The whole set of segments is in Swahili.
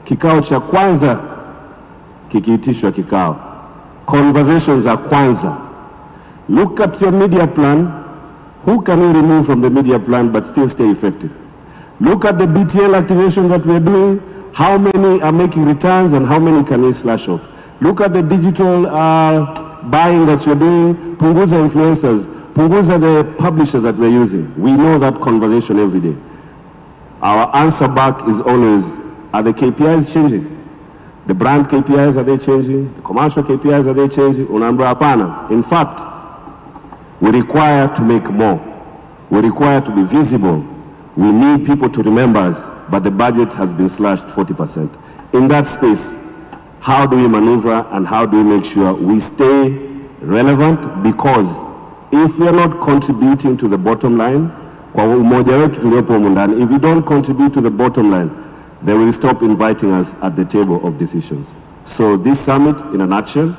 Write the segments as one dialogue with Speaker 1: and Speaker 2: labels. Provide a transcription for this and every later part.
Speaker 1: kikao cha kwanza kikiitishwa kikao, conversations za kwanza. Look at your media plan. Who can we remove from the media plan but still stay effective? Look at the BTL activation that we are doing. How many are making returns and how many can we slash off? Look at the digital buying that you're doing. Punguza influencers. Punguza the publishers that we're using. We know that conversation every day. Our answer back is always, are the KPIs changing? The brand KPIs, are they changing? The commercial KPIs, are they changing? Unaambia hapana. In fact, we require to make more. We require to be visible. We need people to remember us, but the budget has been slashed 40%. In that space, how do we maneuver and how do we make sure we stay relevant? Because if we are not contributing to the bottom line, if we don't contribute to the bottom line, they will stop inviting us at the table of decisions. So this summit, in a nutshell,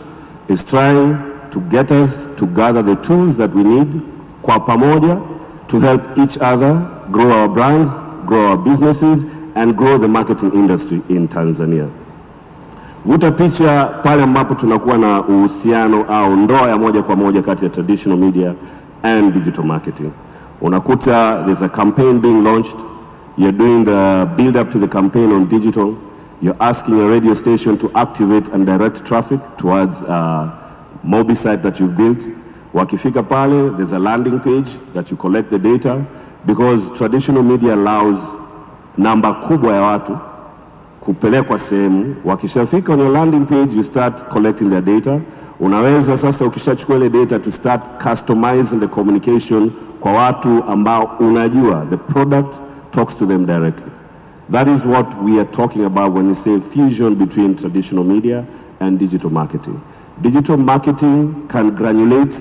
Speaker 1: is trying to get us to gather the tools that we need kwa pamoja to help each other grow our brands, grow our businesses, and grow the marketing industry in Tanzania. Vuta picha pale ambapo tunakuwa na uhusiano au ndoa ya moja kwa moja kati ya traditional media and digital marketing. Unakuta there's a campaign being launched. You're doing the build up to the campaign on digital. You're asking a radio station to activate and direct traffic towards Mobi site that you've built. Wakifika pale, there's a landing page that you collect the data, because traditional media allows namba kubwa ya watu kupelekwa sehemu. Wakishafika on your landing page, you start collecting their data. Unaweza sasa ukishachukua ile data to start customizing the communication kwa watu ambao unajua the product talks to them directly. That is what we are talking about when we say fusion between traditional media and digital marketing. Digital marketing can granulate,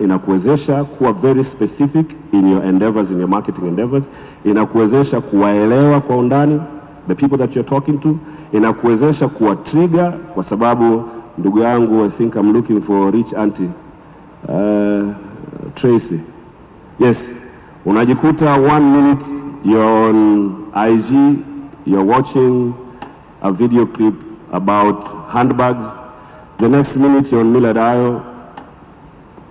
Speaker 1: inakuwezesha kuwa very specific in your endeavors, in your marketing endeavors. Inakuwezesha kuwaelewa kwa undani the people that you're talking to. Inakuwezesha kuwa trigger, kwa sababu ndugu yangu, I think I'm looking for rich auntie Tracy. Yes, unajikuta 1 minute you're on IG, you're watching a video clip about handbags. The next minute you're on Millard Aisle,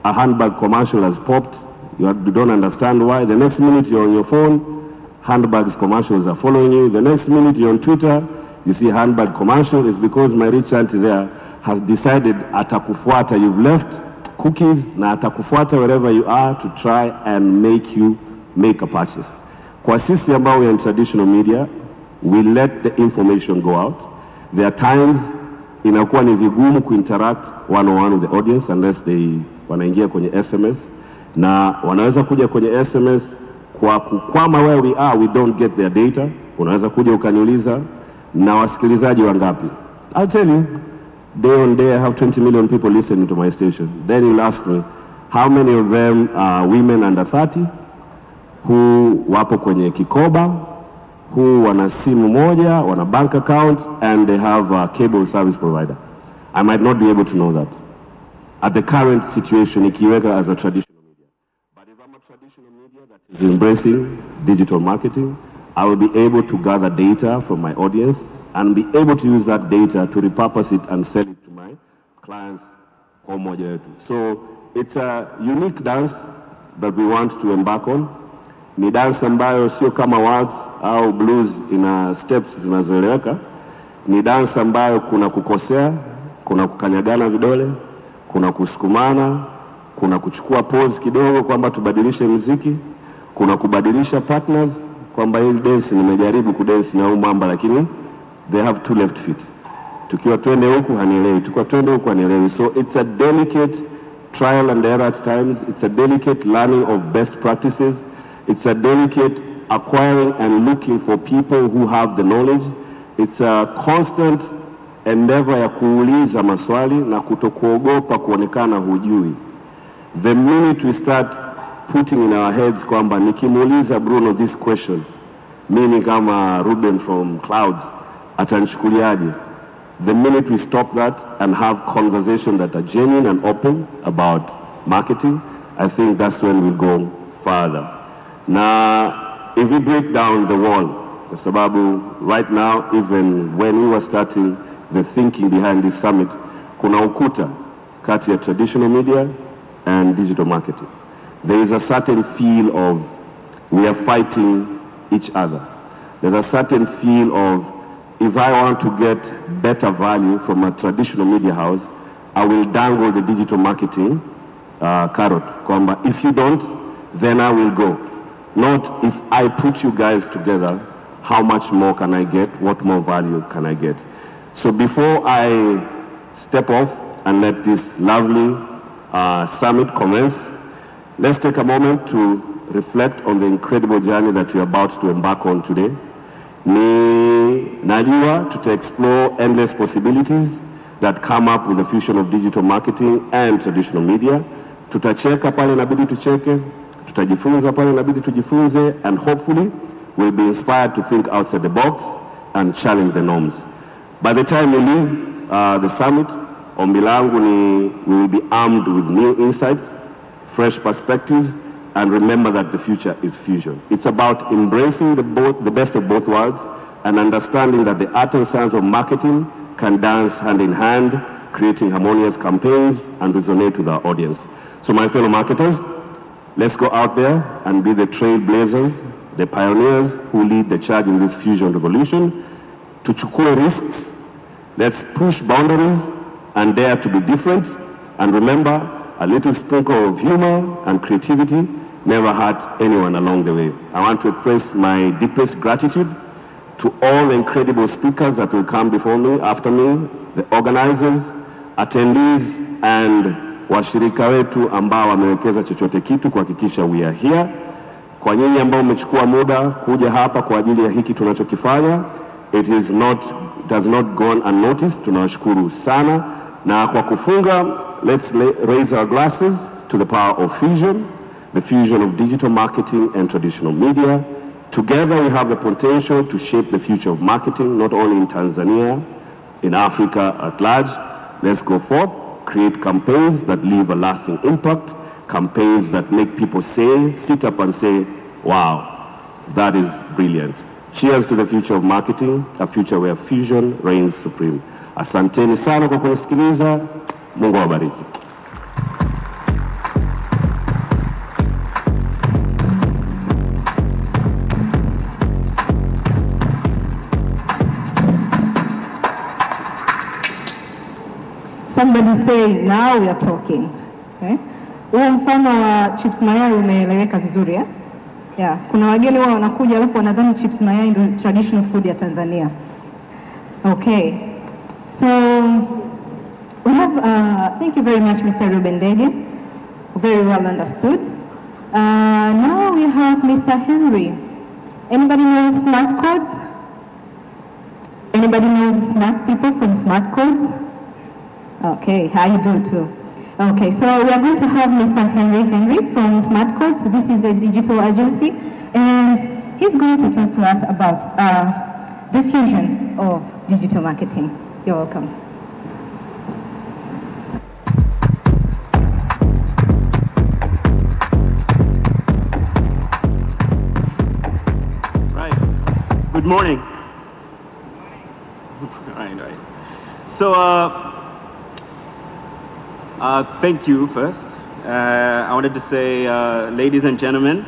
Speaker 1: a handbag commercial has popped. You don't understand why. The next minute you're on your phone, handbags commercials are following you. The next minute you're on Twitter, you see handbag commercial. It's because my rich auntie there has decided atakufuata. You've left cookies, na atakufuata wherever you are to try and make you make a purchase. Kwa sisi ambao we are in traditional media, we let the information go out. There are times inakuwa ni vigumu kuinteract one-on-one with the audience unless they wanaingia kwenye SMS, na wanaweza kuja kwenye SMS kwa kukwama where we are, we don't get their data. Unaweza kuja ukaniuliza na wasikilizaji wangapi. I'll tell you, day on day I have 20 million people listening to my station. Then you'll ask me, how many of them are women under 30 who wapo kwenye kikoba, who wana simu moja, wana bank account, and they have a cable service provider? I might not be able to know that at the current situation ikiweka as a traditional media. But if I'm a traditional media that is embracing digital marketing, I will be able to gather data from my audience and be able to use that data to repurpose it and sell it to my clients kwa moja yetu. So it's a unique dance that we want to embark on. Ni dance ambayo sio kama waltz au blues ina steps zinazoeleweka. Ni dance ambayo kuna kukosea, kuna kukanyagana vidole, kuna kusukumana, kuna kuchukua pause kidogo kwamba tubadilishe muziki, kuna kubadilisha partners kwamba hii dance nimejaribu kudance na huyu mwamba lakini they have two left feet. Tukiwa twende huku hanielewi, tukiwa twende huku hanielewi. So it's a delicate trial and error at times. It's a delicate learning of best practices. It's a delicate acquiring and looking for people who have the knowledge. It's a constant endeavor ya kuuliza maswali na kutokuogopa kuonekana hujui. The minute we start putting in our heads kwamba nikimuuliza Bruno this question, mimi kama Ruben from Clouds atanichukuliaje? The minute we stop that and have conversations that are genuine and open about marketing, I think that's when we go further. Now, if we break down the wall, kwa sababu right now, even when we were starting the thinking behind this summit, kuna ukuta kati ya traditional media and digital marketing. There is a certain feel of we are fighting each other. There's a certain feel of if I want to get better value from a traditional media house, I will dangle the digital marketing carrot. Kwamba if you don't, then I will go. Not if I put you guys together, how much more can I get? What more value can I get? So before I step off and let this lovely summit commence, let's take a moment to reflect on the incredible journey that we're about to embark on today. Najua to explore endless possibilities that come up with the fusion of digital marketing and traditional media. Tutacheka pale inabidi tucheke, tutajifunza pale inabidi tujifunze, and hopefully we'll be inspired to think outside the box and challenge the norms. By the time we leave the summit, ombi langu ni we will be armed with new insights, fresh perspectives, and remember that the future is fusion. It's about embracing the best of both worlds and understanding that the art and science of marketing can dance hand in hand, creating harmonious campaigns and resonate with our audience. So my fellow marketers, let's go out there and be the trailblazers, the pioneers who lead the charge in this fusion revolution. Tuchukue risks, let's push boundaries and dare to be different. And remember, a little sprinkle of humor and creativity never hurt anyone along the way. I want to express my deepest gratitude to all the incredible speakers that will come before me, after me, the organizers, attendees, and washirika wetu ambao wamewekeza chochote kitu kuhakikisha we are here. Kwa nyinyi ambao mmechukua muda kuja hapa kwa ajili ya hiki tunachokifanya, it does not go unnoticed. Tunawashukuru sana, na kwa kufunga, let's raise our glasses to the power of fusion, the fusion of digital marketing and traditional media. Together we have the potential to shape the future of marketing, not only in Tanzania, in Africa at large. Let's go forth, create campaigns that leave a lasting impact, campaigns that make people sit up and say, wow, that is brilliant. Cheers to the future of marketing, a future where fusion reigns supreme. Asanteni sana kwa kunisikiliza. Mungu awabariki.
Speaker 2: Somebody say, now we are talking. Huo mfano wa chips mayai umeeleweka vizuri eh? Yeah, kuna wageni wao wanakuja alafu wanadhani chips mayai ndio traditional food ya Tanzania. Okay. So we have thank you very much Mr. Ruben Dege. Very well understood. Now we have Mr. Henry. Anybody knows smart codes? Anybody knows smart people from smart codes? Okay, how you do too? Okay, so we are going to have Mr. Henry from Smart Codes. This is a digital agency, and he's going to talk to us about the fusion of digital marketing. You're welcome.
Speaker 3: Right. Good morning. Right. So. Thank you first. I wanted to say, ladies and gentlemen,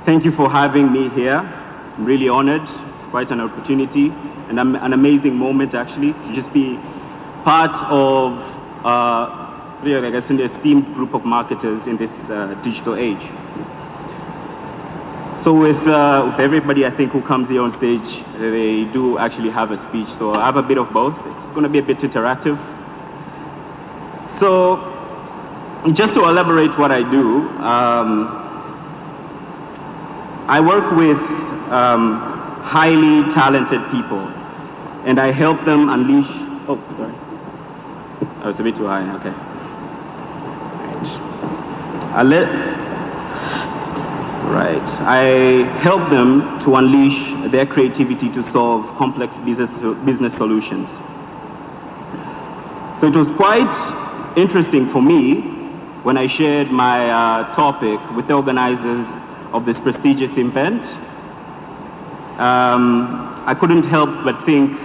Speaker 3: thank you for having me here. I'm really honored. It's quite an opportunity and an amazing moment actually to just be part of I guess an esteemed group of marketers in this digital age. So with everybody I think who comes here on stage, they do actually have a speech. So I have a bit of both. It's going to be a bit interactive. So, just to elaborate what I do, I work with highly talented people, and I help them unleash. Oh, sorry. Oh, it's a bit too high. Okay. Right. I help them to unleash their creativity to solve complex business solutions. So it was quite interesting for me when I shared my topic with the organizers of this prestigious event. I couldn't help but think,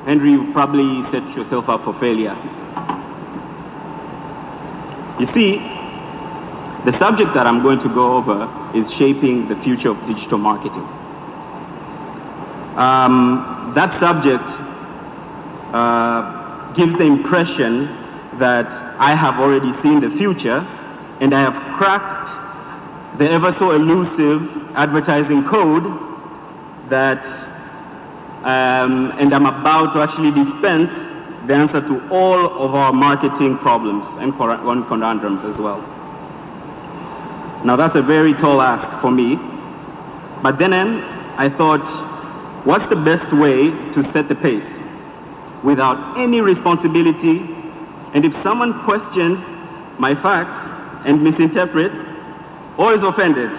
Speaker 3: Henry, you've probably set yourself up for failure. You see, the subject that I'm going to go over is shaping the future of digital marketing. That subject gives the impression that I have already seen the future and I have cracked the ever so elusive advertising code that, and I'm about to actually dispense the answer to all of our marketing problems and conundrums as well. Now that's a very tall ask for me, but then I thought, what's the best way to set the pace without any responsibility? And if someone questions my facts and misinterprets or is offended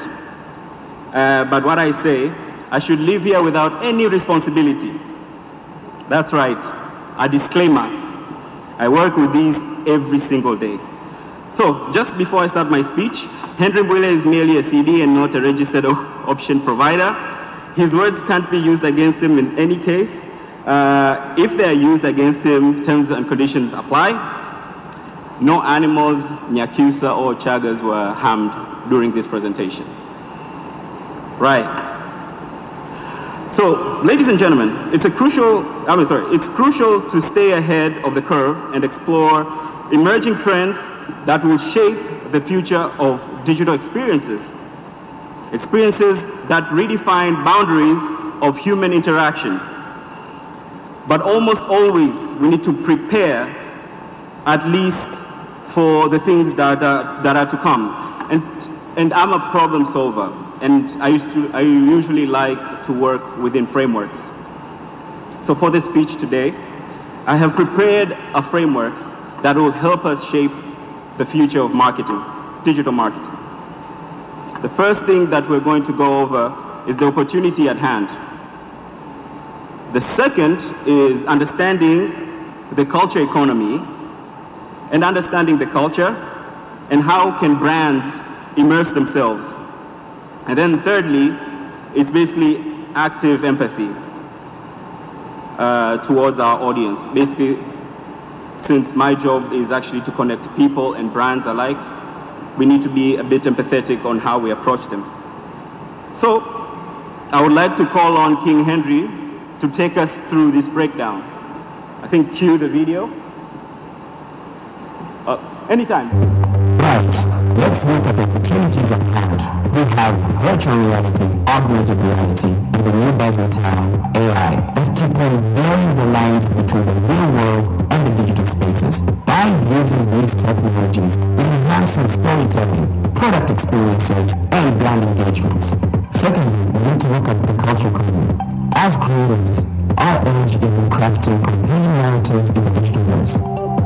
Speaker 3: but what I say, I should leave here without any responsibility. That's right, a disclaimer. I work with these every single day. So just before I start my speech, Henry Mbwile is merely a CD and not a registered option provider. His words can't be used against him in any case. If they are used against him, terms and conditions apply. No animals, Nyakyusa or Chagas were harmed during this presentation. Right. So, ladies and gentlemen, it's crucial to stay ahead of the curve and explore emerging trends that will shape the future of digital experiences. Experiences that redefine boundaries of human interaction. But almost always, we need to prepare at least for the things that are to come. And I'm a problem solver, and I usually like to work within frameworks. So for this speech today, I have prepared a framework that will help us shape the future of marketing, digital marketing. The first thing that we're going to go over is the opportunity at hand. The second is understanding the culture economy and understanding the culture and how can brands immerse themselves. And then thirdly, it's basically active empathy towards our audience. Basically, since my job is actually to connect people and brands alike, we need to be a bit empathetic on how we approach them. So, I would like to call on King Henry to take us through this breakdown. I think cue the video. Anytime.
Speaker 4: Right, let's look at the opportunities at hand. We have virtual reality, augmented reality, and the new buzz in town, AI, that keep on blurring the lines between the real world and the digital spaces. By using these technologies, it enhances storytelling, product experiences, and brand engagements. Secondly, we need to look at the culture economy. As creators, our edge is in crafting compelling narratives in the digital verse.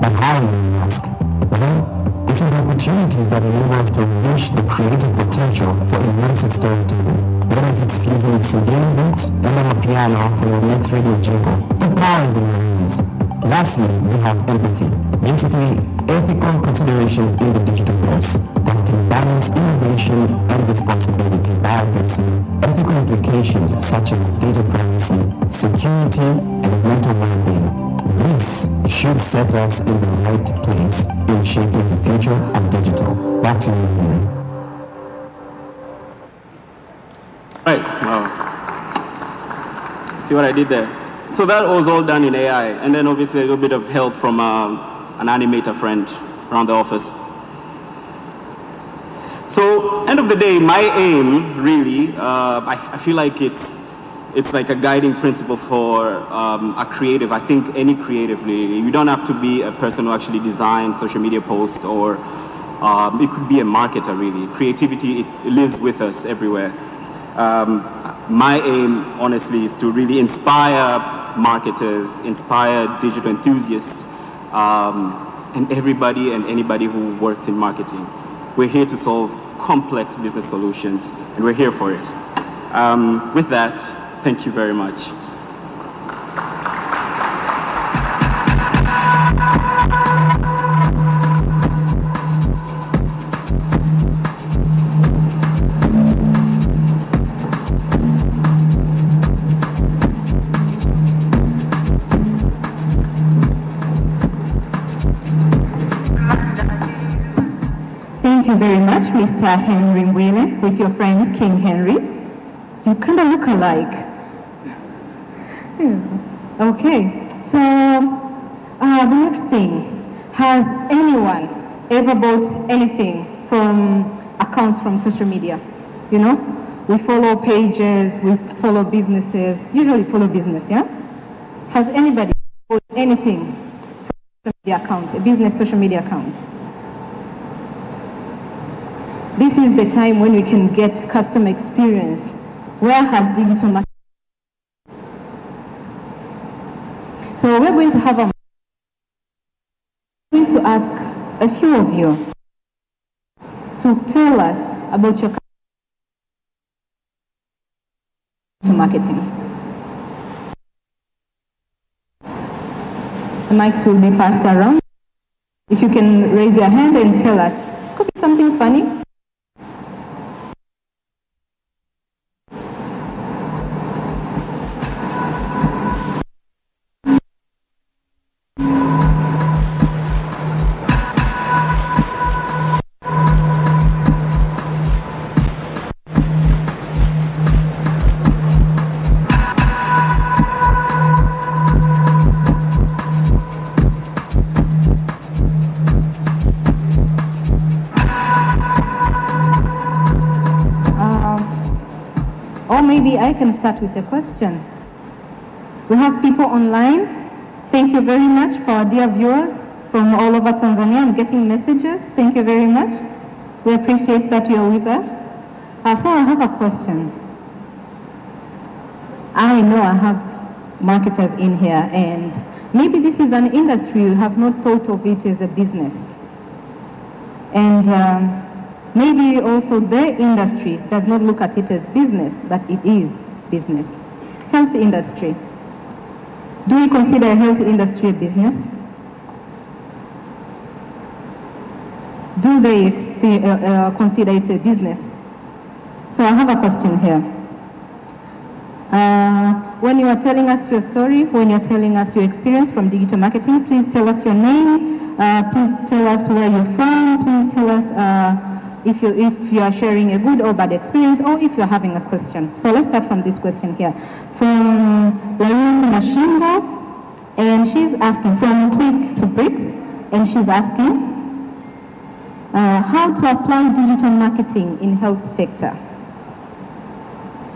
Speaker 4: But how, you ask? Well, it's the opportunities that enable us to unleash the creative potential for immersive storytelling. Whether it's fusing Singing beats and then a piano for your next radio jingle, the power is in your hands. Lastly, we have empathy. Basically, ethical considerations in the digital verse that can balance innovation and responsibility by addressing ethical implications such as data privacy, security, and mental well-being. This should set us in the right place in shaping the future of digital. Back to you, Henry.
Speaker 3: Right. Wow. See what I did there? So that was all done in AI, and then obviously a little bit of help from an animator friend around the office. So, end of the day, my aim, really, I feel like it's like a guiding principle for a creative. I think any creative, really. You don't have to be a person who actually designs social media posts, or it could be a marketer, really. Creativity, it lives with us everywhere. My aim, honestly, is to really inspire marketers, inspire digital enthusiasts, and everybody and anybody who works in marketing. We're here to solve complex business solutions, and we're here for it. With that, thank you very much.
Speaker 2: you very much, Mr. Henry Mwile, with your friend King Henry. You kind of look alike. Okay, so the next thing, has anyone ever bought anything from accounts from social media? You know, we follow pages, we follow businesses, usually follow business, yeah? Has anybody bought anything from a social media account, a business social media account? This is the time when we can get customer experience. Where has digital marketing? So we're going to have a to ask a few of you to tell us about your marketing. The mics will be passed around. If you can raise your hand and tell us, could be something funny. Maybe I can start with a question. We have people online. Thank you very much for our dear viewers from all over Tanzania. I'm getting messages. Thank you very much. We appreciate that you're with us. So I have a question. I know I have marketers in here, and maybe this is an industry you have not thought of it as a business. And maybe also their industry does not look at it as business, but it is business. Health industry. Do we consider a health industry a business? Do they consider it a business? So I have a question here. When you are telling us your story, when you're telling us your experience from digital marketing, please tell us your name, please tell us where you're from, please tell us if you are sharing a good or bad experience, or if you're having a question. So let's start from this question here. From Larissa Mashingo, and she's asking, from Click to Bricks, and she's asking, how to apply digital marketing in health sector.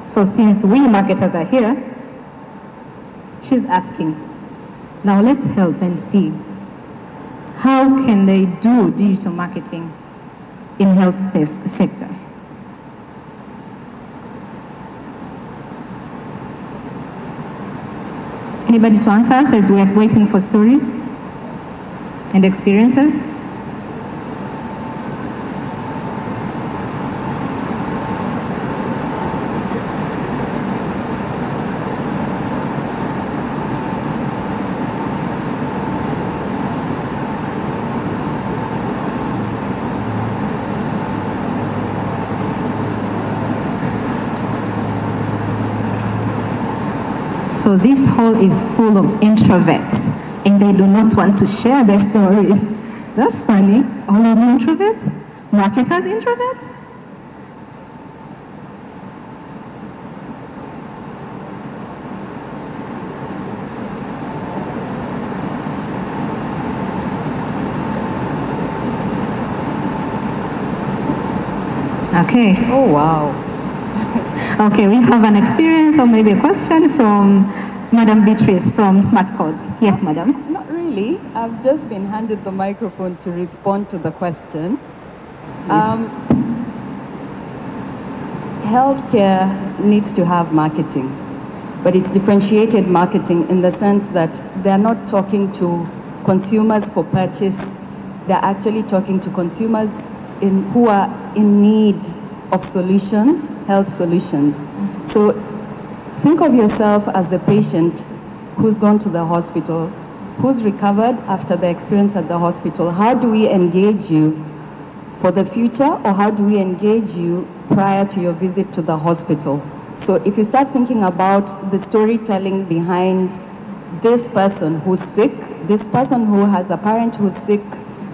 Speaker 2: So since we marketers are here, she's asking, now let's help and see, how can they do digital marketing in health sector? Anybody to answer us as we are waiting for stories and experiences? So this hall is full of introverts, and they do not want to share their stories. That's funny. All of you introverts? Marketers introverts? Okay.
Speaker 5: Oh, wow.
Speaker 2: Okay, we have an experience or maybe a question from Madam Beatrice from Smart Codes. Yes, madam.
Speaker 5: Not really. I've just been handed the microphone to respond to the question. Healthcare needs to have marketing, but it's differentiated marketing in the sense that they're not talking to consumers for purchase. They're actually talking to consumers who are in need of solutions, health solutions. So think of yourself as the patient who's gone to the hospital, who's recovered after the experience at the hospital. How do we engage you for the future, or how do we engage you prior to your visit to the hospital? So if you start thinking about the storytelling behind this person who's sick, this person who has a parent who's sick,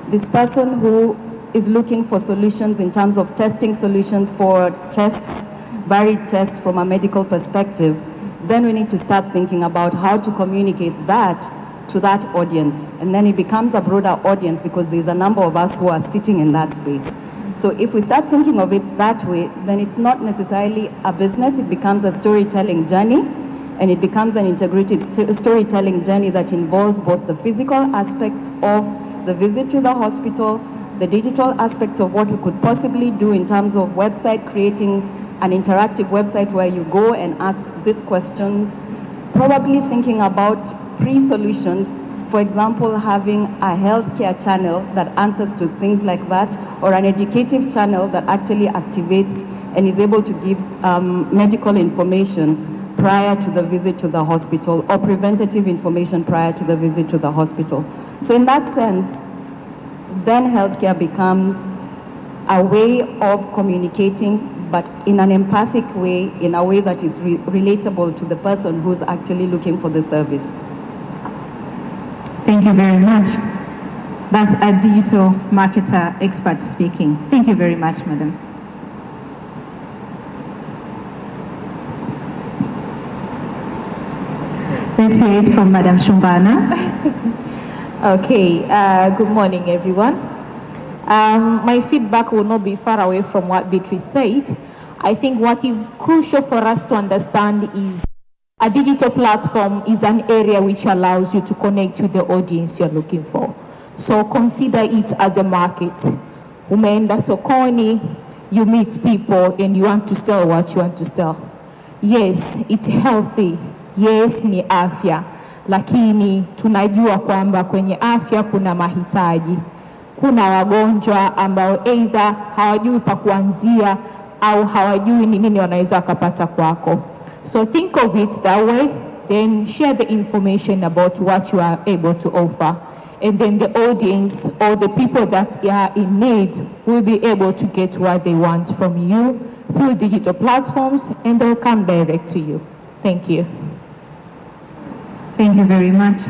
Speaker 5: this person who is looking for solutions in terms of testing solutions for tests, varied tests from a medical perspective, then we need to start thinking about how to communicate that to that audience. And then it becomes a broader audience because there's a number of us who are sitting in that space. So if we start thinking of it that way, then it's not necessarily a business, it becomes a storytelling journey, and it becomes an integrated storytelling journey that involves both the physical aspects of the visit to the hospital, the digital aspects of what we could possibly do in terms of website, creating an interactive website where you go and ask these questions, probably thinking about pre-solutions. For example, having a healthcare channel that answers to things like that, or an educative channel that actually activates and is able to give medical information prior to the visit to the hospital, or preventative information prior to the visit to the hospital. So in that sense, then healthcare becomes a way of communicating, but in an empathic way, in a way that is relatable to the person who's actually looking for the service.
Speaker 2: Thank you very much. That's a digital marketer expert speaking. Thank you very much, madam. Let's hear it from Madam Shumbana.
Speaker 6: Okay, good morning, everyone. My feedback will not be far away from what Beatrice said. I think what is crucial for us to understand is a digital platform is an area which allows you to connect with the audience you're looking for. So consider it as a market. Umeenda sokoni, you meet people and you want to sell what you want to sell. Yes, it's healthy. Yes, ni afya. Lakini tunajua kwamba kwenye afya kuna mahitaji. Kuna wagonjwa ambao either hawajui pa kuanzia au hawajui ni nini wanaweza wakapata kwako. So think of it that way, then share the information about what you are able to offer. And then the audience or the people that are in need will be able to get what they want from you through digital platforms, and they'll come direct to you. Thank you.
Speaker 2: Thank you very much.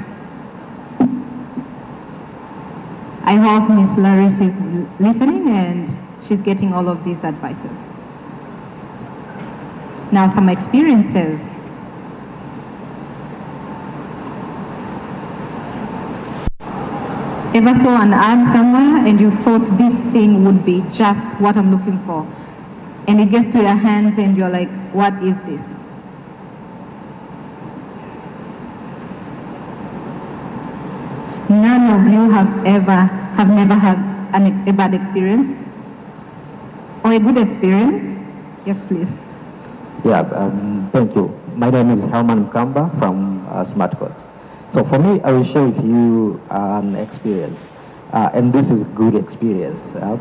Speaker 2: I hope Ms. Laris is listening and she's getting all of these advices. Now some experiences. Ever saw an ad somewhere and you thought this thing would be just what I'm looking for? And it gets to your hands and you're like, what is this? None of you have never had a bad experience or a good experience? Yes, please.
Speaker 7: Yeah, thank you. My name is Herman Mkamba from SmartCodes. So for me, I will share with you an experience, and this is good experience. For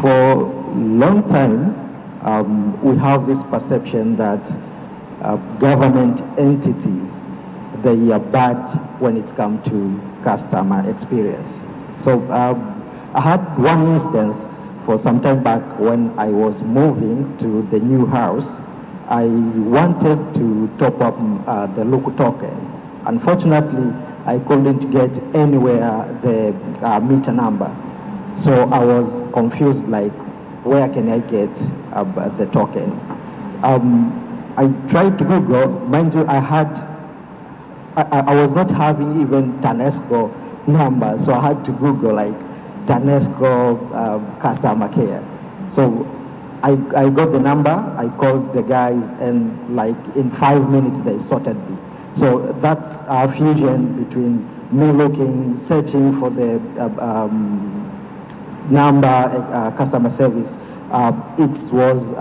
Speaker 7: a long time, we have this perception that government entities, they are bad when it's come to customer experience. So I had one instance for some time back when I was moving to the new house. I wanted to top up the local token. Unfortunately, I couldn't get anywhere the meter number. So I was confused, like, where can I get the token? I tried to Google. Mind you, I was not having even TANESCO number, so I had to Google like TANESCO customer care. So I got the number, I called the guys, and like in 5 minutes they sorted me. So that's our fusion between me looking, searching for the number, customer service. It was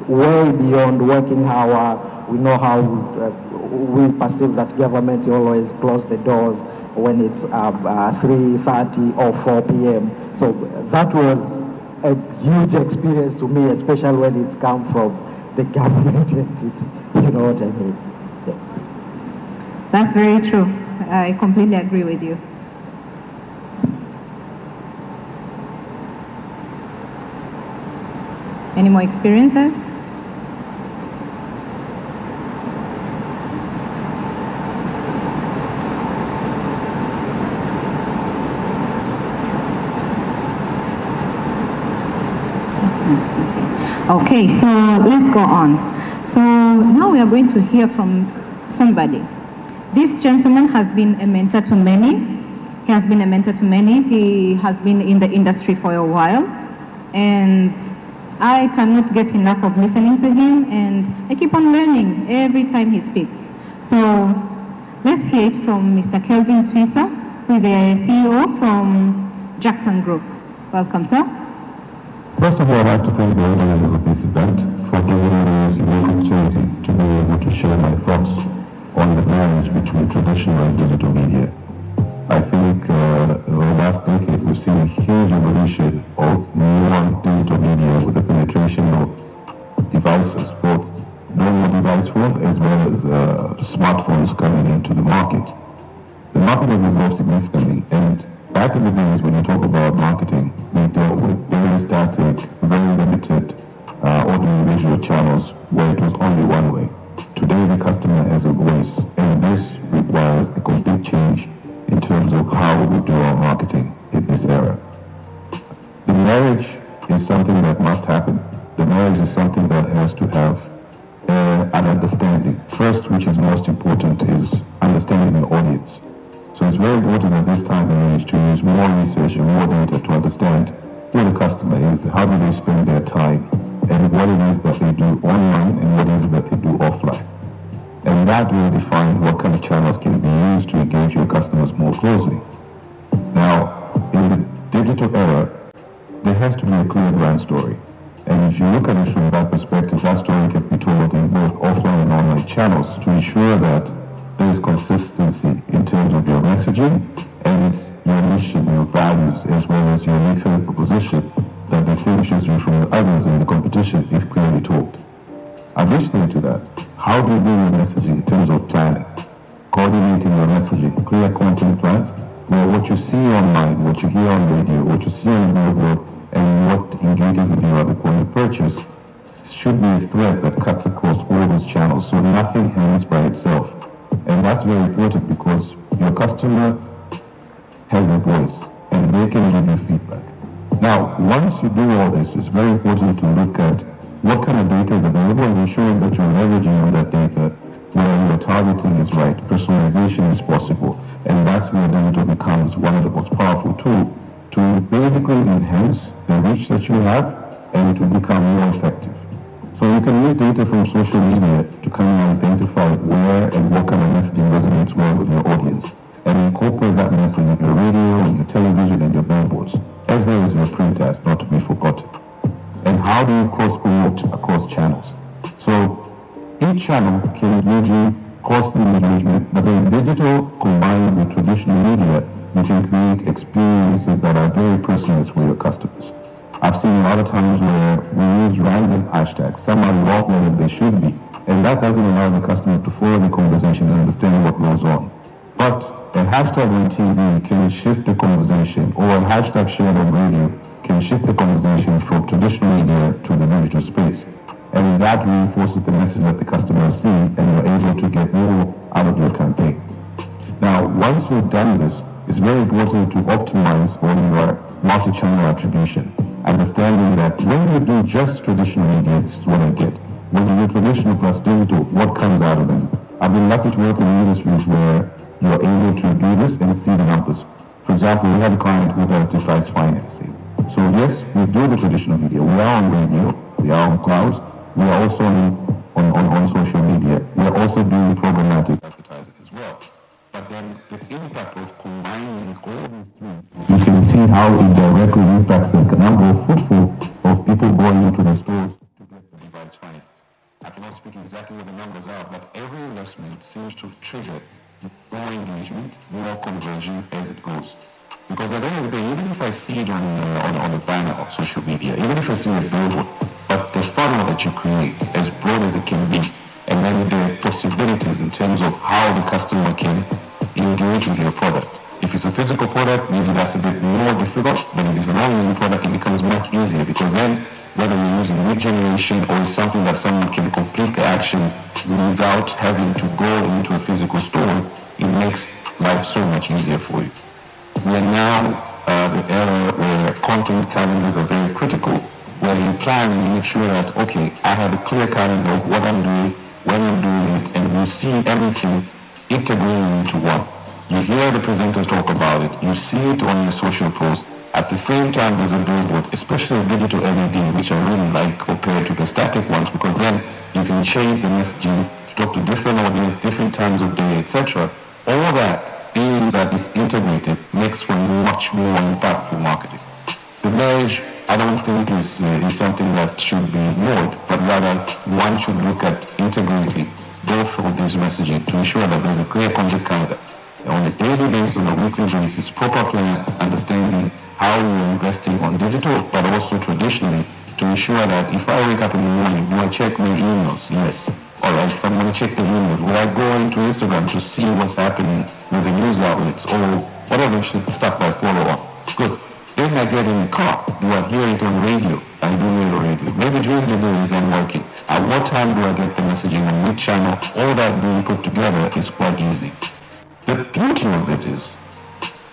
Speaker 7: way beyond working hour. We know how we perceive that government always close the doors when it's 3:30 or 4 p.m. So that was a huge experience to me, especially when it's come from the government entity. You know what I mean? Yeah.
Speaker 2: That's very true. I completely agree with you. Any more experiences? Okay, so let's go on. So now we are going to hear from somebody. This gentleman has been a mentor to many. He has been a mentor to many. He has been in the industry for a while. And I cannot get enough of listening to him, and I keep on learning every time he speaks. So let's hear it from Mr. Kelvin Twisa, who is a CEO from Jackson Group. Welcome, sir.
Speaker 8: First of all, I'd like to thank the organizers of this event for giving me this unique opportunity to be able to share my thoughts on the marriage between traditional and digital media. I think over the last decade we've seen a huge evolution of more digital media with the penetration of devices, both normal device phone as well as smartphones coming into the market. The market has evolved significantly, and back in the days when you talk about marketing, we dealt with very static, very limited audio-visual channels where it was only one way. Today the customer has a voice, and this requires a complete change in terms of how we do our marketing in this era. The marriage is something that must happen. The marriage is something that has to have an understanding. First, which is most important, is understanding the audience. So it's very important at this time and age to use more research and more data to understand who the customer is, how do they spend their time, and what it is that they do online and what it is that they do offline. And that will define what kind of channels can be used to engage your customers more closely. Now, in the digital era, there has to be a clear brand story. And if you look at it from that perspective, that story can be told in both offline and online channels to ensure that there is consistency in terms of your messaging and your mission, your values, as well as your unique selling proposition that distinguishes you from the others in the competition is clearly told. Additionally to that, how do you do your messaging in terms of planning, coordinating your messaging, clear content plans, where what you see online, what you hear on radio, what you see on the billboard, and what engages with you at the point of purchase should be a thread that cuts across all those channels, so nothing hangs by itself. And that's very important because your customer has a voice and they can give you feedback. Now, once you do all this, it's very important to look at what kind of data is available and ensuring that you're leveraging on that data where your targeting is right, personalization is possible, and that's where digital becomes one of the most powerful tools to basically enhance the reach that you have and to become more effective. So you can use data from social media to kind of identify where and what kind of messaging resonates well with your audience and incorporate that message in your radio, in your television, and your billboards, as well as your print ads, not to be forgotten. And how do you cross-promote across channels? So each channel can give you costly engagement, but then digital combined with traditional media, you can create experiences that are very personalized for your customers. I've seen a lot of times where we use random hashtags. Some are longer than they should be, and that doesn't allow the customer to follow the conversation and understand what goes on. But a hashtag on TV can shift the conversation, or a hashtag shared on radio can shift the conversation from traditional media to the digital space. And that reinforces the message that the customers see, and you're able to get more out of your campaign. Now, once you've done this, it's very important to optimize on your multi-channel attribution, understanding that when you do just traditional media, this is what I get. When you do traditional plus digital, what comes out of it? I've been lucky to work in industries where you're able to do this and see the numbers. For example, we have a client who does device financing. So yes, we do the traditional media. We are on radio, we are on clouds, we are also on social media. We are also doing programmatic advertising as well. But then the impact of combining all these three, you can see how it directly impacts the number of footfall of people going into the stores to get the device finance. I cannot speak exactly what the numbers are, but every investment seems to trigger more engagement, more conversion as it goes. Because at the end of the day, even if I see it on the banner of social media, even if I see a billboard, but the funnel that you create, as broad as it can be, and then the possibilities in terms of how the customer can engage with your product. If it's a physical product, maybe that's a bit more difficult, but if it's an online product, it becomes much easier, because then, whether you're using lead generation or it's something that someone can complete the action without having to go into a physical store, it makes life so much easier for you. We are now the era where content calendars are very critical, and where you plan and you make sure that, okay, I have a clear calendar of what I'm doing, when I'm doing it, and you see everything integrating into one. You hear the presenters talk about it, you see it on your social posts. At the same time, there's a billboard, especially digital LED, which I really like compared to the static ones, because then you can change the messaging to talk to different audience, different times of day, etc. All that, being that it's integrated, makes for much more impactful marketing. The marriage, I don't think is something that should be ignored, but rather one should look at integrating both of these messaging to ensure that there's a clear contact calendar on a daily basis, on a weekly basis, proper plan, understanding how we're investing on digital, but also traditionally, to ensure that if I wake up in the morning, do I check my emails? Yes. All right, if I'm going to check the emails, will I go into Instagram to see what's happening with the news outlets or whatever stuff I follow on? Good. Then I get in the car. Do I hear it on radio? I do hear the radio. Maybe during the day as I'm working. At what time do I get the messaging on which channel? All that being put together is quite easy. The beauty of it is,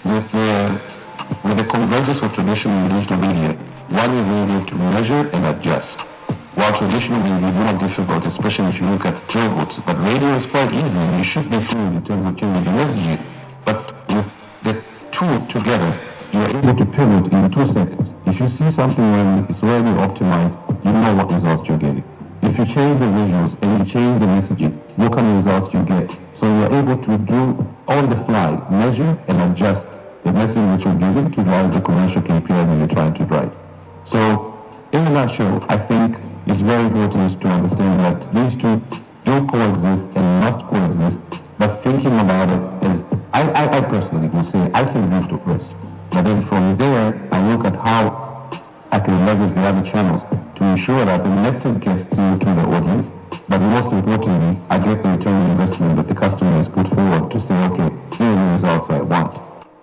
Speaker 8: with the convergence of traditional and digital media, one is able to measure and adjust. While traditional media is more difficult, especially if you look at billboards, but radio is quite easy. You should be fluid in terms of changing the messaging. But with the two together, you are able to pivot in 2 seconds. If you see something when it's already optimized, you know what results you're getting. If you change the visuals and you change the messaging, what kind of results you get. So you're able to do on the fly, measure and adjust the message which you're giving to drive the commercial KPI that you're trying to drive. So in a nutshell, I think it's very important to understand that these two do coexist and must coexist, but thinking about it is, I personally would say, I think digital first. But then from there, I look at how I can leverage the other channels to ensure that the message gets through to the audience, but most importantly, I get the return on investment that the customer has put forward to say, okay, here are the results I want.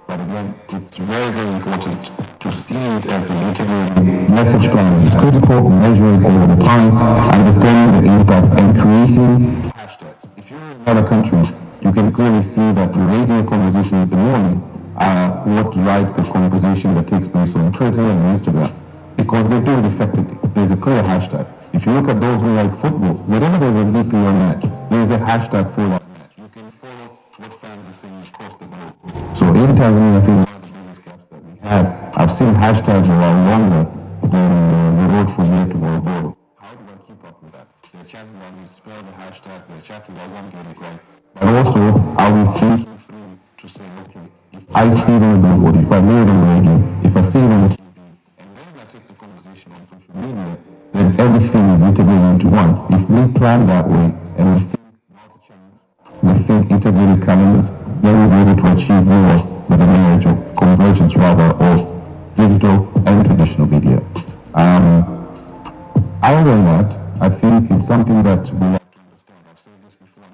Speaker 8: But again, it's very, very important to see it as an integrated message plan. It's critical, measuring over the time, understanding the impact, and creating hashtags. If you're in other countries, you can clearly see that the radio conversation in the morning are what drives the conversation that takes place on Twitter and Instagram, because they do it effectively. There's a clear hashtag. If you look at those who like football, whenever there's a DPL match, there's a hashtag for that match. You can follow what fans are saying across the globe. So in Tanzania, I think one of the biggest gaps that we have, I've seen hashtags around longer than the road from here to Morogoro. How do I keep up with that? There are chances I will spell the hashtag, there are chances I won't get it right. But also, are we thinking through to say, okay, if I see it on the billboard, if I hear it on the radio, if I see it on the TV, and then I take the conversation on social media, then everything is integrated into one. If we plan that way, and we think multi-channels, we think integrated calendars, then we'll be able to achieve more with the marriage of convergence rather of digital and traditional media. Other than that, I think it's something that we have to understand. I've said this before and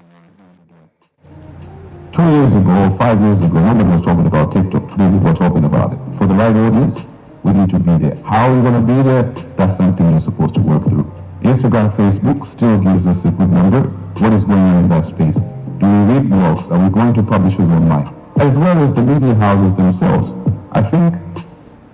Speaker 8: again. 2 years ago, 5 years ago, nobody was talking about TikTok. Today people are talking about it. For the right audience, we need to be there. How are we going to be there? That's something you're supposed to work through. Instagram, Facebook still gives us a good number. What is going on in that space? Do we read blogs? Are we going to publishers online? As well as the media houses themselves. I think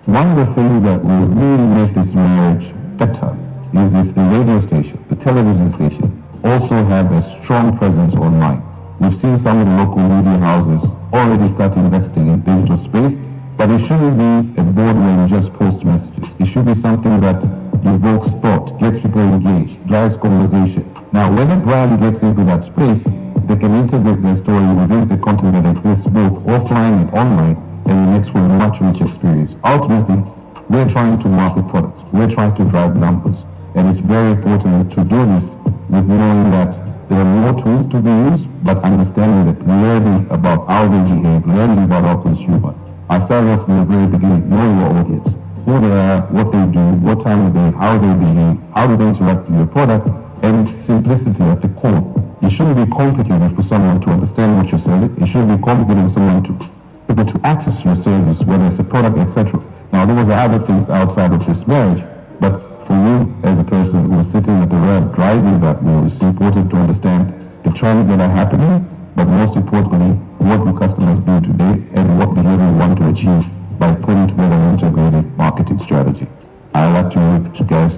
Speaker 8: one of the things that will really make this marriage better is if the radio station, the television station, also have a strong presence online. We've seen some of the local media houses already start investing in digital space, but it shouldn't be a board where you just post messages. It should be something that evokes thought, gets people engaged, drives conversation. Now, when a brand gets into that space, they can integrate their story within the content that exists both offline and online, and it makes for a much richer experience. Ultimately, we're trying to market products. We're trying to drive numbers. And it's very important to do this with knowing that there are more tools to be used, but understanding that learning about how they behave, learning about our consumer. I started off from the very beginning, knowing your audience, who they are, what they do, what time of day, how they behave, how do they interact with your product, and simplicity at the core. It shouldn't be complicated for someone to understand what you're selling. It shouldn't be complicated for someone to access your service, whether it's a product, etc. Now, there was other things outside of this marriage, but for you as a person who is sitting at the rear driving that wheel, it's important to understand the trends that are happening, but most importantly, what do customers do today and what behavior you want to achieve by putting together an integrated marketing strategy. I'd like to leave you guys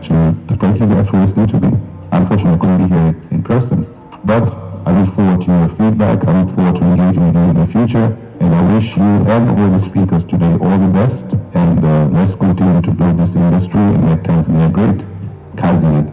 Speaker 8: feedback. I look forward to engaging with you in the future. And I wish you and all the speakers today all the best. And let's continue to build this industry and make Tanzania great. Kazi.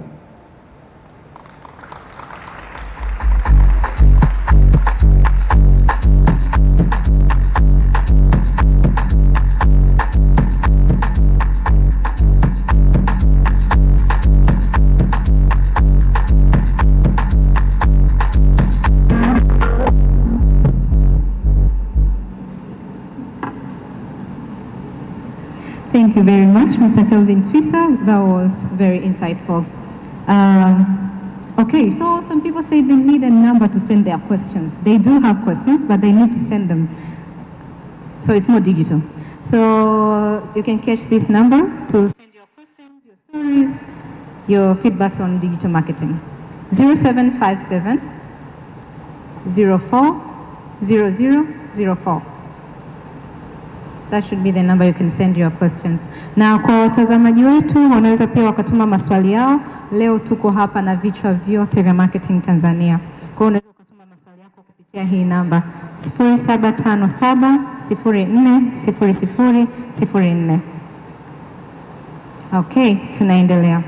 Speaker 2: Thank you very much, Mr. Kelvin Twisa. That was very insightful. Okay, so some people say they need a number to send their questions. They do have questions, but they need to send them. So it's more digital. So you can catch this number to send your questions, your stories, your feedbacks on digital marketing. 0757 04 0004. That should be the number you can send your questions. Na kwa watazamaji wetu wanaweza pia wakatuma maswali yao. Leo tuko hapa na vichwa vyote vya marketing Tanzania. Kwa hiyo unaweza ukatuma maswali yako kupitia hii namba 0757 04 0004. Okay, tunaendelea.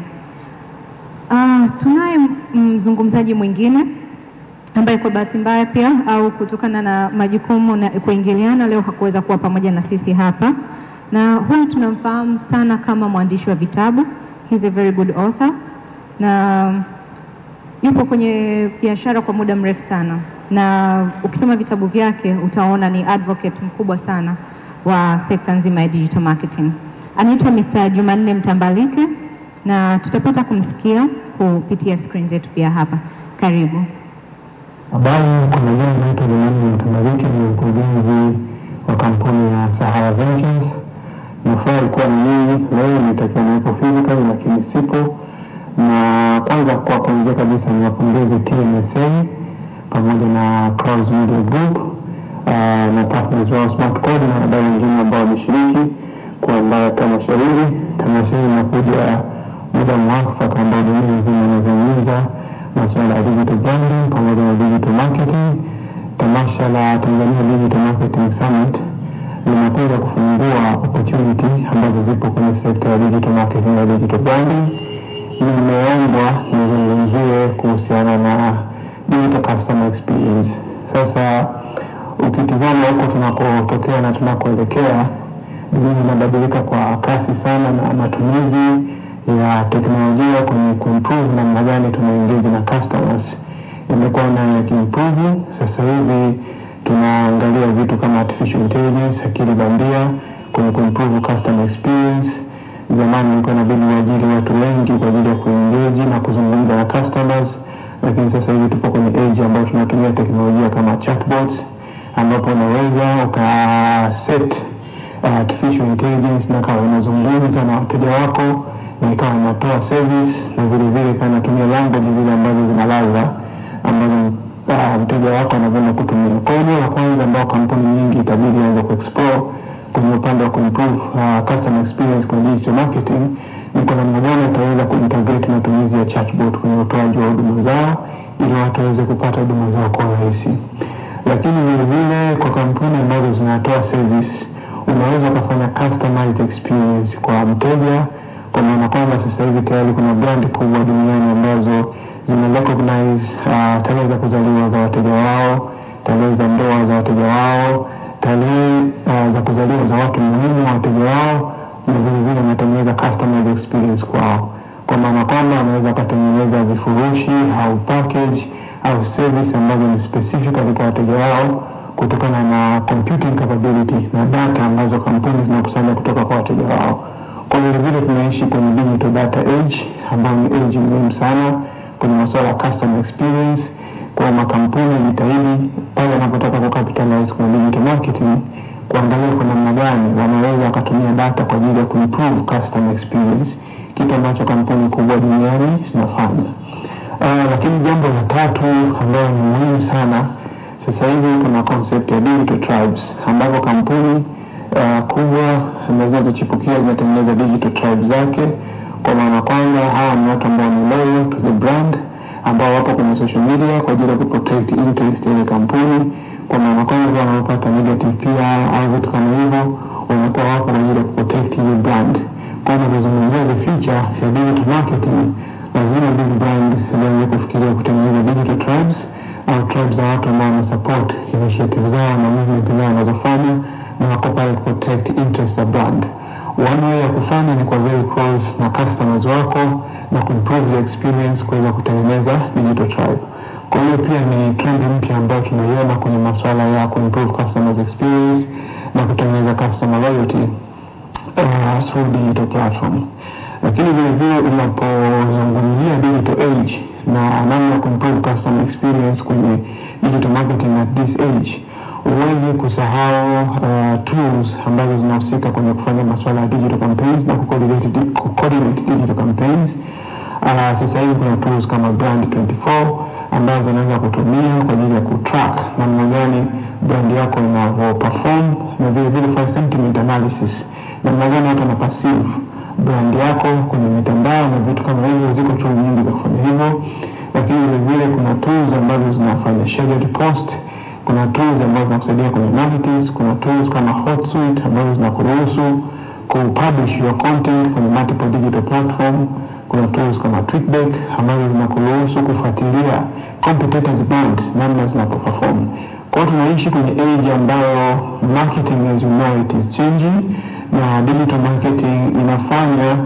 Speaker 2: Tunaye mzungumzaji mwingine ambaye kwa bahati mbaya pia au kutokana na majukumu na kuingiliana leo hakuweza kuwa pamoja na sisi hapa. Na huyu tunamfahamu sana kama mwandishi wa vitabu. He's a very good author. Na yupo kwenye biashara kwa muda mrefu sana. Na ukisoma vitabu vyake utaona ni advocate mkubwa sana wa sekta nzima ya digital marketing. Anaitwa Mr. Jumanne Mtambalike na tutapata kumsikia kupitia screen zetu pia hapa. Karibu.
Speaker 9: Habari, kwa majina naitwa Jumanne Mtambalike, ni mkurugenzi wa kampuni ya Sahara Ventures. Nafurahi kuwa na nyinyi leo, nitakiwa nipo physical lakini sipo. Na kwanza kwa kuanzia kabisa niwapongeze TMSA pamoja na Clouds Media Group na partners wao Smart Code na wadau wengine ambao wameshiriki kuandaa tamasha hili. Tamasha hili linakuja muda mwafaka ambao dunia nzima inazungumza masuala ya digital branding pamoja na digital marketing. Tamasha la Tanzania Digital Marketing Summit linakuja kufungua opportunity ambazo zipo kwenye sekta ya digital marketing na digital branding. Nimeombwa nizungumzie kuhusiana na digital customer experience. Sasa ukitizama huko tunakotokea na tunakoelekea, dunia inabadilika kwa kasi sana na matumizi ya teknolojia kwenye kuimprove namna gani tunaengage na customers imekuwa na yakiimprove. Sasa hivi tunaangalia vitu kama artificial intelligence, akili bandia kwenye kuimprove customer experience. Zamani ilikuwa inabidi waajiri watu wengi kwa ajili ya kuengage na kuzungumza na customers, lakini sasa hivi tupo kwenye age ambayo tunatumia teknolojia kama chatbots, ambapo unaweza ukaset artificial intelligence na kama unazungumza na wateja wako na ikawa inatoa service na vile vile kana tumia language zile ambazo zinalaza ambazo mteja wako anavyoenda kutumia. Kwa hiyo la kwanza ambao kampuni nyingi itabidi aanze kuexplore kwenye upande wa kuimprove customer experience kwenye digital marketing ni kwa namna gani utaweza kuintegrate matumizi ya chatbot kwenye utoaji wa huduma zao ili watu waweze kupata huduma zao kwa urahisi. Lakini vile vile kwa kampuni ambazo zinatoa service unaweza kufanya customized experience kwa mteja, kwa maana kwamba sasa hivi tayari kuna brand kubwa duniani ambazo zina recognize tarehe za kuzaliwa za wateja wao, tarehe za ndoa za wateja wao, tarehe za kuzaliwa za watu muhimu wa wateja wao, na vile vile wanatengeneza customized experience kwao. Kwa maana kwamba wanaweza kutengeneza vifurushi au package au service ambazo ni specifically kwa wateja wao kutokana na computing capability na data ambazo kampuni zinakusanya kutoka kwa wateja wao. Kwa vile vile tunaishi kwenye digital data age ambayo ni age muhimu sana kwenye masuala ya customer experience. Kwa makampuni jitahidi pale wanapotaka kukapitalize kwenye digital marketing kuangalia kwa namna gani wanaweza kutumia data kwa ajili ya kuimprove customer experience, kitu ambacho kampuni kubwa duniani zinafanya. Lakini jambo la tatu ambalo ni muhimu sana sasa hivi kuna concept ya digital tribes ambapo kampuni kubwa zinazochipukia zinatengeneza digital tribes zake, kwa maana kwamba hawa ni watu ambao ni loyal to the brand ambao wapo kwenye social media kwa ajili ya kuprotect interest ya kampuni, kwa maana kwamba wanapata negative PR au vitu kama hivyo, wanakuwa wapo kwa ajili ya kuprotect your brand. Kwa hiyo tunazungumzia the future ya digital marketing, lazima big brand zianze kufikiria kutengeneza digital tribes au tribes za watu ambao wana support initiative zao na movement zao wanazofanya na wako pale protect interest of brand. One way ya kufanya ni kwa very close na customers wako na improve the experience kuweza kutengeneza digital tribe. Kwa hiyo pia ni trend mpya ambayo tunaiona kwenye masuala ya improve customers experience na kutengeneza customer loyalty through digital platform. Lakini vile vile unapozungumzia digital age na namna ya improve customer experience kwenye digital marketing at this age, huwezi kusahau tools ambazo zinahusika kwenye kufanya masuala ya digital campaigns na coordinate digital campaigns. Sasa hivi kuna tools kama Brand24 ambazo unaweza kutumia kwa ajili ya kutrack namna gani brand yako inavyo perform, na vile vile for sentiment analysis, namna gani watu wana perceive brand yako kwenye mitandao na vitu kama hivyo. Ziko tools nyingi za kufanya hivyo, lakini vile vile kuna tools ambazo zinafanya scheduled post, kuna tools ambazo zinakusaidia kwenye analytics, kuna tools kama Hotsuite ambazo zinakuruhusu kupublish your content kwenye multiple digital platform, kuna tools kama Tweetdeck ambazo zinakuruhusu kufuatilia competitors brand namna zinapoperform. Kwa hiyo tunaishi kwenye age ambayo marketing as you know it is changing, na digital marketing inafanya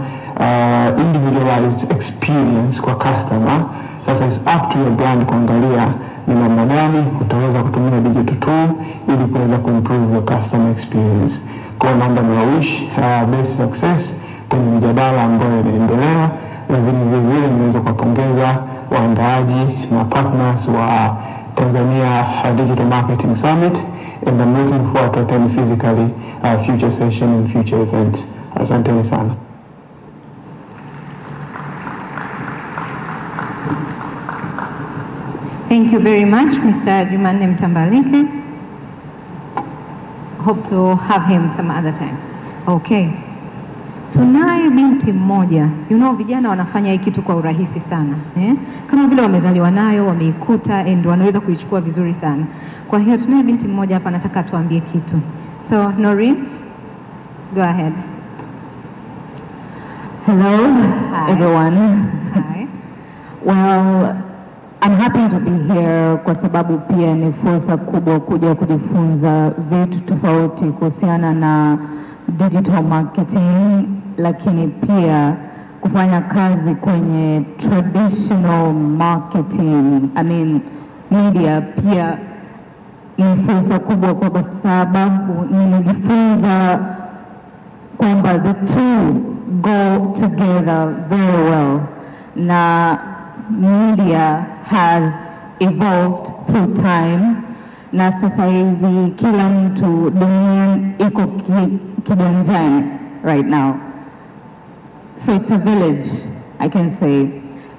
Speaker 9: individualized experience kwa customer. Sasa it's up to your brand kuangalia ni namna gani utaweza kutumia digital tool ili kuweza kuimprove your customer experience. Kwa naomba niwawish best success kwenye mjadala ambayo inaendelea, na vile vile niweza kuwapongeza waandaaji na partners wa Tanzania Digital Marketing Summit, and I'm looking forward to attend physically future session and future events. Asanteni sana.
Speaker 2: Thank you very much, Mr. Jumanne Mtambalike. Hope to have him some other time. Okay. Tunaye binti mmoja. Vijana wanafanya hii kitu kwa urahisi sana. Kama vile wamezaliwa nayo, wameikuta and wanaweza kuichukua vizuri sana. Kwa hiyo tunaye binti mmoja hapa anataka tuambie kitu. So, Noreen, go ahead.
Speaker 10: Hello,
Speaker 2: Hi.
Speaker 10: everyone.
Speaker 2: Hi.
Speaker 10: Well, I'm happy to be here kwa sababu pia ni fursa kubwa kuja kujifunza vitu tofauti kuhusiana na digital marketing, lakini pia kufanya kazi kwenye traditional marketing, media. Pia ni fursa kubwa kwa sababu nimejifunza kwamba the two go together very well, na media has evolved through time, na sasa hivi kila mtu duniani iko kiganjani right now. So it's a village, I can say.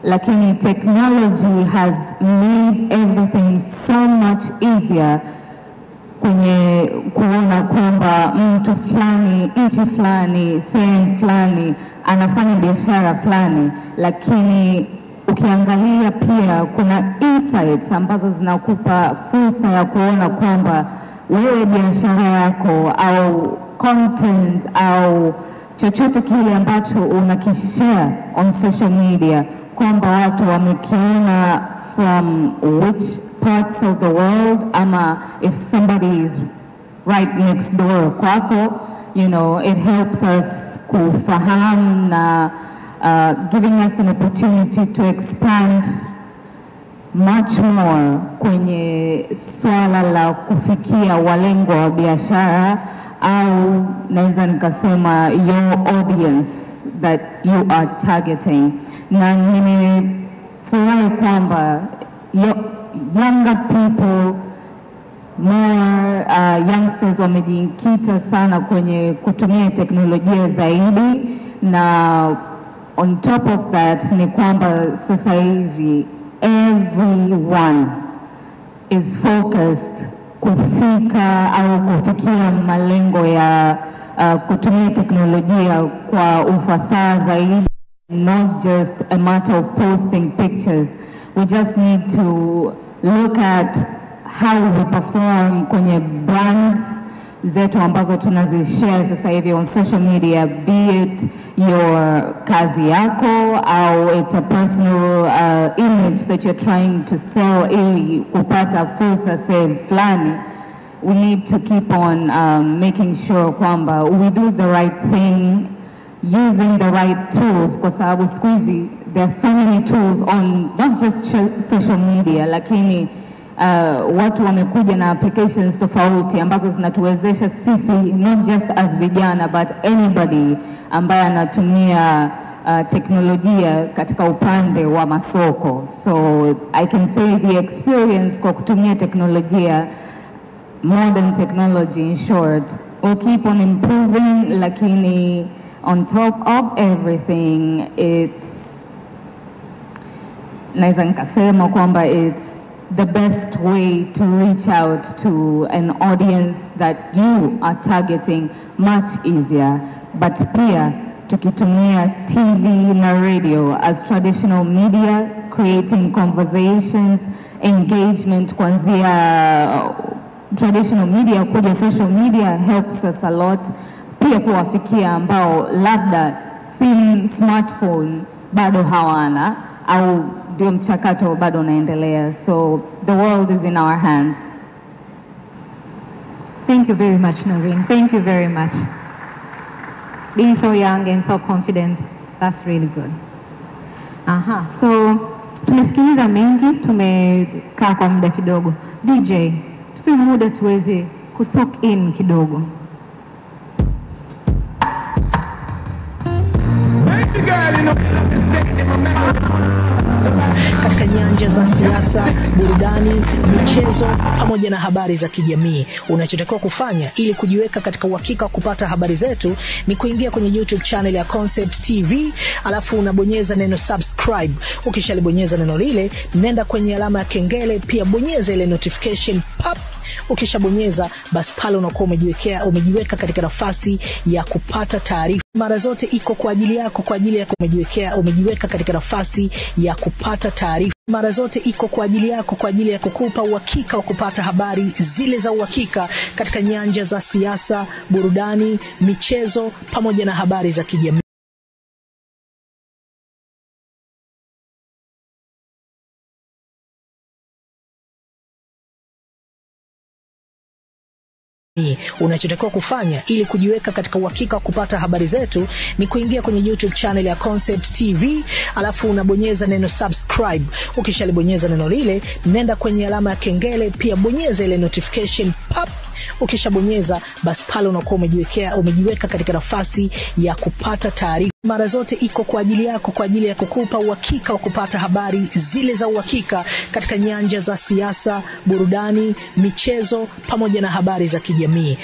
Speaker 10: Lakini technology has made everything so much easier kwenye kuona kwamba mtu fulani, nchi fulani, sehemu fulani anafanya biashara fulani, lakini ukiangalia pia kuna insights ambazo zinakupa fursa ya kuona kwamba wewe biashara yako au content au chochote kile ambacho unakishare on social media, kwamba watu wamekiona from which parts of the world, ama if somebody is right next door kwako, it helps us kufahamu na giving us an opportunity to expand much more kwenye swala la kufikia walengwa wa biashara, au naweza nikasema your audience that you are targeting. Na nimefurahi kwamba younger people, more youngsters wamejikita sana kwenye kutumia teknolojia zaidi, na on top of that ni kwamba sasa hivi everyone is focused kufika au kufikia malengo ya kutumia teknolojia kwa ufasaha zaidi, not just a matter of posting pictures. We just need to look at how we perform kwenye brands zetu ambazo tunazishare sasa hivi on social media, be it your kazi yako au it's a personal image that you're trying to sell ili kupata fursa save flani. We need to keep on making sure kwamba we do the right thing using the right tools, kwa sababu siku hizi there are so many tools on not just social media, lakini watu wamekuja na applications tofauti ambazo zinatuwezesha sisi not just as vijana but anybody ambaye anatumia teknolojia katika upande wa masoko. So I can say the experience kwa kutumia teknolojia, modern technology in short, will keep on improving, lakini on top of everything it's naweza nikasema kwamba it's the best way to reach out to an audience that you are targeting much easier. But pia tukitumia TV na radio as traditional media, creating conversations, engagement kuanzia traditional media kuja social media helps us a lot. Pia kuwafikia ambao labda sim smartphone bado hawana au ndio mchakato bado unaendelea. So the world is in our hands.
Speaker 2: Thank you very much, Noreen. Thank you very much. Being so young and so confident, that's really good. So tumesikiliza mengi, tumekaa kwa muda kidogo. DJ, tupe muda tuweze kusoak in kidogo.
Speaker 11: Katika nyanja za siasa, burudani, michezo pamoja na habari za kijamii, unachotakiwa kufanya ili kujiweka katika uhakika wa kupata habari zetu ni kuingia kwenye YouTube channel ya Concept TV, alafu unabonyeza neno subscribe. Ukishalibonyeza neno lile, nenda kwenye alama ya kengele, pia bonyeza ile notification pop. Ukishabonyeza basi pale unakuwa umejiweka katika nafasi ya kupata taarifa. Mara zote iko kwa ajili yako, umejiweka katika nafasi ya kupata taarifa. Mara zote iko kwa ajili yako, kwa ajili ya kukupa uhakika wa kupata habari zile za uhakika katika nyanja za siasa, burudani, michezo pamoja na habari za kijamii. Unachotakiwa kufanya ili kujiweka katika uhakika wa kupata habari zetu ni kuingia kwenye YouTube channel ya Concept TV, alafu unabonyeza neno subscribe. Ukishalibonyeza neno lile, nenda kwenye alama ya kengele, pia bonyeza ile notification pop. Ukishabonyeza basi pale unakuwa umejiweka katika nafasi ya kupata taarifa. Mara zote iko kwa ajili yako, kwa ajili ya kukupa uhakika wa kupata habari zile za uhakika katika nyanja za siasa, burudani, michezo pamoja na habari za kijamii.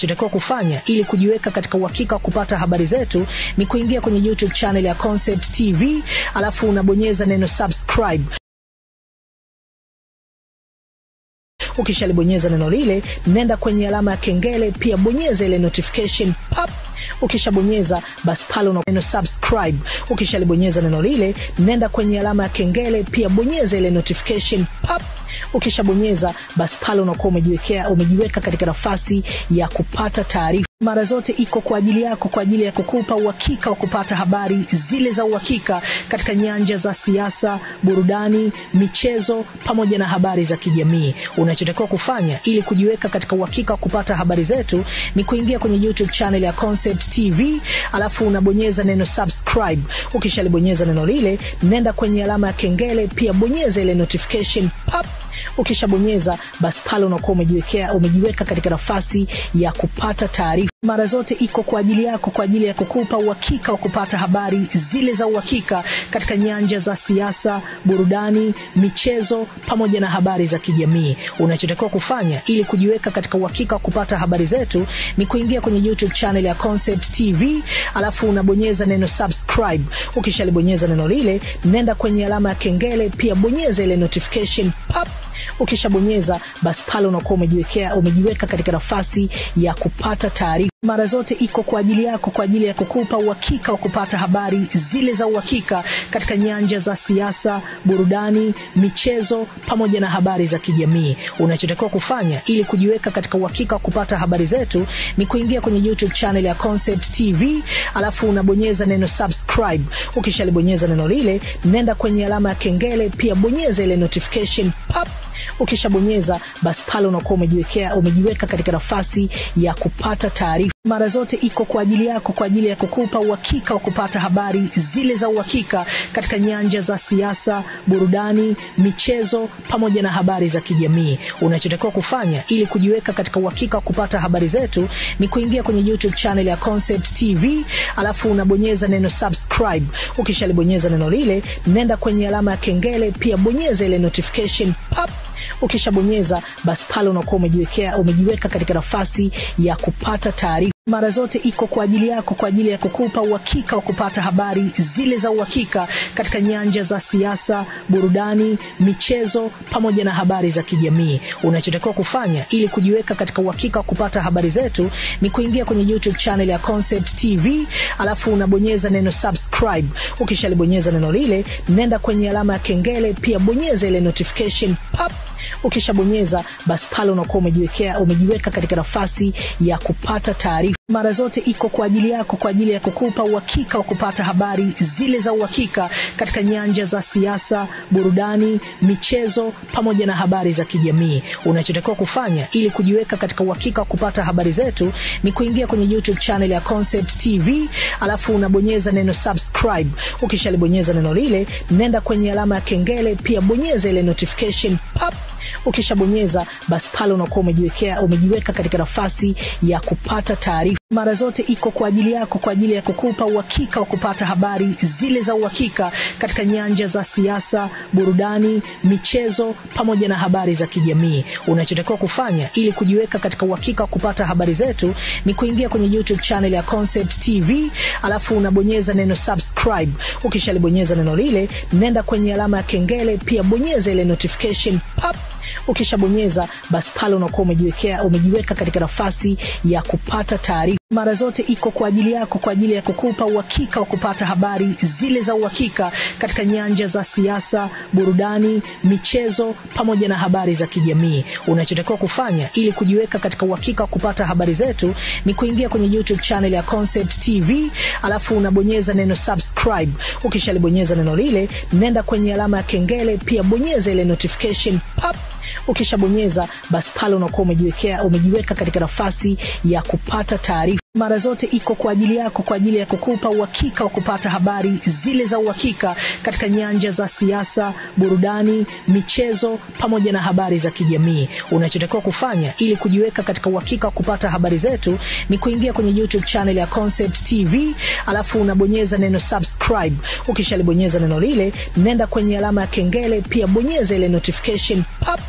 Speaker 11: Unachotakiwa kufanya ili kujiweka katika uhakika wa kupata habari zetu ni kuingia kwenye YouTube channel ya Concept TV, alafu unabonyeza neno subscribe. Ukishalibonyeza neno lile, nenda kwenye alama ya kengele, pia bonyeza ile notification pop. Ukishabonyeza basi pale unakuwa subscribe. Ukishalibonyeza neno lile, nenda kwenye alama ya kengele, pia bonyeza ile notification pop. Ukishabonyeza basi pale unakuwa umejiweka katika nafasi ya kupata taarifa. Mara zote iko kwa ajili yako, kwa ajili ya kukupa uhakika wa kupata habari zile za uhakika katika nyanja za siasa, burudani, michezo pamoja na habari za kijamii. Unachotakiwa kufanya ili kujiweka katika uhakika wa kupata habari zetu ni kuingia kwenye YouTube channel ya Concept TV, alafu unabonyeza neno subscribe. Ukishalibonyeza neno lile, nenda kwenye alama ya kengele, pia bonyeza ile notification pop. Ukishabonyeza basi pale unakuwa umejiweka katika nafasi ya kupata taarifa. Mara zote iko kwa ajili yako, kwa ajili ya kukupa uhakika wa kupata habari zile za uhakika katika nyanja za siasa, burudani, michezo pamoja na habari za kijamii. Unachotakiwa kufanya ili kujiweka katika uhakika wa kupata habari zetu ni kuingia kwenye YouTube channel ya Concept TV, alafu unabonyeza neno subscribe. Ukishalibonyeza neno lile, nenda kwenye alama ya kengele, pia bonyeza ile notification pop. Ukishabonyeza basi pale unakuwa umejiweka katika nafasi ya kupata taarifa. Mara zote iko kwa ajili yako, kwa ajili ya kukupa uhakika wa kupata habari zile za uhakika katika nyanja za siasa, burudani, michezo pamoja na habari za kijamii. Unachotakiwa kufanya ili kujiweka katika uhakika wa kupata habari zetu ni kuingia kwenye YouTube channel ya Concept TV, alafu unabonyeza neno subscribe. Ukishalibonyeza neno lile, nenda kwenye alama ya kengele, pia bonyeza ile notification pop. Ukishabonyeza basi pale unakuwa umejiweka katika nafasi ya kupata taarifa. Mara zote iko kwa ajili yako, kwa ajili ya kukupa uhakika wa kupata habari zile za uhakika katika nyanja za siasa, burudani, michezo pamoja na habari za kijamii. Unachotakiwa kufanya ili kujiweka katika uhakika wa kupata habari zetu ni kuingia kwenye YouTube channel ya Concept TV, alafu unabonyeza neno subscribe. Ukishalibonyeza neno lile, nenda kwenye alama ya kengele, pia bonyeza ile notification pop. Ukishabonyeza basi pale unakuwa umejiweka katika nafasi ya kupata taarifa. Mara zote iko kwa ajili yako, kwa ajili ya kukupa uhakika wa kupata habari zile za uhakika katika nyanja za siasa, burudani, michezo pamoja na habari za kijamii. Unachotakiwa kufanya ili kujiweka katika uhakika wa kupata habari zetu ni kuingia kwenye YouTube channel ya Concept TV, alafu unabonyeza neno subscribe. Ukishalibonyeza neno lile, nenda kwenye alama ya kengele, pia bonyeza ile notification pop. Ukishabonyeza basi pale unakuwa umejiweka katika nafasi ya kupata taarifa. Mara zote iko kwa ajili yako, kwa ajili ya kukupa uhakika wa kupata habari zile za uhakika katika nyanja za siasa, burudani, michezo pamoja na habari za kijamii. Unachotakiwa kufanya ili kujiweka katika uhakika wa kupata habari zetu ni kuingia kwenye YouTube channel ya Concept TV, alafu unabonyeza neno subscribe. Ukishalibonyeza neno lile, nenda kwenye alama ya kengele, pia bonyeza ile notification pop. Ukishabonyeza basi pale unakuwa umejiweka katika nafasi ya kupata taarifa. Mara zote iko kwa ajili yako, kwa ajili ya kukupa uhakika wa kupata habari zile za uhakika katika nyanja za siasa, burudani, michezo pamoja na habari za kijamii. Unachotakiwa kufanya ili kujiweka katika uhakika wa kupata habari zetu ni kuingia kwenye YouTube channel ya Concept TV, alafu unabonyeza neno subscribe. Ukishalibonyeza neno lile, nenda kwenye alama ya kengele, pia bonyeza ile notification pop. Ukishabonyeza basi pale unakuwa umejiweka katika nafasi ya kupata taarifa. Mara zote iko kwa ajili yako, kwa ajili ya kukupa uhakika wa kupata habari zile za uhakika katika nyanja za siasa, burudani, michezo pamoja na habari za kijamii. Unachotakiwa kufanya ili kujiweka katika uhakika wa kupata habari zetu ni kuingia kwenye YouTube channel ya Concept TV, alafu unabonyeza neno subscribe. Ukishalibonyeza neno lile, nenda kwenye alama ya kengele, pia bonyeza ile notification pop. Ukishabonyeza basi pale unakuwa umejiweka katika nafasi ya kupata taarifa. Mara zote iko kwa ajili yako, kwa ajili ya kukupa uhakika wa kupata habari zile za uhakika katika nyanja za siasa, burudani, michezo pamoja na habari za kijamii. Unachotakiwa kufanya ili kujiweka katika uhakika wa kupata habari zetu ni kuingia kwenye YouTube channel ya Concept TV, alafu unabonyeza neno subscribe. Ukishalibonyeza neno lile, nenda kwenye alama ya kengele, pia bonyeza ile notification pop.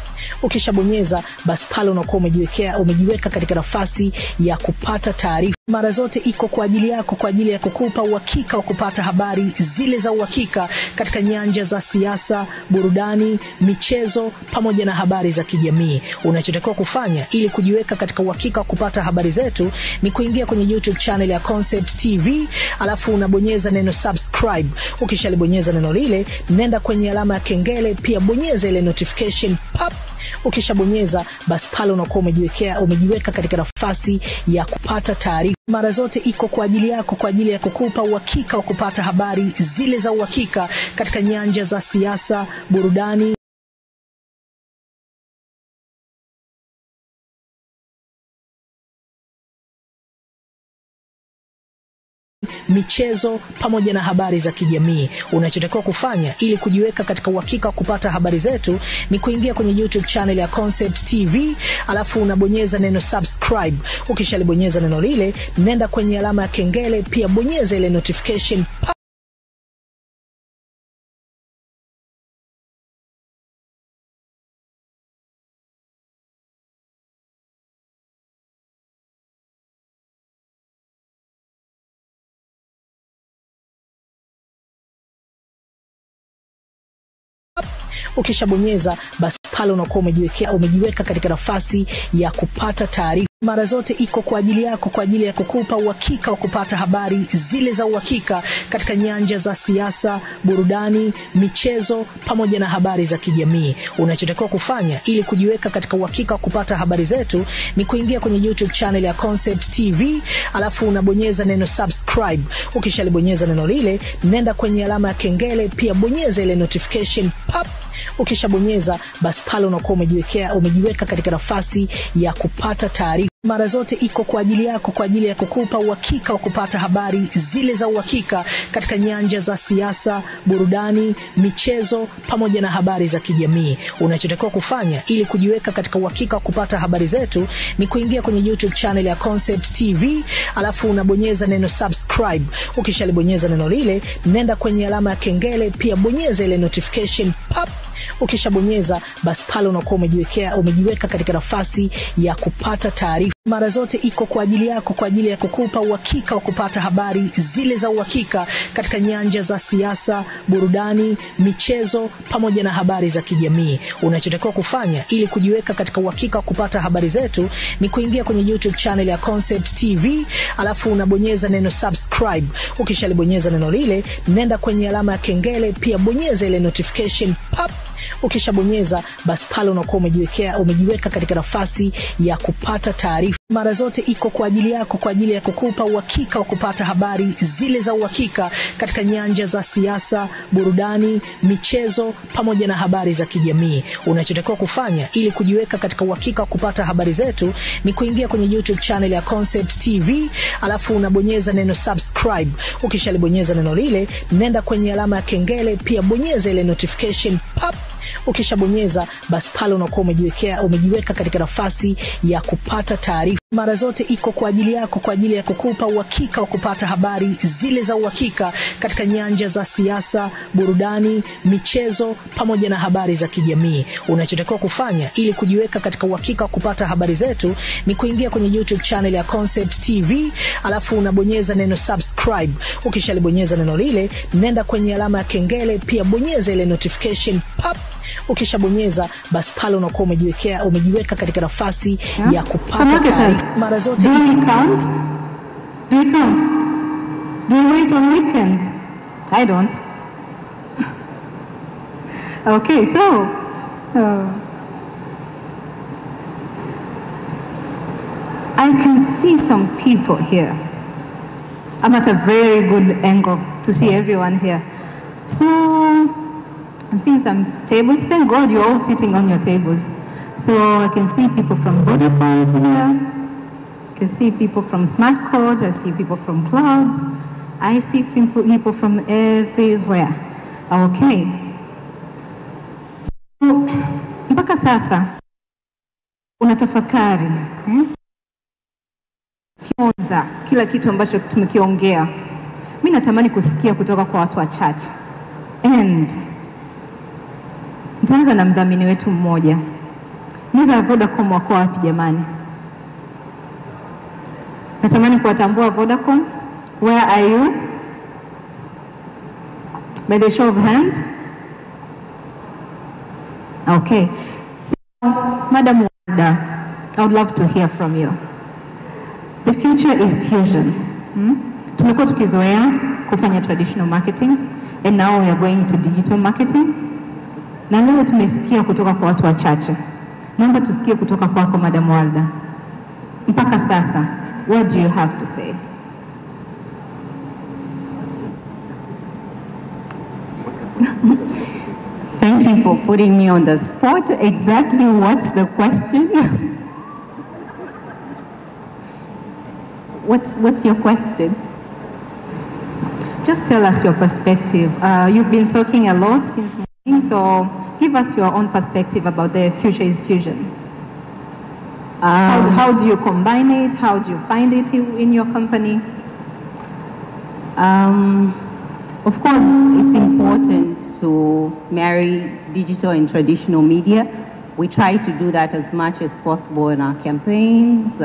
Speaker 11: Ukishabonyeza basi pale unakuwa umejiweka katika nafasi ya kupata taarifa. Mara zote iko kwa ajili yako, kwa ajili ya kukupa uhakika wa kupata habari zile za uhakika katika nyanja za siasa, burudani, michezo pamoja na habari za kijamii. Unachotakiwa kufanya ili kujiweka katika uhakika wa kupata habari zetu ni kuingia kwenye YouTube channel ya Concept TV, alafu unabonyeza neno subscribe. Ukishalibonyeza neno lile, nenda kwenye alama ya kengele, pia bonyeza ile notification pop. Ukishabonyeza basi pale unakuwa umejiweka katika nafasi ya kupata taarifa. Mara zote iko kwa ajili yako, kwa ajili ya kukupa uhakika wa kupata habari zile za uhakika katika nyanja za siasa, burudani, michezo pamoja na habari za kijamii. Unachotakiwa kufanya ili kujiweka katika uhakika wa kupata habari zetu ni kuingia kwenye YouTube channel ya Concept TV, alafu unabonyeza neno subscribe. Ukishalibonyeza neno lile, nenda kwenye alama ya kengele, pia bonyeza ile notification Ukishabonyeza basi pale unakuwa umejiweka katika nafasi ya kupata taarifa. Mara zote iko kwa ajili yako, kwa ajili ya kukupa uhakika wa kupata habari zile za uhakika katika nyanja za siasa, burudani, michezo pamoja na habari za kijamii. Unachotakiwa kufanya ili kujiweka katika uhakika wa kupata habari zetu ni kuingia kwenye YouTube channel ya Concept TV, alafu unabonyeza neno subscribe. Ukishalibonyeza neno lile, nenda kwenye alama ya kengele, pia bonyeza ile notification pop. Ukishabonyeza basi pale unakuwa umejiweka katika nafasi ya kupata taarifa. Mara zote iko kwa ajili yako, kwa ajili ya kukupa uhakika wa kupata habari zile za uhakika katika nyanja za siasa, burudani, michezo pamoja na habari za kijamii. Unachotakiwa kufanya ili kujiweka katika uhakika wa kupata habari zetu ni kuingia kwenye YouTube channel ya Concept TV, alafu unabonyeza neno subscribe. Ukishalibonyeza neno lile, nenda kwenye alama ya kengele, pia bonyeza ile notification pop. Ukishabonyeza basi pale unakuwa umejiweka katika nafasi ya kupata taarifa. Mara zote iko kwa ajili yako, kwa ajili ya kukupa uhakika wa kupata habari zile za uhakika katika nyanja za siasa, burudani, michezo pamoja na habari za kijamii. Unachotakiwa kufanya ili kujiweka katika uhakika wa kupata habari zetu ni kuingia kwenye YouTube channel ya Concept TV, alafu unabonyeza neno subscribe. Ukishalibonyeza neno lile, nenda kwenye alama ya kengele, pia bonyeza ile notification pop. Ukishabonyeza basi pale unakuwa umejiweka katika nafasi ya kupata taarifa. Mara zote iko kwa ajili yako, kwa ajili ya kukupa uhakika wa kupata habari zile za uhakika katika nyanja za siasa, burudani, michezo pamoja na habari za kijamii. Unachotakiwa kufanya ili kujiweka katika uhakika wa kupata habari zetu ni kuingia kwenye YouTube channel ya Concept TV, alafu unabonyeza neno subscribe. Ukishalibonyeza neno lile, nenda kwenye alama ya kengele, pia bonyeza ile notification pop. Ukishabonyeza basi pale unakuwa umejiweka katika nafasi ya kupata taarifa. Mara zote iko kwa ajili yako, kwa ajili ya kukupa uhakika wa kupata habari zile za uhakika katika nyanja za siasa, burudani, michezo pamoja na habari za kijamii. Unachotakiwa kufanya ili kujiweka katika uhakika wa kupata habari zetu ni kuingia kwenye YouTube channel ya Concept TV, alafu unabonyeza neno subscribe. Ukishalibonyeza neno lile, nenda kwenye alama ya kengele, pia bonyeza ile notification pop. Ukishabonyeza basi pale unakuwa umejiweka katika nafasi ya kupata taarifa. Mara zote
Speaker 2: do we count? Do we wait on weekend? I don't. Okay, so I can see some people here. I'm at a very good angle to see everyone here. So I'm seeing some tables. Thank God you're all sitting on your tables. So I can see people from Vodafone here. I can see people from Smart Codes. I see people from Clouds. I see people from everywhere. Okay. So, mpaka sasa unatafakari fyoza kila kitu ambacho tumekiongea. Mimi natamani kusikia kutoka kwa watu wachache. And nitaanza na mdhamini wetu mmoja. Niza Vodacom wako wapi jamani? Natamani kuwatambua Vodacom. Where are you? By the show of hand. Okay. So, Madam Warda, I would love to hear from you. The future is fusion. Tumekuwa tukizoea kufanya traditional marketing and now we are going to digital marketing. Na leo tumesikia kutoka kwa watu wachache. Naomba tusikie kutoka kwako Madam Warda. Mpaka sasa, what do you have to say?
Speaker 12: Thank you for putting me on the spot. Exactly what's the question? What's your question?
Speaker 2: just tell us your perspective. You've been talking a lot since morning, so give us your own perspective about the Future is Fusion. How do you combine it? How do you find it in your company?
Speaker 12: Of course, it's important to marry digital and traditional media. We try to do that as much as possible in our campaigns.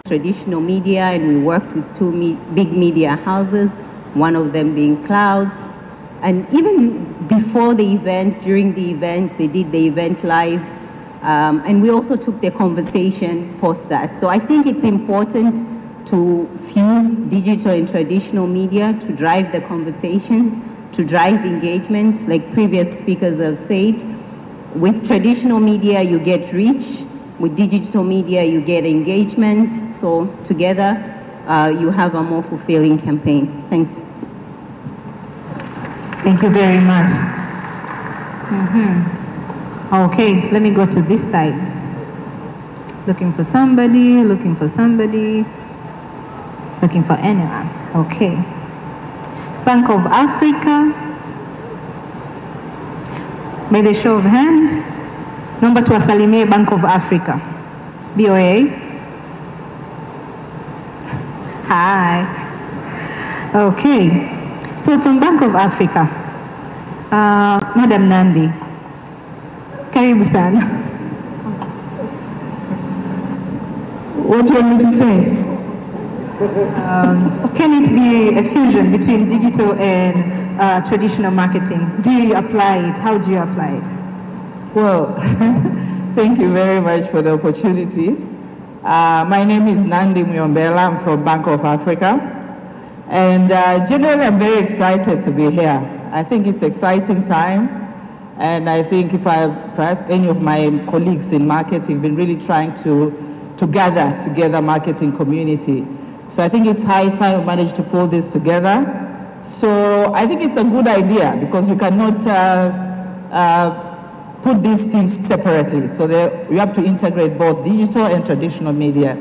Speaker 12: Traditional media, and we worked with two big media houses, one of them being Clouds. And even before the event, during the event, they did the event live. And we also took the conversation post that. So I think it's important to fuse digital and traditional media to drive the conversations, to drive engagements, like previous speakers have said. With traditional media, you get reach. With digital media, you get engagement. So together, you have a more fulfilling campaign. Thanks.
Speaker 2: Thank you very much. Okay, let me go to this side. Looking for somebody, looking for somebody, looking for anyone. Okay. Bank of Africa. By the show of hands, naomba tuwasalimie Bank of Africa. BOA. Hi. Okay. So from Bank of Africa, Madam Nandi. Karibu sana. What do you want me to say? Can it be a fusion between digital and traditional marketing? Do you apply it? How do you apply it?
Speaker 13: Well, thank you very much for the opportunity. My name is Nandi Myombela. I'm from Bank of Africa. And generally, I'm very excited to be here. I think it's exciting time. And I think if I ask any of my colleagues in marketing, been really trying to gather together marketing community. So I think it's high time we managed to pull this together. So I think it's a good idea because you cannot put these things separately. So you have to integrate both digital and traditional media.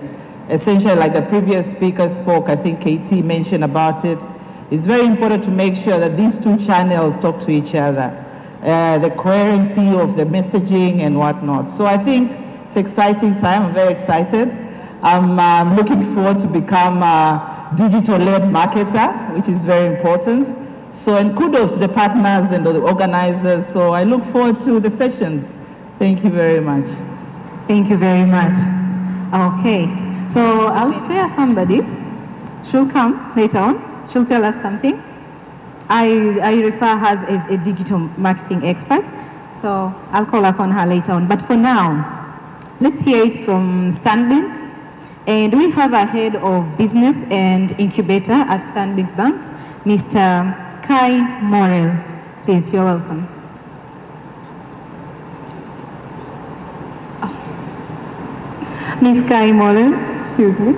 Speaker 13: Essentially, like the previous speaker spoke, I think KT mentioned about it. It's very important to make sure that these two channels talk to each other. The coherency of the messaging and whatnot. So I think it's an exciting time. I'm very excited. I'm looking forward to become a digital-led marketer, which is very important. So, and kudos to the partners and the organizers. So I look forward to the sessions. Thank you very much.
Speaker 2: Thank you very much. Okay, so I'll spare somebody. She'll come later on. She'll tell us something. I refer her as a digital marketing expert, so I'll call upon her later on. But for now, let's hear it from Stanbic. And we have a head of business and incubator at Stanbic Bank, Mr. Kai Morel. Please, you're welcome. Ms. Kai Morel, excuse me.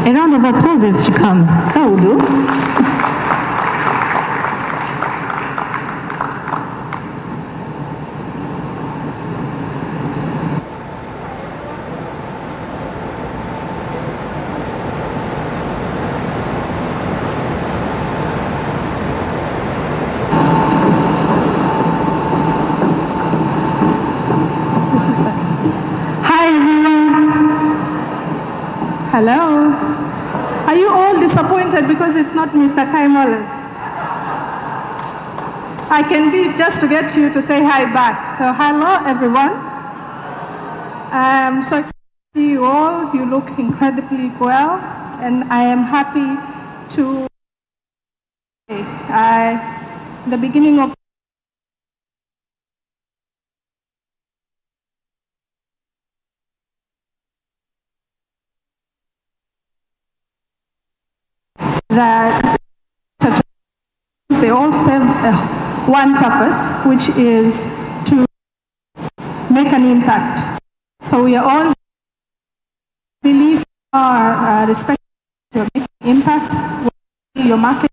Speaker 2: A round of applause as she comes. That will do.
Speaker 14: Hi everyone. Hello. Are you all disappointed because it's not Mr. Kai Morel? I can be just to get you to say hi back. So hello everyone. I'm so excited to see you all. You look incredibly well, and I am happy to the beginning of that they all serve one purpose, which is to make an impact. So we are all believe you are respecting your impact, your market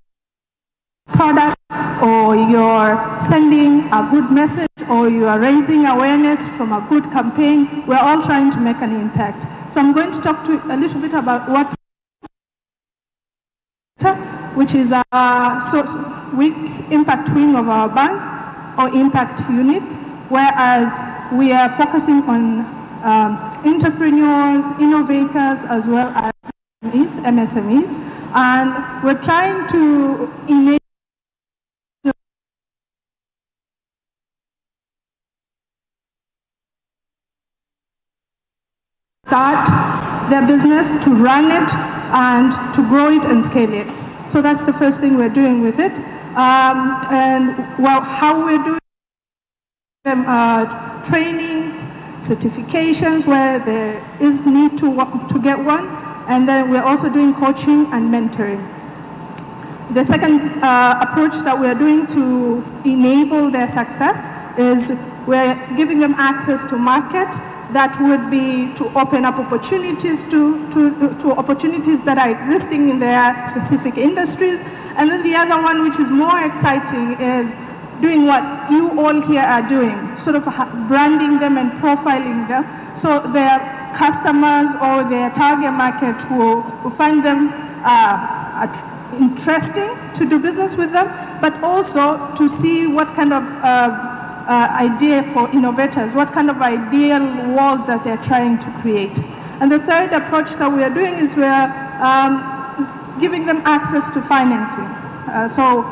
Speaker 14: product, or you're sending a good message, or you are raising awareness from a good campaign, we're all trying to make an impact. So I'm going to talk to you a little bit about what, which is impact wing of our bank, or impact unit, whereas we are focusing on entrepreneurs, innovators, as well as MSMEs, and we're trying to enable start their business, to run it, and to grow it and scale it. So that's the first thing we're doing with it. And well, how we're doing them trainings, certifications where there is need to get one, and then we're also doing coaching and mentoring. The second approach that we're doing to enable their success is we're giving them access to market. That would be to open up opportunities to opportunities that are existing in their specific industries. And then the other one, which is more exciting, is doing what you all here are doing, sort of branding them and profiling them, so their customers or their target market will find them interesting to do business with them, but also to see what kind of idea for innovators, what kind of ideal world that they're trying to create. And the third approach that we are doing is we're giving them access to financing. So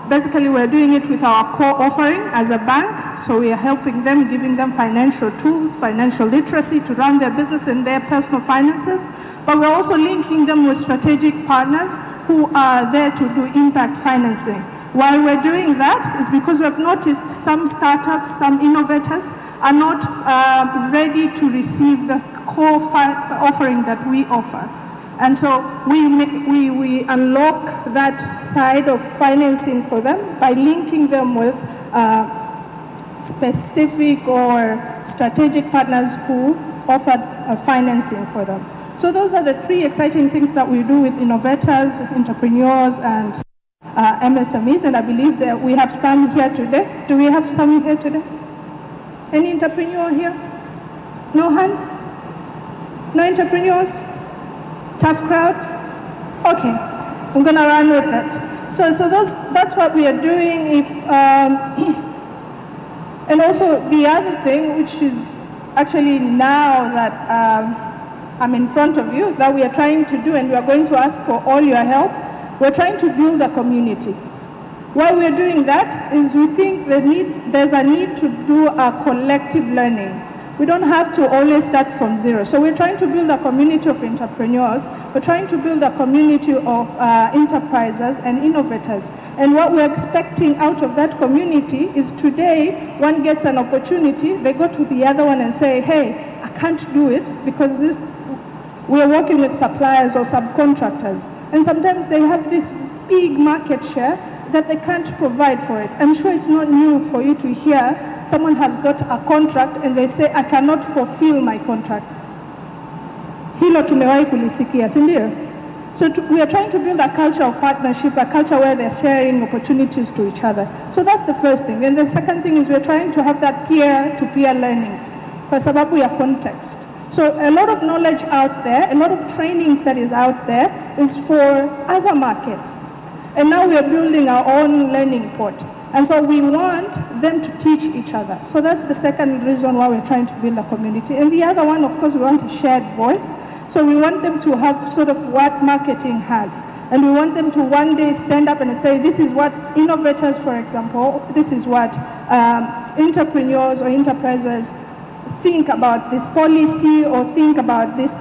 Speaker 14: basically we're doing it with our core offering as a bank. So we are helping them, giving them financial tools, financial literacy to run their business and their personal finances. But we're also linking them with strategic partners who are there to do impact financing. Why we're doing that is because we've noticed some startups, some innovators are not ready to receive the core offering that we offer. And so we unlock that side of financing for them by linking them with specific or strategic partners who offer financing for them. So those are the three exciting things that we do with innovators, entrepreneurs, and MSMEs, and I believe that we have some here today. Do we have some here today? Any entrepreneur here? No hands? No entrepreneurs? Tough crowd? Okay, I'm gonna run with that. So that's what we are doing. If and also the other thing, which is actually now that I'm in front of you, that we are trying to do, and we are going to ask for all your help. We're trying to build a community. Why we're doing that is we think there's a need to do a collective learning. We don't have to always start from zero. So we're trying to build a community of entrepreneurs. We're trying to build a community of enterprisers and innovators. And what we're expecting out of that community is today, one gets an opportunity, they go to the other one and say, hey, I can't do it because we're working with suppliers or subcontractors, and sometimes they have this big market share that they can't provide for it. I'm sure it's not new for you to hear someone has got a contract and they say, I cannot fulfill my contract. Hilo tumewahi kulisikia, si ndio? So we are trying to build a culture of partnership, a culture where they're sharing opportunities to each other. So that's the first thing. And the second thing is we're trying to have that peer-to-peer learning, kwa sababu ya context. So a lot of knowledge out there, a lot of trainings that is out there is for other markets. And now we are building our own learning port. And so we want them to teach each other. So that's the second reason why we're trying to build a community. And the other one, of course, we want a shared voice. So we want them to have sort of what marketing has. And we want them to one day stand up and say, this is what innovators, for example, this is what entrepreneurs or enterprises think about this policy or think about this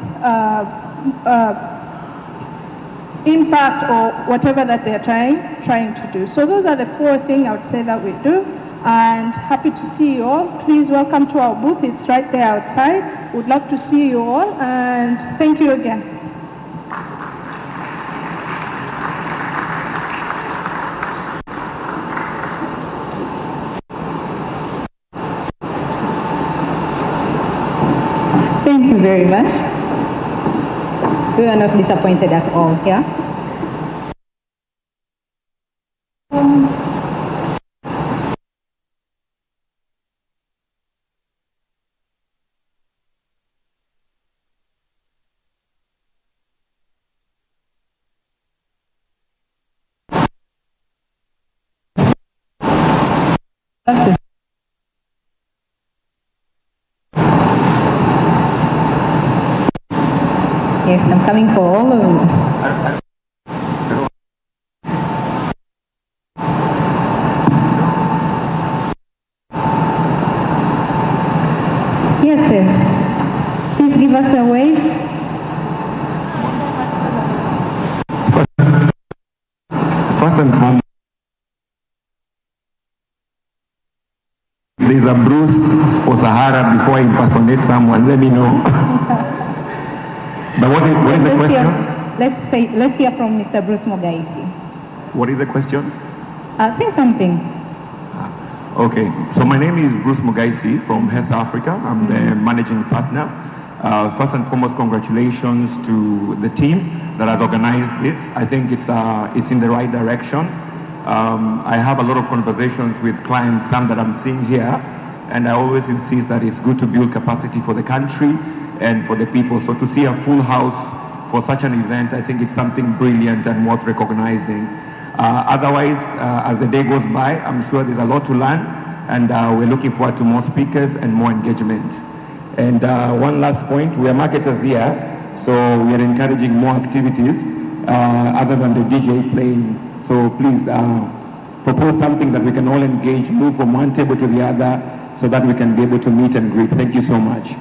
Speaker 14: impact or whatever that they're trying to do. So those are the four things I would say that we do. And happy to see you all. Please welcome to our booth. It's right there outside. Would love to see you all, and thank you again.
Speaker 10: Thank you very much.
Speaker 2: we were not disappointed at all. Yeah. Yes, I'm coming for all of you. Yes, yes. Please give us a wave.
Speaker 15: First and foremost, there's a Bruce for Sahara. Before I impersonate someone, let me know. But what is the question?
Speaker 2: Let's hear from Mr. Bruce Mugaisi.
Speaker 15: What is the question?
Speaker 2: Say something.
Speaker 15: Okay, so my name is Bruce Mugaisi from HESA Africa. I'm the managing partner. First and foremost, congratulations to the team that has organized this. I think it's in the right direction. I have a lot of conversations with clients, some that I'm seeing here, and I always insist that it's good to build capacity for the country and for the people. So to see a full house for such an event, I think it's something brilliant and worth recognizing. Otherwise, as the day goes by, I'm sure there's a lot to learn, and we're looking forward to more speakers and more engagement. And one last point, we are marketers here, so we are encouraging more activities other than the DJ playing. So please propose something that we can all engage, move from one table to the other, so that we can be able to meet and greet. Thank you so much.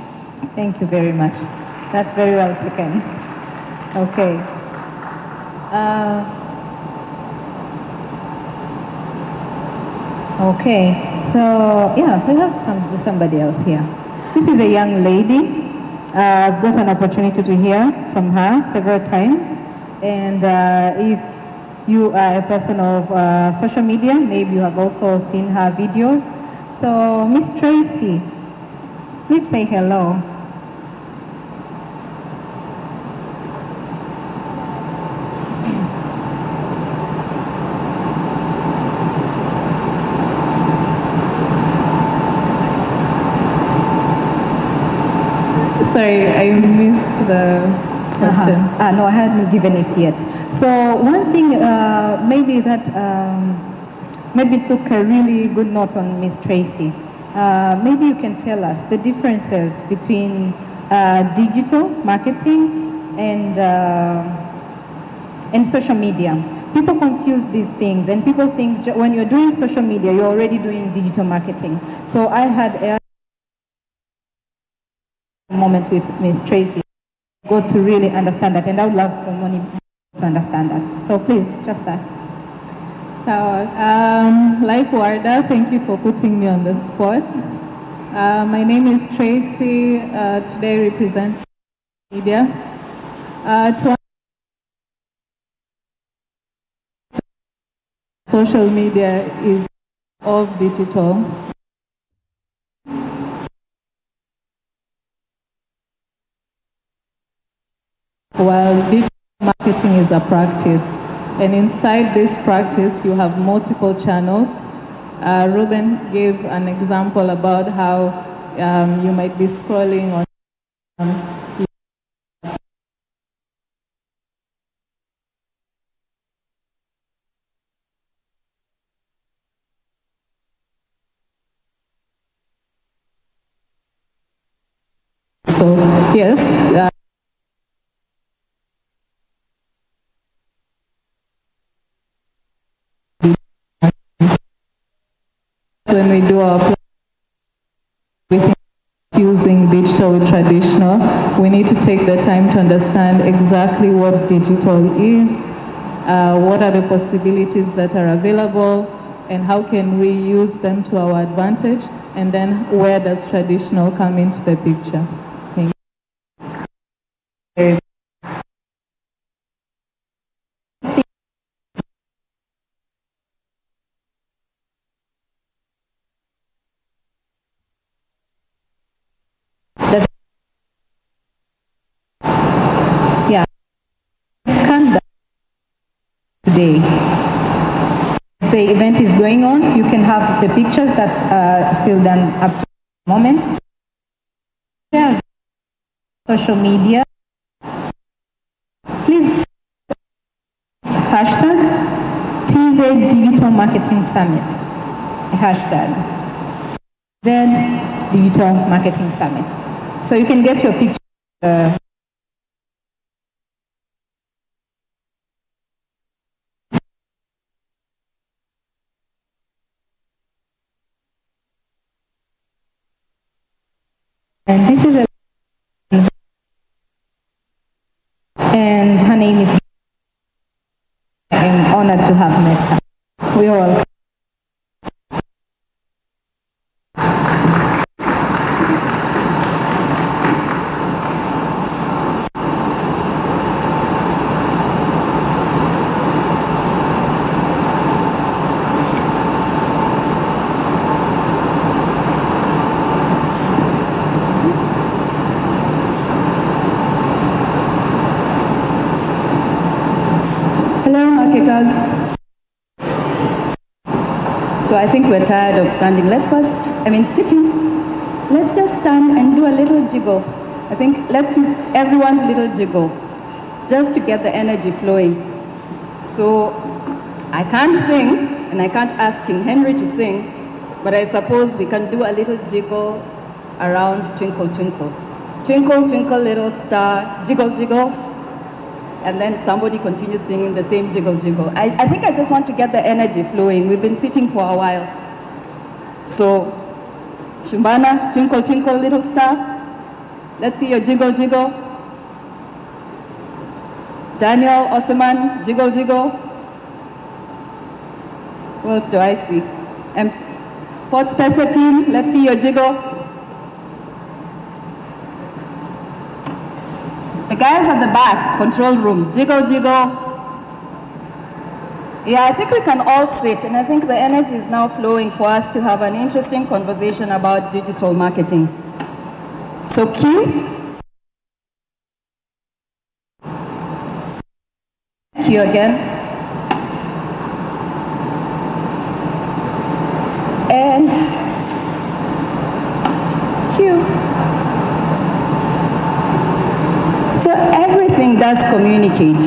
Speaker 2: Thank you very much. That's very well taken. Okay. Okay, so yeah, we have somebody else here. This is a young lady. I've got an opportunity to hear from her several times. And if you are a person of social media, maybe you have also seen her videos. So Miss Tracy, please say hello.
Speaker 16: Sorry, I missed the question.
Speaker 2: No, I hadn't given it yet. So one thing maybe that maybe took a really good note on Miss Tracy. Maybe you can tell us the differences between digital marketing and social media. People confuse these things, and people think when you're doing social media, you're already doing digital marketing. So I had a moment with Ms. Tracy, got to really understand that, and I would love for Moni to understand that. So please, just that.
Speaker 16: So, like Warda, thank you for putting me on the spot. My name is Tracy. Today represents media. Social media is of digital. While digital marketing is a practice, and inside this practice you have multiple channels. Ruben gave an example about how you might be scrolling on so yes. When we do our using digital with traditional, we need to take the time to understand exactly what digital is, what are the possibilities that are available, and how can we use them to our advantage, and then where does traditional come into the picture. Thank you.
Speaker 2: Yeah. the event is going on, you can have the pictures that are still done up to the moment. Share social media. Please hashtag TZ Digital Marketing Summit. Hashtag TZ Digital Marketing Summit. So you can get your picture. And this is and her name is. I'm honored to have met her. We are welcome.
Speaker 5: So I think we're tired of standing. Sitting. Let's just stand and do a little jiggle. I think let's see everyone's little jiggle, just to get the energy flowing. So I can't sing, and I can't ask King Henry to sing, but I suppose we can do a little jiggle around Twinkle, Twinkle. Twinkle, twinkle, little star, jiggle, jiggle. And then somebody continues singing the same jiggle, jiggle. I think I just want to get the energy flowing. We've been sitting for a while. So, Shumbana, twinkle, twinkle, little star. Let's see your jiggle, jiggle. Daniel Osman, jiggle, jiggle. Who else do I see? And Sports Pesa team, let's see your jiggle. The guys at the back, control room, jiggle, jiggle. Yeah, I think we can all sit, and I think the energy is now flowing for us to have an interesting conversation about digital marketing. So Q. Q again. And Q. So everything does communicate.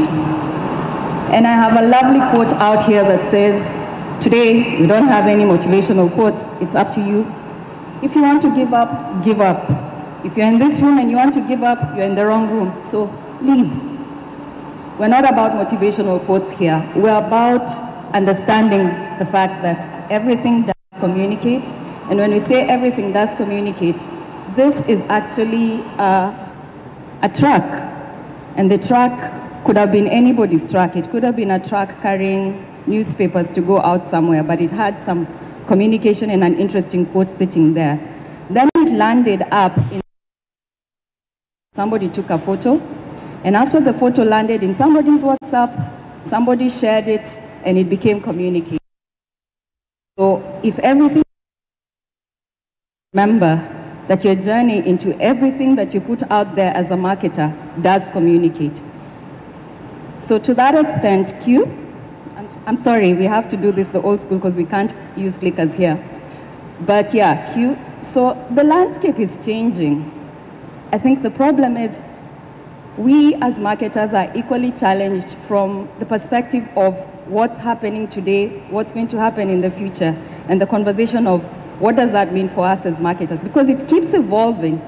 Speaker 5: And I have a lovely quote out here that says, today, we don't have any motivational quotes. It's up to you. If you want to give up, give up. If you're in this room and you want to give up, you're in the wrong room. So leave. We're not about motivational quotes here. We're about understanding the fact that everything does communicate. And when we say everything does communicate, this is actually a truck. And the truck could have been anybody's truck. It could have been a truck carrying newspapers to go out somewhere, but it had some communication and an interesting quote sitting there. Then it landed up in, somebody took a photo, and after the photo landed in somebody's WhatsApp, somebody shared it, and it became communication. So if everything, remember that your journey into everything that you put out there as a marketer does communicate. So to that extent, Q, I'm sorry, we have to do this the old school because we can't use clickers here. But yeah, Q, so the landscape is changing. I think the problem is we as marketers are equally challenged from the perspective of what's happening today, what's going to happen in the future, and the conversation of what does that mean for us as marketers, because it keeps evolving.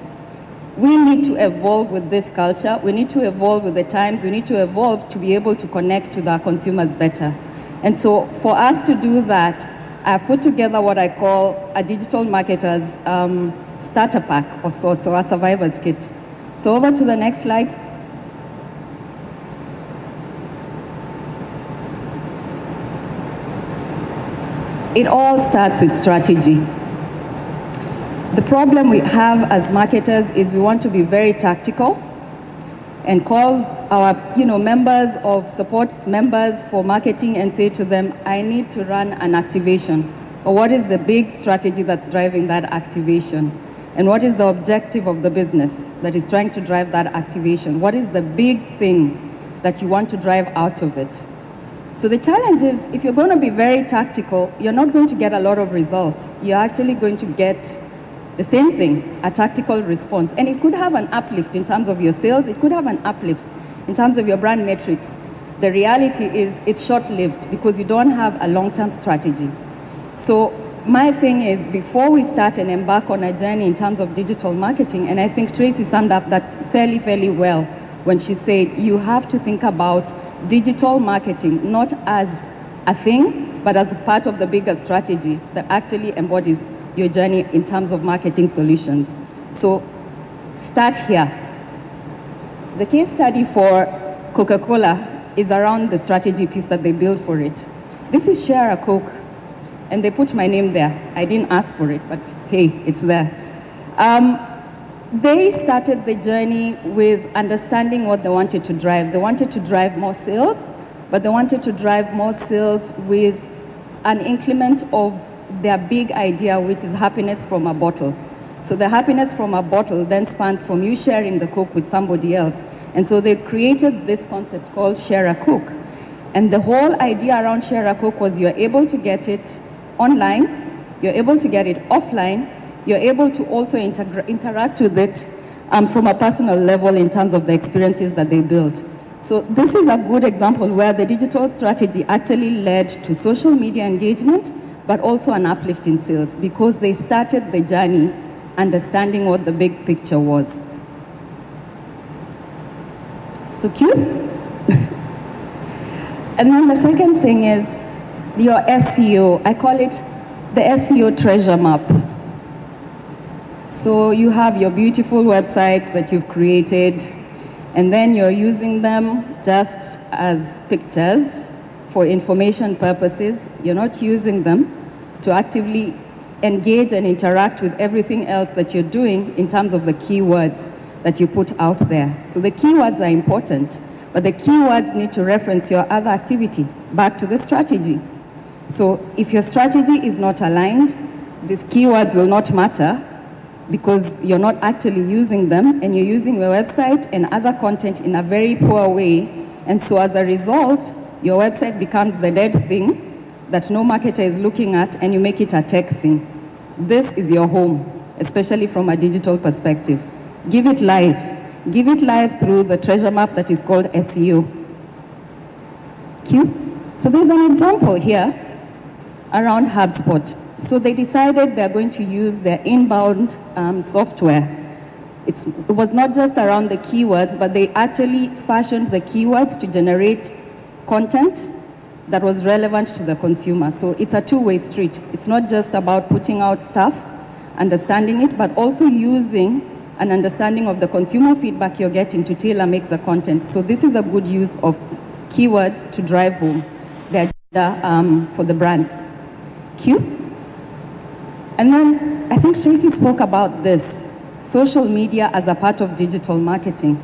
Speaker 5: We need to evolve with this culture. We need to evolve with the times. We need to evolve to be able to connect with our consumers better. And so for us to do that, I've put together what I call a digital marketer's starter pack of sorts, or a survivor's kit. So over to the next slide. It all starts with strategy. The problem we have as marketers is we want to be very tactical and call our members of supports members for marketing and say to them, I need to run an activation. Or what is the big strategy that's driving that activation? And what is the objective of the business that is trying to drive that activation? What is the big thing that you want to drive out of it? So the challenge is, if you're going to be very tactical, you're not going to get a lot of results. You're actually going to get the same thing, a tactical response. And it could have an uplift in terms of your sales. It could have an uplift in terms of your brand metrics. The reality is it's short-lived because you don't have a long-term strategy. So my thing is, before we start and embark on a journey in terms of digital marketing, and I think Tracy summed up that fairly well when she said you have to think about digital marketing not as a thing, but as a part of the bigger strategy that actually embodies your journey in terms of marketing solutions. So start here. The case study for Coca-Cola is around the strategy piece that they built for it. This is Share a Coke, and they put my name there. I didn't ask for it, but hey, it's there. They started the journey with understanding what they wanted to drive. They wanted to drive more sales, but they wanted to drive more sales with an increment of their big idea, which is happiness from a bottle. So the happiness from a bottle then spans from you sharing the Coke with somebody else. And so they created this concept called Share a Coke. And the whole idea around Share a Coke was you're able to get it online, you're able to get it offline, you're able to also interact with it from a personal level in terms of the experiences that they built. So this is a good example where the digital strategy actually led to social media engagement, but also an uplift in sales because they started the journey understanding what the big picture was. So cute. And then the second thing is your SEO. I call it the SEO treasure map. So you have your beautiful websites that you've created, and then you're using them just as pictures for information purposes. You're not using them to actively engage and interact with everything else that you're doing in terms of the keywords that you put out there. So the keywords are important, but the keywords need to reference your other activity back to the strategy. So if your strategy is not aligned, these keywords will not matter because you're not actually using them and you're using your website and other content in a very poor way. And so as a result, your website becomes the dead thing that no marketer is looking at, and you make it a tech thing. This is your home, especially from a digital perspective. Give it life. Give it life through the treasure map that is called SEO. Cute? So there's an example here around HubSpot. So they decided they're going to use their inbound software. It was not just around the keywords, but they actually fashioned the keywords to generate content that was relevant to the consumer. So it's a two-way street. It's not just about putting out stuff, understanding it, but also using an understanding of the consumer feedback you're getting to tailor-make the content. So this is a good use of keywords to drive home the agenda for the brand. Cute? And then I think Tracy spoke about this, social media as a part of digital marketing.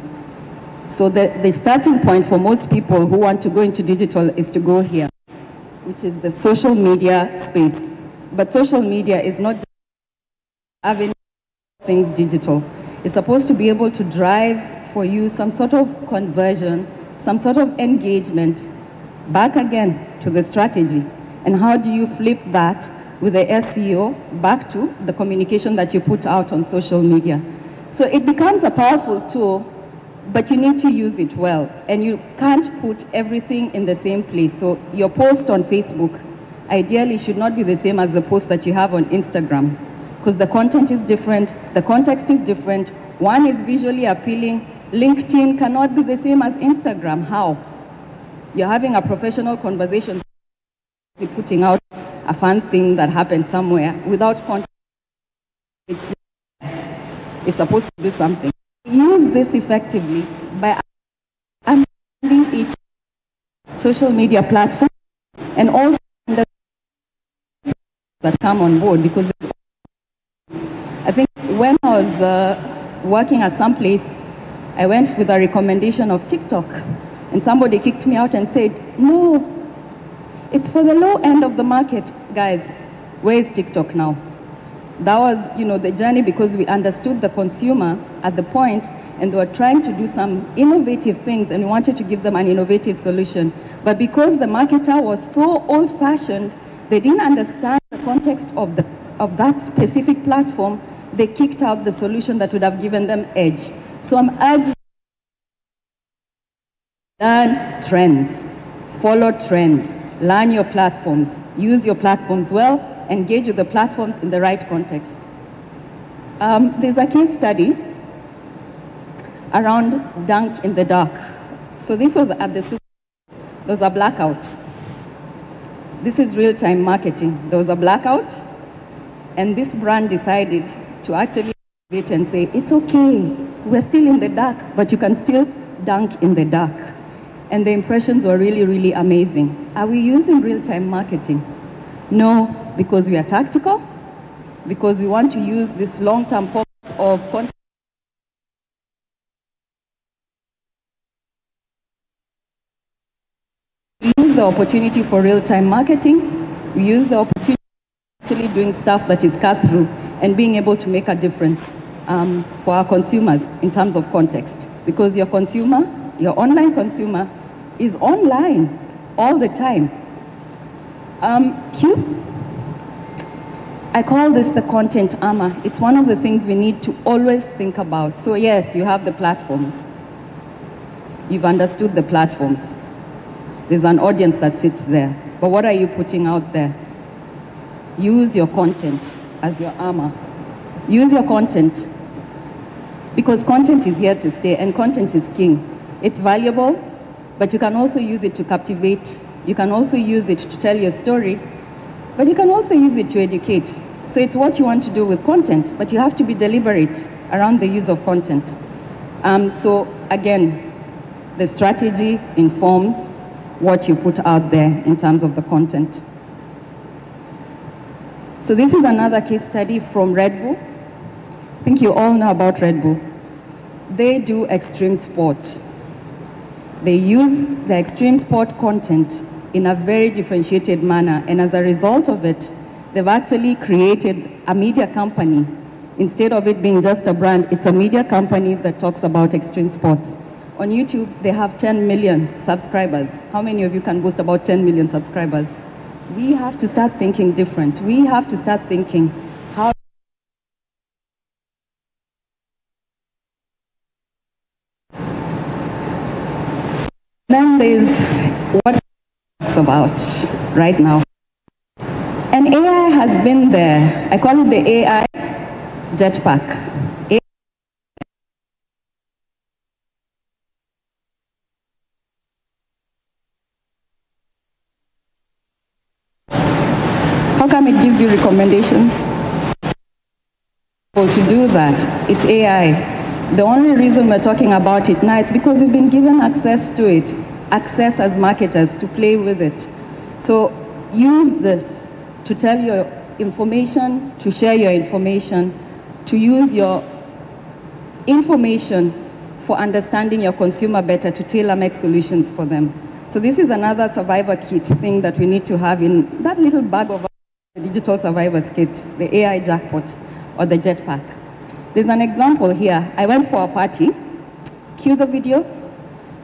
Speaker 5: So the starting point for most people who want to go into digital is to go here, which is the social media space. But social media is not just having things digital. It's supposed to be able to drive for you some sort of conversion, some sort of engagement, back again to the strategy. And how do you flip that with the SEO back to the communication that you put out on social media? So it becomes a powerful tool, but you need to use it well. And you can't put everything in the same place. So your post on Facebook ideally should not be the same as the post that you have on Instagram, because the content is different, the context is different. One is visually appealing. LinkedIn cannot be the same as Instagram. How? You're having a professional conversation, putting out a fun thing that happened somewhere without context. It's supposed to do something. Use this effectively by understanding each social media platform and also that come on board, because I think when I was working at some place, I went with a recommendation of TikTok, and somebody kicked me out and said, no, it's for the low end of the market. Guys, where is TikTok now? That was, the journey, because we understood the consumer at the point, and they were trying to do some innovative things, and we wanted to give them an innovative solution. But because the marketer was so old-fashioned, they didn't understand the context of that specific platform, they kicked out the solution that would have given them edge. So I'm urging learn trends, follow trends, learn your platforms, use your platforms well, engage with the platforms in the right context. There's a case study around dunk in the dark. So this was at the Super Bowl. There was a blackout. This is real-time marketing. There was a blackout, and this brand decided to actually wait and say, it's okay, we're still in the dark, but you can still dunk in the dark. And the impressions were really, really amazing. Are we using real-time marketing? No, because we are tactical, because we want to use this long-term formats of content. We use the opportunity for real-time marketing. We use the opportunity for actually doing stuff that is cut through and being able to make a difference for our consumers in terms of context. Because your consumer, your online consumer, is online all the time. I call this the content armor. It's one of the things we need to always think about. So yes, you have the platforms. You've understood the platforms. There's an audience that sits there. But what are you putting out there? Use your content as your armor. Use your content, because content is here to stay, and content is king. It's valuable, but you can also use it to captivate. You can also use it to tell your story, but you can also use it to educate. So it's what you want to do with content, but you have to be deliberate around the use of content. So again, the strategy informs what you put out there in terms of the content. So this is another case study from Red Bull. I think you all know about Red Bull. They do extreme sport. They use the extreme sport content in a very differentiated manner, and as a result of it, they've actually created a media company. Instead of it being just a brand, it's a media company that talks about extreme sports. On YouTube, they have 10 million subscribers. How many of you can boast about 10 million subscribers? We have to start thinking different. We have to start thinking how. Then there's what it's about right now. And AI has been there. I call it the AI jetpack. How come it gives you recommendations? Well, to do that, it's AI. The only reason we're talking about it now is because we've been given access to it, access as marketers to play with it. So use this to tell your information, to share your information, to use your information for understanding your consumer better, to tailor-make solutions for them. So this is another survivor kit thing that we need to have in that little bag of the digital survivors kit, the AI jackpot or the jetpack. There's an example here. I went for a party, cue the video,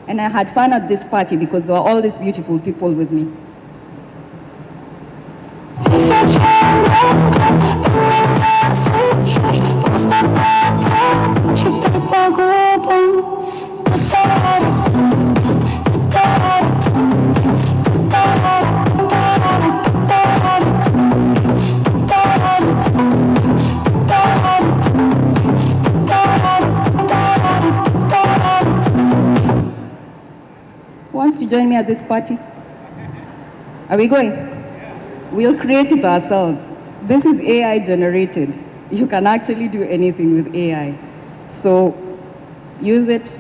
Speaker 5: and I had fun at this party because there were all these beautiful people with me. Wants to join me at this party? Are we going? We'll create it ourselves. This is AI generated. You can actually do anything with AI. So use it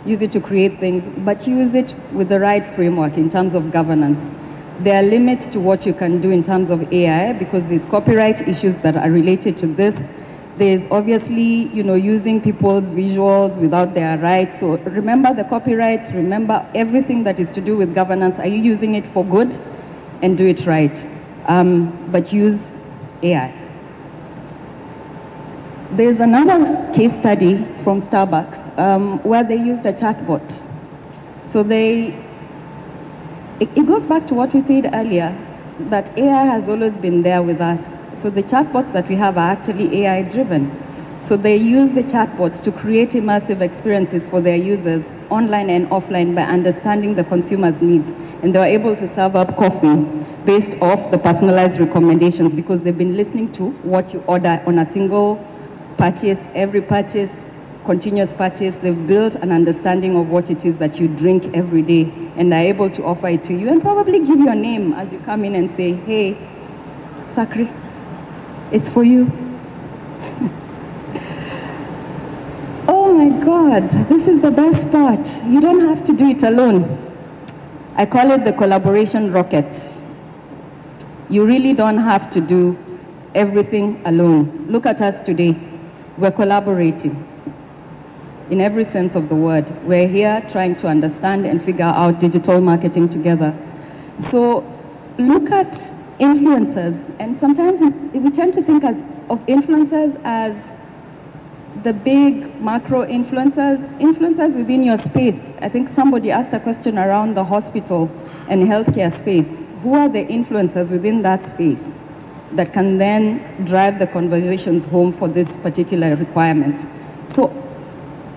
Speaker 5: to create things, but use it with the right framework in terms of governance. There are limits to what you can do in terms of AI because there's copyright issues that are related to this. There's obviously, using people's visuals without their rights. So remember the copyrights, remember everything that is to do with governance. Are you using it for good? And do it right. But use AI. There's another case study from Starbucks where they used a chatbot. So they it goes back to what we said earlier, that AI has always been there with us. So the chatbots that we have are actually AI driven. So they use the chatbots to create immersive experiences for their users online and offline by understanding the consumer's needs. And they are able to serve up coffee based off the personalized recommendations because they've been listening to what you order on a single purchase, every purchase, continuous purchase. They've built an understanding of what it is that you drink every day and are able to offer it to you and probably give your name as you come in and say, hey, Sakri, it's for you. Oh my God, this is the best part. You don't have to do it alone. I call it the collaboration rocket. You really don't have to do everything alone. Look at us today. We're collaborating in every sense of the word. We're here trying to understand and figure out digital marketing together. So look at influencers, and sometimes we tend to think of influencers as the big macro influencers within your space. I think somebody asked a question around the hospital and healthcare space. Who are the influencers within that space that can then drive the conversations home for this particular requirement? So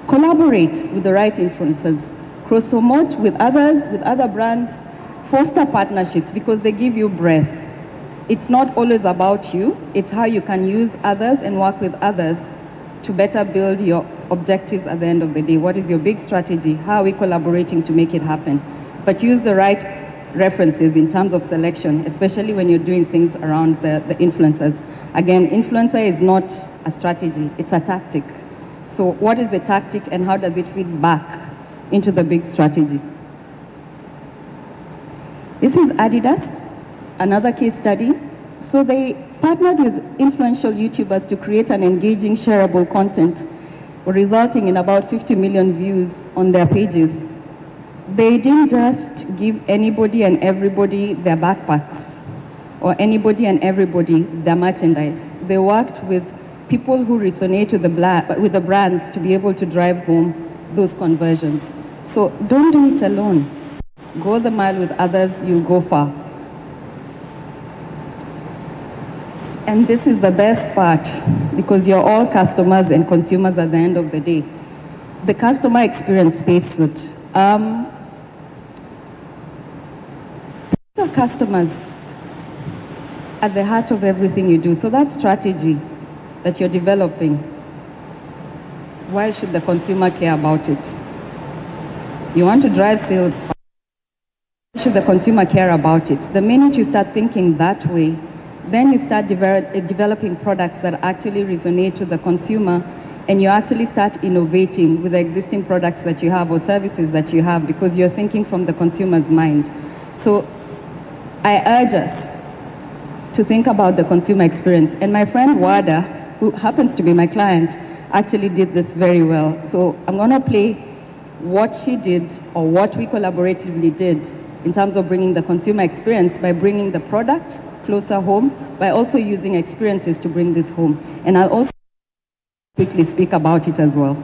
Speaker 5: collaborate with the right influencers, cross-promote with others, with other brands, foster partnerships because they give you breadth. It's not always about you, it's how you can use others and work with others to better build your objectives at the end of the day. What is your big strategy? How are we collaborating to make it happen? But use the right references in terms of selection, especially when you're doing things around the influencers. Again, influencer is not a strategy, it's a tactic. So what is the tactic and how does it feed back into the big strategy? This is Adidas, another case study. So they partnered with influential YouTubers to create an engaging, shareable content, resulting in about 50 million views on their pages. They didn't just give anybody and everybody their backpacks or anybody and everybody their merchandise. They worked with people who resonate with the brands to be able to drive home those conversions. So don't do it alone. Go the mile with others, you'll go far. And this is the best part because you're all customers and consumers at the end of the day. The customer experience spacesuit. Your customers at the heart of everything you do. So that strategy that you're developing, why should the consumer care about it? You want to drive sales. Why should the consumer care about it? The minute you start thinking that way, then you start developing products that actually resonate with the consumer, and you actually start innovating with the existing products that you have or services that you have because you're thinking from the consumer's mind. So I urge us to think about the consumer experience. And my friend Wada, who happens to be my client, actually did this very well. So I'm going to play what she did or what we collaboratively did in terms of bringing the consumer experience by bringing the product closer home, by also using experiences to bring this home. And I'll also quickly speak about it as well.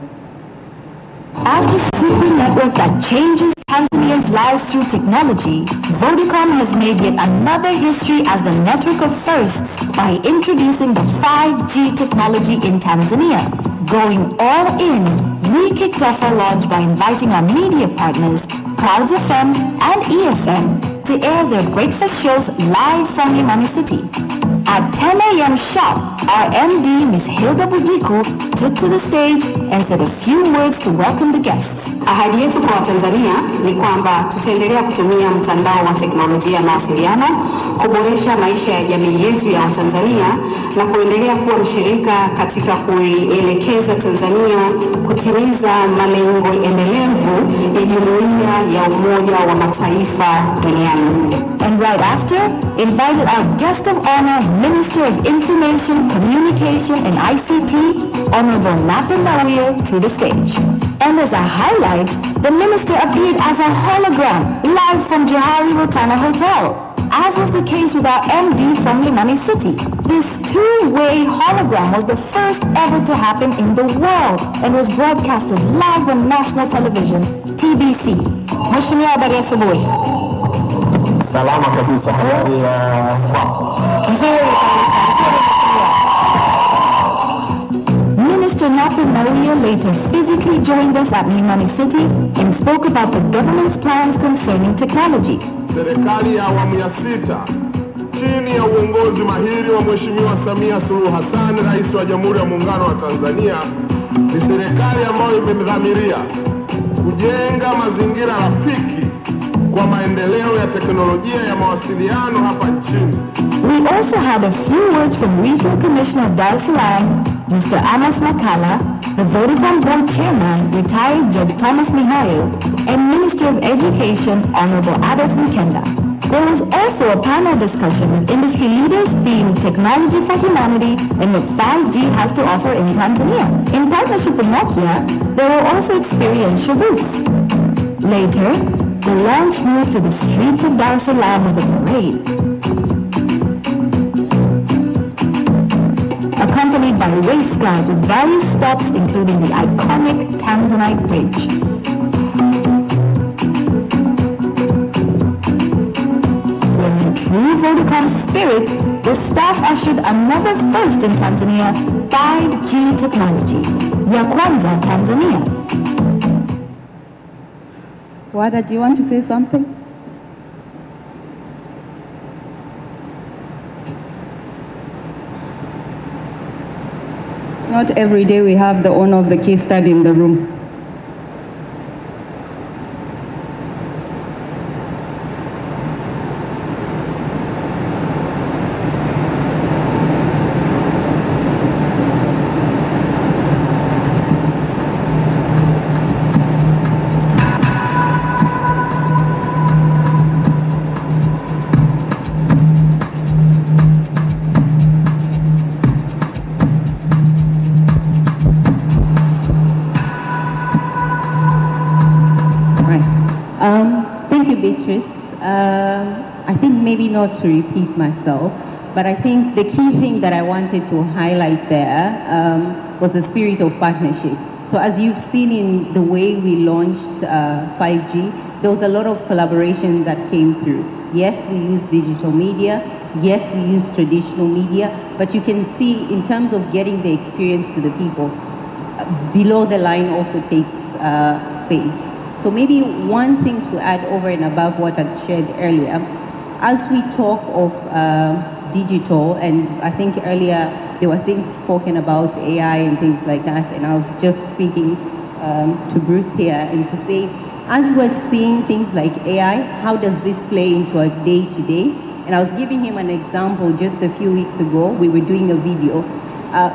Speaker 17: As the super network that changes Tanzanians' lives through technology, Vodacom has made yet another history as the network of firsts by introducing the 5G technology in Tanzania. Going all in, we kicked off our launch by inviting our media partners, Clouds FM and EFM, to air their breakfast shows live from Limani City. At 10 a.m. sharp, our MD, Ms. Hilda Budiku, took to the stage and said a few words to welcome the guests.
Speaker 18: Ahadi yetu kwa Watanzania ni kwamba tutaendelea kutumia mtandao wa teknolojia ya mawasiliano kuboresha maisha ya jamii yetu ya Watanzania na kuendelea kuwa mshirika katika kuielekeza Tanzania kutimiza malengo endelevu ya Jumuiya ya Umoja wa Mataifa duniani.
Speaker 17: And right after, invited our guest of honor, Minister of Information, Communication and ICT, Honorable Nathan Mawia, to the stage. And as a highlight, the minister appeared as a hologram live from Johari Rotana Hotel, as was the case with our MD from Limani City. This two-way hologram was the first ever to happen in the world and was broadcasted live on national television, TBC. Mheshimiwa, habari ya asubuhi.
Speaker 9: Salama kabisa, habari ya
Speaker 17: Minister Nape Nnauye later physically joined us at Mlimani City and spoke about the government's plans concerning technology.
Speaker 19: Serikali ya awamu ya 6 chini ya uongozi mahiri wa Mheshimiwa Samia Suluhu Hassan, Rais wa Jamhuri ya Muungano wa Tanzania, ni serikali ambayo imedhamiria kujenga mazingira rafiki kwa maendeleo ya teknolojia ya mawasiliano hapa nchini.
Speaker 17: We also had a few words from Regional Commissioner of Dar es Salaam, Mr. Amos Makala, the Vodacom Board Chairman, retired Judge Thomas Mihayo, and Minister of Education, Honorable Adolf Mkenda. There was also a panel discussion with industry leaders themed Technology for Humanity and what 5G has to offer in Tanzania. In partnership with Nokia, there were also experiential booths. Later, the launch moved to the streets of Dar es Salaam with a parade, accompanied by race cars with various stops including the iconic Tanzanite Bridge. In true Vodacom spirit, the staff ushered another first in Tanzania, 5G technology. Ya Kwanza Tanzania.
Speaker 5: Wada, do you want to say something? It's not every day we have the owner of the case study in the room. I think maybe not to repeat myself, but I think the key thing that I wanted to highlight there was the spirit of partnership. So as you've seen in the way we launched 5G, there was a lot of collaboration that came through. Yes, we use digital media. Yes, we use traditional media, but you can see in terms of getting the experience to the people, below the line also takes space. So maybe one thing to add over and above what I shared earlier, as we talk of digital, and I think earlier there were things spoken about AI and things like that, and I was just speaking to Bruce here, and to say, as we're seeing things like AI, how does this play into our day-to-day? And I was giving him an example just a few weeks ago. We were doing a video.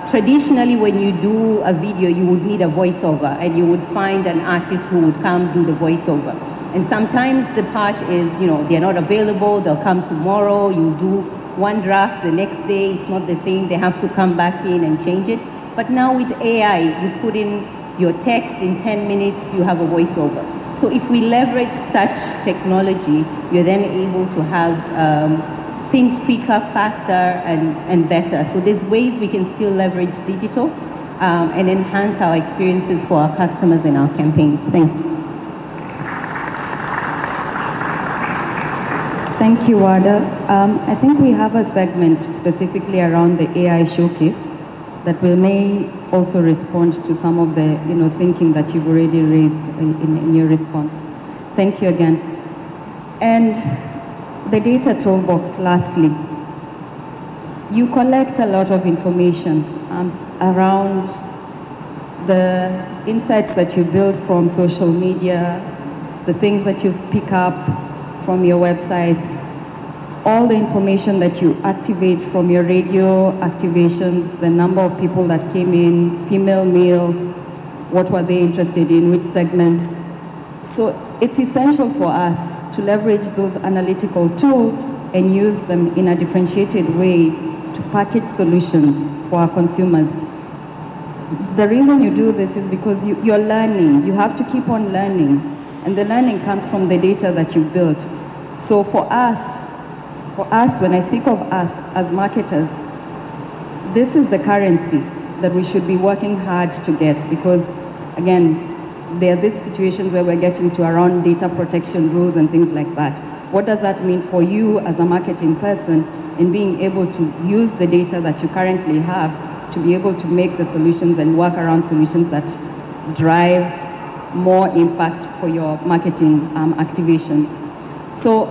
Speaker 5: Traditionally, when you do a video, you would need a voiceover, and you would find an artist who would come do the voiceover. And sometimes the part is, you know, they're not available, they'll come tomorrow, you do one draft, the next day it's not the same, they have to come back in and change it. But now with AI, you put in your text, in 10 minutes, you have a voiceover. So if we leverage such technology, you're then able to have things quicker, faster, and better. So there's ways we can still leverage digital and enhance our experiences for our customers and our campaigns. Thanks. Thank you, Wada. I think we have a segment specifically around the AI showcase that we may also respond to some of the thinking that you've already raised in your response. Thank you again. And the data toolbox, lastly. You collect a lot of information around the insights that you build from social media, the things that you pick up from your websites, all the information that you activate from your radio activations, the number of people that came in, female, male, what were they interested in, which segments. So it's essential for us to leverage those analytical tools and use them in a differentiated way to package solutions for our consumers. The reason you do this is because you're learning. You have to keep on learning. And the learning comes from the data that you built. So for us, when I speak of us as marketers, this is the currency that we should be working hard to get, because again, there are these situations where we're getting to around data protection rules and things like that. what does that mean for you as a marketing person in being able to use the data that you currently have to be able to make the solutions and work around solutions that drive more impact for your marketing activations. So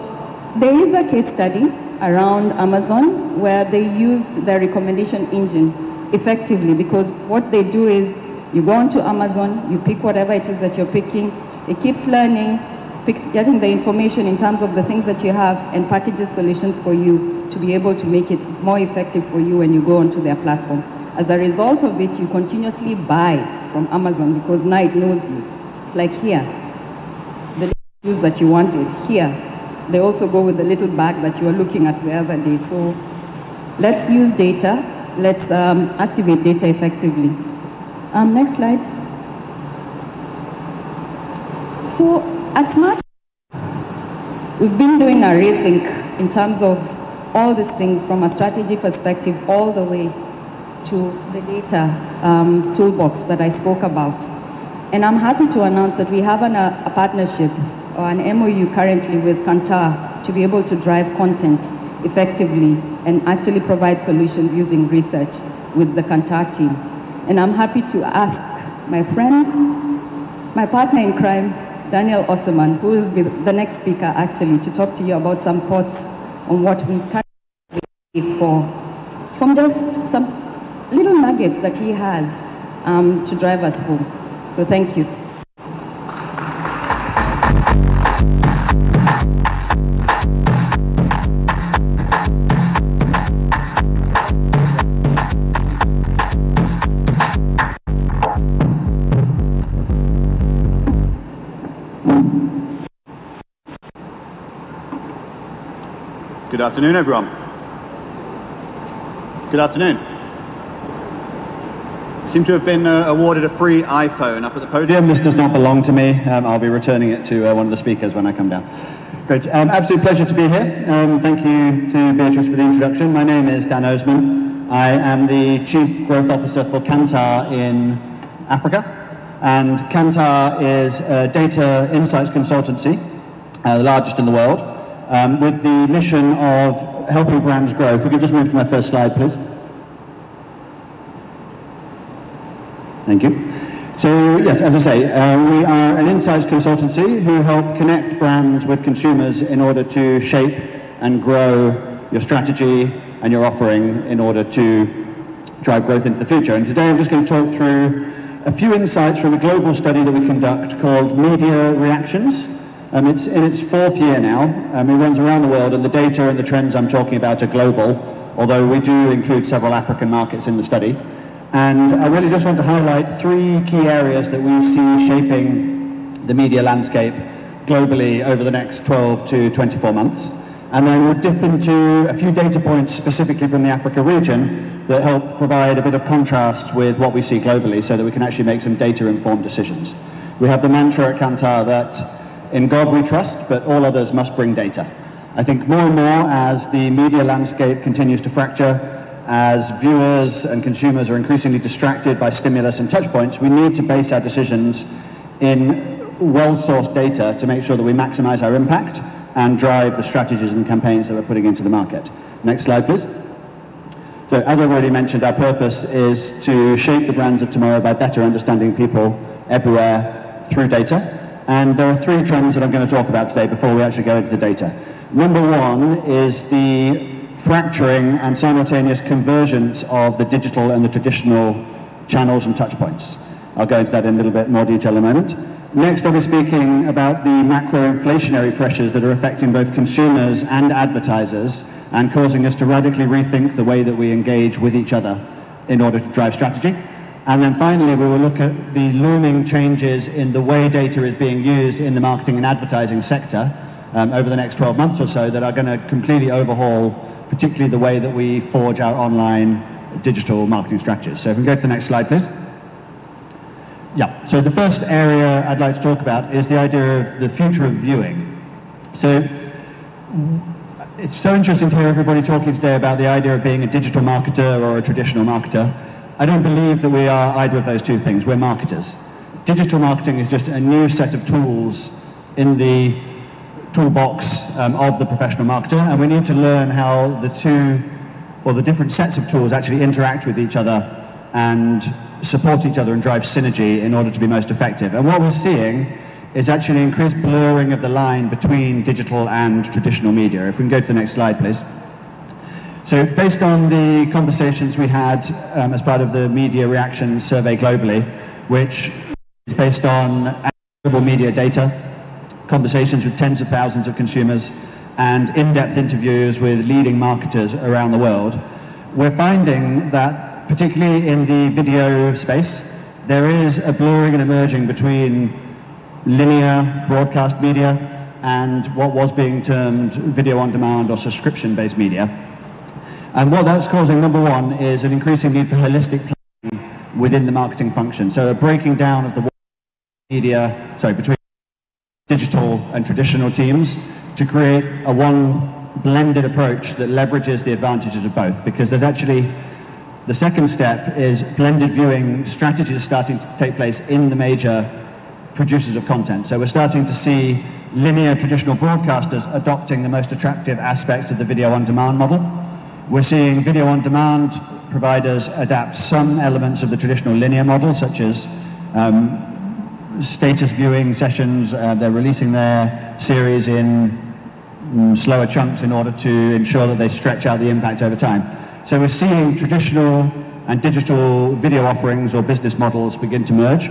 Speaker 5: there is a case study around Amazon where they used their recommendation engine effectively, because what they do is you go onto Amazon, you pick whatever it is that you're picking, it keeps learning, getting the information in terms of the things that you have, and packages solutions for you to be able to make it more effective for you when you go onto their platform. As a result of it, you continuously buy from Amazon because now it knows you. It's like here, the shoes that you wanted, here. They also go with the little bag that you were looking at the other day. So let's use data, let's activate data effectively. Next slide. So at Smart, we've been doing a rethink in terms of all these things from a strategy perspective all the way to the data toolbox that I spoke about. And I'm happy to announce that we have a partnership or an MOU currently with Kantar to be able to drive content effectively and actually provide solutions using research with the Kantar team. And I'm happy to ask my friend, my partner in crime, Daniel Osserman, who is the next speaker actually, to talk to you about some thoughts on what we can do from just some little nuggets that he has to drive us home. So thank you.
Speaker 20: Good afternoon, everyone. Good afternoon. You seem to have been awarded a free iPhone up at the podium. This does not belong to me. I'll be returning it to one of the speakers when I come down. Great. Absolute pleasure to be here. Thank you to Beatrice for the introduction. My name is Dan Osman. I am the Chief Growth Officer for Kantar in Africa. And Kantar is a data insights consultancy, the largest in the world, with the mission of helping brands grow. If we could just move to my first slide, please. Thank you. So, yes, as I say, we are an insights consultancy who help connect brands with consumers in order to shape and grow your strategy and your offering in order to drive growth into the future. And today I'm just going to talk through a few insights from a global study that we conduct called Media Reactions. It's in its 4th year now. It runs around the world, and the data and the trends I'm talking about are global, although we do include several African markets in the study. And I really just want to highlight 3 key areas that we see shaping the media landscape globally over the next 12 to 24 months. And then we'll dip into a few data points specifically from the Africa region that help provide a bit of contrast with what we see globally so that we can actually make some data-informed decisions. We have the mantra at Kantar that in God we trust, but all others must bring data. I think more and more as the media landscape continues to fracture, as viewers and consumers are increasingly distracted by stimulus and touch points, we need to base our decisions in well-sourced data to make sure that we maximize our impact and drive the strategies and campaigns that we're putting into the market. Next slide, please. So as I've already mentioned, our purpose is to shape the brands of tomorrow by better understanding people everywhere through data. And there are 3 trends that I'm going to talk about today before we actually go into the data. Number 1 is the fracturing and simultaneous convergence of the digital and the traditional channels and touch points. I'll go into that in a little bit more detail in a moment. Next, I'll be speaking about the macro-inflationary pressures that are affecting both consumers and advertisers and causing us to radically rethink the way that we engage with each other in order to drive strategy. And then finally, we will look at the looming changes in the way data is being used in the marketing and advertising sector over the next 12 months or so that are going to completely overhaul particularly the way that we forge our online digital marketing strategies. So if we can go to the next slide, please. Yeah, so the first area I'd like to talk about is the idea of the future of viewing. So it's so interesting to hear everybody talking today about the idea of being a digital marketer or a traditional marketer. I don't believe that we are either of those 2 things. We're marketers. Digital marketing is just a new set of tools in the toolbox of the professional marketer, and we need to learn how the two, or the different sets of tools actually interact with each other and support each other and drive synergy in order to be most effective. And what we're seeing is actually increased blurring of the line between digital and traditional media. If we can go to the next slide, please. So based on the conversations we had as part of the media reaction survey globally, which is based on global media data, conversations with tens of thousands of consumers, and in-depth interviews with leading marketers around the world, we're finding that, particularly in the video space, there is a blurring and emerging between linear broadcast media and what was being termed video on demand or subscription-based media. And what that's causing, number one, is an increasing need for holistic planning within the marketing function. So a breaking down of the between digital and traditional teams to create a one blended approach that leverages the advantages of both. Because there's actually, the second step is blended viewing strategies starting to take place in the major producers of content. So we're starting to see linear traditional broadcasters adopting the most attractive aspects of the video on demand model. We're seeing video on demand providers adapt some elements of the traditional linear model, such as status viewing sessions. They're releasing their series in slower chunks in order to ensure that they stretch out the impact over time. So we're seeing traditional and digital video offerings or business models begin to merge.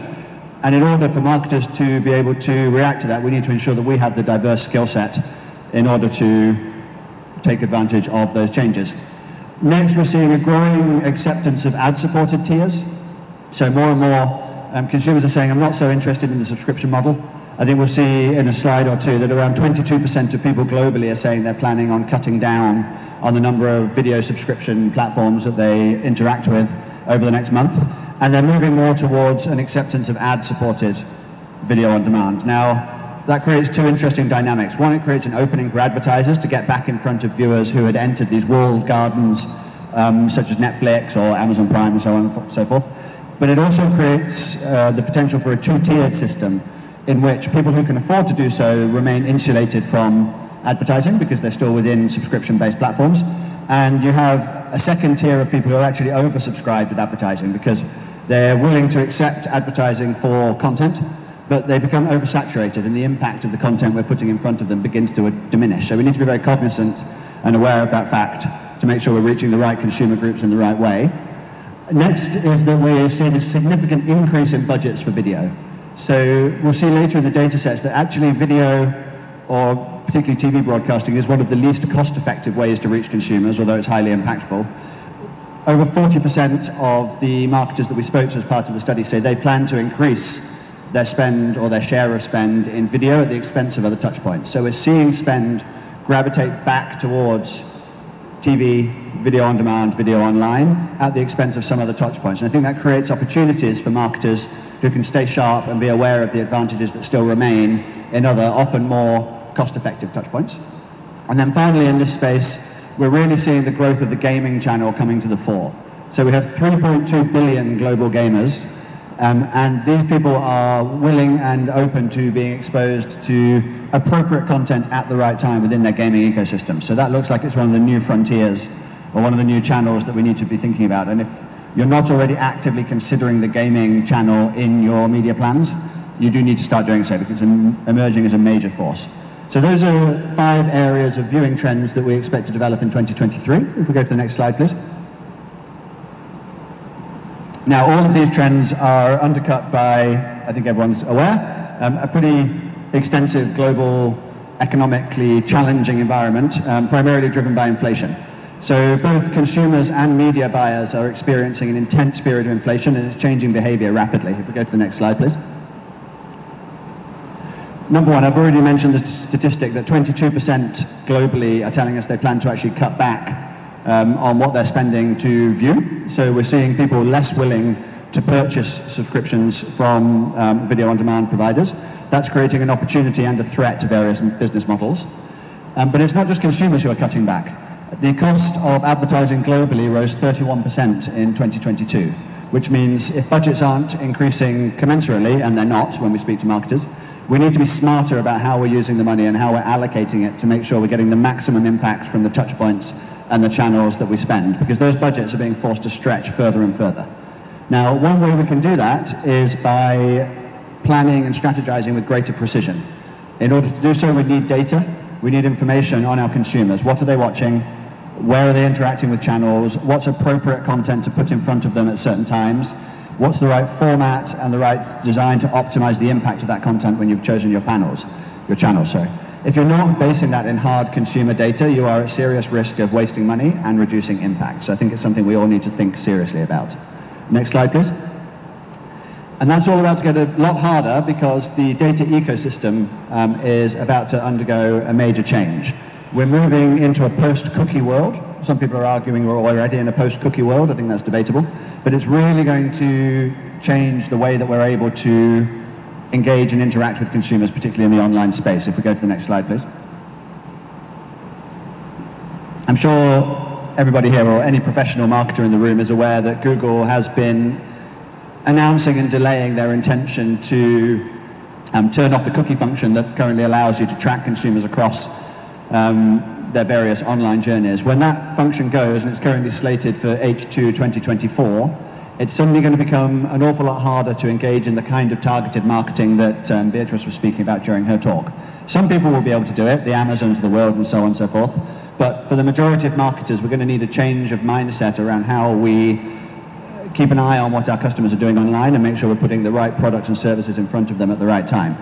Speaker 20: And in order for marketers to be able to react to that, we need to ensure that we have the diverse skill set in order to take advantage of those changes. Next, we're seeing a growing acceptance of ad-supported tiers. So more and more consumers are saying, I'm not so interested in the subscription model. I think we'll see in a slide or two that around 22% of people globally are saying they're planning on cutting down on the number of video subscription platforms that they interact with over the next month. And they're moving more towards an acceptance of ad-supported video on demand. Now, that creates two interesting dynamics. One, it creates an opening for advertisers to get back in front of viewers who had entered these walled gardens, such as Netflix or Amazon Prime and so on and so forth. But it also creates the potential for a two-tiered system in which people who can afford to do so remain insulated from advertising because they're still within subscription-based platforms. And you have a second tier of people who are actually oversubscribed with advertising because they're willing to accept advertising for content, but they become oversaturated and the impact of the content we're putting in front of them begins to diminish. So we need to be very cognizant and aware of that fact to make sure we're reaching the right consumer groups in the right way. Next is that we're seeing a significant increase in budgets for video. So we'll see later in the data sets that actually video, or particularly TV broadcasting, is one of the least cost-effective ways to reach consumers, although it's highly impactful. Over 40% of the marketers that we spoke to as part of the study say they plan to increase their spend or their share of spend in video at the expense of other touch points. So we're seeing spend gravitate back towards TV, video on demand, video online, at the expense of some other touch points. And I think that creates opportunities for marketers who can stay sharp and be aware of the advantages that still remain in other, often more cost-effective touch points. And then finally in this space, we're really seeing the growth of the gaming channel coming to the fore. So we have 3.2 billion global gamers, and these people are willing and open to being exposed to appropriate content at the right time within their gaming ecosystem. So that looks like it's one of the new frontiers, or one of the new channels that we need to be thinking about. And if you're not already actively considering the gaming channel in your media plans, you do need to start doing so because it's emerging as a major force. So those are 5 areas of viewing trends that we expect to develop in 2023. If we go to the next slide, please. Now, all of these trends are undercut by, I think everyone's aware, a pretty extensive global economically challenging environment, primarily driven by inflation. So both consumers and media buyers are experiencing an intense period of inflation, and it's changing behavior rapidly. If we go to the next slide, please. Number one, I've already mentioned the statistic that 22% globally are telling us they plan to actually cut back on what they're spending to view. So we're seeing people less willing to purchase subscriptions from video on demand providers. That's creating an opportunity and a threat to various business models. But it's not just consumers who are cutting back. The cost of advertising globally rose 31% in 2022, which means if budgets aren't increasing commensurately, and they're not when we speak to marketers, We need to be smarter about how we're using the money and how we're allocating it to make sure we're getting the maximum impact from the touch points and the channels that we spend, because those budgets are being forced to stretch further and further. Now, one way we can do that is by planning and strategizing with greater precision. In order to do so, we need data, we need information on our consumers. What are they watching? Where are they interacting with channels? What's appropriate content to put in front of them at certain times? What's the right format and the right design to optimize the impact of that content when you've chosen your channels? If you're not basing that in hard consumer data, you are at serious risk of wasting money and reducing impact. So I think it's something we all need to think seriously about. Next slide, please. And that's all about to get a lot harder because the data ecosystem is about to undergo a major change. We're moving into a post-cookie world. Some people are arguing we're already in a post-cookie world. I think that's debatable. But it's really going to change the way that we're able to engage and interact with consumers, particularly in the online space. If we go to the next slide, please. I'm sure everybody here or any professional marketer in the room is aware that Google has been announcing and delaying their intention to turn off the cookie function that currently allows you to track consumers across their various online journeys. When that function goes, and it's currently slated for H2 2024, it's suddenly going to become an awful lot harder to engage in the kind of targeted marketing that Beatrice was speaking about during her talk. Some people will be able to do it, the Amazons of the world and so on and so forth, but for the majority of marketers, we're going to need a change of mindset around how we keep an eye on what our customers are doing online and make sure we're putting the right products and services in front of them at the right time.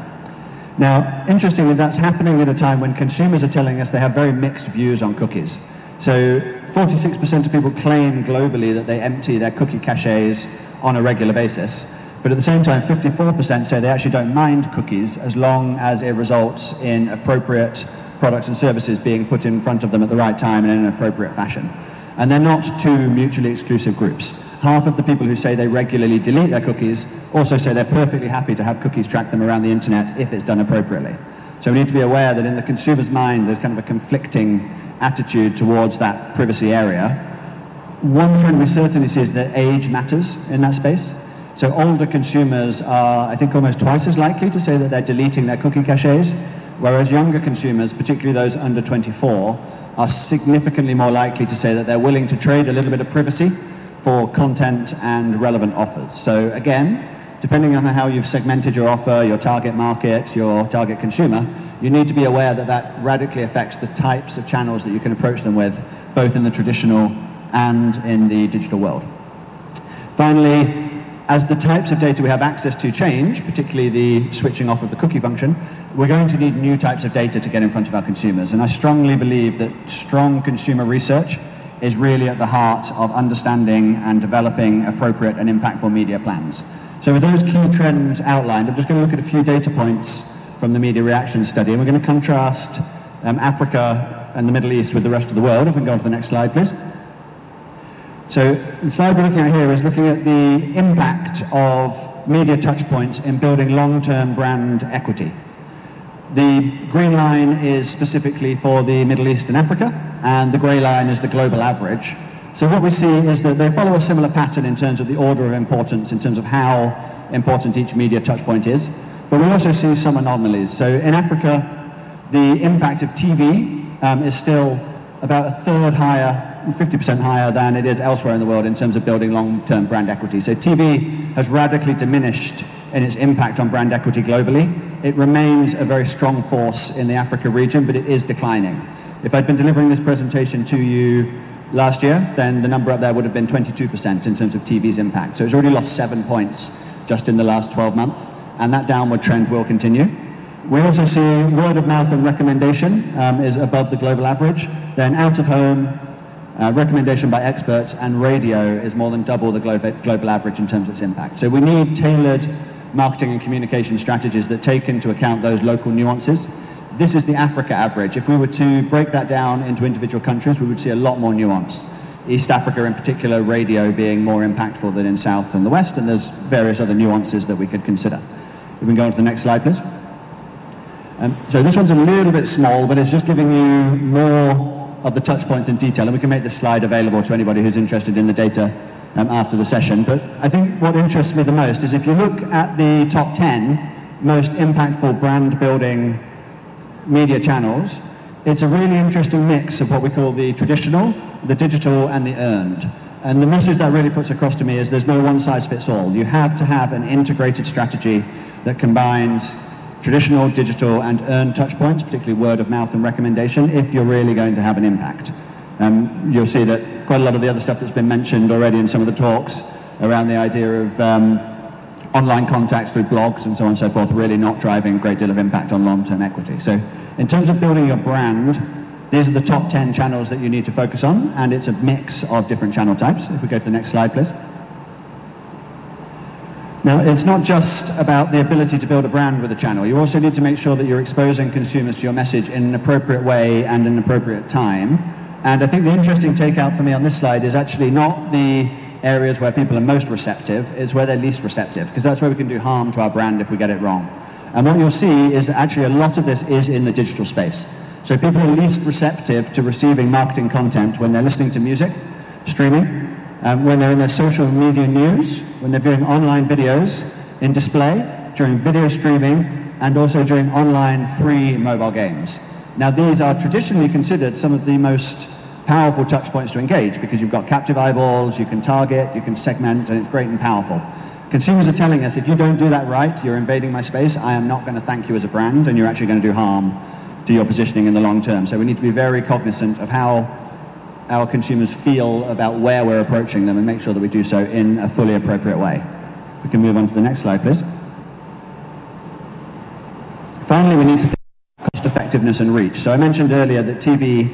Speaker 20: Now, interestingly, that's happening at a time when consumers are telling us they have very mixed views on cookies. So 46% of people claim globally that they empty their cookie caches on a regular basis. But at the same time, 54% say they actually don't mind cookies as long as it results in appropriate products and services being put in front of them at the right time and in an appropriate fashion. And they're not two mutually exclusive groups. Half of the people who say they regularly delete their cookies also say they're perfectly happy to have cookies track them around the internet if it's done appropriately. So we need to be aware that in the consumer's mind there's kind of a conflicting attitude towards that privacy area. One trend we certainly see is that age matters in that space. So older consumers are, I think, almost twice as likely to say that they're deleting their cookie caches, whereas younger consumers, particularly those under 24, are significantly more likely to say that they're willing to trade a little bit of privacy for content and relevant offers. So again, depending on how you've segmented your offer, your target market, your target consumer, you need to be aware that that radically affects the types of channels that you can approach them with, both in the traditional and in the digital world. Finally, as the types of data we have access to change, particularly the switching off of the cookie function, we're going to need new types of data to get in front of our consumers. And I strongly believe that strong consumer research is really at the heart of understanding and developing appropriate and impactful media plans. So with those key trends outlined, I'm just going to look at a few data points from the media reaction study, and we're going to contrast Africa and the Middle East with the rest of the world. If we can go on to the next slide, please. So the slide we're looking at here is looking at the impact of media touchpoints in building long-term brand equity. The green line is specifically for the Middle East and Africa, and the grey line is the global average. So what we see is that they follow a similar pattern in terms of the order of importance, in terms of how important each media touchpoint is. But we also see some anomalies. So in Africa, the impact of TV is still about a third higher, 50% higher than it is elsewhere in the world in terms of building long-term brand equity. So TV has radically diminished in its impact on brand equity globally. It remains a very strong force in the Africa region, but it is declining. If I'd been delivering this presentation to you last year, then the number up there would have been 22% in terms of TV's impact. So it's already lost 7 points just in the last 12 months, and that downward trend will continue. We also see word of mouth and recommendation is above the global average. Then out of home, recommendation by experts, and radio is more than double the global average in terms of its impact. So we need tailored marketing and communication strategies that take into account those local nuances. This is the Africa average. If we were to break that down into individual countries, we would see a lot more nuance. East Africa in particular, radio being more impactful than in South and the West, and there's various other nuances that we could consider. If we can go on to the next slide, please. So this one's a little bit small, but it's just giving you more of the touch points in detail, and we can make this slide available to anybody who's interested in the data after the session. But I think what interests me the most is if you look at the top 10 most impactful brand building media channels, it's a really interesting mix of what we call the traditional, the digital, and the earned. And the message that really puts across to me is there's no one size fits all. You have to have an integrated strategy that combines traditional, digital, and earned touch points, particularly word of mouth and recommendation, if you're really going to have an impact. You'll see that quite a lot of the other stuff that's been mentioned already in some of the talks around the idea of online contacts through blogs and so on and so forth, really not driving a great deal of impact on long-term equity. So in terms of building your brand, these are the top 10 channels that you need to focus on, and it's a mix of different channel types. If we go to the next slide, please. Now, it's not just about the ability to build a brand with a channel. You also need to make sure that you're exposing consumers to your message in an appropriate way and an appropriate time. And I think the interesting takeout for me on this slide is actually not the areas where people are most receptive, it's where they're least receptive, because that's where we can do harm to our brand if we get it wrong. And what you'll see is that actually a lot of this is in the digital space. So people are least receptive to receiving marketing content when they're listening to music, streaming, when they're in their social media news, when they're viewing online videos in display, during video streaming, and also during online free mobile games. Now these are traditionally considered some of the most powerful touch points to engage because you've got captive eyeballs, you can target, you can segment, and it's great and powerful. Consumers are telling us, if you don't do that right, you're invading my space, I am not going to thank you as a brand, and you're actually going to do harm to your positioning in the long term. So we need to be very cognizant of how our consumers feel about where we're approaching them and make sure that we do so in a fully appropriate way. If we can move on to the next slide, please. Finally, we need to think about cost effectiveness and reach. So I mentioned earlier that TV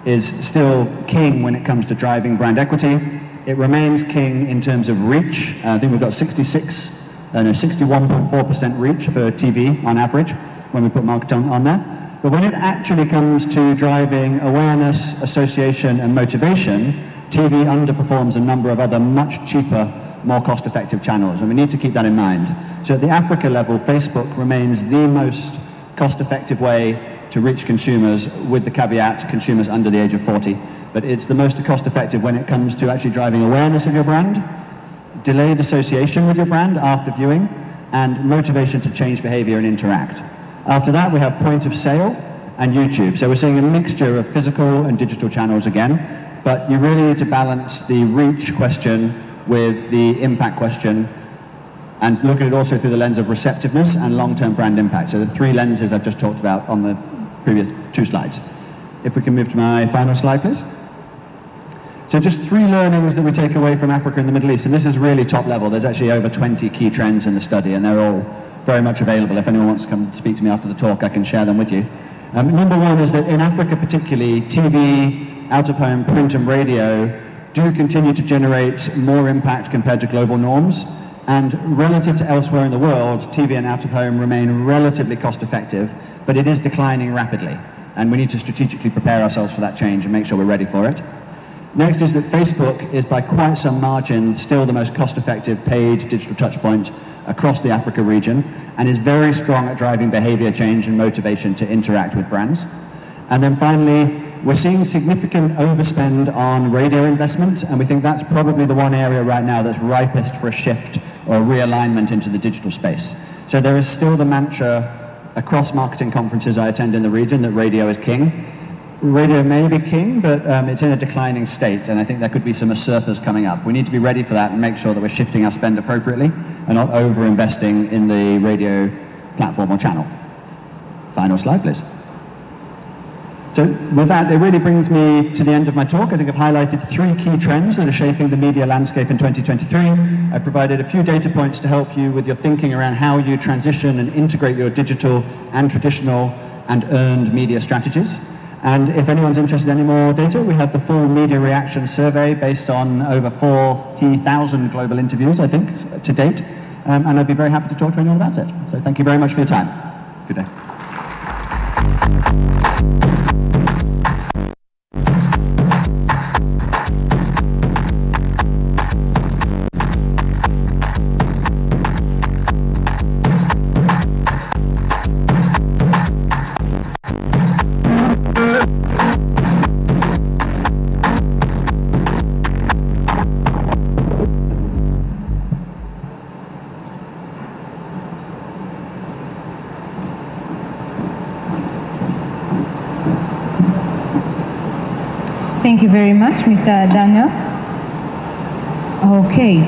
Speaker 20: is still king when it comes to driving brand equity. It remains king in terms of reach. I think we've got 61.4% reach for TV on average when we put marketing on there. But when it actually comes to driving awareness, association, and motivation, TV underperforms a number of other much cheaper, more cost-effective channels, and we need to keep that in mind. So at the Africa level, Facebook remains the most cost-effective way to reach consumers, with the caveat consumers under the age of 40. But it's the most cost-effective when it comes to actually driving awareness of your brand, delayed association with your brand after viewing, and motivation to change behavior and interact. After that, we have point of sale and YouTube. So we're seeing a mixture of physical and digital channels again, but you really need to balance the reach question with the impact question and look at it also through the lens of receptiveness and long-term brand impact. So the three lenses I've just talked about on the previous two slides. If we can move to my final slide, please. So just three learnings that we take away from Africa and the Middle East, and this is really top level. There's actually over 20 key trends in the study, and they're all very much available. If anyone wants to come speak to me after the talk, I can share them with you. Number one is that in Africa particularly, TV, out-of-home, print and radio do continue to generate more impact compared to global norms, and relative to elsewhere in the world, TV and out-of-home remain relatively cost-effective, but it is declining rapidly, and we need to strategically prepare ourselves for that change and make sure we're ready for it. Next is that Facebook is by quite some margin still the most cost-effective paid digital touchpoint across the Africa region, and is very strong at driving behavior change and motivation to interact with brands. And then finally, we're seeing significant overspend on radio investment, and we think that's probably the one area right now that's ripest for a shift or a realignment into the digital space. So there is still the mantra across marketing conferences I attend in the region that radio is king. Radio may be king, but it's in a declining state, and I think there could be some usurpers coming up. We need to be ready for that and make sure that we're shifting our spend appropriately and not over-investing in the radio platform or channel. Final slide, please. So with that, it really brings me to the end of my talk. I think I've highlighted three key trends that are shaping the media landscape in 2023. I provided a few data points to help you with your thinking around how you transition and integrate your digital and traditional and earned media strategies. And if anyone's interested in any more data, we have the full media reaction survey based on over 40,000 global interviews, I think, to date. And I'd be very happy to talk to anyone about it. So thank you very much for your time. Good day.
Speaker 2: Thank you very much, Mr. Daniel. Okay.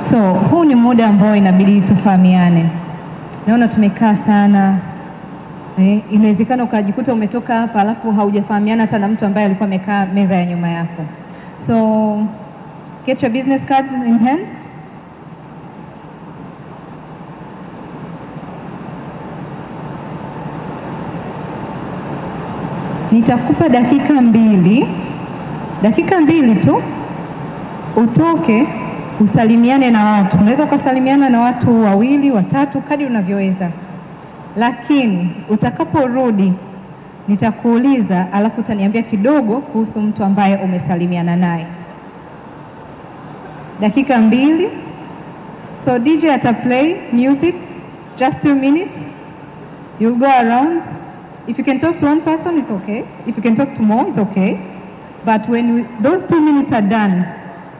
Speaker 2: So, huu ni muda ambao inabidi tufahamiane. Naona tumekaa sana. Inawezekana ukajikuta umetoka hapa alafu haujafahamiana hata na mtu ambaye alikuwa amekaa meza ya nyuma yako. So, get your business cards in hand. Nitakupa dakika mbili tu utoke usalimiane na watu. Unaweza ukasalimiana na watu 2, 3 kadri unavyoweza. Lakini utakaporudi nitakuuliza alafu utaniambia kidogo kuhusu mtu ambaye umesalimiana naye. Dakika 2. So DJ ataplay music just 2 minutes. You'll go around. If you can talk to one person, it's okay. If you can talk to more, it's okay. But when those 2 minutes are done,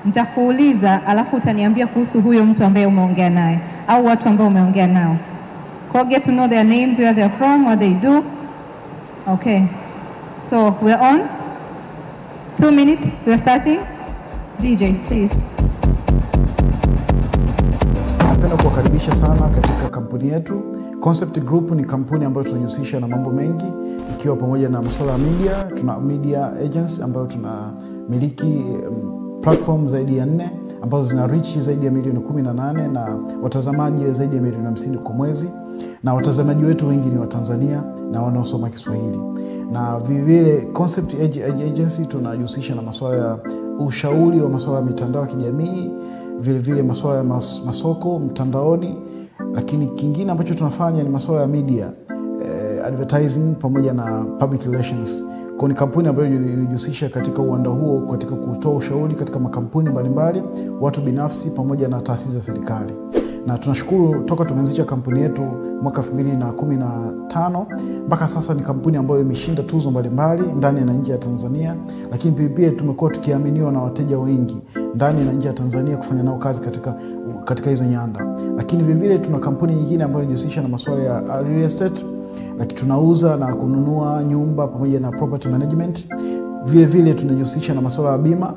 Speaker 2: nitakuuliza alafu utaniambia kuhusu huyo mtu ambaye umeongea naye au watu ambao umeongea nao. Get to know their names, where they're from, what they do. Okay. So we're on. 2 minutes. We're starting. DJ, please. Napenda kuwakaribisha sana katika kampuni yetu. Concept Group ni kampuni ambayo tunajihusisha na mambo mengi, ikiwa pamoja na masuala ya media. Tuna media agents ambayo tunamiliki platform zaidi ya 4 ambazo zina reach zaidi ya milioni 18 na watazamaji zaidi ya milioni 50 kwa mwezi, na watazamaji wetu wengi ni wa Tanzania na wanaosoma Kiswahili. Na vile Concept Agency tunajihusisha na masuala ya ushauri wa masuala ya mitandao ya kijamii, vile masuala ya masoko mtandaoni, lakini kingine ambacho tunafanya ni masuala ya media, advertising pamoja na public relations. Kwa ni kampuni ambayo inajihusisha katika uwanda huo, katika kutoa ushauri katika makampuni mbalimbali, watu binafsi pamoja na taasisi za serikali. Na tunashukuru toka tumeanzisha kampuni yetu mwaka 2015 mpaka sasa ni kampuni ambayo imeshinda tuzo mbalimbali ndani na nje ya Tanzania, lakini pia tumekuwa tukiaminiwa na wateja wengi ndani na nje ya Tanzania kufanya nao kazi katika hizo nyanda. Lakini vile tuna kampuni nyingine ambayo inajihusisha na masuala ya real estate, lakini tunauza na kununua nyumba pamoja na property management. Vile tunajihusisha na masuala ya bima,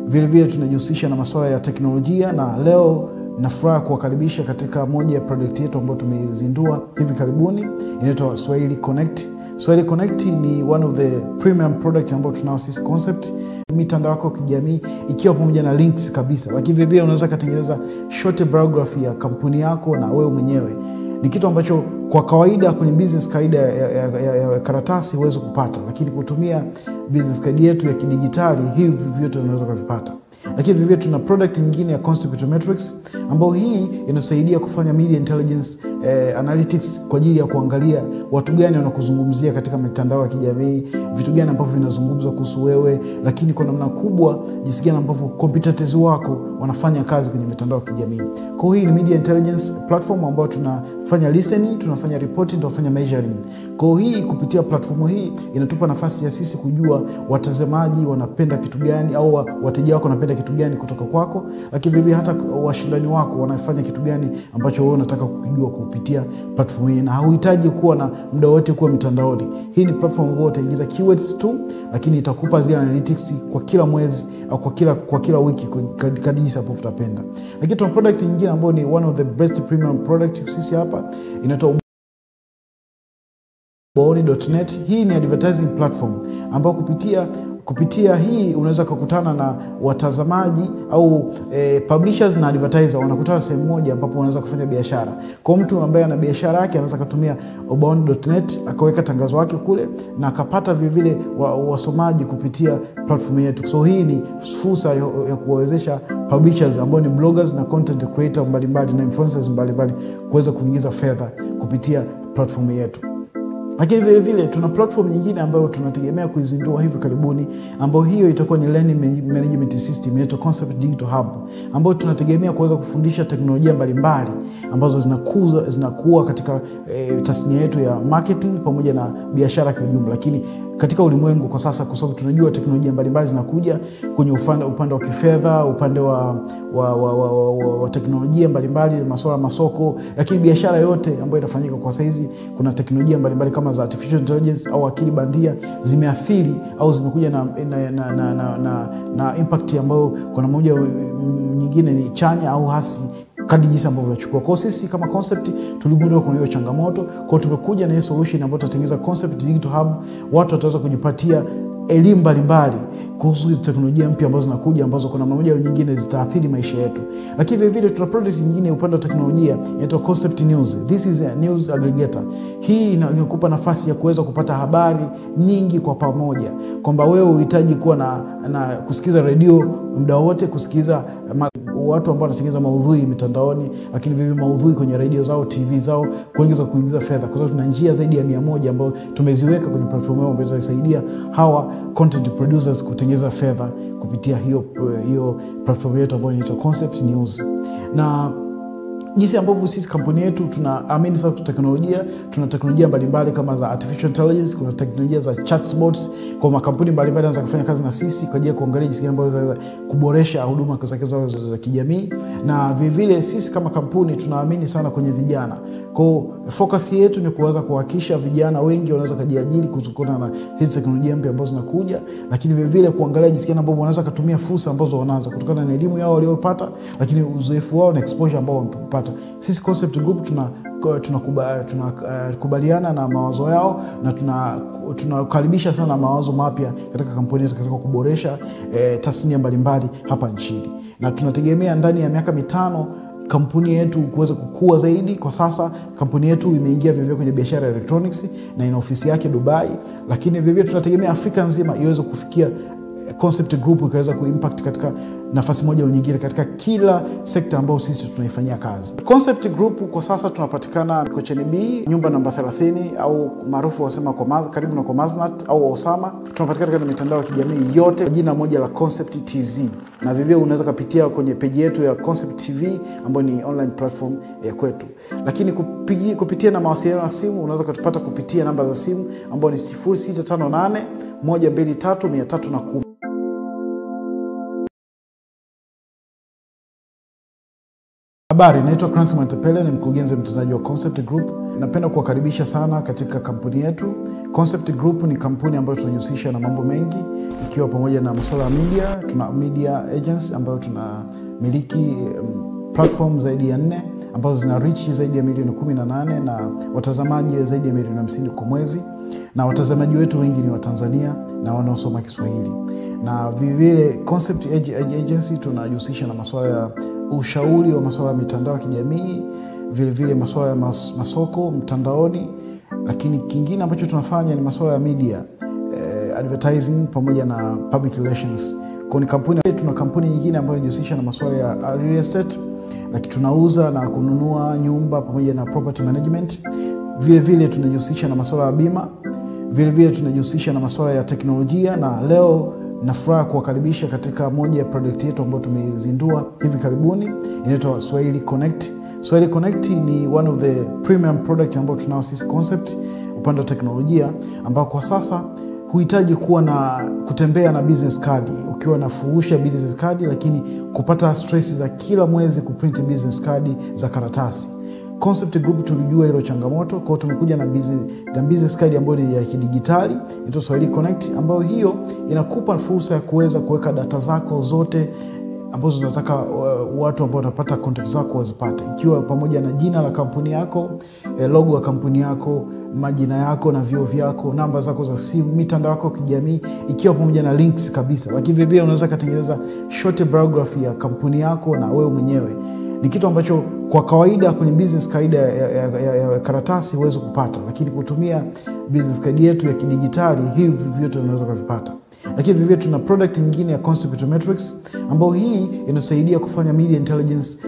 Speaker 2: vile tunajihusisha na masuala ya teknolojia, na leo nafuraha kuwakaribisha katika moja ya product yetu ambayo tumezindua hivi karibuni, inaitwa Swahili Connect. Swahili Connect ni one of the premium product ambayo tunao sisi Concept. Mitandao yako kijamii ikiwa pamoja na links kabisa, lakini vile unaweza kutengeneza short biography ya kampuni yako na wewe mwenyewe. Ni kitu ambacho kwa kawaida kwenye business kaida ya karatasi huwezi kupata, lakini kutumia business card yetu ya kidijitali hivi vyote unaweza kuvipata. Lakini vile tuna product nyingine ya Concept Metrics ambayo hii inasaidia kufanya media intelligence analytics kwa ajili ya kuangalia watu gani wanakuzungumzia katika mitandao ya kijamii, vitu gani ambavyo vinazungumzwa kuhusu wewe, lakini kwa namna kubwa jinsi gani ambavyo competitors wako wanafanya kazi kwenye mitandao ya kijamii. Kwa hii ni media intelligence platform ambayo tunafanya listening, tunafanya reporting, tunafanya measuring. Kwa hii kupitia platform hii inatupa nafasi ya sisi kujua watazamaji wanapenda kitu gani au wateja wako wanapenda kitu gani kutoka kwako, lakini vile hata washindani wako wanafanya kitu gani ambacho wewe unataka kukijua kupitia platform hii, na hauhitaji kuwa na muda wote kuwa mtandaoni. Hii ni platform ambayo utaingiza keywords tu, lakini itakupa zile analytics kwa kila mwezi au kwa kila wiki kadri hapo utapenda. Lakini tuna product nyingine ambayo ni one of the best premium product sisi hapa, inaitwa Ubaoni.net. Hii ni advertising platform ambayo kupitia hii unaweza kukutana na watazamaji au publishers na advertiser wanakutana sehemu moja ambapo wanaweza kufanya biashara. Kwa mtu ambaye ana biashara yake anaweza kutumia Ubaoni.net akaweka tangazo lake kule na akapata vile wasomaji kupitia platform yetu. So hii ni fursa ya kuwawezesha publishers ambao ni bloggers na content creator mbalimbali na influencers mbalimbali kuweza kuingiza fedha kupitia platform yetu. Lakini vile tuna platform nyingine ambayo tunategemea kuizindua hivi karibuni, ambayo hiyo itakuwa ni learning management system, inaitwa Concept Digital Hub, ambayo tunategemea kuweza kufundisha teknolojia mbalimbali ambazo zinakuwa katika tasnia yetu ya marketing pamoja na biashara kwa ujumla. Lakini
Speaker 21: katika ulimwengu kwa sasa, kwa sababu tunajua teknolojia mbalimbali zinakuja kwenye upande wa kifedha, upande wa teknolojia mbalimbali, masuala masoko, lakini biashara yote ambayo inafanyika kwa saizi kuna teknolojia mbalimbali kama za artificial intelligence au akili bandia zimeathiri au zimekuja na impact ambayo kuna moja nyingine ni chanya au hasi kadri jinsi ambavyo tunachukua. Kwa sisi kama concept tuligundua kuna hiyo changamoto, kwa tumekuja na hiyo solution ambayo tutatengeneza concept digital hub. Watu wataweza kujipatia elimu mbalimbali kuhusu teknolojia mpya ambazo zinakuja, ambazo kuna namna moja au nyingine zitaathiri maisha yetu. Lakini vile vile tuna product nyingine upande wa teknolojia inaitwa Concept News. This is a news aggregator. Hii inakupa nafasi ya kuweza kupata habari nyingi kwa pamoja, kwamba wewe uhitaji kuwa na kusikiza radio muda wote, kusikiza watu ambao wanatengeneza maudhui mitandaoni, lakini vile maudhui kwenye radio zao, TV zao, kuingiza fedha. Kwa sababu tuna njia zaidi ya 100 ambazo tumeziweka kwenye platform yao ambazo zitasaidia hawa content producers kutengeneza fedha kupitia hiyo platform yetu ambayo inaitwa Concept News. Na jinsi ambavyo sisi kampuni yetu tunaamini sana teknolojia, tuna teknolojia mbalimbali kama za artificial intelligence, kuna teknolojia za chatbots, kwa makampuni mbalimbali yanaweza kufanya kazi na sisi kwa ajili ya kuangalia jinsi gani ambavyo kuboresha huduma za kijamii. Na vile vile sisi kama kampuni tunaamini sana kwenye vijana. Kwa focus yetu ni kuweza kuhakikisha vijana wengi wanaweza kujiajiri kutokana na hizi teknolojia mpya ambazo zinakuja, lakini vile vile kuangalia jinsi gani ambavyo wanaweza kutumia fursa ambazo wanaanza kutokana na elimu yao waliopata, lakini uzoefu wao na exposure ambao wamepata. Sisi Concept Group tunakubaliana na mawazo yao na tunakaribisha sana mawazo mapya katika kampuni yetu katika kuboresha tasnia mbalimbali hapa nchini. Na tunategemea ndani ya miaka 5 kampuni yetu kuweza kukua zaidi. Kwa sasa kampuni yetu imeingia vivyo kwenye biashara ya electronics na ina ofisi yake Dubai, lakini vivyo tunategemea Afrika nzima iweze kufikia Concept Group ikaweza kuimpact katika nafasi moja au nyingine katika kila sekta ambayo sisi tunaifanyia kazi. Concept Group kwa sasa tunapatikana Mikocheni B, nyumba namba 30 au maarufu wasema karibu na Komaznat au Osama. Tunapatikana katika mitandao ya kijamii yote jina moja la Concept TZ. Na vivyo unaweza kupitia kwenye page yetu ya Concept TV ambayo ni online platform ya kwetu. Lakini kupitia na mawasiliano ya simu unaweza kutupata kupitia namba za simu ambayo ni 0658 123 310. Habari, naitwa Cransy Mwantepele, ni mkurugenzi mtendaji wa Concept Group. Napenda kuwakaribisha sana katika kampuni yetu. Concept Group ni kampuni ambayo tunajihusisha na mambo mengi, ikiwa pamoja na masuala ya media. Tuna media agents ambayo tunamiliki platform zaidi ya 4 ambazo zina reach zaidi ya milioni 18 na watazamaji zaidi ya milioni 50 kwa mwezi. Na watazamaji wetu wengi ni wa Tanzania na wanaosoma Kiswahili. Na vile Concept Agency tunajihusisha na masuala ya ushauri wa masuala ya mitandao ya kijamii, vile masuala ya masoko mtandaoni, lakini kingine ambacho tunafanya ni masuala ya media, advertising pamoja na public relations. Kwa ni tuna kampuni nyingine ambayo inajihusisha na masuala ya real estate, lakini tunauza na kununua nyumba pamoja na property management. Vile tunajihusisha na masuala ya bima, vile tunajihusisha na masuala ya teknolojia, na leo nafuraha kuwakaribisha katika moja ya product yetu ambayo tumezindua hivi karibuni, inaitwa Swahili Connect. Swahili Connect ni one of the premium product ambayo tunao sisi Concept upande wa teknolojia, ambao kwa sasa huhitaji kuwa na kutembea na business card, ukiwa na furusha business card, lakini kupata stress za kila mwezi kuprint business card za karatasi. Concept Group tulijua hilo changamoto, kwa tumekuja na business card ambayo ni ya kidigitali, inaitwa Swahili Connect, ambayo hiyo inakupa fursa ya kuweza kuweka data zako zote ambazo unataka watu ambao wanapata content zako wazipate, ikiwa pamoja na jina la kampuni yako, logo ya kampuni yako, majina yako na vyeo vyako, namba zako za simu, mitandao yako kijamii, ikiwa pamoja na links kabisa. Lakini vile unaweza kutengeneza short biography ya kampuni yako na wewe mwenyewe. Ni kitu ambacho kwa kawaida kwenye business card ya karatasi huwezi kupata, lakini kutumia business card yetu ya kidigitali hivi vyote unaweza kuvipata. Lakini vivyo tuna product nyingine ya Concept Metrics ambayo hii inasaidia kufanya media intelligence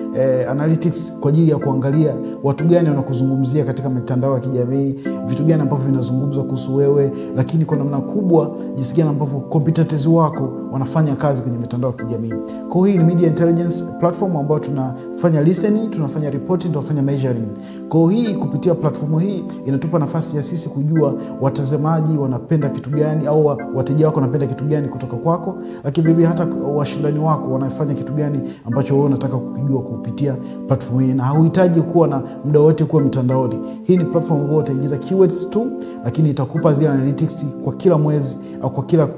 Speaker 21: analytics kwa ajili ya kuangalia watu gani wanakuzungumzia katika mitandao ya kijamii, vitu gani ambavyo vinazungumzwa kuhusu wewe, lakini kwa namna kubwa jinsi gani ambavyo competitors wako wanafanya kazi kwenye mitandao ya kijamii. Kwa hiyo hii ni media intelligence platform ambayo tunafanya listening, tunafanya reporting, tunafanya measuring. Kwa hiyo hii kupitia platform hii inatupa nafasi ya sisi kujua watazamaji wanapenda kitu gani au wateja wako wanapenda kitu gani kutoka kwako, lakini vivyo hata washindani wako wanafanya kitu gani ambacho wewe unataka kukijua kupitia platform hii, na hauhitaji kuwa na muda wote kuwa mtandaoni. Hii ni platform ambayo utaingiza keywords tu, lakini itakupa zile analytics kwa kila mwezi au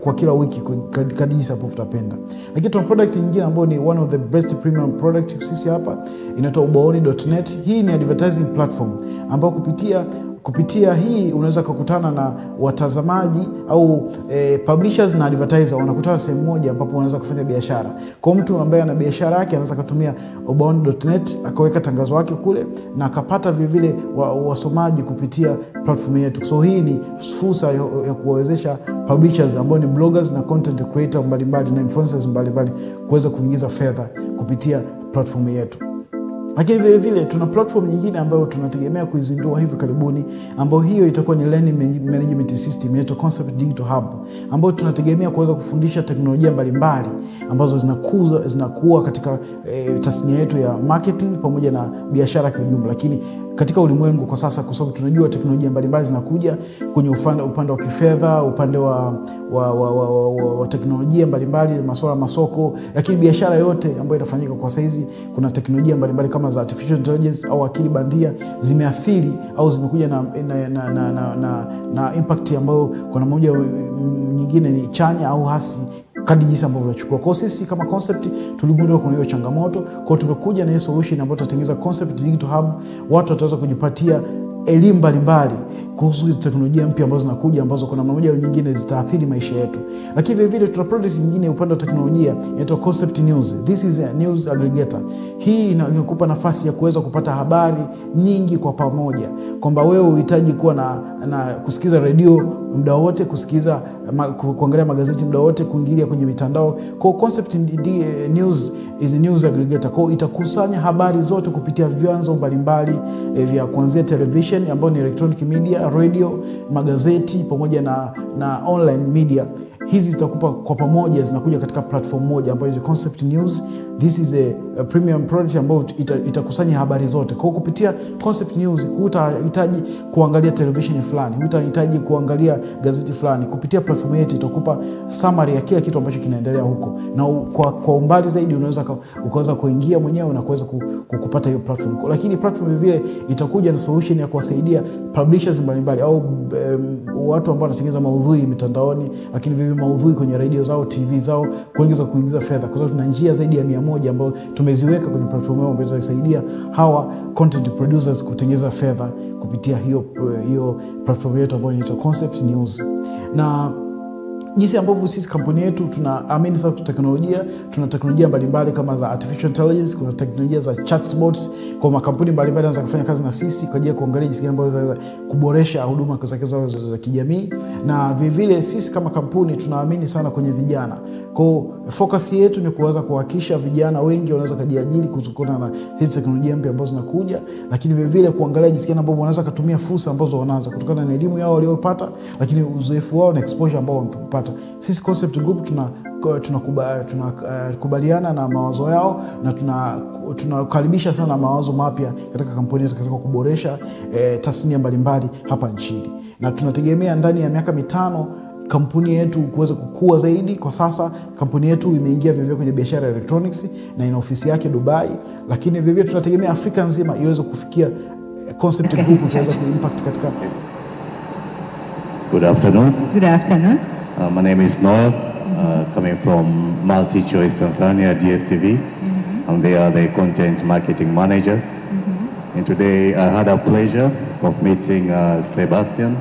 Speaker 21: kwa kila wiki kadri hapo utapenda. Lakini tuna product nyingine ambayo ni one of the best premium product sisi hapa, inaitwa ubaoni.net. Hii ni advertising platform ambayo kupitia hii unaweza kukutana na watazamaji au publishers na advertiser wanakutana sehemu moja ambapo wanaweza kufanya biashara. Kwa mtu ambaye ana biashara yake anaweza kutumia ubaoni.net akaweka tangazo lake kule na akapata vile wasomaji kupitia platform yetu. So hii ni fursa ya kuwawezesha publishers ambao ni bloggers na content creator mbalimbali na influencers mbalimbali kuweza kuingiza fedha kupitia platform yetu. Lakini vile vile tuna platform nyingine ambayo tunategemea kuizindua hivi karibuni, ambayo hiyo itakuwa ni learning management system inaitwa Concept Digital Hub, ambayo tunategemea kuweza kufundisha teknolojia mbalimbali ambazo zinakuwa katika tasnia yetu ya marketing pamoja na biashara kwa ujumla. Lakini katika ulimwengu kwa sasa, kwa sababu tunajua teknolojia mbalimbali zinakuja kwenye upande wa kifedha, upande wa teknolojia mbalimbali, masuala ya masoko, lakini biashara yote ambayo inafanyika kwa saizi kuna teknolojia mbalimbali kama za artificial intelligence au akili bandia zimeathiri au zimekuja na impact ambayo kwa namna moja nyingine ni chanya au hasi kadri jinsi ambavyo tunachukua. Kwa sisi kama Concept tuligundua kuna hiyo changamoto, kwa tumekuja na hiyo solution ambayo tutatengeneza Concept Digital Hub. Watu wataweza kujipatia elimu mbalimbali kuhusu hizo teknolojia mpya ambazo zinakuja, ambazo kuna mmoja au nyingine zitaathiri maisha yetu. Lakini vile vile tuna product nyingine upande wa teknolojia inaitwa Concept News. This is a news aggregator. Hii inakupa nafasi ya kuweza kupata habari nyingi kwa pamoja, kwamba wewe uhitaji kuwa na kusikiza radio muda wote, kuangalia magazeti muda wote, kuingilia kwenye mitandao. Kwa Concept News is a news aggregator. Kwa itakusanya habari zote kupitia vyanzo mbalimbali vya kuanzia television ambayo ni electronic media, radio, magazeti pamoja na online media. Hizi zitakupa kwa pamoja, zinakuja katika platform moja ambayo ni Concept News. This is a premium product ambayo itakusanya habari zote. Kwa kupitia Concept News hutahitaji kuangalia television fulani, hutahitaji kuangalia gazeti fulani. Kupitia platform yetu itakupa summary ya kila kitu ambacho kinaendelea huko. Na kwa umbali zaidi ukaweza kuingia mwenyewe na kuweza kupata hiyo platform. Lakini platform vile itakuja na solution ya kuwasaidia publishers mbalimbali au watu ambao wanatengeneza maudhui mitandaoni, lakini vile maudhui kwenye radio zao, TV zao, kuingiza fedha. Kwa sababu tuna njia zaidi ya 100 ambazo tumeziweka kwenye platform yao ambazo zinasaidia hawa content producers kutengeneza fedha kupitia hiyo platform yetu ambayo inaitwa Concept News. Na jinsi ambavyo sisi kampuni yetu tunaamini sana teknolojia, tuna teknolojia mbalimbali kama za artificial intelligence, kuna teknolojia za chatbots. Kwa makampuni mbalimbali yanaweza kufanya kazi na sisi kwa ajili ya kuangalia jinsi gani ambavyo zinaweza kuboresha huduma za kijamii. Na vile vile sisi kama kampuni tunaamini sana kwenye vijana. Kwa focus yetu ni kuweza kuhakikisha vijana wengi wanaweza kujiajiri kutokana na hizi teknolojia mpya ambazo zinakuja, lakini vile vile kuangalia jinsi gani ambavyo wanaweza kutumia fursa ambazo wanaanza kutokana na elimu yao waliopata, lakini uzoefu wao na exposure ambao wamepata. Sisi Concept Group tunakubaliana na mawazo yao na tunakaribisha sana mawazo mapya katika kampuni yetu katika kuboresha tasnia mbalimbali hapa nchini. Na tunategemea ndani ya miaka 5 kampuni yetu kuweza kukua zaidi. Kwa sasa kampuni yetu imeingia vivyo kwenye biashara ya electronics na ina ofisi yake Dubai, lakini vivyo tunategemea Afrika nzima iweze kufikia Concept Group kuweza kuimpact katika.
Speaker 1: Good afternoon.
Speaker 2: Good afternoon.
Speaker 1: My name is Noel, coming from MultiChoice Tanzania, DSTV. I'm the content marketing manager. And today I had a pleasure of meeting Sebastian,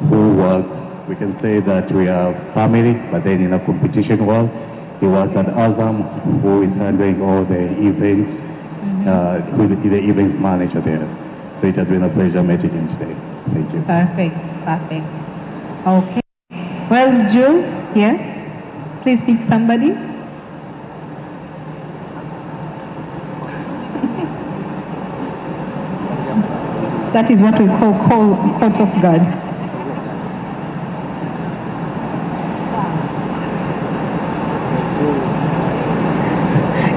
Speaker 1: who works, we can say that we are family, but then in a competition world, he was at Azam, who is handling all the events, who is the events manager there. So it has been a pleasure meeting him today. Thank you.
Speaker 2: Perfect. Okay. Where's Jules? Yes? Please pick somebody. That is what we call caught off guard.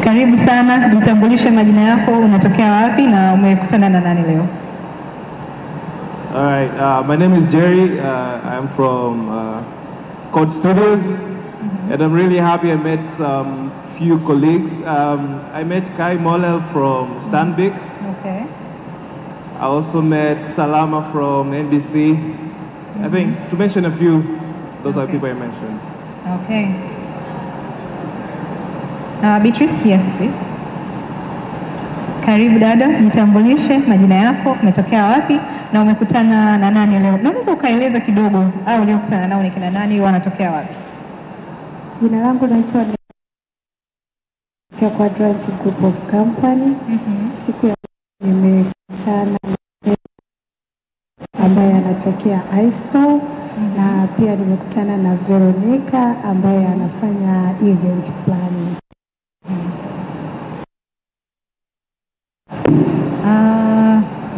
Speaker 2: Karibu sana, jitambulishe majina yako, unatokea wapi na umekutana na nani leo?
Speaker 4: All right, my name is Jerry. I'm from Code Studios, and I'm really happy I met some few colleagues. I met Kai Molel from Stanbic.
Speaker 2: Okay.
Speaker 4: I also met Salama from NBC. I think, to mention a few, those are people I mentioned.
Speaker 2: Okay. Beatrice, yes please. Karibu dada, jitambulishe majina yako, umetokea wapi na umekutana na nani leo? Unaweza ukaeleza kidogo au uliokutana nao ni kina nani, wanatokea wapi?
Speaker 22: Jina langu naitwa Quadrant Group of Company. Siku ya nimekutana ambaye anatokea iStore na pia nimekutana na Veronica ambaye anafanya event planning.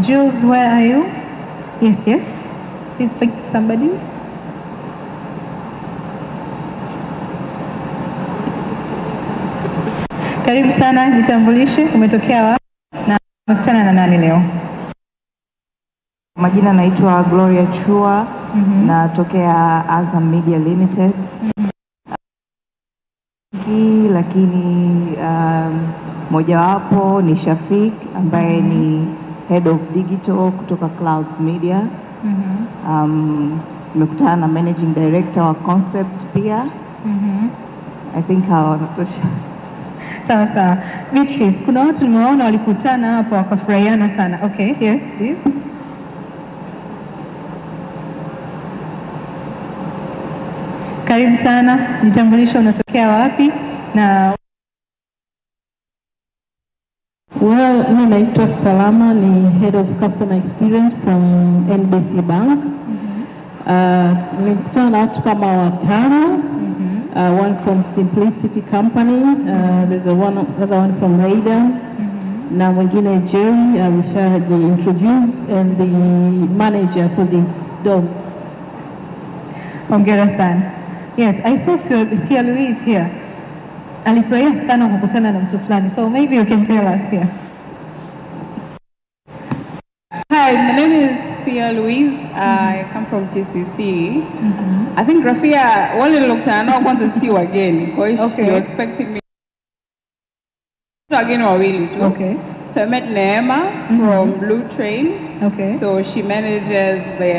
Speaker 2: Jules, where are you? Yes, yes. Please pick somebody. Karibu sana, jitambulishe, umetokea wapi na umekutana na nani leo?
Speaker 23: Majina naitwa Gloria Chua, natokea Azam Media Limited. Lakini mojawapo ni Shafik ambaye ni Head of Digital kutoka Clouds Media. Nimekutana na Managing Director wa Concept pia. I think hawa wanatosha.
Speaker 2: Sawa sawa. Beatrice, kuna watu nimewaona walikutana hapo wakafurahiana sana. Okay, yes, please. Karibu sana, jitambulishe unatokea wapi na
Speaker 16: Well, mimi naitwa Salama, ni Head of Customer Experience from NBC Bank. Nilikutana na watu kama watano. One from Simplicity Company, there's another one from Raider, na mwingine Jerry, ameshaji introduce, and the manager for this dog.
Speaker 2: Hongera sana. Yes, I saw Sia Louise here. Alifurahia sana kukutana na mtu fulani, so maybe you can tell us here.
Speaker 24: Hi, my name is Sia Louise. I come from TCC. I think Rafia, wale nilokutana nao kwanza si wageni. Kwa hiyo you're expecting me wageni wawili tu.
Speaker 2: Okay.
Speaker 24: So I met Neema from Blue Train.
Speaker 2: Okay.
Speaker 24: So she manages the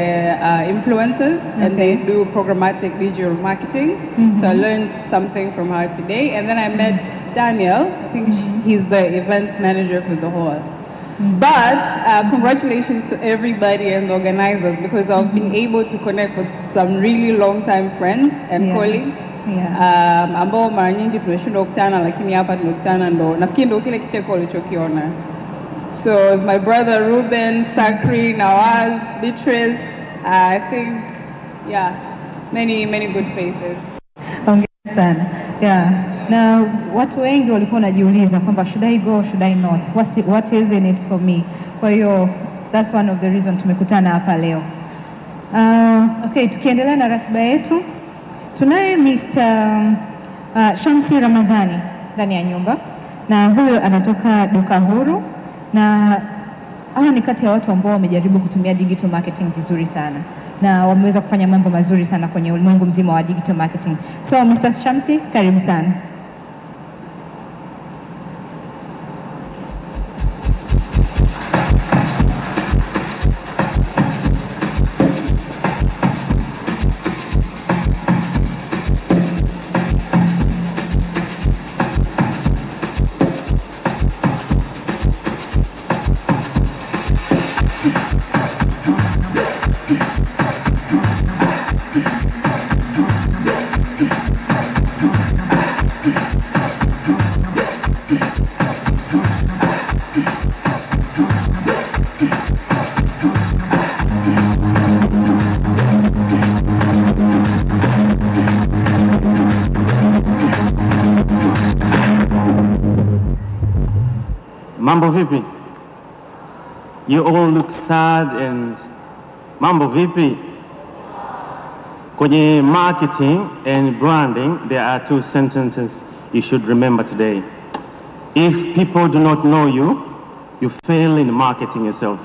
Speaker 24: influencers and they do programmatic digital marketing. So I learned something from her today. And then I met Daniel. I think he's the event manager for the whole. But congratulations to everybody and the organizers because I've been able to connect with some really long-time friends and colleagues. Ambao mara nyingi tumeshindwa kukutana lakini hapa tumekutana ndo nafikiri ndo kile kicheko ulichokiona. So it's my brother Ruben, Sakri, Nawaz, Beatrice, I think many good faces.
Speaker 2: Hongera sana. Yeah. Na watu wengi walikuwa wanajiuliza kwamba should I go, should I not? What is in it for me? Kwa hiyo that's one of the reason tumekutana hapa leo. Okay, tukiendelea na ratiba yetu. Tunaye Mr. Shamsi Ramadhani ndani ya nyumba na huyo anatoka Duka Huru na hawa ni kati ya watu ambao wamejaribu kutumia digital marketing vizuri sana na wameweza kufanya mambo mazuri sana kwenye ulimwengu mzima wa digital marketing. So Mr. Shamsi, karibu sana.
Speaker 3: Mambo vipi? You all look sad and mambo vipi? Kwenye marketing and branding, there are two sentences you should remember today. If people do not know you, you fail in marketing yourself.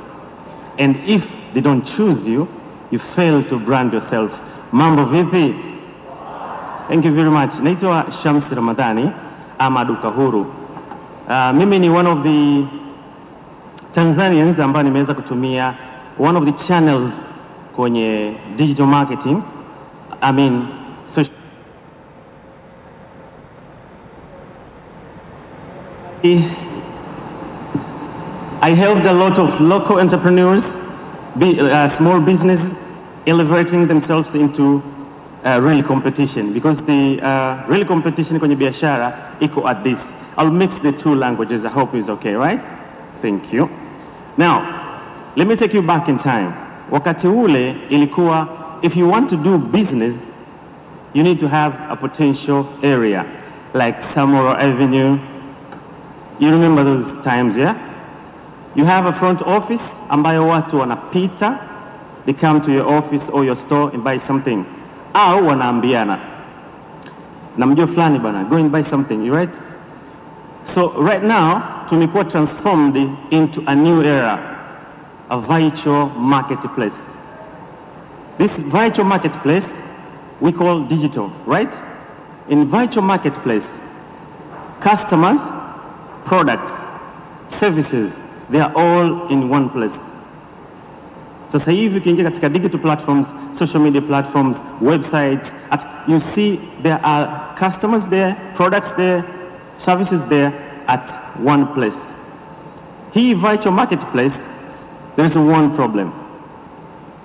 Speaker 3: And if they don't choose you, you fail to brand yourself. Mambo vipi? Thank you very much. Naitwa Shamsi Ramadhani, ama Duka Huru. Mimi ni one of the Tanzanians ambao nimeweza kutumia one of the channels kwenye digital marketing. I mean, social. I helped a lot of local entrepreneurs, small businesses, elevating themselves into real competition, because the real competition kwenye biashara iko at this. I'll mix the two languages. I hope it's okay, right? Thank you. Now, let me take you back in time. Wakati ule ilikuwa, if you want to do business, you need to have a potential area, like Samora Avenue. You remember those times, yeah? You have a front office, ambayo watu wanapita, they come to your office or your store and buy something. Au wanaambiana, namjua fulani bana, go and buy something, you right? So right now, tumekuwa transformed into a new era, a virtual marketplace. This virtual marketplace, we call digital, right? In virtual marketplace, customers, products, services, they are all in one place. Sasa hivi ukiingia katika digital platforms, social media platforms, websites, apps, you see there are customers there, products there, services there at one place. Here, virtual marketplace, there is one problem.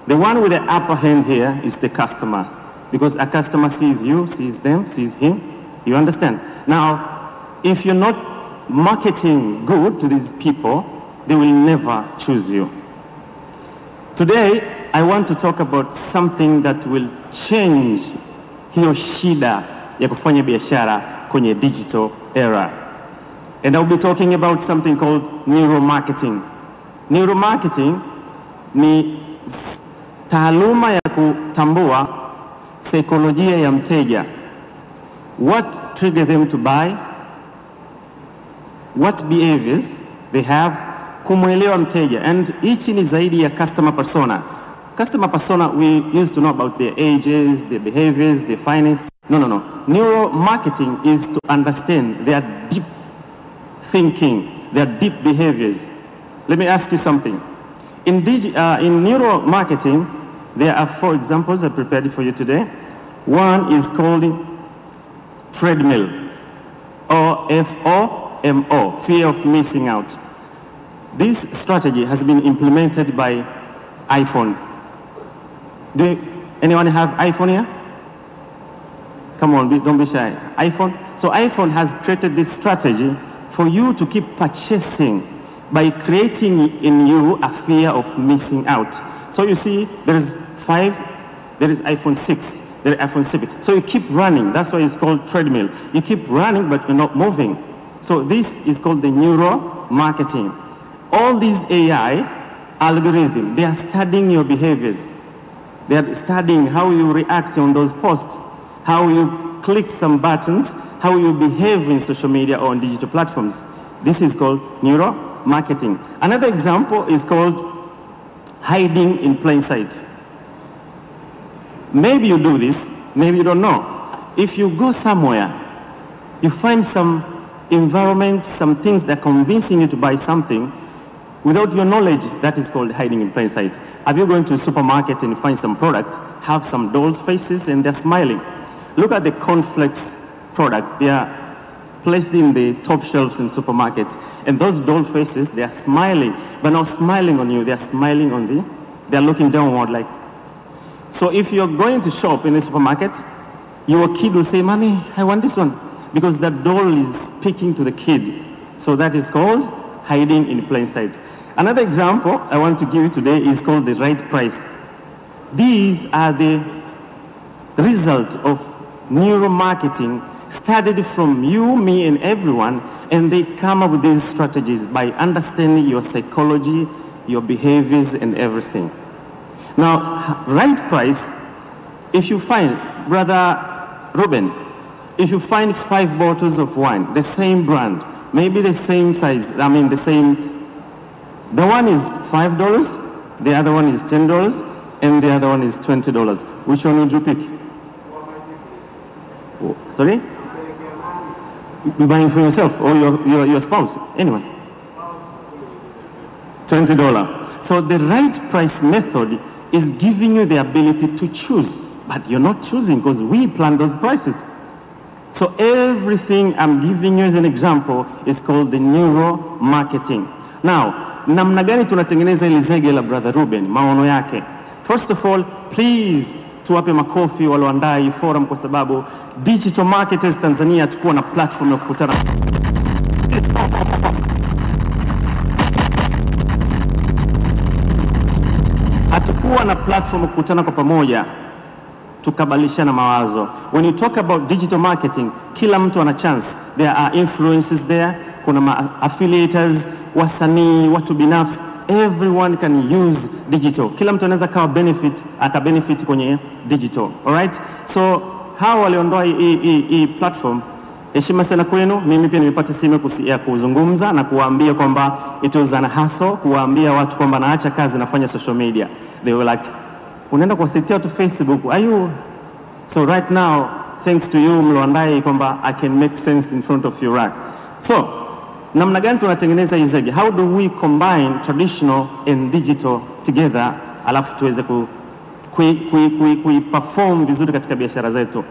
Speaker 3: The one with the upper hand here is the customer, because a customer sees you, sees them, sees him. You understand? Now, if you're not marketing good to these people, they will never choose you. Today, I want to talk about something that will change hiyo shida ya kufanya biashara kwenye digital era. And I'll be talking about something called neuromarketing. Neuromarketing ni taaluma ya kutambua saikolojia ya mteja. What trigger them to buy? What behaviors they have? Kumuelewa mteja. And hichi ni zaidi ya customer persona. Customer persona, we used to know about their ages, their behaviors, their finance. No. Neuromarketing is to understand their deep thinking, their deep behaviors. Let me ask you something. In neuromarketing, there are 4 examples I prepared for you today. One is called treadmill, or FOMO, fear of missing out. This strategy has been implemented by iPhone. Do anyone have iPhone here? Come on, don't be shy. iPhone? So iPhone has created this strategy for you to keep purchasing by creating in you a fear of missing out. So you see, there is 5, there is iPhone 6, there is iPhone 7. So you keep running. That's why it's called treadmill. You keep running, but you're not moving. So this is called the neuromarketing. All these AI algorithms, they are studying your behaviors. They are studying how you react on those posts, how you click some buttons, how you behave in social media or on digital platforms. This is called neuromarketing. Another example is called hiding in plain sight. Maybe you do this, maybe you don't know. If you go somewhere, you find some environment, some things that are convincing you to buy something, without your knowledge, that is called hiding in plain sight. Have you gone to a supermarket and find some product, have some dolls' faces and they're smiling? Look at the cornflakes product. They are placed in the top shelves in supermarket. And those doll faces, they are smiling, but not smiling on you, they are smiling on they're looking downward like. So if you're going to shop in the supermarket, your kid will say, "Mommy, I want this one," because that doll is speaking to the kid. So that is called hiding in plain sight. Another example I want to give you today is called the right price. These are the result of neuromarketing studied from you, me, and everyone, and they come up with these strategies by understanding your psychology, your behaviors, and everything. Now, right price, if you find, Brother Ruben, if you find 5 bottles of wine, the same brand, maybe the same size, the one is $5, the other one is $10, and the other one is $20. Which one would you pick? Oh, sorry? You're buying for yourself or your spouse? Anyone? $20. So the right price method is giving you the ability to choose, but you're not choosing because we plan those prices. So everything I'm giving you as an example is called the neuromarketing. Now, namna gani tunatengeneza ile zege la Brother Ruben, maono yake? First of all, please tuwape makofi walioandaa hii forum kwa sababu Digital Marketers Tanzania tukuwa na platform ya kukutana. Hatukuwa na platform ya kukutana kwa pamoja tukabadilishana mawazo. When you talk about digital marketing, kila mtu ana chance. There are influencers there, kuna affiliators, wasanii, watu binafsi. Everyone can use digital. Kila mtu anaweza akabenefit kwenye digital. Alright? So, hawa waliondoa hii platform, heshima sana kwenu. Mimi pia nimepata simu ya kuzungumza na kuwaambia kwamba it was an hustle, kuwaambia watu kwamba naacha kazi nafanya social media. They were like, unaenda kuwasitia tu Facebook, are you? So right now, thanks to you mloandai kwamba I can make sense in front of you, right? So, namna gani tunatengeneza hii zege? How do we combine traditional and digital together, alafu tuweze kuiperform vizuri katika biashara zetu?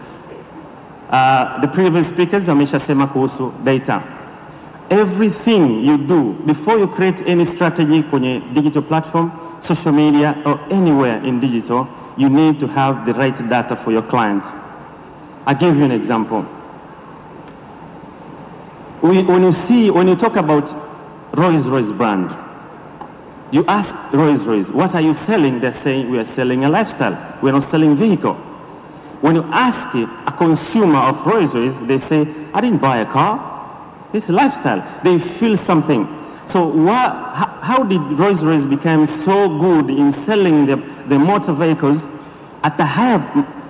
Speaker 3: The previous speakers wameshasema kuhusu data. Everything you do before you create any strategy kwenye digital platform, social media, or anywhere in digital, you need to have the right data for your client. I'll give you an example. When you talk about Rolls-Royce brand, you ask Rolls-Royce, what are you selling? They're saying, we are selling a lifestyle. We're not selling vehicle. When you ask a consumer of Rolls-Royce, they say, I didn't buy a car. It's a lifestyle. They feel something. So how did Rolls-Royce become so good in selling the motor vehicles at a higher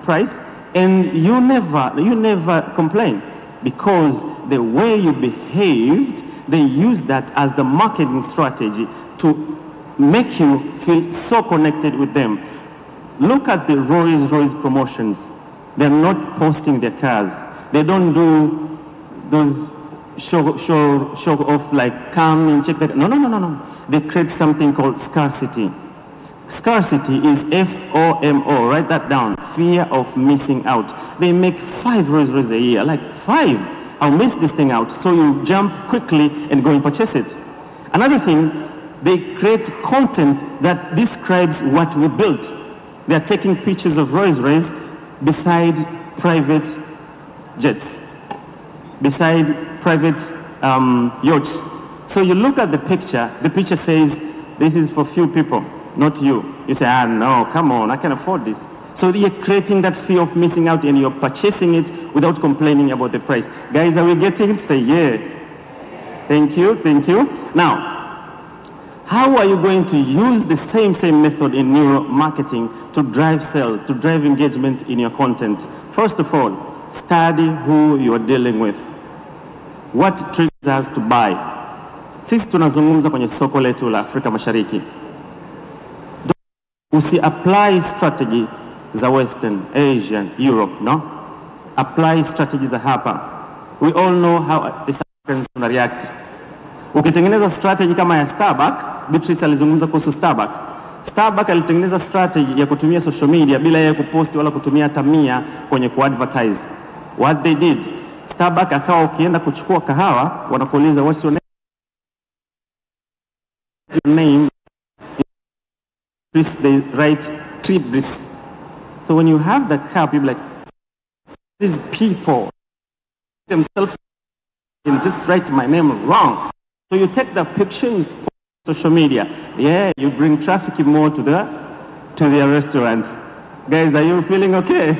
Speaker 3: price, and you never complain? Because the way you behaved, they use that as the marketing strategy to make you feel so connected with them. Look at the Rolls-Royce promotions. They're not posting their cars. They don't do those show off like come and check that. No. They create something called scarcity. Scarcity is FOMO, write that down, fear of missing out. They make 5 Rolls-Royce a year, like 5. I'll miss this thing out. So you jump quickly and go and purchase it. Another thing, they create content that describes what we built. They're taking pictures of Rolls-Royce beside private jets, beside private yachts. So you look at the picture says, this is for few people, not you. You say, no, come on, I can afford this. So you're creating that fear of missing out and you're purchasing it without complaining about the price. Guys, are we getting it? Say, yeah. Thank you. Now, how are you going to use the same method in neuromarketing to drive sales, to drive engagement in your content? First of all, study who you're dealing with. What triggers us to buy? Sisi tunazungumza kwenye soko letu la Afrika Mashariki. Usi-apply strategy za Western, Asian, Europe, no? Apply strategy za hapa. We all know how East Africans react. Ukitengeneza strategy kama ya Starbucks, Beatrice alizungumza kuhusu Starbucks. Starbucks alitengeneza strategy ya kutumia social media bila ya kuposti wala kutumia tamia kwenye ku-advertise. What they did, Starbucks akawa ukienda kuchukua kahawa, wanakuuliza what's your name? They write Tribris. So when you have the cup, you're like, these people themselves can just write my name wrong. So you take the picture and post on social media. Yeah, you bring traffic more to their restaurant. Guys, are you feeling okay?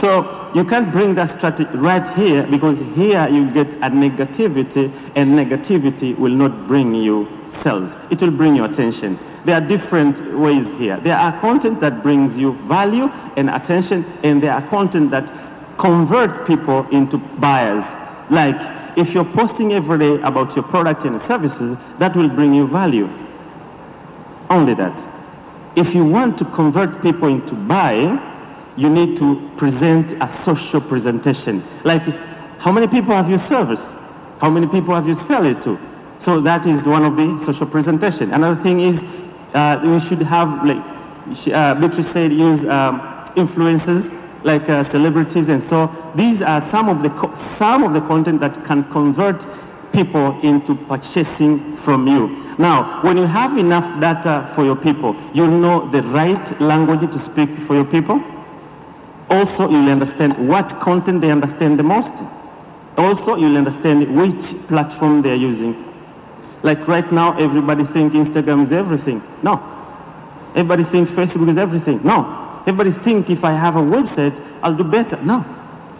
Speaker 3: So you can't bring that strategy right here, because here you get a negativity, and negativity will not bring you sales. It will bring you attention. There are different ways here. There are content that brings you value and attention, and there are content that convert people into buyers. Like if you're posting every day about your product and services, that will bring you value. Only that. If you want to convert people into buying, you need to present a social presentation. Like, how many people have you serviced? How many people have you sell it to? So that is one of the social presentation. Another thing is, we should have, like Beatrice said, use influencers, like celebrities, and so these are some of the content that can convert people into purchasing from you. Now, when you have enough data for your people, you'll know the right language to speak for your people. Also, you'll understand what content they understand the most. Also, you'll understand which platform they're using. Like right now, everybody thinks Instagram is everything. No. Everybody thinks Facebook is everything. No. Everybody thinks if I have a website, I'll do better. No.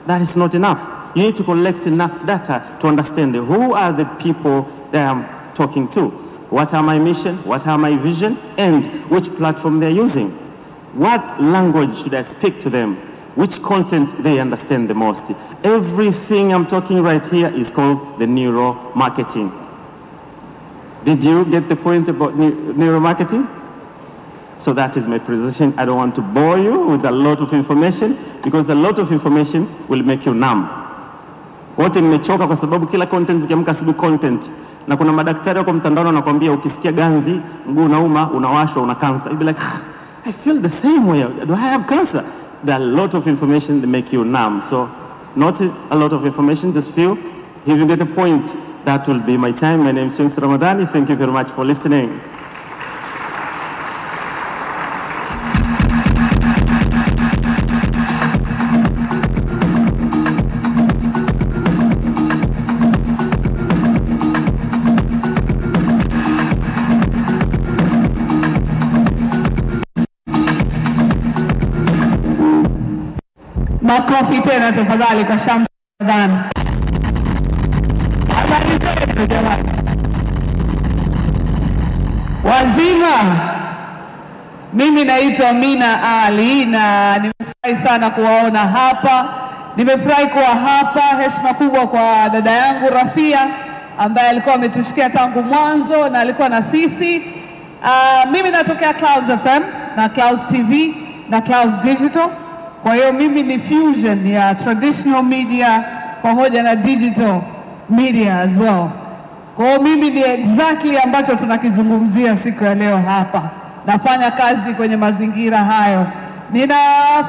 Speaker 3: That is not enough. You need to collect enough data to understand who are the people that I'm talking to. What are my mission? What are my vision? And which platform they're using. What language should I speak to them? Which content they understand the most. Everything I'm talking right here is called the neuromarketing. Did you get the point about neuromarketing? So that is my position. I don't want to bore you with a lot of information, because a lot of information will make you numb. Wote mmechoka kwa sababu kila content ukiamka asubuhi content. Na kuna madaktari wako mtandaoni wanakuambia ukisikia ganzi, mguu unauma, unawashwa, una cancer. You'll be like, I feel the same way. Do I have cancer? There are a lot of information that make you numb. So not a lot of information, just few. If you get the point, that will be my time. My name is James Ramadhani. Thank you very much for listening.
Speaker 6: Makofi tena tafadhali kwa Shams Ramadhani. Habari zenu jamani. Wazima. Mimi naitwa Mina Ali na nimefurahi sana kuwaona hapa. Nimefurahi kuwa hapa. Heshima kubwa kwa dada yangu Rafia ambaye alikuwa ametushikia tangu mwanzo na alikuwa na sisi. Mimi natokea Clouds FM na Clouds TV na Clouds Digital. Kwa hiyo mimi ni fusion ya traditional media pamoja na digital media as well. Kwa hiyo mimi ni exactly ambacho tunakizungumzia siku ya leo hapa. Nafanya kazi kwenye mazingira hayo. Nina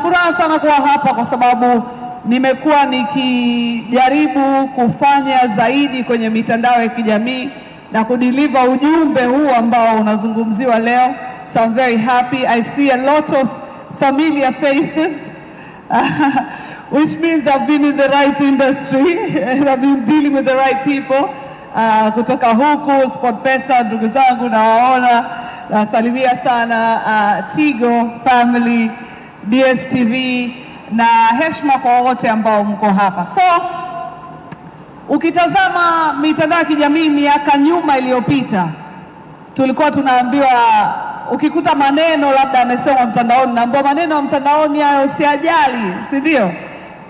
Speaker 6: furaha sana kuwa hapa kwa sababu nimekuwa nikijaribu kufanya zaidi kwenye mitandao ya kijamii na kudeliver ujumbe huu ambao unazungumziwa leo. So I'm very happy. I see a lot of familiar faces. Which means I've been in the right industry and I've been dealing with the right people. Kutoka huku, SportPesa, ndugu zangu nawaona, nasalimia sana Tigo family, DSTV, na heshima kwa wote ambao mko hapa. So, ukitazama mitandao ya kijamii miaka nyuma iliyopita, tulikuwa tunaambiwa ukikuta maneno labda amesema mtandaoni, naambiwa maneno ya mtandaoni hayo usiajali, si ndio?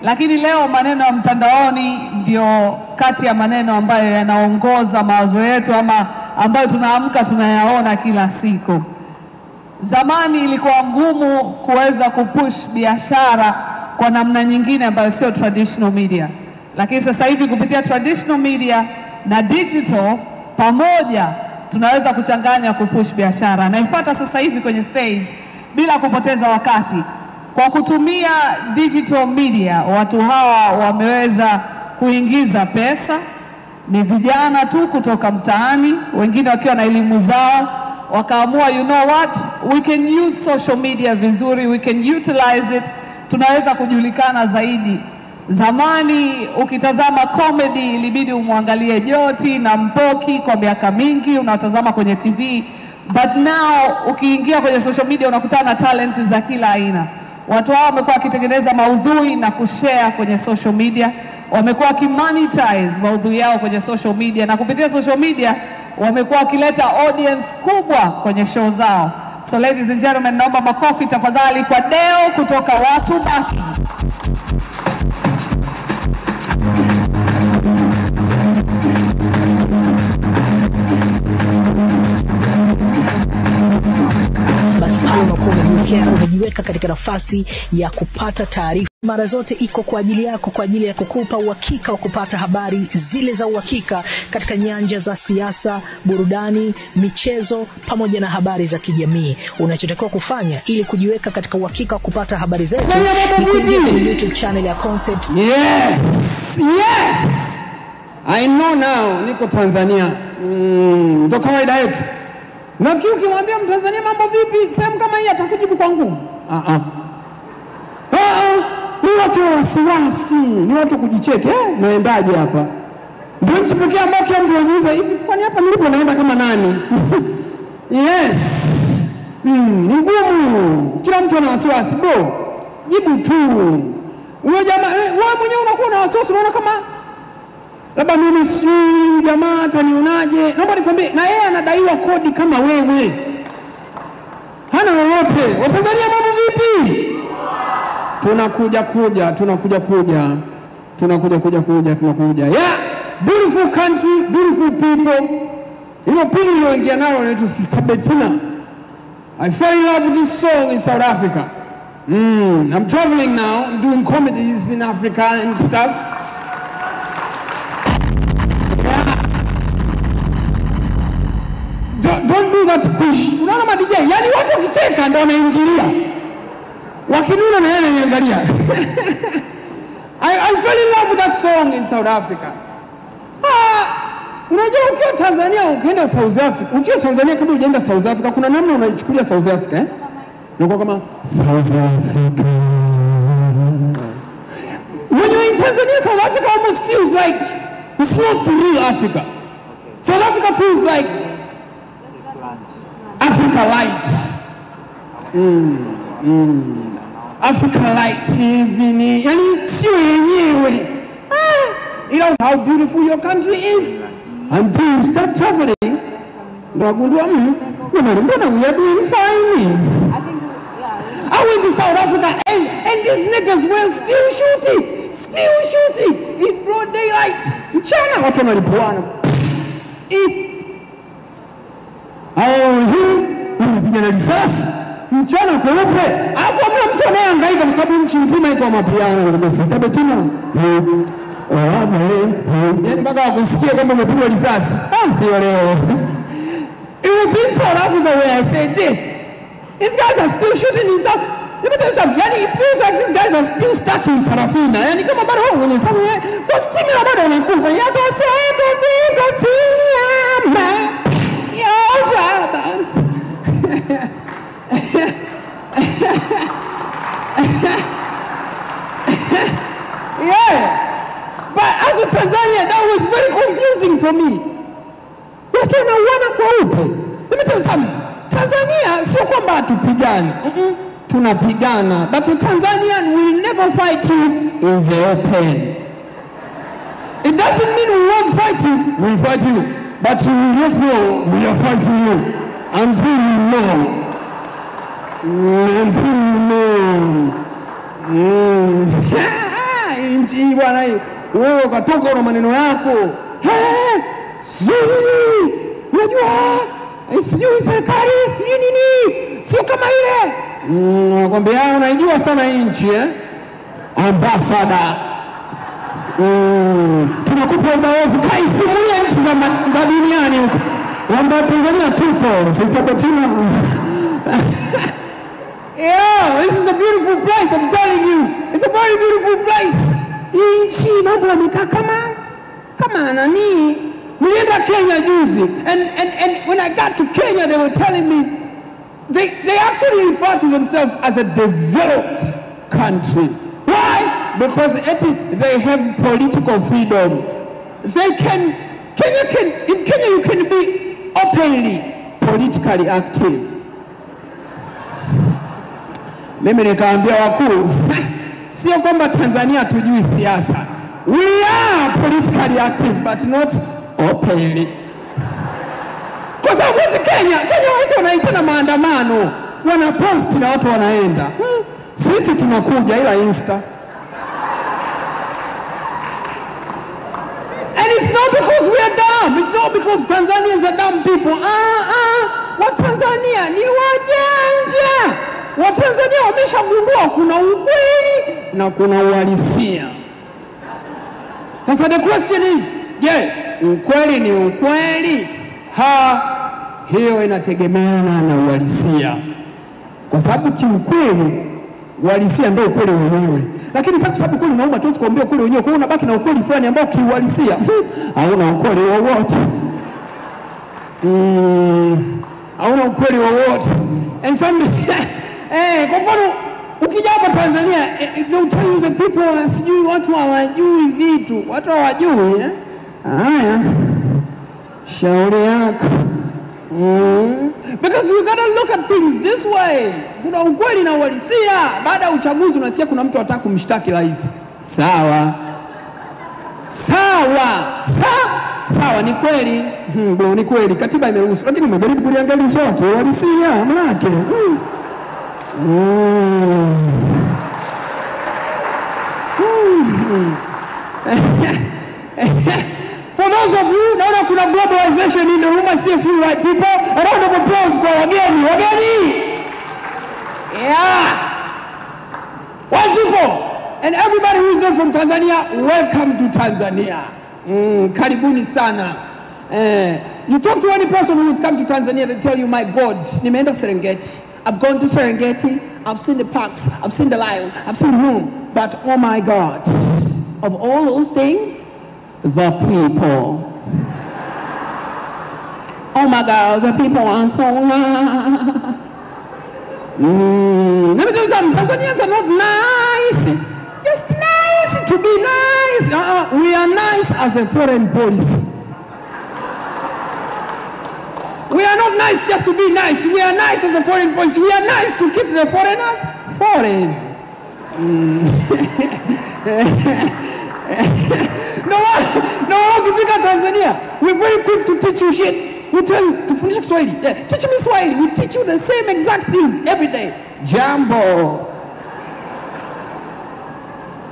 Speaker 6: Lakini leo maneno ya mtandaoni ndio kati ya maneno ambayo yanaongoza mawazo yetu ama ambayo tunaamka tunayaona kila siku. Zamani ilikuwa ngumu kuweza kupush biashara kwa namna nyingine ambayo sio traditional media. Lakini sasa hivi kupitia traditional media na digital pamoja tunaweza kuchanganya kupush biashara. Na ifuata sasa hivi kwenye stage bila kupoteza wakati. Kwa kutumia digital media, watu hawa wameweza kuingiza pesa. Ni vijana tu kutoka mtaani, wengine wakiwa na elimu zao, wakaamua you know what, we can use social media vizuri, we can utilize it, tunaweza kujulikana zaidi. Zamani ukitazama comedy ilibidi umwangalie Joti na Mpoki kwa miaka mingi, unatazama kwenye TV. But now ukiingia kwenye social media unakutana talent za kila aina. Watu hao wamekuwa wakitengeneza maudhui na kushare kwenye social media, wamekuwa wakimonetize maudhui yao kwenye social media, na kupitia social media wamekuwa wakileta audience kubwa kwenye show zao. So ladies and gentlemen, naomba makofi tafadhali kwa Deo kutoka Watu Baki.
Speaker 7: Basi pale unakuwa umejiweka katika nafasi ya kupata taarifa. Mara zote iko kwa ajili yako, kwa ajili ya kukupa uhakika wa kupata habari zile za uhakika katika nyanja za siasa, burudani, michezo pamoja na habari za kijamii. Unachotakiwa kufanya ili kujiweka katika uhakika wa kupata habari zetu ni kuingia kwenye YouTube channel ya Concept.
Speaker 8: Yes! Yes! I know now niko Tanzania. Ndio kawaida yetu. Nafikiri ukimwambia Mtanzania mambo vipi, sehemu kama hii atakujibu kwa nguvu. Ni watu wa wasiwasi, ni watu kujicheki. Naendaje hapa? Ndio nchi pekee ambayo kila mtu anajiuliza hivi, kwani hapa nilipo naenda kama nani? Yes. Ni ngumu. Kila mtu ana wasiwasi. Bro, jibu tu. Wewe jamaa, wewe mwenyewe unakuwa na wasiwasi, unaona kama labda mimi si jamaa atanionaje. Naomba nikwambie, na yeye anadaiwa kodi kama wewe. Hana lolote. Watanzania mambo vipi? Tunakuja. Yeah, beautiful country, beautiful people. Hilo pili iliyoingia nalo inaitwa Sister Bettina. I fell in love with this song in South Africa. I'm traveling now, I'm doing comedies in Africa and stuff. Don't do that push. Unaona ma DJ, yani watu wakicheka ndio wanaingilia. Wakinuna na yeye ananiangalia. I fell in love with that song in South Africa. Unajua ukiwa Tanzania ukienda South Africa, ukiwa Tanzania kama unaenda South Africa, kuna namna unaichukulia South Africa, eh? Unakuwa kama South Africa. When you're in Tanzania, South Africa almost feels like it's not real Africa. South Africa feels like Africa light. Africa light hivi, yani sio yenyewe. How beautiful your country is. Until you start traveling, unagundua mbona we are doing fine. I went to South Africa and these niggas were still shooting in broad daylight. Mchana watu wanalipuana. Wanapigana risasi mchana kweupe. Hapo hamna mtu anayehangaika kwa sababu nchi nzima iko mapiano. Sister Bettina. Yani mpaka wakusikia kwamba umepigwa risasi. Sio leo. It was in South Africa where I said this. These guys are still shooting in South. Let me tell you something. Yani it feels like these guys are still stuck in Sarafina. Yani kama bado wao kwenye sababu kwa stimula bado wanakufa. Yako sinyama. Yo baba. Yeah. But as a Tanzanian, that was very confusing for me. Watu wanauana kwa upe. Let me tell you something. Tanzania sio kwamba tupigane. Tunapigana. But a Tanzanian will never fight you in the open. It doesn't mean we won't fight you. We'll fight you. But you will not know we are fighting you until you know. Until you know. Nchi bwana hii. Wewe ukatoka una maneno yako. Sijui. Unajua? Sijui serikali, sijui nini. Sio kama ile. Nakwambia unaijua sana nchi Ambassador. Tunakupa ubalozi kaisimulia nchi za duniani huko. Wamba Tanzania tupo. Sister Bettina. Yeah, this is a beautiful place, I'm telling you. It's a very beautiful place. Nchi mambo yamekaa kama nani. Nilienda Kenya juzi and when I got to Kenya they were telling me they actually refer to themselves as a developed country. Why? Because they have political freedom. In Kenya you can be openly politically active. Mimi nikaambia wakuu, sio kwamba Tanzania tujui siasa. We are politically active but not openly. Kwa sababu Kenya watu wanaitana maandamano, wanaposti na watu wanaenda. Sisi tunakuja ila Insta. And it's not because we are dumb. It's not because Tanzanians are dumb people. Watanzania ni wajanja. Watanzania wameshagundua kuna ukweli na kuna uhalisia. Sasa the question is, ukweli ni ukweli? Hiyo inategemeana na uhalisia. Kwa sababu kiukweli uhalisia ndio ukweli wenyewe. Lakini sasa kwa sababu ukweli unauma, tuwezi kuambia ukweli wenyewe. Kwa hiyo unabaki na ukweli fulani ambao kiuhalisia hauna ukweli wowote. Hauna ukweli wowote. And some kwa mfano ukija hapa Tanzania, they'll tell you the people sijui watu hawajui vitu. Watu hawajui haya. Shauri yako. Because we gotta look at things this way. Kuna ukweli na uhalisia. Baada ya uchaguzi unasikia kuna mtu anataka kumshtaki rais. Sawa, ni kweli. Bro, ni kweli katiba imeruhusu, lakini umejaribu kuliangalia swali uhalisia manake. For those of you, naona kuna globalization in the room. I see a few white people. A round of applause kwa wageni. Yeah. White people and everybody who is not from Tanzania, welcome to Tanzania. Karibuni sana. You talk to any person who has come to Tanzania, they tell you, my God, nimeenda Serengeti. I've gone to Serengeti. I've seen the parks. I've seen the lion. I've seen the moon. But oh my God, of all those things, the people. Oh my God, the people are so nice. Let me tell you something, Tanzanians are not nice. Just nice to be nice. We are nice as a foreign policy. We are not nice just to be nice. We are nice as a foreign policy. We are nice to keep the foreigners foreign. No, ukifika Tanzania, we're very quick to teach you shit. We tell you to finish Swahili. Teach me Swahili. We teach you the same exact things every day. Jambo.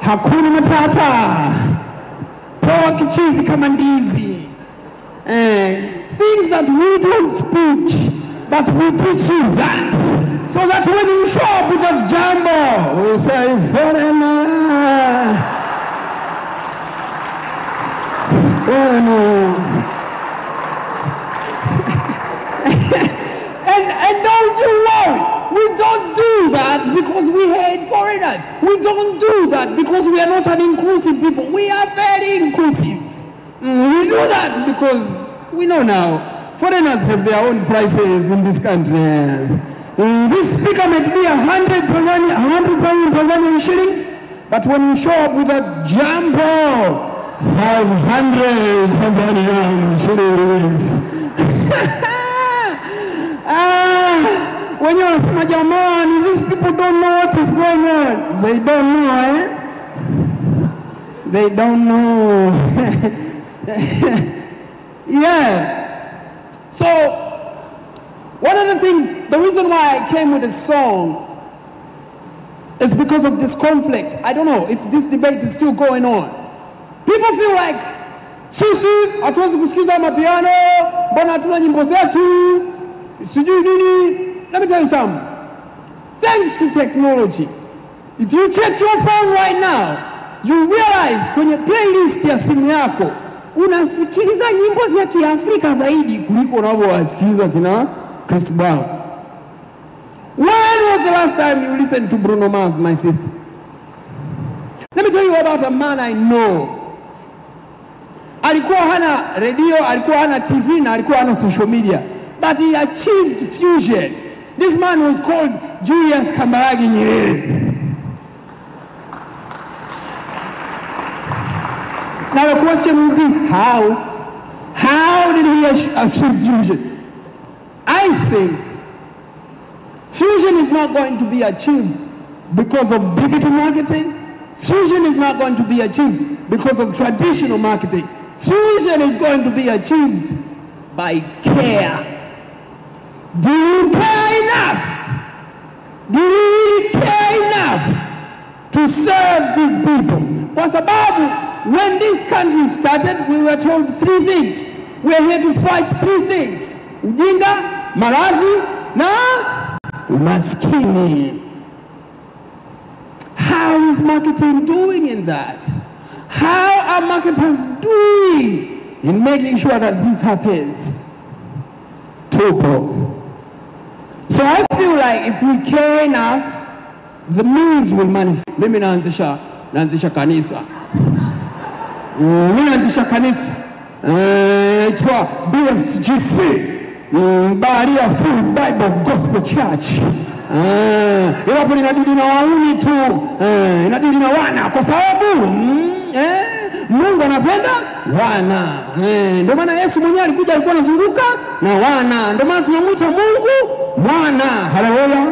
Speaker 8: Hakuna matata. Poa kichizi kama ndizi. Things that we don't speak, but we teach you that. So that when you show up with a jambo, we say foreigner. And don't you worry, we don't do that because we hate foreigners. We don't do that because we are not an inclusive people. We are very inclusive. We do that because we know now foreigners have their own prices in this country. This speaker may be 100,000 Tanzanian shillings, but when you show up with a jumbo, 500 Tanzanian shillings. When you're a German, these people don't know what is going on. They don't know, They don't know. Yeah. So, one of the things, the reason why I came with this song is because of this conflict. I don't know if this debate is still going on. People feel like, sisi hatuwezi kusikiza mapiano, mbona hatuna nyimbo zetu, sijui nini. Let me tell you something. Thanks to technology, if you check your phone right now, you realize kwenye playlist ya simu yako unasikiliza nyimbo za Kiafrika zaidi kuliko unavyowasikiliza kina Chris Brown. When was the last time you listened to Bruno Mars, my sister? Let me tell you about a man I know. Alikuwa hana radio, alikuwa hana TV, na alikuwa hana social media, but he achieved fusion. This man was called Julius Kambarage Nyerere. Now the question would be, how? How did he achieve fusion? I think fusion is not going to be achieved because of digital marketing. Fusion is not going to be achieved because of traditional marketing. Fusion is going to be achieved by care. Do you care enough? Do you really care enough to serve these people? Kwa sababu, when this country started, we were told 3 things. We are here to fight 3 things. Ujinga, maradhi, na umaskini. How is marketing doing in that? How are marketers doing in making sure that this happens? Tupo. So I feel like if we care enough, the means will manifest. Mimi naanzisha kanisa. Mimi naanzisha kanisa. Itwa BFGC. Baria Full Bible Gospel Church. Iwapo inadili na wauni tu, inadili na wana kwa sababu Mungu anapenda wana. Ndio maana Yesu mwenyewe alikuja, alikuwa anazunguka na wana. Ndio maana tunamuita Mungu mwana. Haleluya.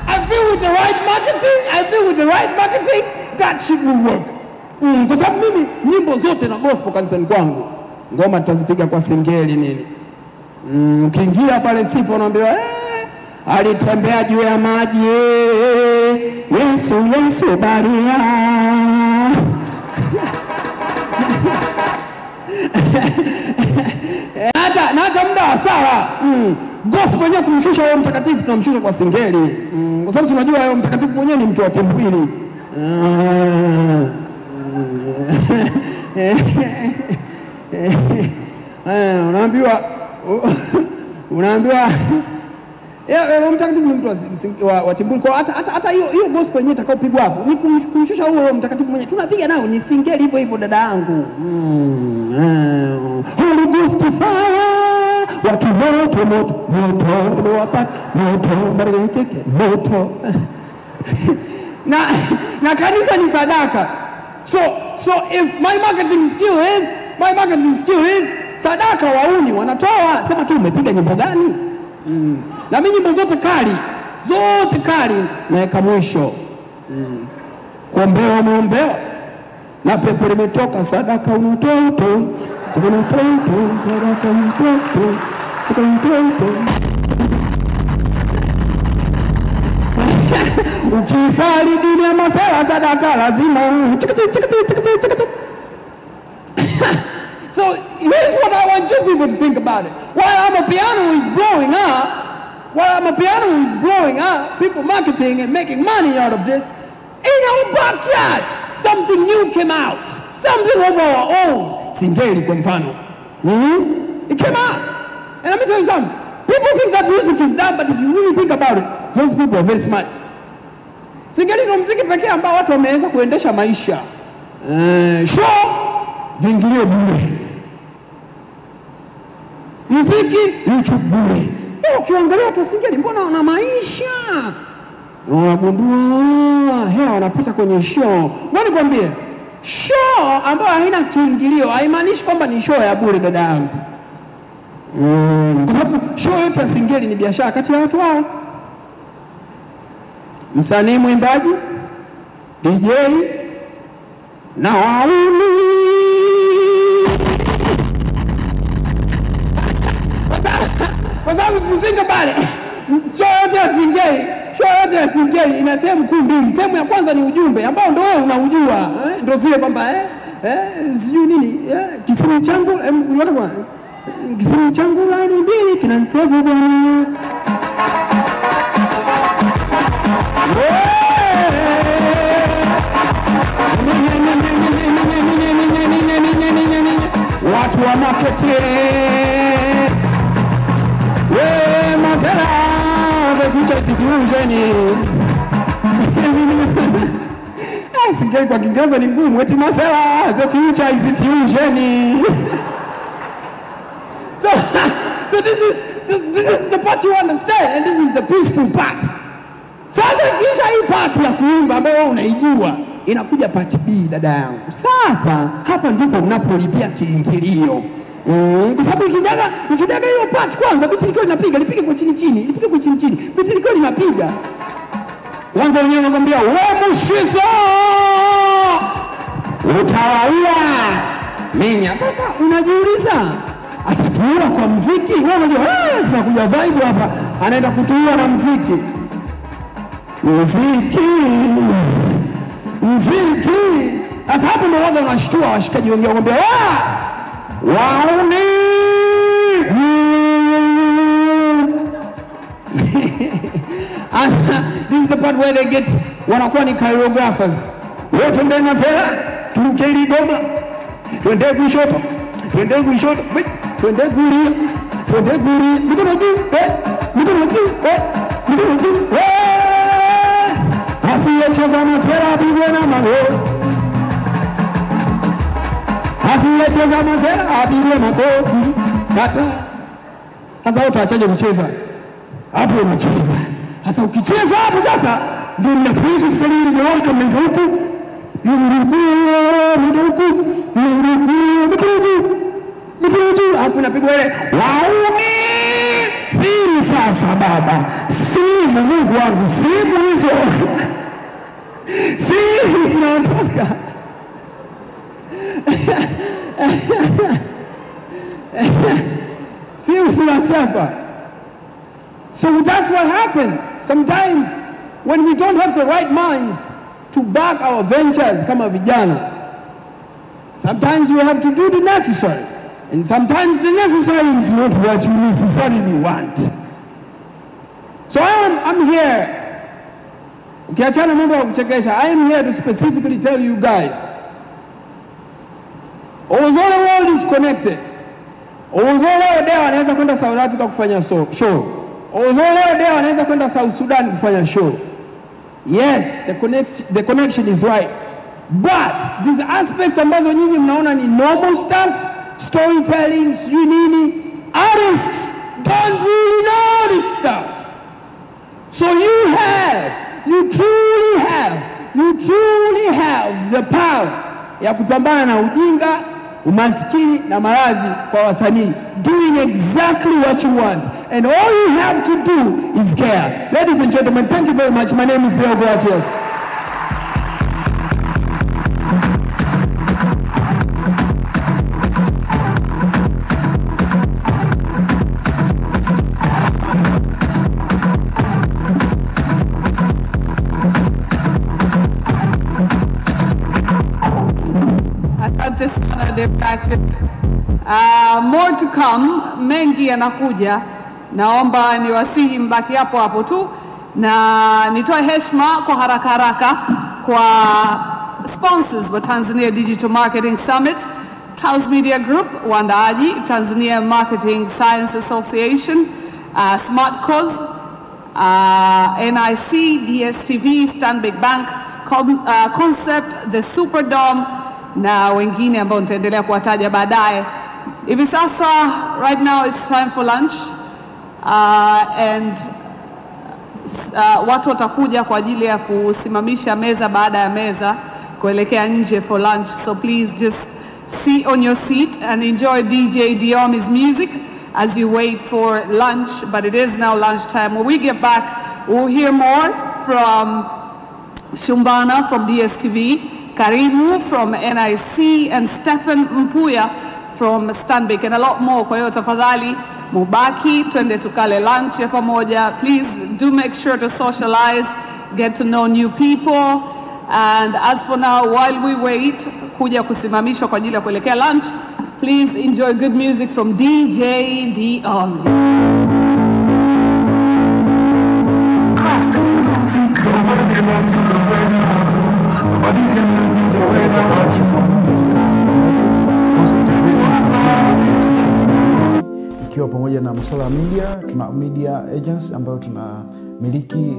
Speaker 8: I feel with the right marketing, that shit will work. Kwa sababu mimi nyimbo zote na gospel kanisani kwangu, ngoma tutazipiga kwa singeli nini. Ukiingia pale sifa unaambiwa alitembea juu ya maji, Yesu Yesu baria. Hata muda wa sala, gospel mwenyewe kumshusha Roho Mtakatifu tunamshusha kwa singeli. Kwa sababu tunajua Roho Mtakatifu mwenyewe ni mtu wa timbwili. Unaambiwa Roho Mtakatifu ni mtu wa timbuli. Kwa hata hiyo gospel yenyewe itakayopigwa hapo ni kumshusha huo Roho Mtakatifu mwenyewe. Tunapiga nao ni singeli hivyo hivyo dada yangu. Holy Ghost fire, watu moto wapata moto na kanisa ni sadaka. So if my marketing skill is sadaka, wauni wanatoa, sema tu umepiga nyimbo gani? Na mimi nyimbo zote kali naweka mwisho. Kuombewa muombewa na pepo limetoka, sadaka unatoa sadaka unatoa. Ukisali dini ya masela sadaka lazima. So here's what I want you people to think about it. While Amapiano is blowing up, people marketing and making money out of this, in our backyard, something new came out. Something of our own. Singeli kwa mfano. It came out. And let me tell you something. People think that music is dumb, but if you really think about it, those people are very smart. Singeli ndio muziki pekee ambao watu wameweza kuendesha maisha. Show vingilio bure. Muziki YouTube bure. Ukiangalia watu Singeli mbona wana maisha? Unagundua hewa wanapita kwenye show. Ngoja nikwambie, show ambayo haina kiingilio haimaanishi kwamba ni show ya bure dada yangu. Kwa sababu show yote ya Singeli ni biashara kati ya watu hao. Msanii, mwimbaji, DJ na wauni. Kwa sababu kuzinga pale, show yote ya Singeli ina sehemu kuu mbili. Sehemu ya kwanza ni ujumbe ambao ndio wewe unaujua, ndio zile kwamba sijui nini, kisima changu kisima changu la mbili kinaniseva bwana. Watu wa marketing, mazera the future is diffusion. Singeli kwa Kiingereza ni ngumu, eti mazera the future is diffusion. So this is the part you understand, and this is the peaceful part. Sasa kisha hii part ya kuimba ambayo unaijua, inakuja part B dada yangu. Sasa hapa ndipo mnapolipia kiingilio. Kwa sababu ikijaga hiyo part kwanza, biti liko linapiga, lipige kwa chini chini, lipige kwa chini chini, biti liko linapiga. Kwanza wenyewe wanakuambia wewe Mushizo utawaua Minya. Sasa unajiuliza atatuua kwa mziki? Wewe unajua zinakuja vibe hapa, anaenda kutuua na mziki. Mziki. Sasa hapo ndio waga wanashtua washikaji wengine wanakuambia wauni. This is the part where they get wanakuwa ni choreographers. Wote ndio nasema turuke Ligoma, twende kushoto, twende kushoto, twende kulia, twende kulia, mikono juu, mikono juu, mikono juu. Asiyecheza masera apigwe na mawe. Asiyecheza masera apigwe makofi. Kata. Sasa utaachaje kucheza? Hapo unacheza. Sasa ukicheza hapo sasa ndio mnapiga selili ndio mnaenda huku. Mikono hapo unapigwa ile wauni. Siri sasa baba. Simu Mungu wangu, simu hizo. Siri zinaondoka. Simu zinasafa. So that's what happens. Sometimes when we don't have the right minds to back our ventures kama vijana, sometimes we have to do the necessary. And sometimes the necessary is not what you necessarily want. So I'm here. Ukiachana mambo ya kuchekesha, I am here to specifically tell you guys, although the world is connected, although leo wanaweza kwenda South Africa kufanya show, although leo wanaweza kwenda South Sudan kufanya show, yes, the connection is right. But these aspects ambazo nyinyi mnaona ni normal stuff, storytelling, nini, artists don't really know this stuff. So you truly have the power ya kupambana na ujinga, umaskini na maradhi kwa wasanii, doing exactly what you want. And all you have to do is care. Ladies and gentlemen, thank you very much. My name is Leo Gratias.
Speaker 6: Asante sana Deogratias. More to come, mengi yanakuja. Naomba niwasihi mbaki hapo hapo tu na nitoe heshima kwa haraka kwa sponsors wa Tanzania Digital Marketing Summit, Clouds Media Group, waandaaji, Tanzania Marketing Science Association, Smart Cause, NIC, DSTV, Stanbic Bank, Concept, The Superdome na wengine ambao nitaendelea kuwataja baadaye. Hivi sasa, right now it's time for lunch. And watu watakuja kwa ajili ya kusimamisha meza baada ya meza kuelekea nje for lunch. So please just sit on your seat and enjoy DJ Diomi's music as you wait for lunch. But it is now lunchtime. When we get back, we'll hear more from Shumbana from DSTV, Karimu from NIC, and Stephen Mpuya from Stanbic, and a lot more. Kwa hiyo tafadhali mubaki, twende tukale lunch ya pamoja. Please do make sure to socialize, get to know new people. And as for now, while we wait kuja kusimamishwa kwa ajili ya kuelekea lunch, please enjoy good music from DJ Diomi.
Speaker 21: Ikiwa pamoja na masuala ya media, tuna media agents ambayo tunamiliki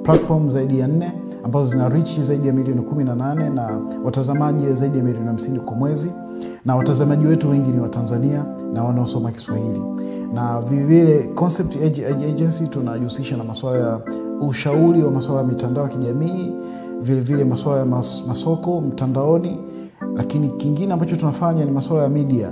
Speaker 21: platform zaidi ya 4 ambazo zina reach zaidi ya milioni 18 na watazamaji zaidi ya milioni 50 kwa mwezi, na watazamaji wetu wengi ni wa Tanzania na wanaosoma Kiswahili. Na vile Concept Agency tunajihusisha na masuala ya ushauri wa masuala ya mitandao ya kijamii, vile masuala ya masoko mtandaoni, lakini kingine ambacho tunafanya ni masuala ya media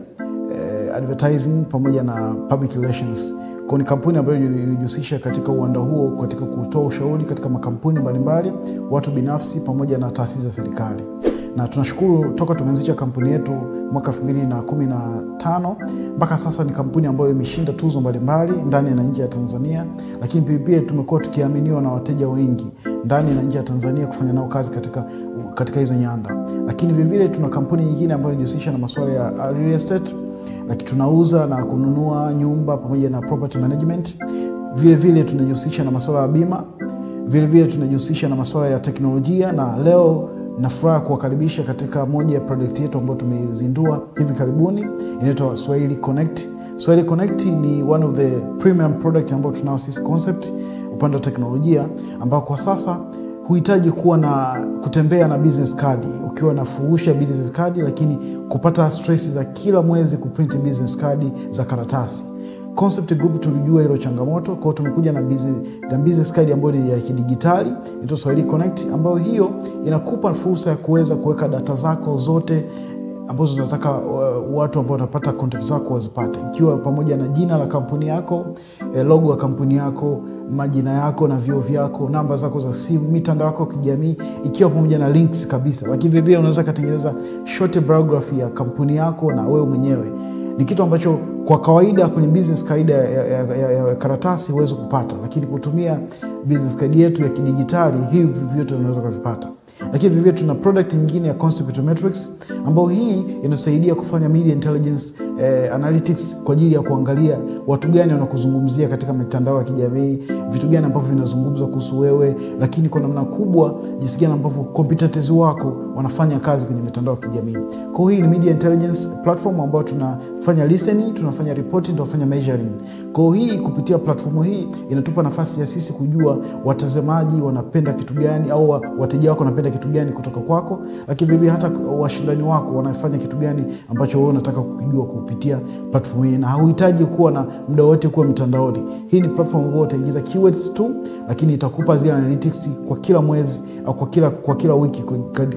Speaker 21: advertising pamoja na public relations. Kwa ni kampuni ambayo inajihusisha katika uwanda huo katika kutoa ushauri katika makampuni mbalimbali, watu binafsi pamoja na taasisi za serikali. Na tunashukuru toka tumeanzisha kampuni yetu mwaka 2015 mpaka sasa ni kampuni ambayo imeshinda tuzo mbalimbali ndani na nje ya Tanzania, lakini pia tumekuwa tukiaminiwa na wateja wengi ndani na nje ya Tanzania kufanya nao kazi katika hizo nyanda. Lakini vile tuna kampuni nyingine ambayo inajihusisha na masuala ya real estate, lakini tunauza na kununua nyumba pamoja na property management. Vile tunajihusisha na masuala ya bima, vile tunajihusisha na masuala ya teknolojia, na leo nafuraha kuwakaribisha katika moja ya product yetu ambayo tumezindua hivi karibuni, inaitwa Swahili Connect. Swahili Connect ni one of the premium product ambao tunao sisi Concept upande wa teknolojia, ambao kwa sasa huhitaji kuwa na kutembea na business card, ukiwa na furusha business card, lakini kupata stress za kila mwezi kuprint business card za karatasi. Concept Group tulijua hilo changamoto, kwa hiyo tumekuja na business card ambayo ni ya kidigitali, inaitwa Swahili Connect, ambayo hiyo inakupa fursa ya kuweza kuweka data zako zote ambazo unataka watu ambao wanapata contact zako wazipate, ikiwa pamoja na jina la kampuni yako, logo ya kampuni yako, majina yako na vyeo vyako, namba zako za simu, mitandao yako ya kijamii, ikiwa pamoja na links kabisa. Lakini vile unaweza kutengeneza short biography ya kampuni yako na wewe mwenyewe. Ni kitu ambacho kwa kawaida kwenye business card ya karatasi huwezi kupata, lakini kutumia business card yetu ya kidigitali hivi vyote unaweza kuvipata. Lakini vile tuna product nyingine ya Concept Metrics, ambayo hii inasaidia kufanya media intelligence analytics kwa ajili ya kuangalia watu gani wanakuzungumzia katika mitandao ya kijamii, vitu gani ambavyo vinazungumzwa kuhusu wewe, lakini kwa namna kubwa jinsi gani ambavyo competitors wako wanafanya kazi kwenye mitandao ya kijamii. Kwa hiyo hii ni media intelligence platform ambayo tunafanya listening, tunafanya reporting, tunafanya measuring. Kwa hiyo hii kupitia platform hii inatupa nafasi ya sisi kujua watazamaji wanapenda kitu gani au wateja wako wanapenda kitu gani kutoka kwako, lakini vile hata washindani wako wanafanya kitu gani ambacho wewe unataka kukijua kupitia platform hii, na hauhitaji kuwa na muda wote kuwa mtandaoni. Hii ni platform ambayo utaingiza keywords tu, lakini itakupa zile analytics kwa kila mwezi au kwa kila wiki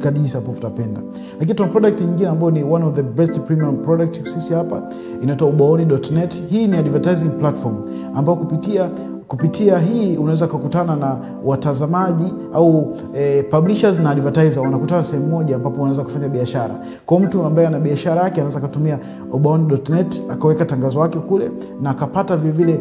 Speaker 21: kadri hapo utapenda. Lakini tuna product nyingine ambayo ni one of the best premium product sisi hapa, inaitwa ubaoni.net. Hii ni advertising platform ambayo kupitia hii unaweza kukutana na watazamaji au publishers na advertiser wanakutana sehemu moja ambapo wanaweza kufanya biashara. Kwa mtu ambaye ana biashara yake anaweza kutumia ubaoni.net akaweka tangazo lake kule na akapata vile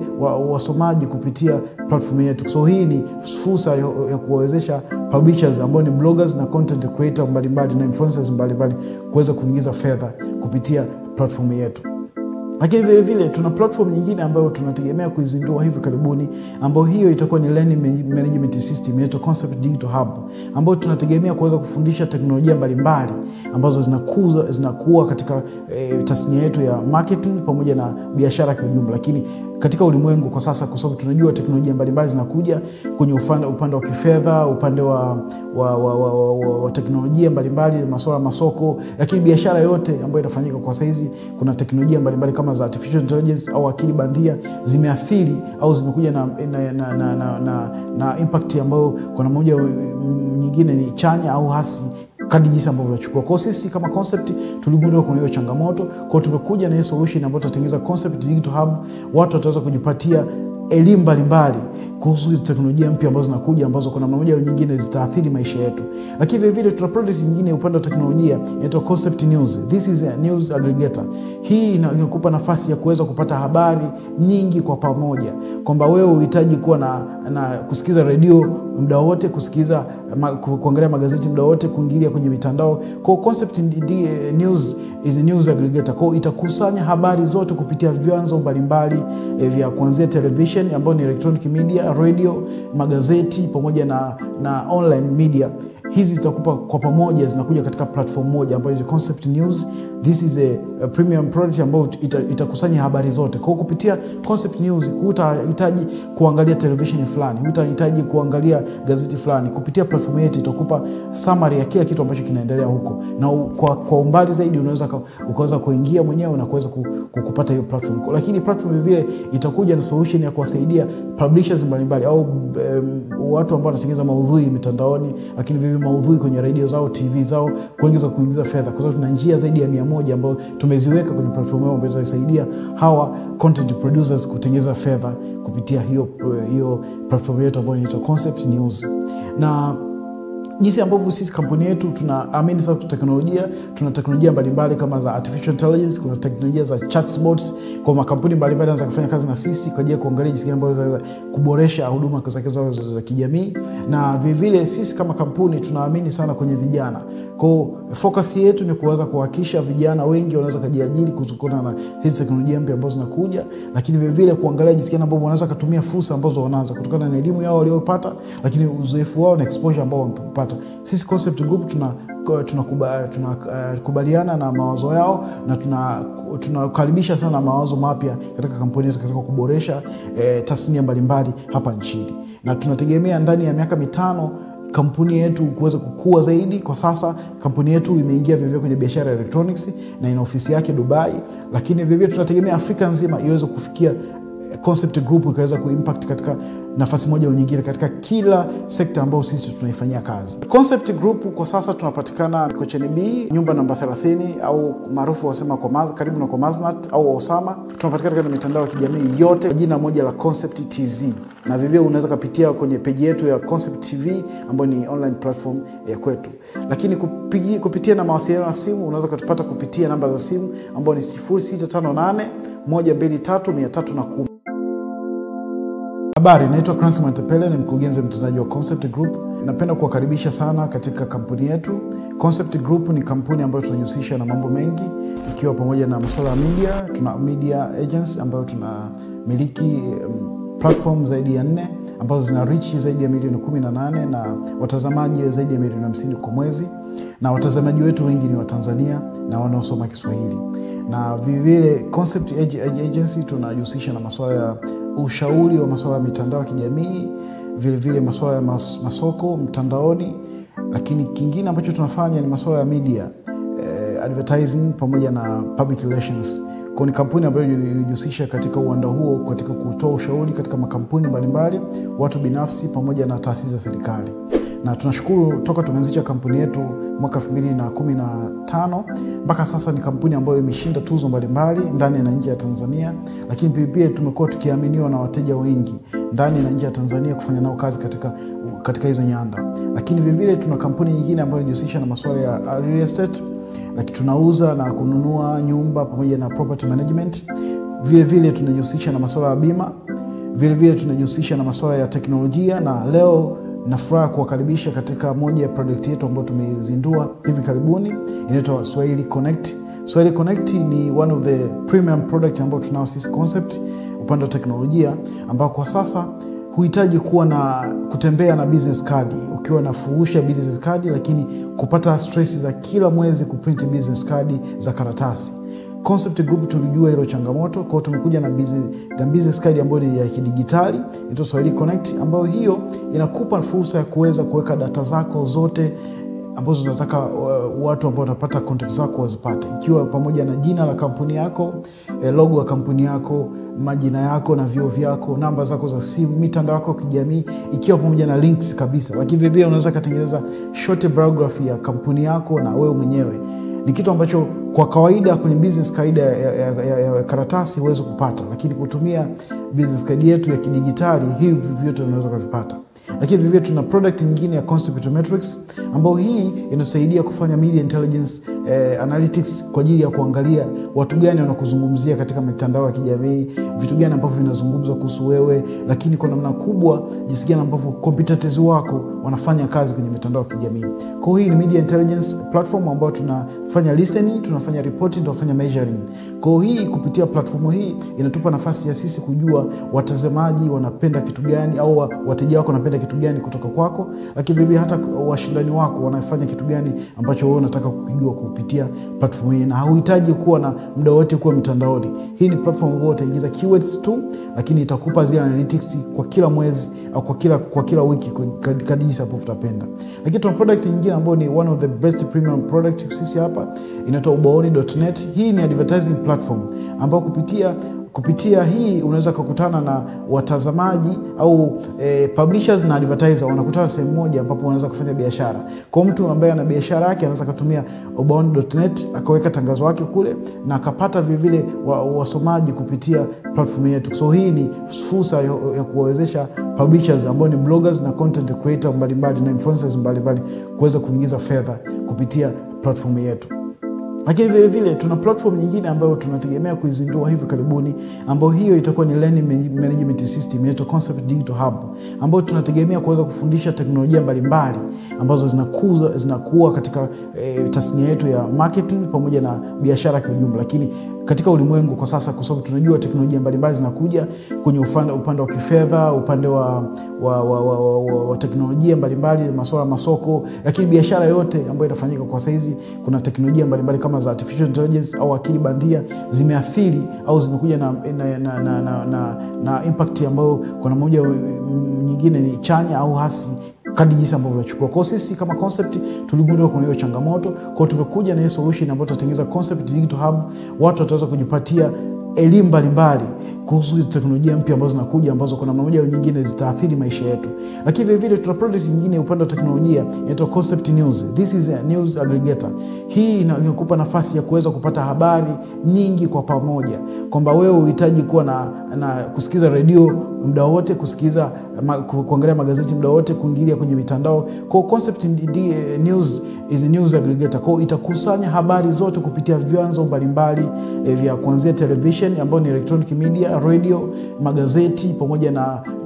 Speaker 21: wasomaji kupitia platform yetu. So hii ni fursa ya kuwawezesha publishers ambao ni bloggers na content creator mbalimbali na influencers mbalimbali kuweza kuingiza fedha kupitia platform yetu. Lakini vile tuna platform nyingine ambayo tunategemea kuizindua hivi karibuni, ambayo hiyo itakuwa ni learning management system, inaitwa Concept Digital Hub, ambayo tunategemea kuweza kufundisha teknolojia mbalimbali ambazo zinakuwa katika tasnia yetu ya marketing pamoja na biashara kwa ujumla. Lakini katika ulimwengu kwa sasa, kwa sababu tunajua teknolojia mbalimbali zinakuja kwenye upande wa kifedha, upande wa teknolojia mbalimbali, masuala masoko, lakini biashara yote ambayo inafanyika kwa saizi kuna teknolojia mbalimbali kama za artificial intelligence au akili bandia zimeathiri au zimekuja na impact ambayo kwa namna moja nyingine ni chanya au hasi kadri jinsi ambavyo tunachukua. Kwa sisi kama Concept tuligundua kuna hiyo changamoto, kwa tumekuja na hiyo solution ambayo tutatengeneza Concept Digital Hub. Watu wataweza kujipatia elimu mbalimbali kuhusu hizo teknolojia mpya ambazo zinakuja, ambazo kwa namna moja au nyingine zitaathiri maisha yetu. Lakini vile tuna product nyingine upande wa teknolojia inaitwa Concept News. This is a news aggregator. Hii inakupa nafasi ya kuweza kupata habari nyingi kwa pamoja, kwamba wewe uhitaji kuwa na kusikiza radio muda wote, kuangalia magazeti muda wote, kuingilia kwenye mitandao. Kwa Concept News is a news aggregator. Kwa itakusanya habari zote kupitia vyanzo mbalimbali vya kuanzia television ambayo ni electronic media, radio, magazeti pamoja na online media. Hizi zitakupa kwa pamoja, zinakuja katika platform moja ambayo ni Concept News. This is a premium product ambayo itakusanya habari zote. Kwa kupitia Concept News hutahitaji kuangalia television fulani, hutahitaji kuangalia gazeti fulani. Kupitia platform yetu itakupa summary ya kila kitu ambacho kinaendelea huko. Na kwa umbali zaidi ukaweza kuingia mwenyewe na kuweza kupata hiyo platform. Lakini platform vile itakuja na solution ya kuwasaidia publishers mbalimbali au watu ambao wanatengeneza maudhui mitandaoni, lakini vile vile maudhui kwenye radio zao, TV zao, kuingiza fedha. Kwa sababu tuna njia zaidi ya 100 ambazo tumeziweka kwenye platform yao ambazo zinasaidia hawa content producers kutengeneza fedha kupitia hiyo platform yetu ambayo inaitwa Concept News. Na jinsi ambavyo sisi kampuni yetu tunaamini sana teknolojia, tuna teknolojia mbalimbali kama za artificial intelligence, kuna teknolojia za chatbots, kwa makampuni mbalimbali yanaweza kufanya kazi na sisi kwa ajili ya kuangalia jinsi gani ambavyo kuboresha huduma za kijamii. Na vile sisi kama kampuni tunaamini sana kwenye vijana. Kwa focus yetu ni kuweza kuhakikisha vijana wengi wanaweza kujiajiri kutokana na hizi teknolojia mpya ambazo zinakuja, lakini vile kuangalia jinsi gani ambavyo wanaweza kutumia fursa ambazo wanaanza kutokana na elimu yao waliopata, lakini uzoefu wao na exposure ambao wamepata. Sisi Concept Group tunakubaliana na mawazo yao na tunakaribisha sana mawazo mapya katika kampuni yetu katika kuboresha tasnia mbalimbali hapa nchini. Na tunategemea ndani ya miaka 5 kampuni yetu kuweza kukua zaidi. Kwa sasa kampuni yetu imeingia vivyo kwenye biashara ya electronics na ina ofisi yake Dubai, lakini vivyo tunategemea Afrika nzima iweze kufikia Concept Group ikaweza kuimpact katika nafasi moja au nyingine katika kila sekta ambayo sisi tunaifanyia kazi. Concept Group kwa sasa tunapatikana Mikocheni B, nyumba namba 30 au maarufu wasema karibu na Komaznat au Osama. Tunapatikana katika mitandao ya kijamii yote jina moja la Concept TZ. Na vivyo unaweza kupitia kwenye page yetu ya Concept TV ambayo ni online platform ya kwetu. Lakini kupitia na mawasiliano ya simu unaweza kutupata kupitia namba za simu ambayo ni 0658 123 310. Habari, naitwa Cransi Mwantepele, ni mkurugenzi mtendaji wa Concept Group. Napenda kuwakaribisha sana katika kampuni yetu. Concept Group ni kampuni ambayo tunajihusisha na mambo mengi, ikiwa pamoja na masuala ya media. Tuna media agency ambayo tunamiliki platform zaidi ya 4 ambazo zina reach zaidi ya milioni 18 na watazamaji zaidi ya milioni 50 kwa mwezi. Na watazamaji wetu wengi ni wa Tanzania na wanaosoma Kiswahili. Na vile Concept Agency tunajihusisha na masuala ya ushauri wa masuala ya mitandao ya kijamii, vile masuala ya masoko mtandaoni, lakini kingine ambacho tunafanya ni masuala ya media, advertising pamoja na public relations. Kwa ni kampuni ambayo inajihusisha katika uwanda huo katika kutoa ushauri katika makampuni mbalimbali, watu binafsi pamoja na taasisi za serikali. Na tunashukuru toka tumeanzisha kampuni yetu mwaka 2015 mpaka sasa ni kampuni ambayo imeshinda tuzo mbalimbali ndani na nje ya Tanzania, lakini pia tumekuwa tukiaminiwa na wateja wengi ndani na nje ya Tanzania kufanya nao kazi katika hizo nyanda. Lakini vile tuna kampuni nyingine ambayo inajihusisha na masuala ya real estate, lakini tunauza na kununua nyumba pamoja na property management. Vile tunajihusisha na masuala ya bima, vile tunajihusisha na masuala ya teknolojia. Na leo nafuraha kuwakaribisha katika moja ya product yetu ambayo tumezindua hivi karibuni, inaitwa Swahili Connect. Swahili Connect ni one of the premium product ambayo tunao sisi Concept upande wa teknolojia, ambao kwa sasa huhitaji kuwa na kutembea na business card ukiwa na furusha business card, lakini kupata stress za kila mwezi kuprint business card za karatasi. Concept Group tulijua hilo changamoto, kwa hiyo tumekuja na business card ambayo ni ya kidijitali, inaitwa Swahili Connect, ambayo hiyo inakupa fursa ya kuweza kuweka data zako zote ambazo unataka watu ambao wanapata contact zako wazipate, ikiwa pamoja na jina la kampuni yako, logo ya kampuni yako, majina yako na vyeo vyako, namba zako za simu, mitandao yako ya kijamii, ikiwa pamoja na links kabisa. Lakini vile unaweza kutengeneza short biography ya kampuni yako na wewe mwenyewe. Ni kitu ambacho kwa kawaida kwenye business card ya karatasi huwezi kupata, lakini kutumia business card yetu ya kidijitali hivi vyote unaweza kuvipata. Lakini vivyo tuna product nyingine ya Concept Metrics ambayo hii inasaidia kufanya media intelligence analytics kwa ajili ya kuangalia watu gani wanakuzungumzia katika mitandao ya kijamii, vitu gani ambavyo vinazungumzwa kuhusu wewe, lakini kwa namna kubwa jinsi gani ambavyo competitors wako wanafanya kazi kwenye mitandao ya kijamii. Kwa hiyo hii ni media intelligence platform ambayo tunafanya listening, tunafanya reporting, tunafanya measuring. Kwa hiyo hii kupitia platform hii inatupa nafasi ya sisi kujua watazamaji wanapenda kitu gani au wateja wako wanapenda kitu gani kutoka kwako, lakini vivyo hata washindani wako wanafanya kitu gani ambacho wewe unataka kujua kupitia platform hii, na hauhitaji kuwa na muda wote kuwa mtandaoni. Hii ni platform ambayo utaingiza keywords tu, lakini itakupa zile analytics kwa kila mwezi au kwa kila wiki kadri hapo utapenda. Lakini tuna product nyingine ambayo ni one of the best premium product sisi hapa, inaitwa Ubaoni.net. Hii ni advertising platform ambayo kupitia Kupitia hii unaweza kukutana na watazamaji au publishers na advertiser wanakutana sehemu moja ambapo wanaweza kufanya biashara. Kwa mtu ambaye ana biashara yake anaweza kutumia obaoni.net akaweka tangazo lake kule na akapata vile wasomaji kupitia platform yetu. So hii ni fursa ya kuwawezesha publishers ambao ni bloggers na content creator mbalimbali na influencers mbalimbali kuweza kuingiza fedha kupitia platform yetu. Lakini vile vile tuna platform nyingine ambayo tunategemea kuizindua hivi karibuni, ambayo hiyo itakuwa ni learning management system inaitwa Concept Digital Hub, ambayo tunategemea kuweza kufundisha teknolojia mbalimbali ambazo zinakuwa katika tasnia yetu ya marketing pamoja na biashara kwa ujumla. Lakini katika ulimwengu kwa sasa, kwa sababu tunajua teknolojia mbalimbali zinakuja kwenye upande wa kifedha, upande wa teknolojia mbalimbali, masuala masoko, lakini biashara yote ambayo inafanyika kwa saizi kuna teknolojia mbalimbali kama za artificial intelligence au akili bandia zimeathiri au zimekuja na impact ambayo kuna moja nyingine ni chanya au hasi kadri jinsi ambavyo tunachukua. Kwa sisi kama Concept tuligundua kuna hiyo changamoto, kwa tumekuja na hiyo solution ambayo tutatengeneza Concept Digital Hub. Watu wataweza kujipatia elimu mbalimbali kuhusu teknolojia mpya ambazo zinakuja, ambazo kuna mmoja au nyingine zitaathiri maisha yetu. Lakini vile vile tuna product nyingine upande wa teknolojia inaitwa Concept News. This is a news aggregator. Hii inakupa nafasi ya kuweza kupata habari nyingi kwa pamoja, kwamba wewe uhitaji kuwa na kusikiza radio muda wote, kuangalia magazeti muda wote, kuingilia kwenye mitandao. Kwa Concept News is a news aggregator. Kwa itakusanya habari zote kupitia vyanzo mbalimbali vya kuanzia television ambayo ni electronic media, radio, magazeti pamoja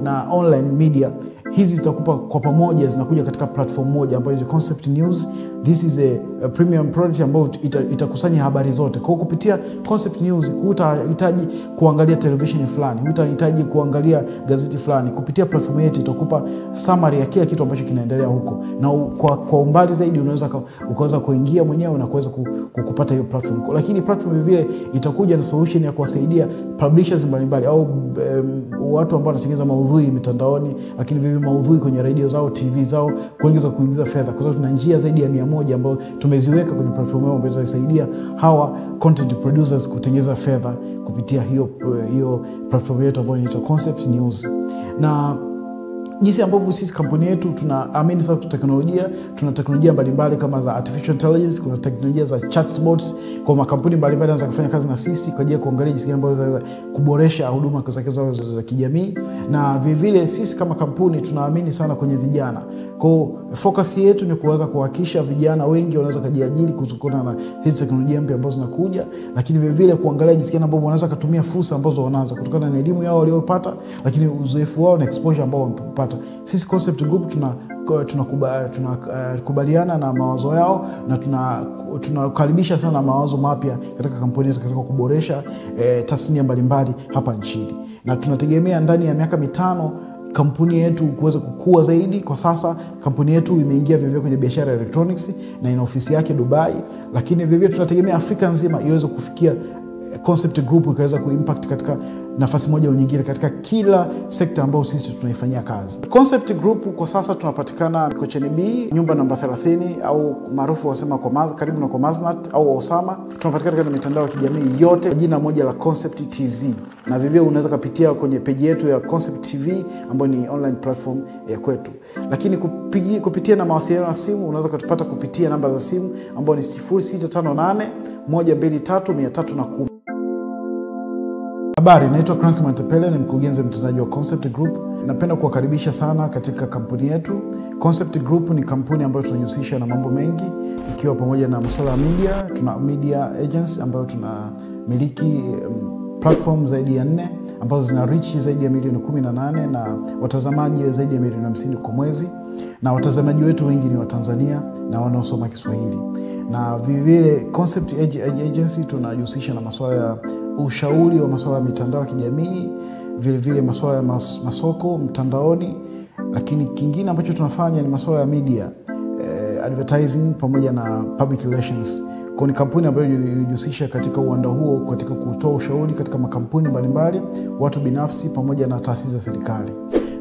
Speaker 21: na online media. Hizi zitakupa kwa pamoja, zinakuja katika platform moja ambayo ni Concept News. This is a premium product ambayo itakusanya habari zote. Kwa kupitia Concept News hutahitaji kuangalia television fulani, hutahitaji kuangalia gazeti fulani. Kupitia platform yetu itakupa summary ya kila kitu ambacho kinaendelea huko. Na kwa umbali zaidi ukaweza kuingia mwenyewe na kuweza kupata hiyo platform. Lakini platform vile itakuja na solution ya kuwasaidia publishers mbalimbali au watu ambao wanatengeneza maudhui mitandaoni, lakini vile maudhui kwenye radio zao, TV zao, kuingiza fedha. Kwa sababu tuna njia zaidi ya 100 ambazo tumeziweka kwenye platform yao ambazo zitasaidia hawa content producers kutengeneza fedha kupitia hiyo platform yetu ambayo inaitwa Concept News. Na jinsi ambavyo sisi kampuni yetu tunaamini sana teknolojia, tuna teknolojia mbalimbali kama za artificial intelligence, kuna teknolojia za chatbots. Kwa makampuni mbalimbali yanaweza kufanya kazi na sisi kwa ajili ya kuangalia jinsi gani ambavyo kuboresha huduma zao za kijamii. Na vile vile sisi kama kampuni tunaamini sana kwenye vijana. Kwa focus yetu ni kuweza kuhakikisha vijana wengi wanaweza kujiajiri kutokana na hizi teknolojia mpya ambazo zinakuja, lakini vile vile kuangalia jinsi gani ambavyo wanaweza kutumia fursa ambazo wanaanza kutokana na elimu yao waliyopata, lakini uzoefu wao na exposure ambao wamepata. Sisi Concept Group tunakubaliana na mawazo yao na tunakaribisha sana mawazo mapya katika kampuni yetu katika kuboresha tasnia mbalimbali hapa nchini. Na tunategemea ndani ya miaka 5 kampuni yetu kuweza kukua zaidi. Kwa sasa kampuni yetu imeingia vivyo kwenye biashara ya electronics na ina ofisi yake Dubai, lakini vivyo tunategemea Afrika nzima iweze kufikia Concept Group ikaweza kuimpact katika nafasi moja au nyingine katika kila sekta ambayo sisi tunaifanyia kazi. Concept Group kwa sasa tunapatikana Kocheni B, nyumba namba 30 au maarufu wasema karibu na Komaznat au Osama. Tunapatikana katika mitandao ya kijamii yote jina moja la Concept TZ. Na vivyo unaweza kupitia kwenye page yetu ya Concept TV ambayo ni online platform ya kwetu. Lakini kupitia na mawasiliano ya simu unaweza kutupata kupitia namba za simu ambayo ni 0658 123 310. Habari, naitwa Cransy Mwantepele, ni mkurugenzi mtendaji wa Concept Group. Napenda kuwakaribisha sana katika kampuni yetu. Concept Group ni kampuni ambayo tunajihusisha na mambo mengi, ikiwa pamoja na masuala ya media. Tuna media agency ambayo tunamiliki platform zaidi ya 4 ambazo zina reach zaidi ya milioni 18 na watazamaji zaidi ya milioni 50 kwa mwezi. Na watazamaji wetu wengi ni Watanzania na wanaosoma Kiswahili. Na vile Concept Agency tunajihusisha na masuala ya ushauri wa masuala ya mitandao ya kijamii, vile masuala ya masoko mtandaoni, lakini kingine ambacho tunafanya ni masuala ya media, advertising pamoja na public relations. Kwa ni kampuni ambayo inajihusisha katika uwanda huo katika kutoa ushauri katika makampuni mbalimbali, watu binafsi pamoja na taasisi za serikali.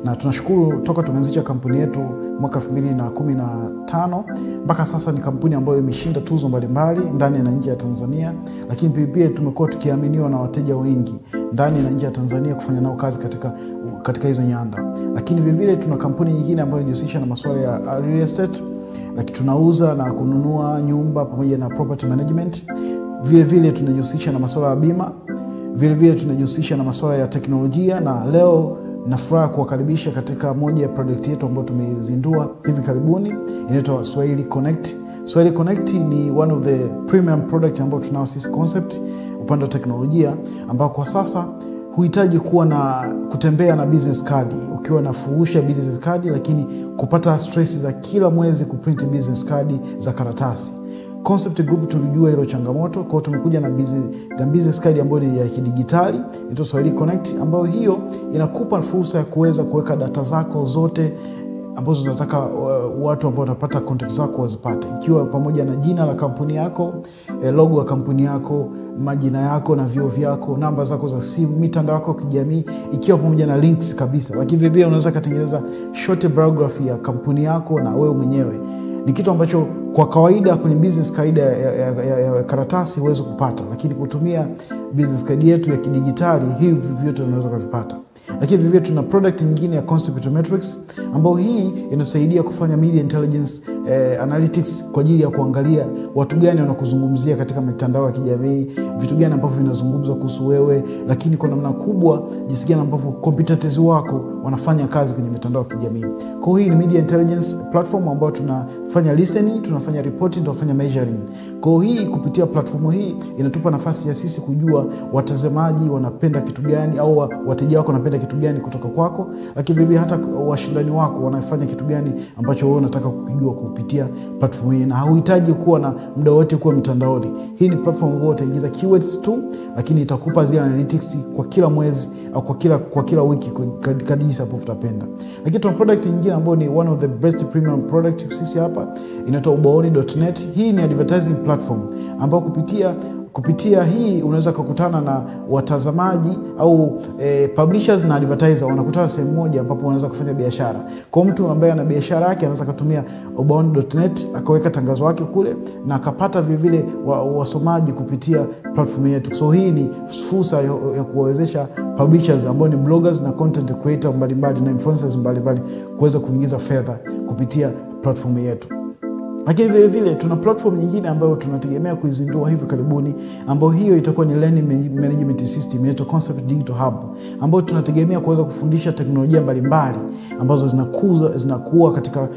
Speaker 21: Na tunashukuru toka tumeanzisha kampuni yetu mwaka 2015 mpaka sasa ni kampuni ambayo imeshinda tuzo mbalimbali ndani na nje ya Tanzania, lakini pia tumekuwa tukiaminiwa na wateja wengi ndani na nje ya Tanzania kufanya nao kazi katika hizo nyanda. Lakini vile vile tuna kampuni nyingine ambayo inajihusisha na masuala ya real estate, lakini tunauza na kununua nyumba pamoja na property management. Vile vile tunajihusisha na masuala ya bima, vile vile tunajihusisha na masuala ya teknolojia, na leo nafurahi kuwakaribisha katika moja ya product yetu ambayo tumezindua hivi karibuni, inaitwa Swahili Connect. Swahili Connect ni one of the premium product ambao tunao sisi Concept upande wa teknolojia, ambao kwa sasa huhitaji kutembea na business card, ukiwa na furusha business card, lakini kupata stress za kila mwezi kuprint business card za karatasi. Concept Group tulijua hilo changamoto, kwa tumekuja na business card ambayo ni ya kidigitali, inaitwa Swahili Connect, ambayo hiyo inakupa fursa ya kuweza kuweka data zako zote ambazo unataka watu ambao wanapata contact zako wazipate, ikiwa pamoja na jina la kampuni yako, logo ya kampuni yako, majina yako na vyeo vyako, namba zako za simu, mitandao yako ya kijamii, ikiwa pamoja na links kabisa. Lakini vile unaweza kutengeneza short biography ya kampuni yako na wewe mwenyewe. Ni kitu ambacho kwa kawaida kwenye business card ya karatasi huwezi kupata, lakini kutumia business card yetu ya kidigitali hivi vyote unaweza kuvipata. Lakini vivyo tuna product nyingine ya Concept Metrics, ambayo hii inasaidia kufanya media intelligence analytics kwa ajili ya kuangalia watu gani wanakuzungumzia katika mitandao ya kijamii, vitu gani ambavyo vinazungumzwa kuhusu wewe, lakini kwa namna kubwa jinsi gani ambavyo competitors wako wanafanya kazi kwenye mitandao ya kijamii. Kwa hiyo hii ni media intelligence platform ambayo tunafanya listening, tunafanya reporting, tunafanya measuring. Kwa hiyo hii kupitia platform hii inatupa nafasi ya sisi kujua watazamaji wanapenda kitu gani, au wateja wako wanapenda kitu gani kutoka kwako, lakini vivyo hata washindani wako wanafanya kitu gani ambacho wewe unataka kukijua kupitia platform hii, na hauhitaji kuwa na muda wote kuwa mitandaoni. Hii ni platform ambayo utaingiza keywords tu, lakini itakupa zile analytics kwa kila mwezi au kwa kila wiki kadri hapo utapenda. Lakini tuna product nyingine ambayo ni one of the best premium product sisi hapa, inaitwa ubaoni.net. Hii ni advertising platform ambayo kupitia hii unaweza kukutana na watazamaji au publishers na advertiser wanakutana sehemu moja ambapo wanaweza kufanya biashara. Kwa mtu ambaye ana biashara yake anaweza kutumia ubaoni.net akaweka tangazo lake kule na akapata vile wasomaji kupitia platform yetu. So hii ni fursa ya kuwawezesha publishers ambao ni bloggers na content creator mbalimbali na influencers mbalimbali kuweza kuingiza fedha kupitia platform yetu. Lakini vile vile tuna platform nyingine ambayo tunategemea kuizindua hivi karibuni, ambayo hiyo itakuwa ni learning management system, inaitwa Concept Digital Hub, ambayo tunategemea kuweza kufundisha teknolojia mbalimbali ambazo zinakuwa katika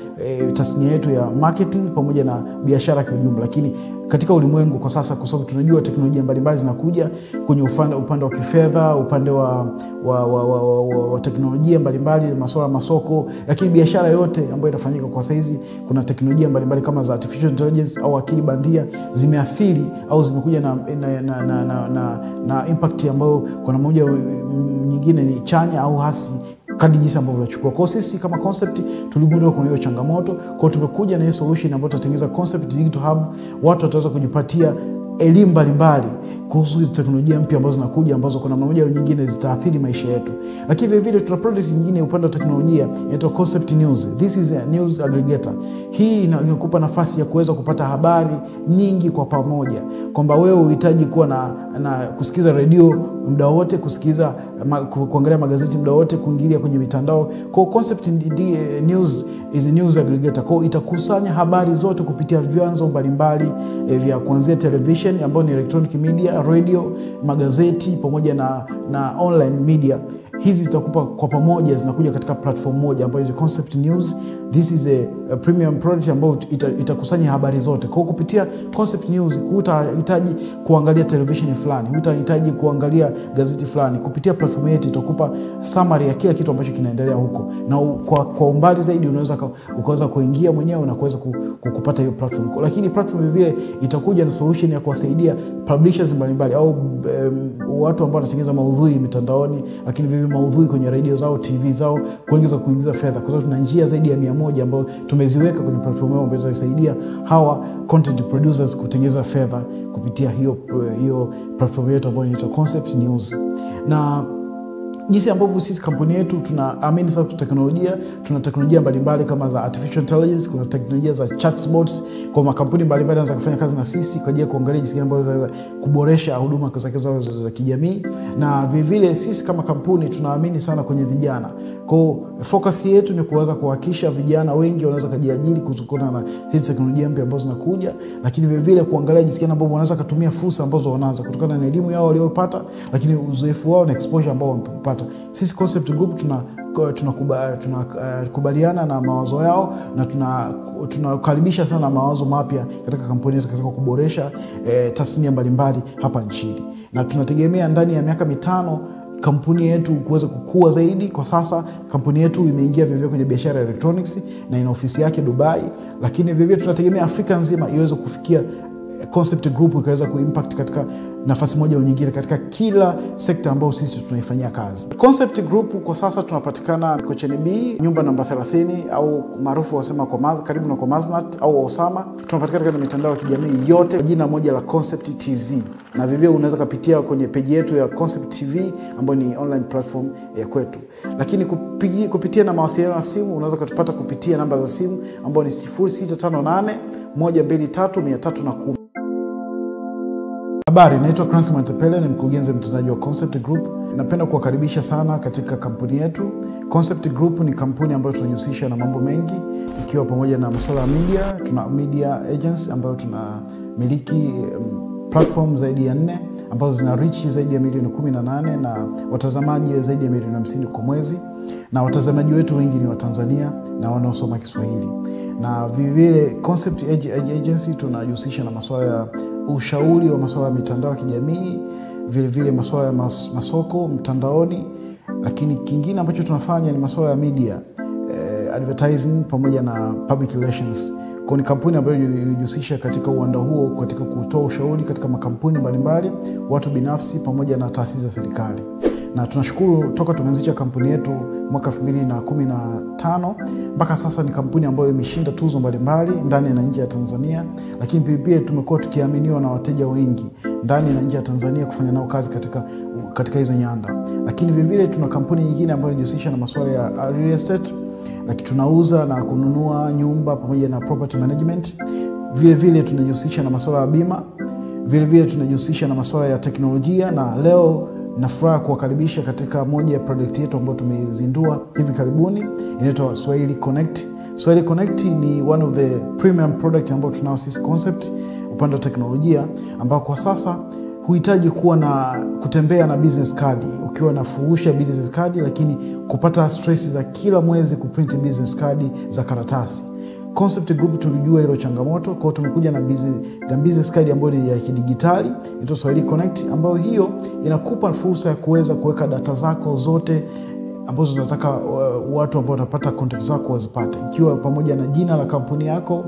Speaker 21: tasnia yetu ya marketing pamoja na biashara kwa ujumla. Lakini katika ulimwengu kwa sasa, kwa sababu tunajua teknolojia mbalimbali zinakuja kwenye upande wa kifedha, upande wa teknolojia mbalimbali, masuala ya masoko, lakini biashara yote ambayo inafanyika kwa saizi kuna teknolojia mbalimbali kama za artificial intelligence au akili bandia zimeathiri au zimekuja na impact ambayo kwa namna moja nyingine ni chanya au hasi kadri jinsi ambavyo tunachukua. Kwa sisi kama Concept tuligundua kuna hiyo changamoto, kwa tumekuja na hiyo solution ambayo tutatengeneza Concept Digital Hub. Watu wataweza kujipatia elimu mbalimbali kuhusu hizo teknolojia mpya ambazo zinakuja, ambazo kwa namna moja au nyingine zitaathiri maisha yetu. Lakini vile vile tuna product nyingine upande wa teknolojia inaitwa Concept News. This is a news aggregator. Hii inakupa nafasi ya kuweza kupata habari nyingi kwa pamoja, kwamba wewe uhitaji kuwa na kusikiza radio muda wote, kuangalia magazeti muda wote, kuingilia kwenye mitandao. Kwa Concept News is a news aggregator. Kwa itakusanya habari zote kupitia vyanzo mbalimbali vya kuanzia television ambayo ni electronic media, radio, magazeti pamoja na online media. Hizi zitakupa kwa pamoja, zinakuja katika platform moja ambayo ni Concept News. This is a premium product ambayo itakusanya habari zote. Kwa kupitia Concept News hutahitaji kuangalia television fulani, hutahitaji kuangalia gazeti fulani. Kupitia platform yetu itakupa summary ya kila kitu ambacho kinaendelea huko. Na kwa umbali zaidi ukaweza kuingia mwenyewe na kuweza kupata hiyo platform. Lakini platform vile itakuja na solution ya kuwasaidia publishers mbalimbali au watu ambao wanatengeneza maudhui mitandaoni, lakini vile maudhui kwenye radio zao, TV zao, kuingiza fedha. Kwa sababu tuna njia zaidi ya 100 ambazo tumeziweka kwenye platform yao ambazo zinasaidia hawa content producers kutengeneza fedha kupitia hiyo platform yetu ambayo inaitwa Concept News. Na jinsi ambavyo sisi kampuni yetu tunaamini sana teknolojia, tuna teknolojia mbalimbali kama za artificial intelligence, kuna teknolojia za chatbots, kwa makampuni mbalimbali yanaweza kufanya kazi na sisi kwa ajili ya kuangalia jinsi gani ambavyo kuboresha huduma za kijamii. Na vile sisi kama kampuni tunaamini sana kwenye vijana. Kwa focus yetu ni kuweza kuhakikisha vijana wengi wanaweza kujiajiri kutokana na hizi teknolojia mpya ambazo zinakuja, lakini vile kuangalia jinsi gani ambavyo wanaweza kutumia fursa ambazo wanaanza kutokana na elimu yao waliopata, lakini uzoefu wao na exposure ambao wamepata. Sisi Concept Group tunakubaliana na mawazo yao na tunakaribisha sana mawazo mapya katika kampuni yetu katika kuboresha tasnia mbalimbali hapa nchini. Na tunategemea ndani ya miaka 5 kampuni yetu kuweza kukua zaidi. Kwa sasa kampuni yetu imeingia vivyo kwenye biashara ya electronics na ina ofisi yake Dubai, lakini vivyo tunategemea Afrika nzima iweze kufikia Concept Group ikaweza kuimpact katika nafasi moja au nyingine katika kila sekta ambayo sisi tunaifanyia kazi. Concept Group kwa sasa tunapatikana Mikocheni B, nyumba namba 30 au maarufu wasema karibu na Komaznat au Osama. Tunapatikana katika mitandao ya kijamii yote jina moja la Concept TZ. Na vivyo unaweza kupitia kwenye page yetu ya Concept TV ambayo ni online platform ya kwetu. Lakini kupitia na mawasiliano ya simu unaweza kutupata kupitia namba za simu ambayo ni 0658 123 310. Habari, naitwa Cransman Mwantepele, ni mkurugenzi mtendaji wa Concept Group. Napenda kuwakaribisha sana katika kampuni yetu. Concept Group ni kampuni ambayo tunajihusisha na mambo mengi, ikiwa pamoja na masuala ya media. Tuna media agents ambayo tunamiliki platform zaidi ya 4 ambazo zina reach zaidi ya milioni 18 na watazamaji zaidi ya milioni 50 kwa mwezi. Na watazamaji wetu wengi ni Watanzania na wanaosoma Kiswahili. Na vile Concept Agency tunajihusisha na masuala ya ushauri wa masuala ya mitandao ya kijamii, vile masuala ya masoko mtandaoni, lakini kingine ambacho tunafanya ni masuala ya media, advertising pamoja na public relations. Kwa ni kampuni ambayo inajihusisha katika uwanda huo katika kutoa ushauri katika makampuni mbalimbali, watu binafsi pamoja na taasisi za serikali. Na tunashukuru toka tumeanzisha kampuni yetu mwaka 2015 mpaka sasa ni kampuni ambayo imeshinda tuzo mbalimbali ndani na nje ya Tanzania, lakini pia tumekuwa tukiaminiwa na wateja wengi ndani na nje ya Tanzania kufanya nao kazi katika hizo nyanda. Lakini vile tuna kampuni nyingine ambayo inajihusisha na masuala ya real estate, lakini tunauza na kununua nyumba pamoja na property management. Vile tunajihusisha na masuala ya bima, vile tunajihusisha na masuala ya teknolojia, na leo nafuraha kuwakaribisha katika moja ya product yetu ambayo tumezindua hivi karibuni, inaitwa Swahili Connect. Swahili Connect ni one of the premium product ambayo tunao sisi Concept upande wa teknolojia, ambao kwa sasa huhitaji kuwa na kutembea na business card, ukiwa na furusha business card, lakini kupata stress za kila mwezi kuprint business card za karatasi. Concept Group tulijua hilo changamoto, kwa hiyo tumekuja na business card ambayo ni ya kidigitali, inaitwa Swahili Connect, ambayo hiyo inakupa fursa ya kuweza kuweka data zako zote ambazo unataka watu ambao watapata contact zako wazipate, ikiwa pamoja na jina la kampuni yako,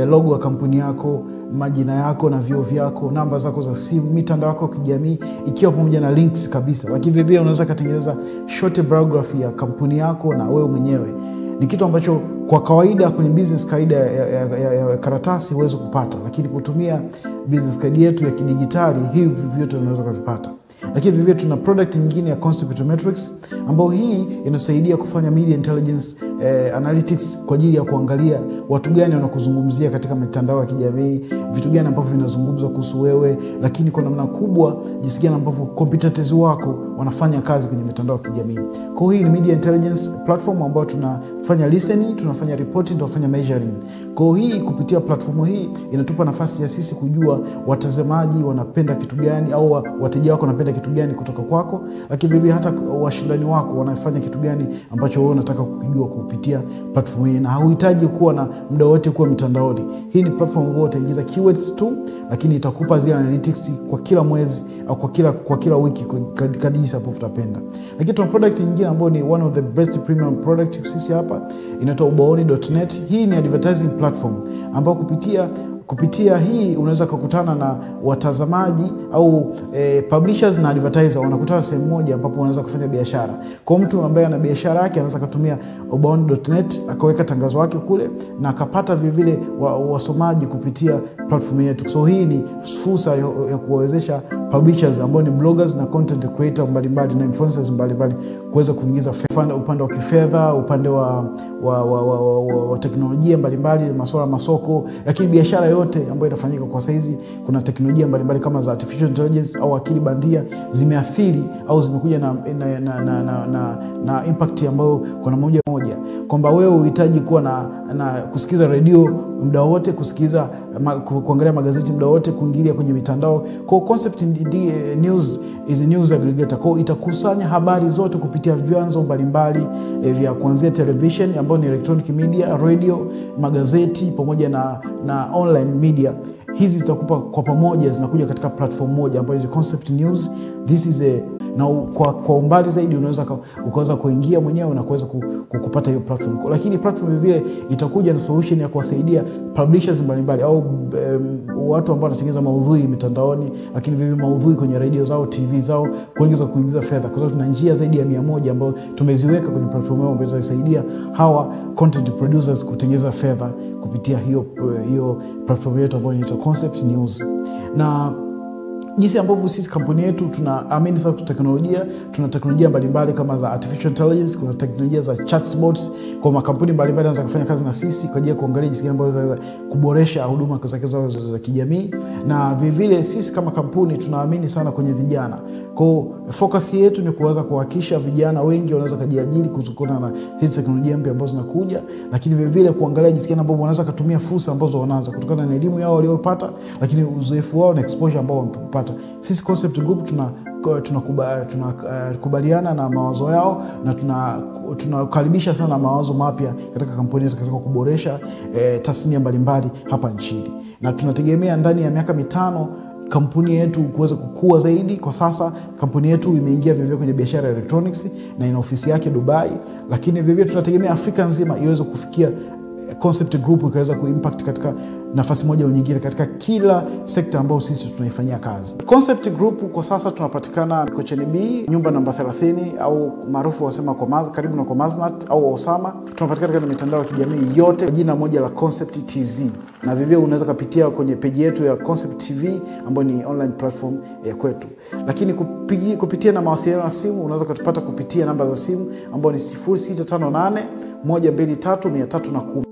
Speaker 21: logo ya kampuni yako, majina yako na vyeo vyako, namba zako za simu, mitandao yako ya kijamii, ikiwa pamoja na links kabisa. Lakini vile unaweza kutengeneza short biography ya kampuni yako na wewe mwenyewe. Ni kitu ambacho kwa kawaida kwenye business card ya karatasi huwezi kupata, lakini kutumia business card yetu ya kidigitali hivi vyote unaweza kuvipata. Lakini vivyo tuna product nyingine ya Concept Metrics ambayo hii inasaidia kufanya media intelligence analytics kwa ajili ya kuangalia watu gani wanakuzungumzia katika mitandao ya kijamii, vitu gani ambavyo vinazungumzwa kuhusu wewe, lakini kwa namna kubwa jinsi gani ambavyo competitors wako wanafanya kazi kwenye mitandao ya kijamii. Kwa hiyo hii ni media intelligence platform ambayo tunafanya listening, tunafanya reporting, tunafanya measuring. Kwa hiyo hii kupitia platform hii inatupa nafasi ya sisi kujua watazamaji wanapenda kitu gani au wateja wako wanapenda kitu gani kutoka kwako, lakini vivyo hata washindani wako wanafanya kitu gani ambacho wewe unataka kukijua kupitia platform hii, na hauhitaji kuwa na muda wote kuwa mitandaoni. Hii ni platform ambayo utaingiza keywords tu, lakini itakupa zile analytics kwa kila mwezi au kwa kila wiki kadri hapo utapenda. Lakini tuna product nyingine ambayo ni one of the best premium product sisi hapa, inaitwa ubaoni.net. Hii ni advertising platform ambayo kupitia hii unaweza kukutana na watazamaji au publishers na advertiser wanakutana sehemu moja ambapo wanaweza kufanya biashara. Kwa mtu ambaye ana biashara yake anaweza kutumia ubaoni.net akaweka tangazo lake kule na akapata vile wasomaji kupitia platform yetu. So hii ni fursa ya kuwawezesha publishers ambao ni bloggers na content creator mbalimbali na influencers mbalimbali kuweza kuingiza upande wa kifedha, upande wa teknolojia mbalimbali, masuala masoko, lakini biashara yote ambayo inafanyika kwa saizi kuna teknolojia mbalimbali kama za artificial intelligence au akili bandia zimeathiri au zimekuja na impact ambayo kuna moja kwamba wewe uhitaji kuwa na kusikiza radio muda wote, kusikiza kuangalia magazeti muda wote, kuingilia kwenye mitandao. Kwa Concept News is a news aggregator. Kwa itakusanya habari zote kupitia vyanzo mbalimbali vya kuanzia television ambayo ni electronic media, radio, magazeti pamoja na online media. Hizi zitakupa kwa pamoja, zinakuja katika platform moja ambayo ni Concept News. This is na kwa umbali zaidi ukaweza kuingia mwenyewe na kuweza kupata hiyo platform. Lakini platform vile itakuja na solution ya kuwasaidia publishers mbalimbali au watu ambao wanatengeneza maudhui mitandaoni, lakini vile maudhui kwenye radio zao, TV zao, kuingiza fedha. Kwa sababu tuna njia zaidi ya 100 ambazo tumeziweka kwenye platform yao ambayo itasaidia hawa content producers kutengeneza fedha kupitia hiyo platform yetu ambayo inaitwa Concept News. Na jinsi ambavyo sisi kampuni yetu tunaamini sana teknolojia, tuna teknolojia mbalimbali kama za artificial intelligence, kuna teknolojia za chatbots. Kwa makampuni mbalimbali yanaweza kufanya kazi na sisi kwa ajili ya kuangalia jinsi gani ambavyo kuboresha huduma zao za kijamii. Na vile sisi kama kampuni tunaamini sana kwenye vijana. Kwa focus yetu ni kuweza kuhakikisha vijana wengi wanaweza kujiajiri kutokana na hizi teknolojia mpya ambazo zinakuja, lakini vile kuangalia jinsi gani ambavyo wanaweza kutumia fursa ambazo wanaanza kutokana na elimu yao waliyopata, lakini uzoefu wao na exposure ambao wamepata. Sisi Concept Group tunakubaliana na mawazo yao na tunakaribisha sana mawazo mapya katika kampuni yetu katika kuboresha tasnia mbalimbali hapa nchini. Na tunategemea ndani ya miaka 5 kampuni yetu kuweza kukua zaidi. Kwa sasa kampuni yetu imeingia vivyo kwenye biashara ya electronics na ina ofisi yake Dubai, lakini vivyo tunategemea Afrika nzima iweze kufikia Concept Group ikaweza kuimpact katika nafasi moja au nyingine katika kila sekta ambayo sisi tunaifanyia kazi. Concept Group kwa sasa tunapatikana Mikocheni B, nyumba namba 30 au maarufu wasema kwa karibu na Komaznat au Osama. Tunapatikana katika mitandao ya kijamii yote jina moja la Concept TZ. Na vivyo unaweza kupitia kwenye page yetu ya Concept TV ambayo ni online platform ya kwetu. Lakini kupitia na mawasiliano ya simu unaweza kutupata kupitia namba za simu ambayo ni 0658 123 310.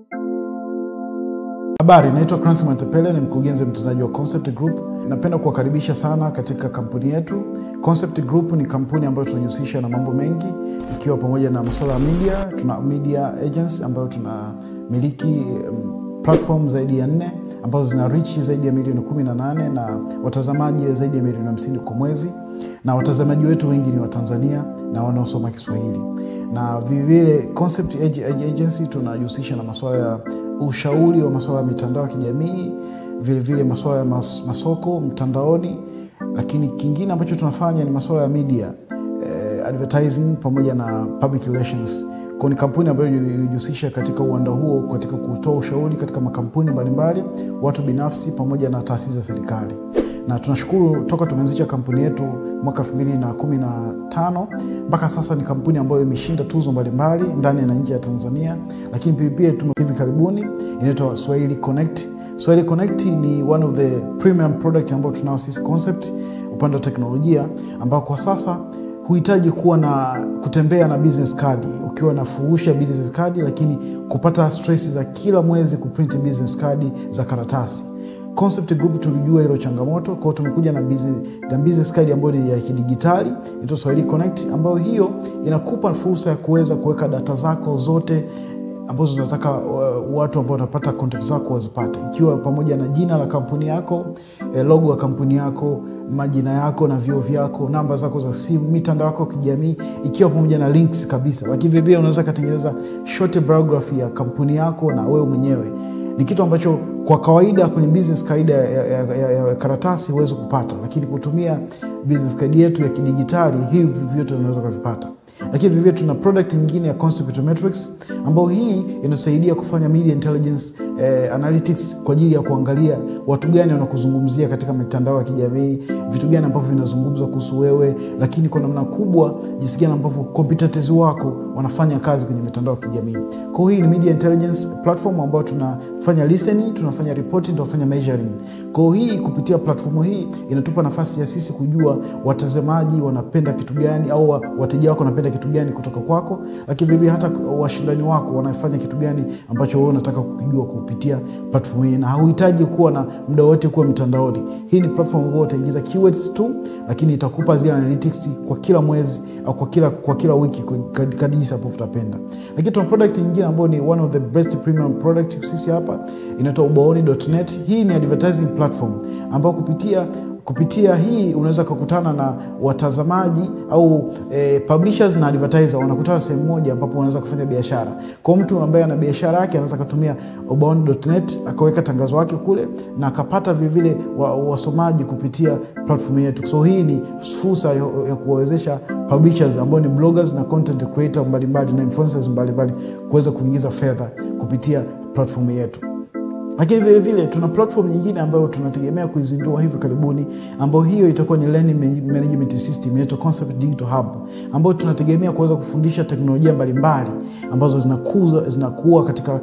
Speaker 21: Habari, naitwa Cransy Mwantepele, ni mkurugenzi mtendaji wa Concept Group. Napenda kuwakaribisha sana katika kampuni yetu. Concept Group ni kampuni ambayo tunajihusisha na mambo mengi ikiwa pamoja na masuala ya media. Tuna media agents ambayo tunamiliki platform zaidi ya 4 ambazo zina reach zaidi ya milioni 18 na watazamaji zaidi ya milioni 50 kwa mwezi. Na watazamaji wetu wengi ni wa Tanzania na wanaosoma Kiswahili. Na vile Concept Agency tunajihusisha na masuala ya ushauri wa masuala ya mitandao ya kijamii, vile masuala ya masoko mtandaoni, lakini kingine ambacho tunafanya ni masuala ya media, advertising pamoja na public relations. Kwa ni kampuni ambayo inajihusisha katika uwanda huo katika kutoa ushauri katika makampuni mbalimbali, watu binafsi pamoja na taasisi za serikali. Na tunashukuru toka tumeanzisha kampuni yetu mwaka 2015 mpaka sasa ni kampuni ambayo imeshinda tuzo mbalimbali ndani na nje ya Tanzania. Lakini pia hivi karibuni inaitwa Swahili Connect. Swahili Connect ni one of the premium product ambao tunao sisi Concept upande wa teknolojia, ambao kwa sasa huhitaji kuwa na kutembea na business card ukiwa na furusha business card, lakini kupata stress za kila mwezi kuprint business card za karatasi. Concept Group tulijua hilo changamoto, kwa hiyo tumekuja na business card ambayo ni ya kidigitali inaitwa Swahili Connect, ambayo hiyo inakupa fursa ya kuweza kuweka data zako zote ambazo unataka watu ambao wanapata contact zako wazipate, ikiwa pamoja na jina la kampuni yako, logo ya kampuni yako, majina yako na vyeo vyako, namba zako za simu, mitandao yako ya kijamii, ikiwa pamoja na links kabisa. Lakini vile unaweza kutengeneza short biography ya kampuni yako na wewe mwenyewe. Ni kitu ambacho kwa kawaida kwenye business card ya karatasi huwezi kupata, lakini kutumia business card yetu ya kidigitali hivi vyote unaweza kuvipata. Lakini vivyo tuna product nyingine ya Concept Metrics ambayo hii inasaidia kufanya media intelligence analytics kwa ajili ya kuangalia watu gani wanakuzungumzia katika mitandao ya kijamii, vitu gani ambavyo vinazungumzwa kuhusu wewe, lakini kwa namna kubwa jinsi gani ambavyo competitors wako wanafanya kazi kwenye mitandao ya kijamii. Kwa hiyo hii ni media intelligence platform ambayo tunafanya listening, tunafanya reporting, tunafanya measuring. Kwa hiyo hii kupitia platform hii inatupa nafasi ya sisi kujua watazamaji wanapenda kitu gani au wateja wako wanapenda kitu gani kutoka kwako, lakini vivyo hata washindani wako wanafanya kitu gani ambacho wewe unataka kukijua kupitia platform hii, na hauhitaji kuwa na muda wote kuwa mitandaoni. Hii ni platform ambayo utaingiza keywords tu, lakini itakupa zile analytics kwa kila mwezi au kwa kila wiki kadri hapo utapenda. Lakini tuna product nyingine ambayo ni one of the best premium product sisi hapa, inaitwa ubaoni.net. Hii ni advertising platform ambayo kupitia hii unaweza kukutana na watazamaji au publishers na advertiser wanakutana sehemu moja ambapo wanaweza kufanya biashara. Kwa mtu ambaye ana biashara yake anaweza kutumia ubaoni.net akaweka tangazo lake kule na akapata vile wasomaji kupitia platform yetu. So hii ni fursa ya kuwawezesha publishers ambao ni bloggers na content creator mbalimbali na influencers mbalimbali kuweza kuingiza fedha kupitia platform yetu. Lakini vile tuna platform nyingine ambayo tunategemea kuizindua hivi karibuni, ambayo hiyo itakuwa ni learning management system, inaitwa Concept Digital Hub, ambayo tunategemea kuweza kufundisha teknolojia mbalimbali ambazo zinakuwa katika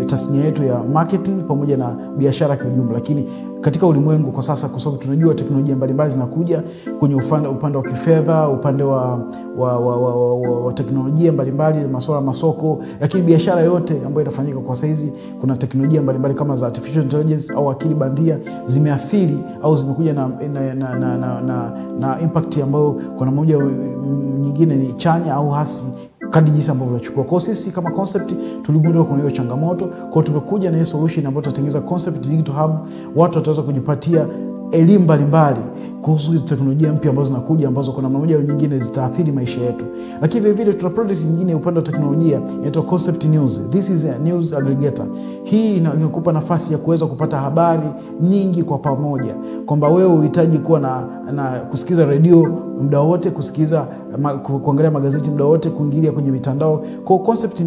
Speaker 21: tasnia yetu ya marketing pamoja na biashara kwa ujumla. Lakini katika ulimwengu kwa sasa, kwa sababu tunajua teknolojia mbalimbali zinakuja kwenye upande wa kifedha, upande wa teknolojia mbalimbali, masuala masoko, lakini biashara yote ambayo inafanyika kwa saizi kuna teknolojia mbalimbali kama za artificial intelligence au akili bandia zimeathiri au zimekuja na impact ambayo kwa namna moja nyingine ni chanya au hasi kadri jinsi ambavyo tunachukua. Kwa sisi kama concept tuligundua kuna hiyo changamoto, kwa tumekuja na hiyo solution ambayo tutatengeneza Concept Digital Hub. Watu wataweza kujipatia elimu mbalimbali kuhusu hizo teknolojia mpya ambazo zinakuja, ambazo kwa namna moja au nyingine zitaathiri maisha yetu. Lakini vile tuna product nyingine upande wa teknolojia inaitwa Concept News. This is a news aggregator. Hii inakupa nafasi ya kuweza kupata habari nyingi kwa pamoja, kwamba wewe uhitaji kuwa na kusikiza radio muda wote, kuangalia magazeti muda wote, kuingilia kwenye mitandao. Kwa Concept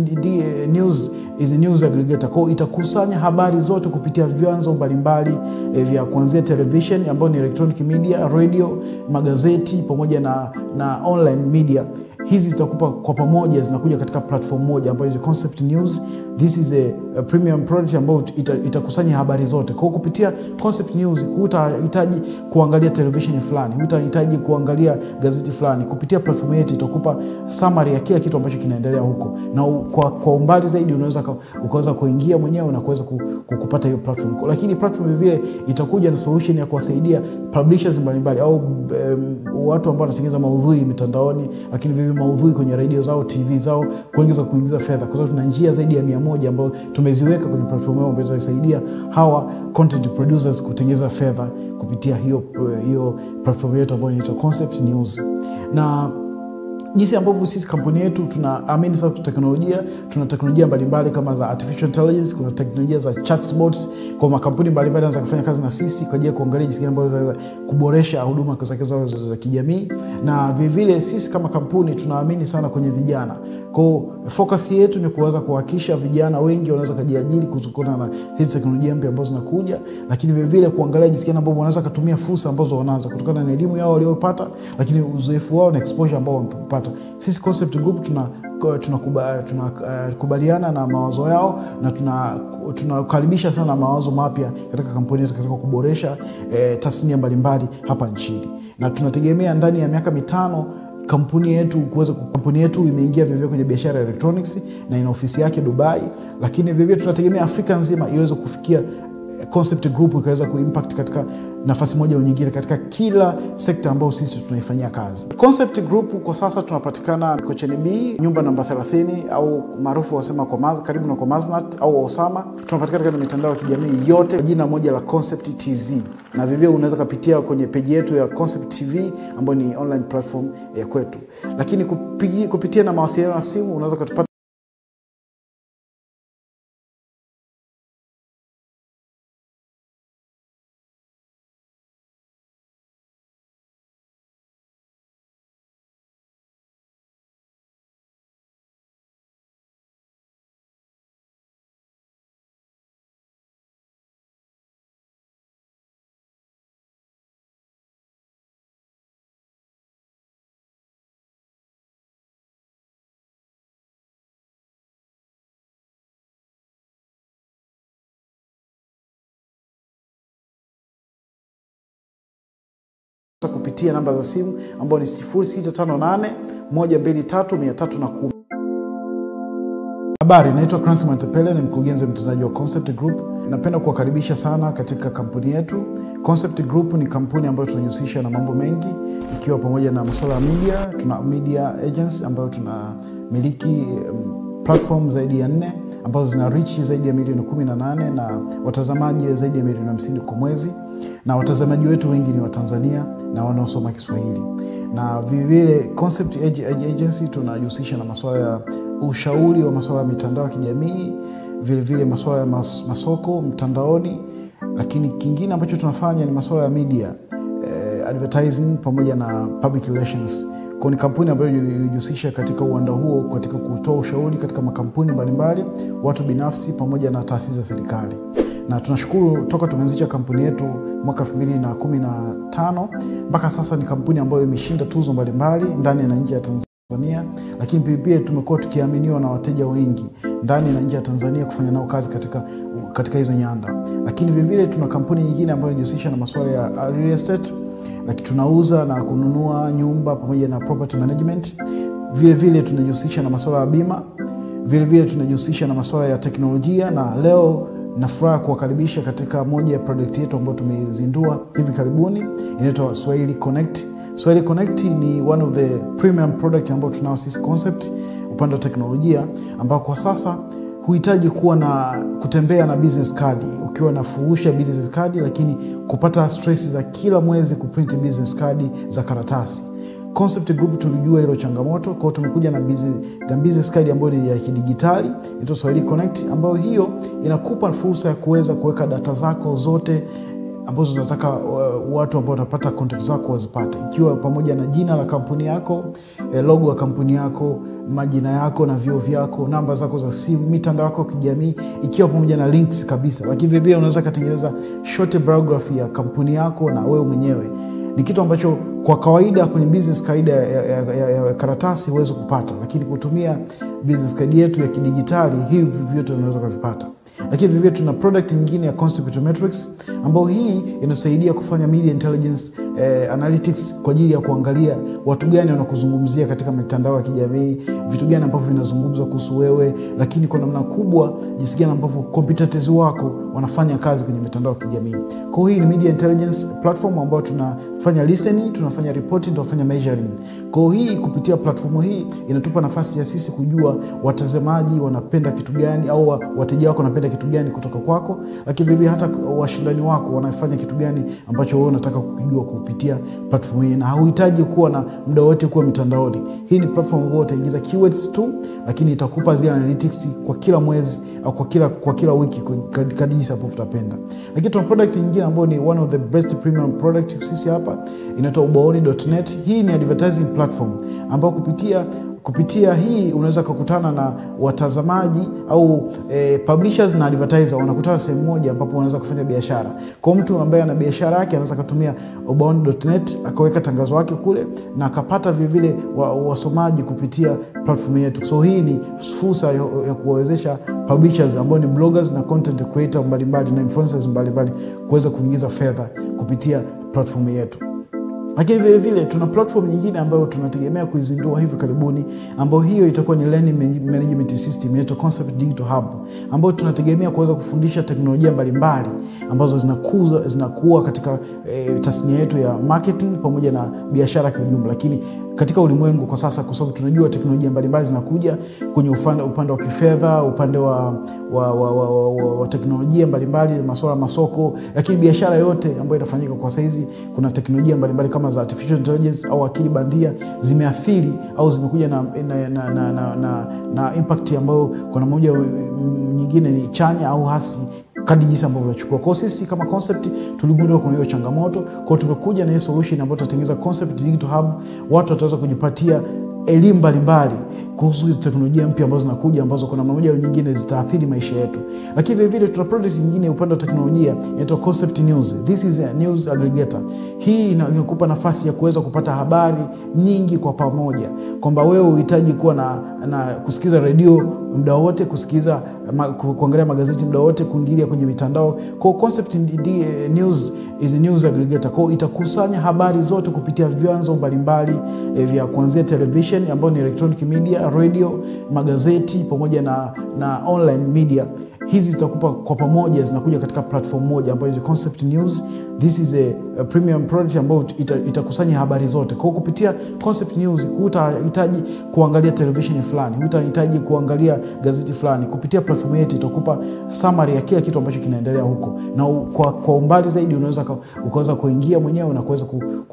Speaker 21: News is a news aggregator. Kwa itakusanya habari zote kupitia vyanzo mbalimbali vya kuanzia television ambayo ni electronic media, radio, magazeti pamoja na online media. Hizi zitakupa kwa pamoja, zinakuja katika platform moja ambayo ni Concept News. This is a premium product ambayo itakusanya habari zote. Kwa kupitia Concept News hutahitaji kuangalia television fulani, hutahitaji kuangalia gazeti fulani. Kupitia platform yetu itakupa summary ya kila kitu ambacho kinaendelea huko. Na kwa umbali zaidi ukaweza kuingia mwenyewe na kuweza kupata hiyo platform. Lakini platform vile itakuja na solution ya kuwasaidia publishers mbalimbali au watu ambao wanatengeneza maudhui mitandaoni, lakini vile maudhui kwenye radio zao, TV zao, kuingiza fedha. Kwa sababu tuna njia zaidi ya 100 ambazo tumeziweka kwenye platform yao ambazo zinasaidia hawa content producers kutengeneza fedha kupitia hiyo platform yetu ambayo inaitwa Concept News. Na jinsi ambavyo sisi kampuni yetu tunaamini sana teknolojia, tuna teknolojia mbalimbali kama za artificial intelligence, kuna teknolojia za chatbots. Kwa makampuni mbalimbali yanaweza kufanya kazi na sisi kwa ajili ya kuangalia jinsi gani ambavyo kuboresha huduma za kijamii. Na vile sisi kama kampuni tunaamini sana kwenye vijana. Kwa focus yetu ni kuweza kuhakikisha vijana wengi wanaweza kujiajiri kutokana na hizi teknolojia mpya ambazo zinakuja, lakini vile kuangalia jinsi gani ambavyo wanaweza kutumia fursa ambazo wanaanza kutokana na elimu yao waliyopata, lakini uzoefu wao na exposure ambao wamepata. Sisi Concept Group tunakubaliana na mawazo yao na tunakaribisha sana mawazo mapya katika kampuni yetu katika kuboresha tasnia mbalimbali hapa nchini. Na tunategemea ndani ya miaka 5 kampuni yetu imeingia vivyo kwenye biashara ya electronics na ina ofisi yake Dubai, lakini vivyo tunategemea Afrika nzima iweze kufikia Concept Group ikaweza kuimpact katika nafasi moja au nyingine katika kila sekta ambayo sisi tunaifanyia kazi. Concept Group kwa sasa tunapatikana Mikocheni B, nyumba namba 30 au maarufu wasema karibu na Komaznat au Osama. Tunapatikana katika mitandao ya kijamii yote jina moja la Concept TZ. Na vivyo unaweza kupitia kwenye page yetu ya Concept TV ambayo ni online platform ya kwetu. Lakini kupitia na mawasiliano ya simu unaweza kutupata kupitia namba za simu ambao ni 0658 123 310. Habari, naitwa Cransi Mwantepele, ni mkurugenzi mtendaji wa Concept Group. Napenda kuwakaribisha sana katika kampuni yetu. Concept Group ni kampuni ambayo tunajihusisha na mambo mengi, ikiwa pamoja na masuala ya media. Tuna media agency ambayo tunamiliki platform zaidi ya 4 ambazo zina reach zaidi ya milioni 18 na watazamaji zaidi ya milioni 50 kwa mwezi, na watazamaji wetu wengi ni wa Tanzania na wanaosoma Kiswahili. Na vile Concept Agency tunajihusisha na masuala ya ushauri wa masuala ya mitandao ya kijamii, vile masuala ya masoko mtandaoni, lakini kingine ambacho tunafanya ni masuala ya media, advertising pamoja na public relations. Kwa ni kampuni ambayo inajihusisha katika uwanda huo, katika kutoa ushauri katika makampuni mbalimbali, watu binafsi pamoja na taasisi za serikali. Na tunashukuru toka tumeanzisha kampuni yetu mwaka 2015 mpaka sasa ni kampuni ambayo imeshinda tuzo mbalimbali ndani na nje ya Tanzania, lakini pia tumekuwa tukiaminiwa na wateja wengi ndani na nje ya Tanzania kufanya nao kazi katika hizo nyanda. Lakini vile tuna kampuni nyingine ambayo inajihusisha na masuala ya real estate, lakini tunauza na kununua nyumba pamoja na property management. Vile tunajihusisha na masuala ya bima, vile tunajihusisha na masuala ya teknolojia, na leo nafurahi kuwakaribisha katika moja ya product yetu ambayo tumezindua hivi karibuni, inaitwa Swahili Connect. Swahili Connect ni one of the premium product ambao tunao sisi Concept upande wa teknolojia, ambao kwa sasa huhitaji kuwa na kutembea na business card, ukiwa na furusha business card, lakini kupata stress za kila mwezi kuprint business card za karatasi. Concept Group tulijua hilo changamoto, kwa hiyo tumekuja na business card ambayo ni ya kidigitali, inaitwa Swahili Connect, ambayo hiyo inakupa fursa ya kuweza kuweka data zako zote ambazo unataka watu ambao wanapata contact zako wazipate, ikiwa pamoja na jina la kampuni yako, logo ya kampuni yako, majina yako na vyeo vyako, namba zako za simu, mitandao yako kijamii, ikiwa pamoja na links kabisa. Lakini vile unaweza kutengeneza short biography ya kampuni yako na wewe mwenyewe. Ni kitu ambacho kwa kawaida kwenye business card ya karatasi huwezi kupata, lakini kutumia business card yetu ya kidigitali hivi vyote unaweza kuvipata. Lakini vivyo tuna product nyingine ya Concept Metrics, ambayo hii inasaidia kufanya media intelligence analytics kwa ajili ya kuangalia watu gani wanakuzungumzia katika mitandao ya kijamii, vitu gani ambavyo vinazungumzwa kuhusu wewe, lakini kwa namna kubwa jinsi gani ambavyo competitors wako wanafanya kazi kwenye mitandao ya kijamii. Kwa hiyo hii ni media intelligence platform ambayo tunafanya listening, tunafanya reporting, tunafanya measuring. Kwa hiyo hii kupitia platform hii inatupa nafasi ya sisi kujua watazamaji wanapenda kitu gani au wateja wako wanapenda kitu gani kutoka kwako, lakini vivyo hata washindani wako wanafanya kitu gani ambacho wewe unataka kukijua kupitia platform hii, na hauhitaji kuwa na muda wote kuwa mitandaoni. Hii ni platform ambayo utaingiza keywords tu, lakini itakupa zile analytics kwa kila mwezi au kwa kila wiki kadri hapo utapenda. Lakini tuna product nyingine ambayo ni one of the best premium product sisi hapa, inaitwa Ubaoni.net. Hii ni advertising platform ambayo kupitia hii unaweza kukutana na watazamaji au publishers na advertiser wanakutana sehemu moja ambapo wanaweza kufanya biashara. Kwa mtu ambaye ana biashara yake anaweza kutumia Ubaoni.net akaweka tangazo lake kule na akapata vile wasomaji kupitia platform yetu. So hii ni fursa ya kuwawezesha publishers ambao ni bloggers na content creator mbalimbali na influencers mbalimbali kuweza kuingiza fedha kupitia platform yetu. Lakini vile tuna platform nyingine ambayo tunategemea kuizindua hivi karibuni, ambayo hiyo itakuwa ni learning management system, inaitwa Concept Digital Hub, ambayo tunategemea kuweza kufundisha teknolojia mbalimbali ambazo zinakuwa katika tasnia yetu ya marketing pamoja na biashara kwa ujumla. Lakini katika ulimwengu kwa sasa, kwa sababu tunajua teknolojia mbalimbali zinakuja kwenye upande wa kifedha, upande wa teknolojia mbalimbali, masuala ya masoko, lakini biashara yote ambayo inafanyika kwa saizi kuna teknolojia mbalimbali kama za artificial intelligence au akili bandia zimeathiri au zimekuja na impact ambayo kwa namna moja nyingine ni chanya au hasi kadri jinsi ambavyo tunachukua. Kwa sisi kama Concept tuligundua kuna hiyo changamoto, kwa tumekuja na hiyo solution ambayo tutatengeneza Concept Digital Hub. Watu wataweza kujipatia elimu mbalimbali kuhusu hizo teknolojia mpya ambazo zinakuja, ambazo kuna mmoja au nyingine zitaathiri maisha yetu. Lakini vile vile tuna product nyingine upande wa teknolojia inaitwa Concept News. This is a news aggregator. Hii inakupa nafasi ya kuweza kupata habari nyingi kwa pamoja, kwamba wewe uhitaji kuwa na kusikiza radio muda wote, kuangalia magazeti muda wote, kuingilia kwenye mitandao. Kwa Concept News is a news aggregator. Kwa itakusanya habari zote kupitia vyanzo mbalimbali vya kuanzia television ambayo ni electronic media, radio, magazeti pamoja na online media. Hizi zitakupa kwa pamoja, zinakuja katika platform moja ambayo ni Concept News. This is a premium product ambayo itakusanya habari zote. Kwa kupitia Concept News hutahitaji kuangalia television fulani, hutahitaji kuangalia gazeti fulani. Kupitia platform yetu itakupa summary ya kila kitu ambacho kinaendelea huko. Na kwa umbali zaidi ukaweza kuingia mwenyewe na kuweza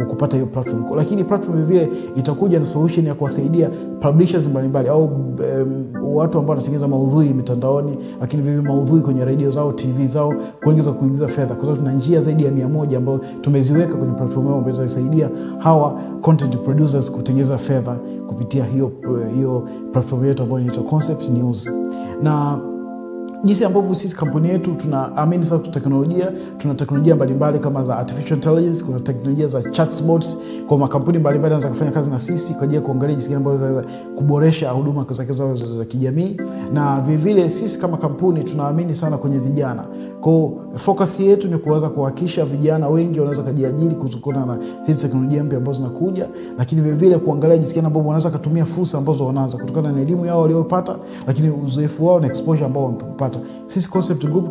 Speaker 21: kupata hiyo platform. Lakini platform vile itakuja na solution ya kuwasaidia publishers mbalimbali au watu ambao wanatengeneza maudhui mitandaoni, lakini vile maudhui kwenye radio zao, TV zao, kuingiza fedha. Kwa sababu tuna njia zaidi ya 100 ambazo tumeziweka kwenye platform yao ambazo zinasaidia hawa content producers kutengeneza fedha kupitia hiyo platform yetu ambayo inaitwa Concept News. Na jinsi ambavyo sisi kampuni yetu tunaamini sana teknolojia, tuna teknolojia mbalimbali kama za artificial intelligence, kuna teknolojia za chatbots. Kwa makampuni mbalimbali yanaweza kufanya kazi na sisi kwa ajili ya kuangalia jinsi gani ambavyo zinaweza kuboresha huduma za kijamii. Na vile vile sisi kama kampuni tunaamini sana kwenye vijana. Kwa focus yetu ni kuweza kuhakikisha vijana wengi wanaweza kujiajiri kutokana na hizi teknolojia mpya ambazo zinakuja, lakini vile vile kuangalia jinsi gani ambavyo wanaweza kutumia fursa ambazo wanaanza kutokana na elimu yao waliopata, lakini uzoefu wao na exposure ambao wamepata. Sisi Concept Group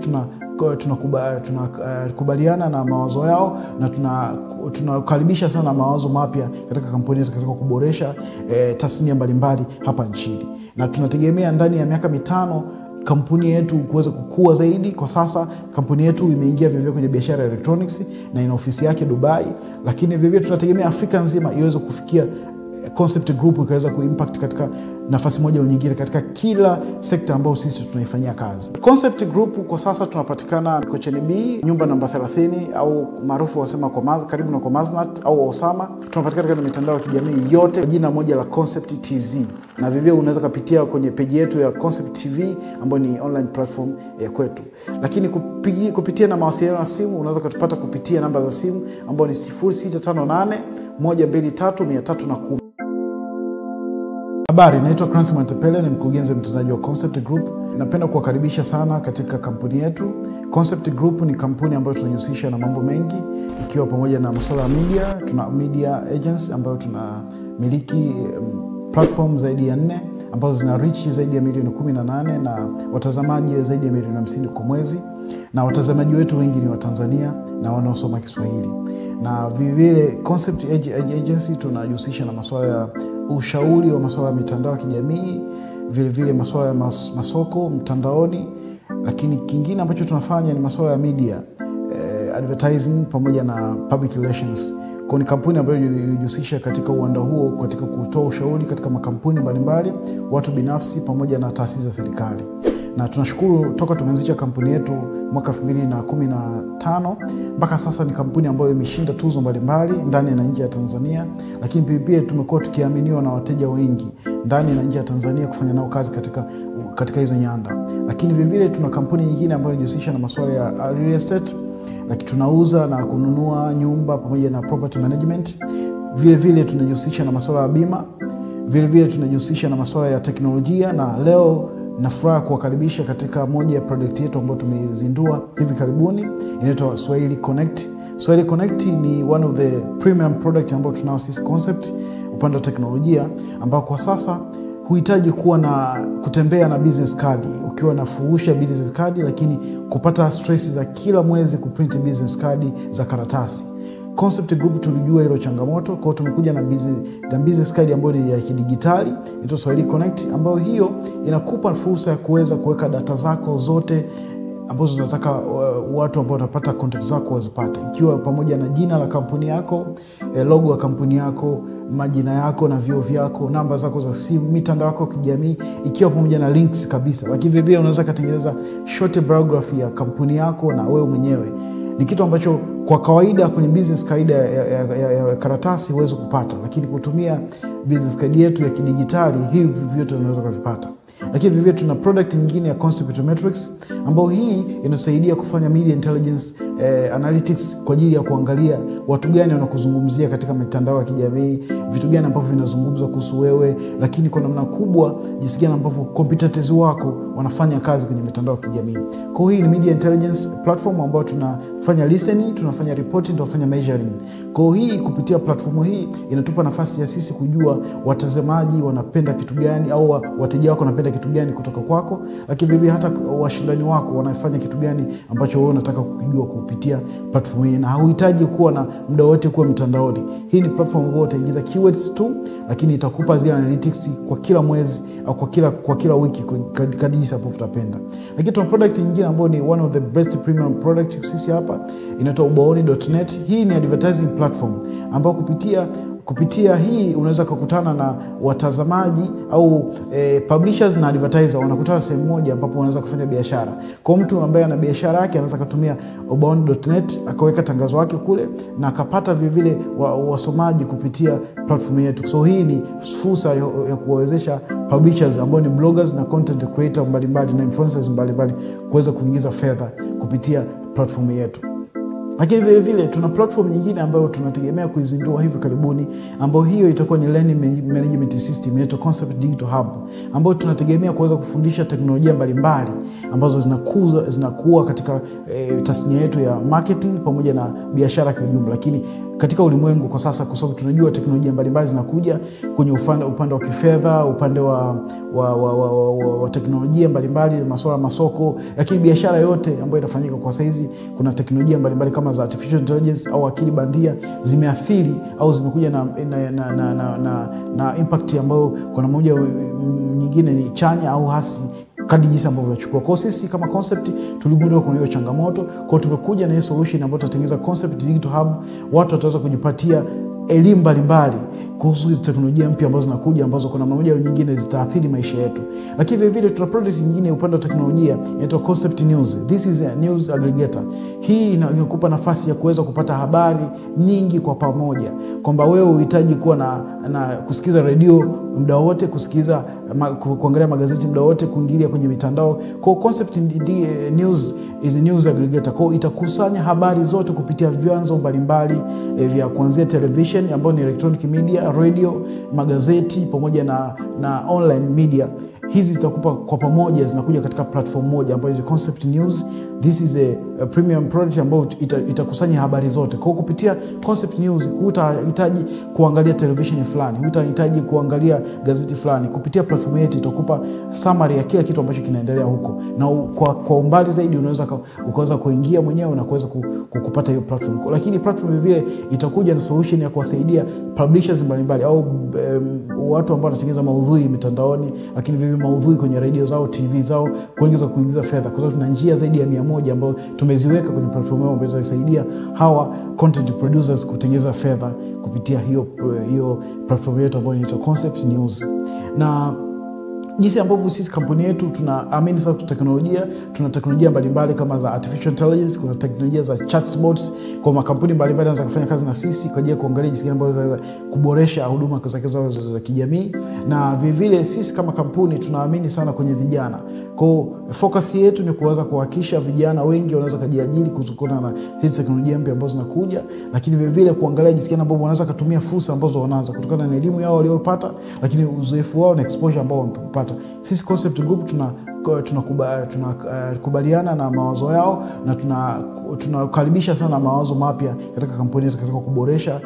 Speaker 21: tunakubaliana na mawazo yao na tunakaribisha sana mawazo mapya katika kampuni yetu katika kuboresha tasnia mbalimbali hapa nchini. Na tunategemea ndani ya miaka 5 kampuni yetu kuweza kukua zaidi. Kwa sasa kampuni yetu imeingia vivyo kwenye biashara ya electronics na ina ofisi yake Dubai, lakini vivyo tunategemea Afrika nzima iweze kufikia Concept Group ikaweza kuimpact katika nafasi moja au nyingine katika kila sekta ambayo sisi tunaifanyia kazi. Concept Group kwa sasa tunapatikana Mikocheni B, nyumba namba 30 au maarufu wasema karibu na Komaznat au Osama. Tunapatikana katika mitandao ya kijamii yote jina moja la Concept TZ. Na vivyo unaweza kupitia kwenye page yetu ya Concept TV ambayo ni online platform ya kwetu. Lakini kupitia na mawasiliano ya simu unaweza kutupata kupitia namba za simu ambayo ni 0658 123 310. Habari, naitwa Cransi Mwantepele, ni mkurugenzi mtendaji wa Concept Group. Napenda kuwakaribisha sana katika kampuni yetu. Concept Group ni kampuni ambayo tunajihusisha na mambo mengi, ikiwa pamoja na masuala ya media. Tuna media agents ambayo tunamiliki platform zaidi ya 4 ambazo zina reach zaidi ya milioni 18 na watazamaji zaidi ya milioni 50 kwa mwezi. Na watazamaji wetu wengi ni wa Tanzania na wanaosoma Kiswahili. Na vile Concept Agency tunajihusisha na masuala ya ushauri wa masuala ya mitandao ya kijamii, vile masuala ya masoko mtandaoni, lakini kingine ambacho tunafanya ni masuala ya media, advertising pamoja na public relations. Kwa ni kampuni ambayo inajihusisha katika uwanda huo katika kutoa ushauri katika makampuni mbalimbali, watu binafsi pamoja na taasisi za serikali. Na tunashukuru toka tumeanzisha kampuni yetu mwaka 2015 mpaka sasa ni kampuni ambayo imeshinda tuzo mbalimbali ndani na nje ya Tanzania, lakini pia tumekuwa tukiaminiwa na wateja wengi ndani na nje ya Tanzania kufanya nao kazi katika hizo nyanda. Lakini vile tuna kampuni nyingine ambayo inajihusisha na masuala ya real estate, lakini tunauza na kununua nyumba pamoja na property management. Vile tunajihusisha na masuala ya bima, vile tunajihusisha na masuala ya teknolojia. Na leo nafuraha kuwakaribisha katika moja ya product yetu ambayo tumezindua hivi karibuni, inaitwa Swahili Connect. Swahili Connect ni one of the premium product ambayo tunao sisi Concept upande wa teknolojia, ambao kwa sasa huhitaji kutembea na business card ukiwa nafuusha business card, lakini kupata stress za kila mwezi kuprint business card za karatasi. Concept Group tulijua hilo changamoto, kwa hiyo tumekuja na business card ambayo ni ya kidigitali, inaitwa Swahili Connect, ambayo hiyo inakupa fursa ya kuweza kuweka data zako zote ambazo unataka watu ambao wanapata contact zako wazipate, ikiwa pamoja na jina la kampuni yako, logo ya kampuni yako, majina yako na vyeo vyako, namba zako za simu, mitandao yako ya kijamii, ikiwa pamoja na links kabisa. Lakini vile unaweza kutengeneza short biography ya kampuni yako na wewe mwenyewe. ni kitu ambacho kwa kawaida kwenye business kaida ya karatasi huwezi kupata, lakini kutumia business card yetu ya kidijitali hivi vyote unaweza kuvipata. Lakini vivyo tuna product nyingine ya Conceptometrics ambayo hii inasaidia kufanya media intelligence analytics kwa ajili ya kuangalia watu gani wanakuzungumzia katika mitandao ya kijamii, vitu gani ambavyo vinazungumzwa kuhusu wewe, lakini kwa namna kubwa jinsi gani ambavyo competitors wako wanafanya kazi kwenye mitandao ya kijamii. Kwa hiyo hii ni media intelligence platform ambayo tunafanya listening, tunafanya reporting, tunafanya measuring. Kwa hiyo hii kupitia platform hii inatupa nafasi ya sisi kujua watazamaji wanapenda kitu gani au wateja wako wanapenda kitu gani kutoka kwako, lakini vivyo hata washindani wako wanafanya kitu gani ambacho wewe unataka kukijua kupitia platform hii, na hauhitaji kuwa na muda wote kuwa mtandaoni. Hii ni platform ambayo utaingiza keywords tu, lakini itakupa zile analytics kwa kila mwezi au kwa kila wiki kadri hapo utapenda. Lakini tuna product nyingine ambayo ni one of the best premium product sisi hapa, inaitwa ubaoni.net. Hii ni advertising platform ambayo kupitia hii unaweza kukutana na watazamaji au publishers na advertiser wanakutana sehemu moja ambapo wanaweza kufanya biashara. Kwa mtu ambaye ana biashara yake anaweza kutumia ubaoni.net akaweka tangazo lake kule na akapata vile wasomaji kupitia platform yetu. So hii ni fursa ya kuwawezesha publishers ambao ni bloggers na content creator mbalimbali na influencers mbalimbali kuweza kuingiza fedha kupitia platform yetu. Lakini vile tuna platform nyingine ambayo tunategemea kuizindua hivi karibuni, ambayo hiyo itakuwa ni learning management system, inaitwa Concept Digital Hub, ambayo tunategemea kuweza kufundisha teknolojia mbalimbali ambazo zinakuwa katika tasnia yetu ya marketing pamoja na biashara kwa ujumla. Lakini katika ulimwengu kwa sasa, kwa sababu tunajua teknolojia mbalimbali zinakuja kwenye upande wa kifedha, upande wa teknolojia mbalimbali, masuala masoko, lakini biashara yote ambayo inafanyika kwa saizi kuna teknolojia mbalimbali kama za artificial intelligence au akili bandia zimeathiri au zimekuja na impact ambayo kwa namna moja nyingine ni chanya au hasi kadri jinsi ambavyo tunachukua. Kwa sisi kama Concept tuligundua kuna hiyo changamoto, kwa tumekuja na hiyo solution ambayo tutatengeneza Concept Digital Hub. Watu wataweza kujipatia elimu mbalimbali kuhusu hizo teknolojia mpya ambazo zinakuja, ambazo kuna namna moja au nyingine zitaathiri maisha yetu. Lakini vile tuna product nyingine upande wa teknolojia inaitwa Concept News. This is a news aggregator. Hii inakupa nafasi ya kuweza kupata habari nyingi kwa pamoja, kwamba wewe uhitaji kuwa na kusikiza radio muda wote, kuangalia magazeti muda wote, kuingilia kwenye mitandao. Kwa Concept News is a news aggregator. Kwa itakusanya habari zote kupitia vyanzo mbalimbali vya kuanzia television ambayo ni electronic media, radio, magazeti pamoja na online media. Hizi zitakupa kwa pamoja, zinakuja katika platform moja ambayo ni Concept News. This is a premium product ambayo itakusanya habari zote. Kwa kupitia Concept News hutahitaji kuangalia television fulani, hutahitaji kuangalia gazeti fulani. Kupitia platform yetu itakupa summary ya kila kitu ambacho kinaendelea huko, na kwa umbali zaidi ukaweza kuingia mwenyewe na kuweza kupata hiyo platform. Lakini platform vile itakuja na solution ya kuwasaidia publishers mbalimbali au watu ambao wanatengeneza maudhui mitandaoni, lakini vile maudhui kwenye radio zao, TV zao, kuingiza fedha. Kwa sababu tuna njia zaidi ya 100 ambazo tumeziweka kwenye platform yao ambazo zitasaidia hawa content producers kutengeneza fedha kupitia hiyo platform yetu ambayo inaitwa Concept News. Na jinsi ambavyo sisi kampuni yetu tunaamini sana teknolojia, tuna teknolojia mbalimbali kama za artificial intelligence, kuna teknolojia za chatbots. Kwa makampuni mbalimbali yanaweza kufanya kazi na sisi kwa ajili ya kuangalia jinsi gani ambavyo kuboresha huduma zao za kijamii. Na vile sisi kama kampuni tunaamini sana kwenye vijana. Kwa focus yetu ni kuweza kuhakikisha vijana wengi wanaweza kujiajiri kutokana na hizi teknolojia mpya ambazo zinakuja, lakini vile kuangalia jinsi gani ambavyo wanaweza kutumia fursa ambazo wanaanza kutokana na elimu yao waliyopata, lakini uzoefu wao na exposure ambao wamepata. Sisi Concept Group tunakubaliana na mawazo yao na tunakaribisha sana mawazo mapya katika kampuni yetu katika kuboresha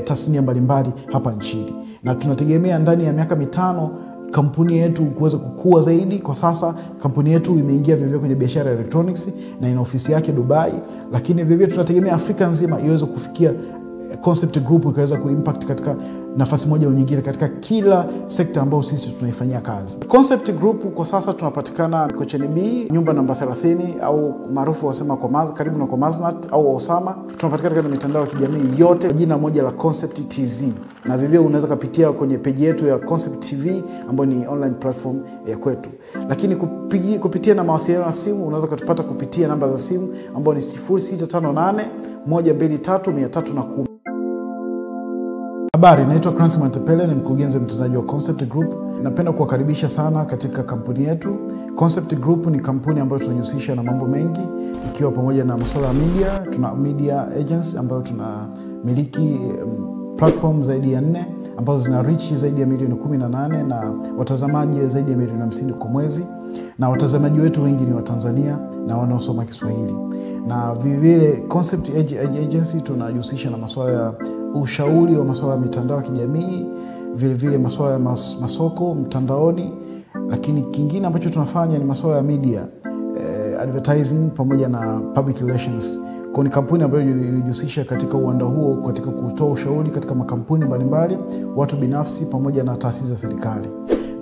Speaker 21: tasnia mbalimbali hapa nchini. Na tunategemea ndani ya miaka 5 kampuni yetu kuweza kukua zaidi. Kwa sasa kampuni yetu imeingia vivyo kwenye biashara ya electronics na ina ofisi yake Dubai, lakini vivyo tunategemea Afrika nzima iweze kufikia Concept Group ikaweza kuimpact katika nafasi moja au nyingine katika kila sekta ambayo sisi tunaifanyia kazi. Concept Group kwa sasa tunapatikana Mikocheni B, nyumba namba 30 au maarufu wasema karibu na Komaznat au Osama. Tunapatikana katika mitandao ya kijamii yote jina moja la Concept TZ. na vivyo unaweza kupitia kwenye page yetu ya Concept TV ambayo ni online platform ya kwetu. Lakini kupitia na mawasiliano ya simu unaweza kutupata kupitia namba za simu ambayo ni 0658 123 310. Habari, naitwa Cransman Mwantepele, ni mkurugenzi mtendaji wa Concept Group. Napenda kuwakaribisha sana katika kampuni yetu. Concept Group ni kampuni ambayo tunajihusisha na mambo mengi, ikiwa pamoja na masuala ya media. Tuna media agents ambayo tunamiliki platform zaidi ya 4 ambazo zina reach zaidi ya milioni 18 na watazamaji zaidi ya milioni 50 kwa mwezi, na watazamaji wetu wengi ni wa Tanzania na wanaosoma Kiswahili. Na vile Concept Agency tunajihusisha na masuala ya ushauri wa masuala ya mitandao ya kijamii, vile masuala ya masoko mtandaoni, lakini kingine ambacho tunafanya ni masuala ya media, advertising pamoja na public relations. Kwa ni kampuni ambayo inajihusisha katika uwanda huo, katika kutoa ushauri katika makampuni mbalimbali, watu binafsi pamoja na taasisi za serikali.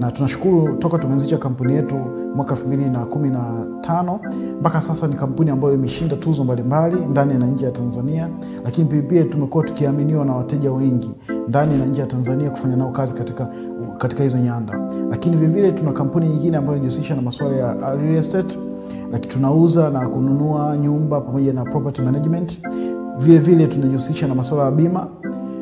Speaker 21: Na tunashukuru toka tumeanzisha kampuni yetu mwaka 2015 mpaka sasa ni kampuni ambayo imeshinda tuzo mbalimbali ndani na nje ya Tanzania, lakini pia tumekuwa tukiaminiwa na wateja wengi ndani na nje ya Tanzania kufanya nao kazi katika hizo nyanda. Lakini vile tuna kampuni nyingine ambayo inajihusisha na masuala ya real estate, lakini tunauza na kununua nyumba pamoja na property management. Vile tunajihusisha na masuala ya bima,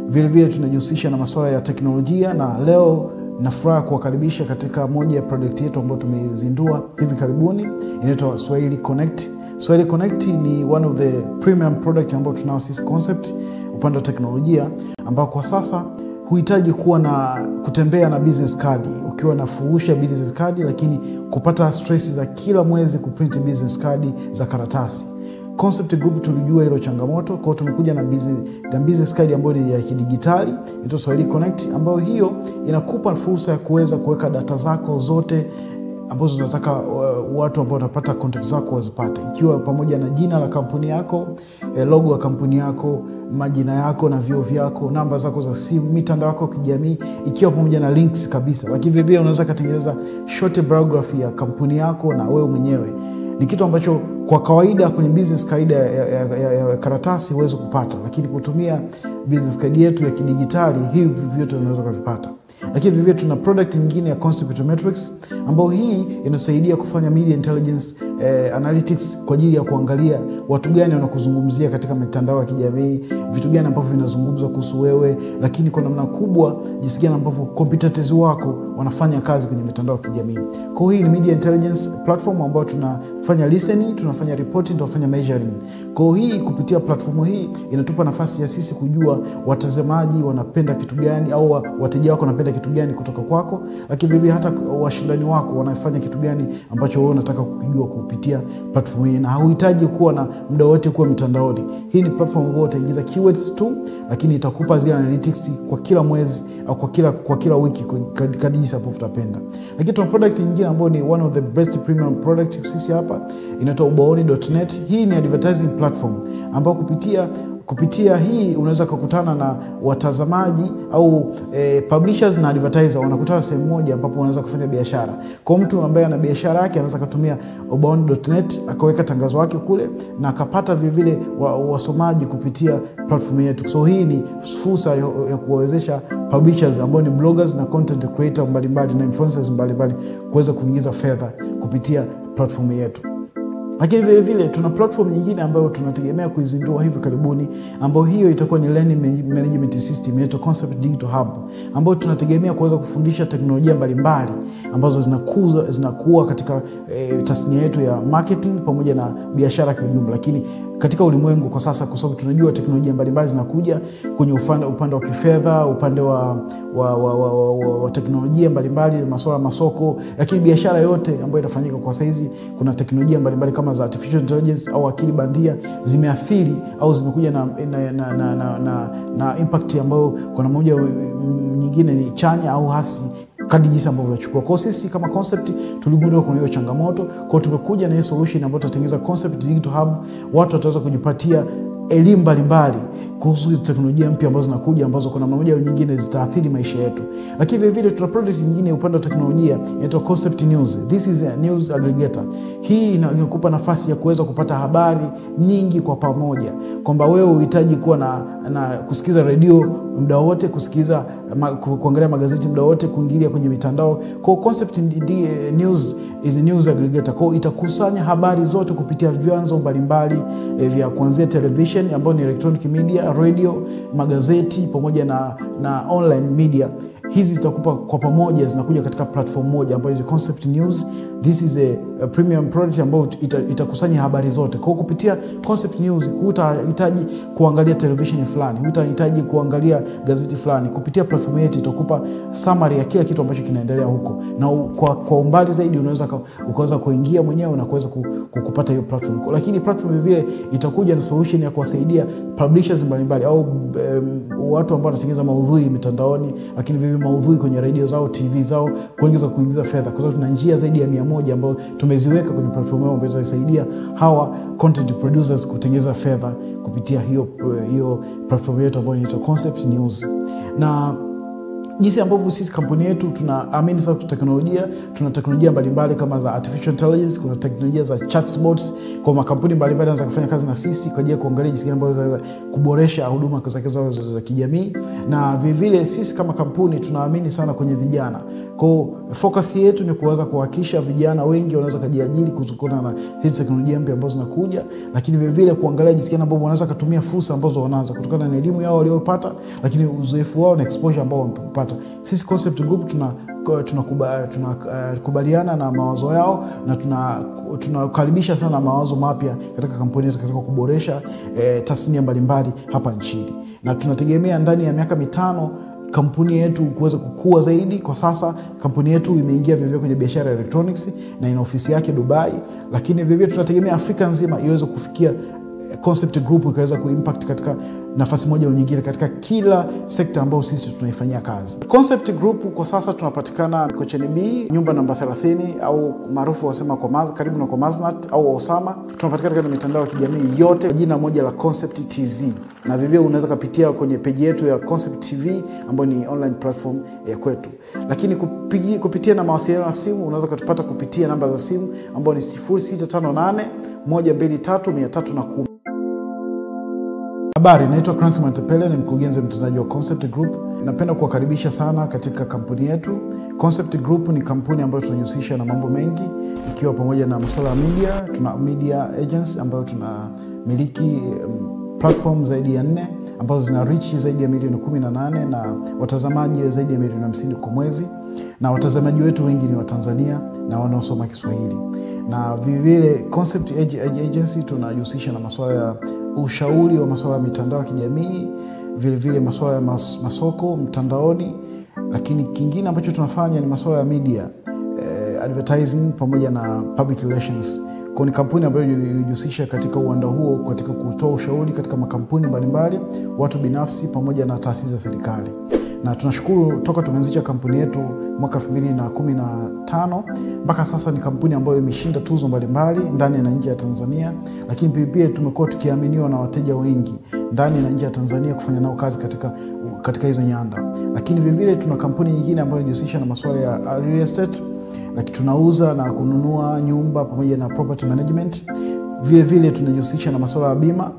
Speaker 21: vile tunajihusisha na masuala ya teknolojia, na leo nafurahi kuwakaribisha katika moja ya product yetu ambayo tumezindua hivi karibuni, inaitwa Swahili Connect. Swahili Connect ni one of the premium product ambayo tunao sisi Concept upande wa teknolojia, ambao kwa sasa huhitaji kuwa na kutembea na business card, ukiwa na furusha business card, lakini kupata stress za kila mwezi kuprint business card za karatasi. Concept Group tulijua hilo changamoto, kwa hiyo tumekuja na business card ambayo ni ya kidigitali, inaitwa Swahili Connect, ambayo hiyo inakupa fursa ya kuweza kuweka data zako zote ambazo unataka watu ambao wanapata content zako wazipate, ikiwa pamoja na jina la kampuni yako, logo ya kampuni yako, majina yako na vyeo vyako, namba zako za simu, mitandao yako kijamii, ikiwa pamoja na links kabisa. Lakini vile unaweza kutengeneza short biography ya kampuni yako na wewe mwenyewe. Ni kitu ambacho kwa kawaida kwenye business card ya karatasi huwezi kupata, lakini kutumia business card yetu ya kidigitali hivi vyote unaweza kuvipata. Lakini vivyo tuna product nyingine ya Concept Metrics ambayo hii inasaidia kufanya media intelligence analytics kwa ajili ya kuangalia watu gani wanakuzungumzia katika mitandao ya kijamii, vitu gani ambavyo vinazungumzwa kuhusu wewe, lakini kwa namna kubwa jinsi gani ambavyo competitors wako wanafanya kazi kwenye mitandao ya kijamii. Kwa hiyo hii ni media intelligence platform ambayo tunafanya listening, tunafanya reporting, tunafanya measuring. Kwa hiyo hii kupitia platform hii inatupa nafasi ya sisi kujua watazamaji wanapenda kitu gani au wateja wako wanapenda kitu gani kutoka kwako, lakini vivyo hata washindani wako wanafanya kitu gani ambacho wewe unataka kukijua kupitia platform hii, na hauhitaji kuwa na muda wote kuwa mitandaoni. Hii ni platform ambayo utaingiza keywords tu, lakini itakupa zile analytics kwa kila mwezi au kwa kila wiki kadri hapo utapenda. Lakini tuna product nyingine ambayo ni one of the best premium product sisi hapa, inaitwa Ubaoni.net. Hii ni advertising platform ambayo kupitia hii unaweza kukutana na watazamaji au publishers na advertiser wanakutana sehemu moja ambapo wanaweza kufanya biashara. Kwa mtu ambaye ana biashara yake anaweza kutumia Ubaoni.net akaweka tangazo lake kule na akapata vile wasomaji kupitia platform yetu. So hii ni fursa ya kuwawezesha publishers ambao ni bloggers na content creator mbalimbali na influencers mbalimbali kuweza kuingiza fedha kupitia platform yetu. Lakini vile tuna platform nyingine ambayo tunategemea kuizindua hivi karibuni, ambayo hiyo itakuwa ni learning management system, inaitwa Concept Digital Hub, ambayo tunategemea kuweza kufundisha teknolojia mbalimbali ambazo zinakuwa katika tasnia yetu ya marketing pamoja na biashara kwa ujumla. Lakini katika ulimwengu kwa sasa, kwa sababu tunajua teknolojia mbalimbali zinakuja kwenye upande wa kifedha, upande wa teknolojia mbalimbali, masuala ya masoko, lakini biashara yote ambayo inafanyika kwa saizi kuna teknolojia mbalimbali kama za artificial intelligence au akili bandia zimeathiri au zimekuja na impact ambayo kwa namna moja nyingine ni chanya au hasi kadri jinsi ambavyo tunachukua. Kwa sisi kama Concept tuligundua kuna hiyo changamoto, kwa tumekuja na hiyo solution ambayo tutatengeneza Concept Digital Hub. Watu wataweza kujipatia elimu mbalimbali kuhusu hizo teknolojia mpya ambazo zinakuja, ambazo kuna mmoja au nyingine zitaathiri maisha yetu. Lakini vile tuna product nyingine upande wa teknolojia inaitwa Concept News. This is a news aggregator. Hii inakupa nafasi ya kuweza kupata habari nyingi kwa pamoja, kwamba wewe uhitaji kuwa na kusikiza radio muda wote, kusikiza kuangalia magazeti muda wote, kuingilia kwenye mitandao. Kwa Concept News is a news aggregator. Kwa itakusanya habari zote kupitia vyanzo mbalimbali vya kuanzia television ambayo ni electronic media, radio, magazeti pamoja na online media. Hizi zitakupa kwa pamoja, zinakuja katika platform moja ambayo ni Concept News. This is a premium product ambayo itakusanya habari zote. Kwa kupitia Concept News hutahitaji kuangalia television fulani, hutahitaji kuangalia gazeti fulani. Kupitia platform yetu itakupa summary ya kila kitu ambacho kinaendelea huko. Na kwa umbali zaidi ukaweza kuingia mwenyewe na kuweza kupata hiyo platform. Lakini platform vile itakuja na solution ya kuwasaidia publishers mbalimbali au watu ambao wanatengeneza maudhui mitandaoni, lakini vile maudhui kwenye radio zao, TV zao, kuingiza fedha. Kwa sababu tuna njia zaidi ya 100 ambazo tumeziweka kwenye platform yao ambazo zinasaidia hawa content producers kutengeneza fedha kupitia hiyo platform yetu ambayo inaitwa Concept News. Na jinsi ambavyo sisi kampuni yetu tunaamini sana teknolojia, tuna teknolojia mbalimbali kama za artificial intelligence, kuna teknolojia za chatbots. Kwa makampuni mbalimbali yanaweza kufanya kazi na sisi kwa ajili ya kuangalia jinsi gani ambavyo zinaweza kuboresha huduma za kijamii. Na vile sisi kama kampuni tunaamini sana kwenye vijana. Kwa focus yetu ni kuweza kuhakikisha vijana wengi wanaweza kujiajiri kutokana na hizi teknolojia mpya ambazo zinakuja, lakini vile kuangalia jinsi gani ambavyo wanaweza kutumia fursa ambazo wanaanza kutokana na elimu yao waliyopata, lakini uzoefu wao na exposure ambao wamepata. Sisi Concept Group tunakubaliana na mawazo yao na tunakaribisha sana mawazo mapya katika kampuni yetu katika kuboresha tasnia mbalimbali hapa nchini. Na tunategemea ndani ya miaka 5 kampuni yetu kuweza kukua zaidi. Kwa sasa kampuni yetu imeingia vivyo kwenye biashara ya electronics na ina ofisi yake Dubai, lakini vivyo tunategemea Afrika nzima iweze kufikia Concept Group ikaweza kuimpact katika nafasi moja au nyingine katika kila sekta ambayo sisi tunaifanyia kazi. Concept Group kwa sasa tunapatikana Mikocheni B, nyumba namba 30 au maarufu wasema karibu na Komaznat au Osama. Tunapatikana katika mitandao ya kijamii yote jina moja la Concept TZ. Na vivyo unaweza kupitia kwenye page yetu ya Concept TV ambayo ni online platform ya kwetu. Lakini kupitia na mawasiliano ya simu unaweza kutupata kupitia namba za simu ambayo ni 0658 123 310. Habari, naitwa Cransman Mwantepele, ni mkurugenzi mtendaji wa Concept Group. Napenda kuwakaribisha sana katika kampuni yetu. Concept Group ni kampuni ambayo tunajihusisha na mambo mengi, ikiwa pamoja na masuala ya media. Tuna media agents ambayo tunamiliki platform zaidi ya 4 ambazo zina reach zaidi ya milioni 18 na watazamaji zaidi ya milioni 50 kwa mwezi. Na watazamaji wetu wengi ni wa Tanzania na wanaosoma Kiswahili. Na vile Concept Agency tunajihusisha na masuala ya ushauri wa masuala ya mitandao ya kijamii, vile masuala ya masoko mtandaoni, lakini kingine ambacho tunafanya ni masuala ya media, advertising pamoja na public relations. Kwa ni kampuni ambayo inajihusisha katika uwanda huo katika kutoa ushauri katika makampuni mbalimbali, watu binafsi pamoja na taasisi za serikali. Na tunashukuru toka tumeanzisha kampuni yetu mwaka 2015 mpaka sasa ni kampuni ambayo imeshinda tuzo mbalimbali ndani na nje ya Tanzania, lakini pia tumekuwa tukiaminiwa na wateja wengi ndani na nje ya Tanzania kufanya nao kazi katika hizo nyanda. Lakini vile tuna kampuni nyingine ambayo inajihusisha na masuala ya real estate, lakini tunauza na kununua nyumba pamoja na property management. Vile tunajihusisha na masuala ya bima,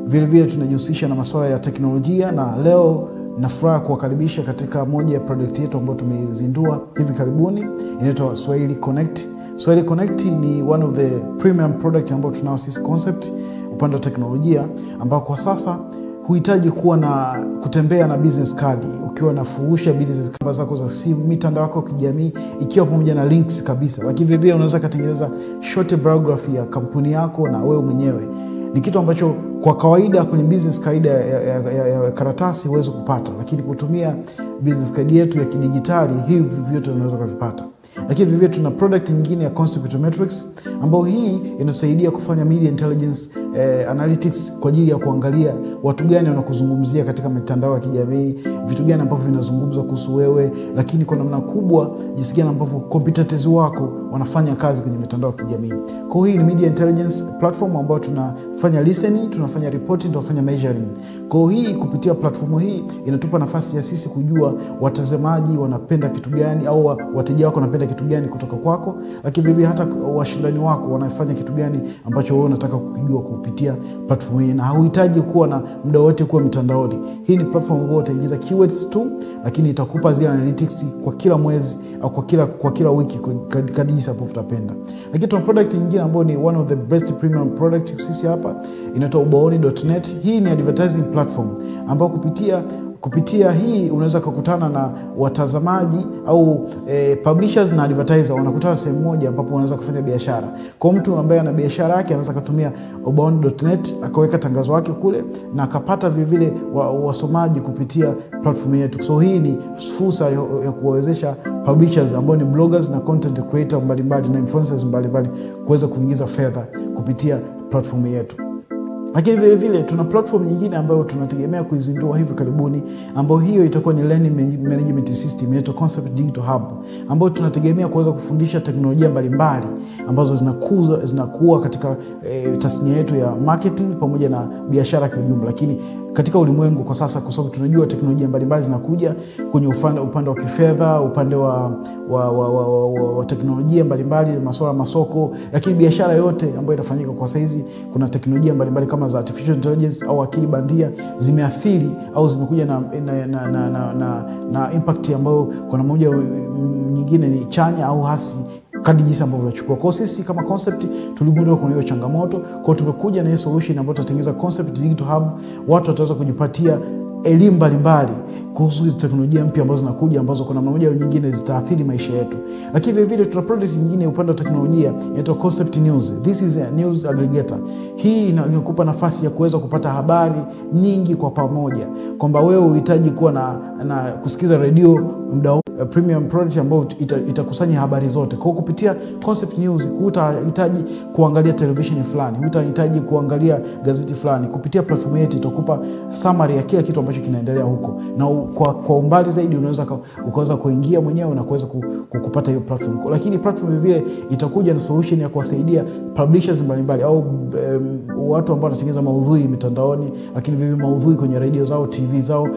Speaker 21: vile tunajihusisha na masuala ya teknolojia. Na leo nafuraha kuwakaribisha katika moja ya product yetu ambayo tumezindua hivi karibuni, inaitwa Swahili Connect. Swahili Connect ni one of the premium product ambayo tunao sisi Concept upande wa teknolojia, ambao kwa sasa huhitaji kuwa na kutembea na business card. Ukiwa nafurusha business card zako za simu, mitandao yako ya kijamii ikiwa pamoja na links kabisa. Lakini vile unaweza kutengeneza short biography ya kampuni yako na wewe mwenyewe. Ni kitu ambacho kwa kawaida kwenye business card ya karatasi huwezi kupata, lakini kutumia business card yetu ya kidijitali hivi vyote unaweza kuvipata. Lakini vivyo tuna product nyingine ya Concept Metrics ambayo hii inasaidia kufanya media intelligence analytics kwa ajili ya kuangalia watu gani wanakuzungumzia katika mitandao ya kijamii, vitu gani ambavyo vinazungumzwa kuhusu wewe, lakini kwa namna kubwa jinsi gani ambavyo competitors wako wanafanya kazi kwenye mitandao ya kijamii. Kwa hiyo hii ni media intelligence platform ambayo tunafanya listening, tunafanya reporting, tunafanya measuring. Kwa hiyo hii kupitia platform hii inatupa nafasi ya sisi kujua watazamaji wanapenda kitu gani au wateja wako wanapenda kitu gani kutoka kwako, lakini vivyo hata washindani wako wanafanya kitu gani ambacho wewe unataka kukijua kupitia platform hii, na hauhitaji kuwa na muda wote kuwa mitandaoni. Hii ni platform ambayo utaingiza keywords tu, lakini itakupa zile analytics kwa kila mwezi au kwa kila wiki kadri jinsi ambavyo utapenda. Lakini tuna product nyingine ambayo ni one of the best premium product sisi hapa, inaitwa ubaoni.net. Hii ni advertising platform ambayo kupitia hii unaweza kukutana na watazamaji au publishers na advertiser wanakutana sehemu moja ambapo unaweza kufanya biashara. Kwa mtu ambaye ana biashara yake anaweza kutumia ubaoni.net akaweka tangazo lake kule na akapata vile wasomaji kupitia platform yetu. So hii ni fursa ya kuwawezesha publishers ambao ni bloggers na content creator mbalimbali na influencers mbalimbali kuweza kuingiza fedha kupitia platform yetu. Lakini vile tuna platform nyingine ambayo tunategemea kuizindua hivi karibuni, ambayo hiyo itakuwa ni learning management system, inaitwa Concept Digital Hub, ambayo tunategemea kuweza kufundisha teknolojia mbalimbali ambazo zinakuwa katika tasnia yetu ya marketing pamoja na biashara kwa ujumla. Lakini katika ulimwengu kwa sasa, kwa sababu tunajua teknolojia mbalimbali zinakuja kwenye upande wa kifedha, upande wa teknolojia mbalimbali, masuala ya masoko, lakini biashara yote ambayo inafanyika kwa saizi kuna teknolojia mbalimbali kama za artificial intelligence au akili bandia zimeathiri au zimekuja na impact ambayo kwa namna moja nyingine ni chanya au hasi kadri jinsi ambavyo tunachukua. Kwa sisi kama Concept tuligundua kuna hiyo changamoto, kwa tumekuja na hiyo solution ambayo tutatengeneza Concept Digital Hub. Watu wataweza kujipatia elimu mbalimbali kuhusu hizo teknolojia mpya ambazo zinakuja, ambazo kuna mmoja au nyingine zitaathiri maisha yetu. Lakini vile tuna product nyingine upande wa teknolojia inaitwa Concept News. This is a news aggregator. Hii inakupa nafasi ya kuweza kupata habari nyingi kwa pamoja, kwamba wewe uhitaji kuwa na kusikiza radio muda premium product ambayo itakusanya habari zote. Kwa kupitia Concept News hutahitaji kuangalia television fulani, hutahitaji kuangalia gazeti fulani. Kupitia platform yetu itakupa summary ya kila kitu ambacho kinaendelea huko, na kwa umbali zaidi ukaweza kuingia mwenyewe na kuweza kupata hiyo platform. Lakini platform vile itakuja na solution ya kuwasaidia publishers mbalimbali au watu ambao wanatengeneza maudhui mitandaoni, lakini vile maudhui kwenye radio zao, TV zao,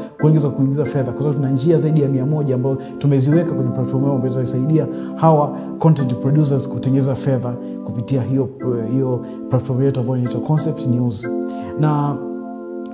Speaker 21: kuingiza fedha. Kwa sababu tuna njia zaidi ya 100 ambazo tumeziweka kwenye platform yao ambayo itasaidia hawa content producers kutengeneza fedha kupitia hiyo platform yetu ambayo inaitwa Concept News. Na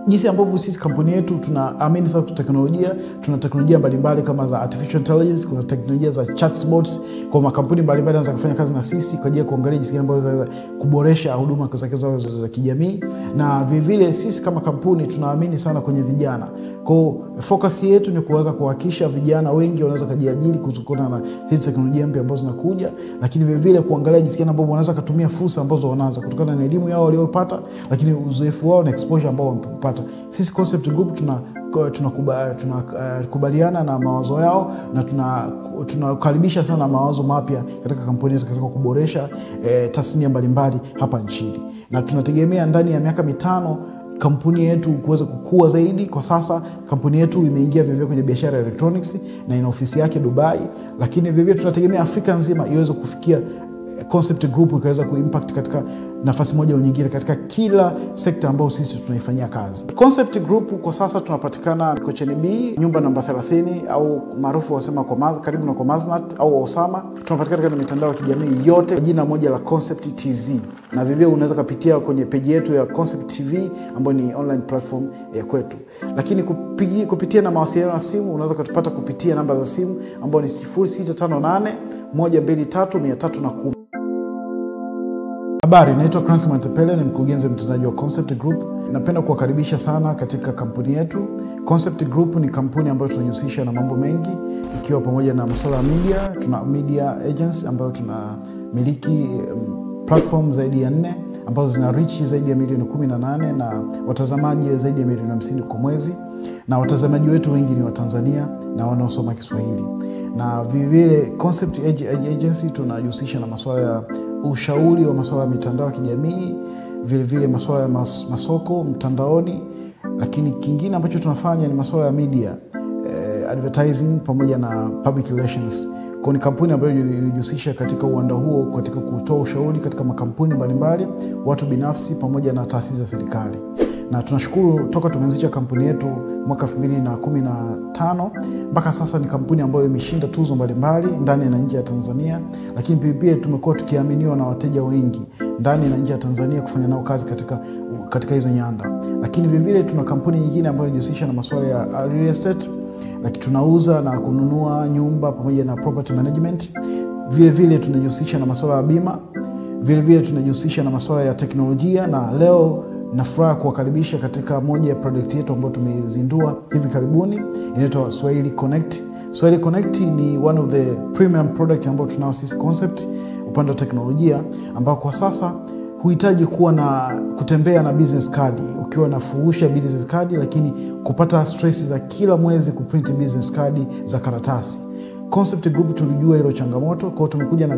Speaker 21: jinsi ambavyo sisi kampuni yetu tunaamini sana teknolojia, tuna teknolojia mbalimbali kama za artificial intelligence, kuna teknolojia za chatbots. Kwa makampuni mbalimbali yanaweza kufanya kazi na sisi kwa ajili ya kuangalia jinsi gani ambavyo kuboresha huduma zao za kijamii. Na vile sisi kama kampuni tunaamini sana kwenye vijana. Kwa focus yetu ni kuweza kuhakikisha vijana wengi wanaweza kujiajiri kutokana na hizi teknolojia mpya ambazo zinakuja, lakini vile kuangalia jinsi gani ambavyo wanaweza kutumia fursa ambazo wanaanza kutokana na elimu yao waliopata, lakini uzoefu wao na exposure ambao wamepata. Sisi Concept Group tunakubaliana na mawazo yao na tunakaribisha sana mawazo mapya katika kampuni yetu katika kuboresha tasnia mbalimbali hapa nchini. Na tunategemea ndani ya miaka 5 kampuni yetu kuweza kukua zaidi. Kwa sasa kampuni yetu imeingia vivyo kwenye biashara ya electronics na ina ofisi yake Dubai, lakini vivyo tunategemea Afrika nzima iweze kufikia Concept Group ikaweza kuimpact katika nafasi moja au nyingine katika kila sekta ambayo sisi tunaifanyia kazi. Concept Group kwa sasa tunapatikana Mikocheni B, nyumba namba 30 au maarufu wasema karibu na Komaznat au Osama. Tunapatikana katika mitandao ya kijamii yote jina moja la Concept TZ. Na vivyo unaweza kupitia kwenye page yetu ya Concept TV ambayo ni online platform ya kwetu. Lakini kupitia na mawasiliano ya simu unaweza kutupata kupitia namba za simu ambayo ni 0658 123 310. Habari, naitwa Cransi Mwantepele, ni mkurugenzi mtendaji wa Concept Group. Napenda kuwakaribisha sana katika kampuni yetu. Concept Group ni kampuni ambayo tunajihusisha na mambo mengi, ikiwa pamoja na masuala ya media. Tuna media agency ambayo tunamiliki platform zaidi ya 4 ambazo zina reach zaidi ya milioni 18 na watazamaji zaidi ya milioni 50 kwa mwezi. Na watazamaji wetu wengi ni wa Tanzania na wanaosoma Kiswahili. Na vile Concept Agency tunajihusisha na masuala ya ushauri wa masuala ya mitandao ya kijamii, vile masuala ya masoko mtandaoni, lakini kingine ambacho tunafanya ni masuala ya media, advertising pamoja na public relations. Kwa ni kampuni ambayo inajihusisha katika uwanda huo katika kutoa ushauri katika makampuni mbalimbali, watu binafsi pamoja na taasisi za serikali. na tunashukuru toka tumeanzisha kampuni yetu mwaka 2015 mpaka sasa ni kampuni ambayo imeshinda tuzo mbalimbali ndani na nje ya Tanzania, lakini pia tumekuwa tukiaminiwa na wateja wengi ndani na nje ya Tanzania kufanya nao kazi katika hizo nyanda. Lakini vile tuna kampuni nyingine ambayo inajihusisha na masuala ya real estate, lakini tunauza na kununua nyumba pamoja na property management. Vile tunajihusisha na masuala ya bima, vile tunajihusisha na masuala ya teknolojia, na leo nafuraha kuwakaribisha katika moja ya product yetu ambayo tumezindua hivi karibuni, inaitwa Swahili Connect. Swahili Connect ni one of the premium product ambayo tunao sisi Concept upande wa teknolojia, ambao kwa sasa huhitaji kuwa na kutembea na business card ukiwa na furusha business card, lakini kupata stress za kila mwezi kuprint business card za karatasi. Concept Group tulijua hilo changamoto, kwa tumekuja na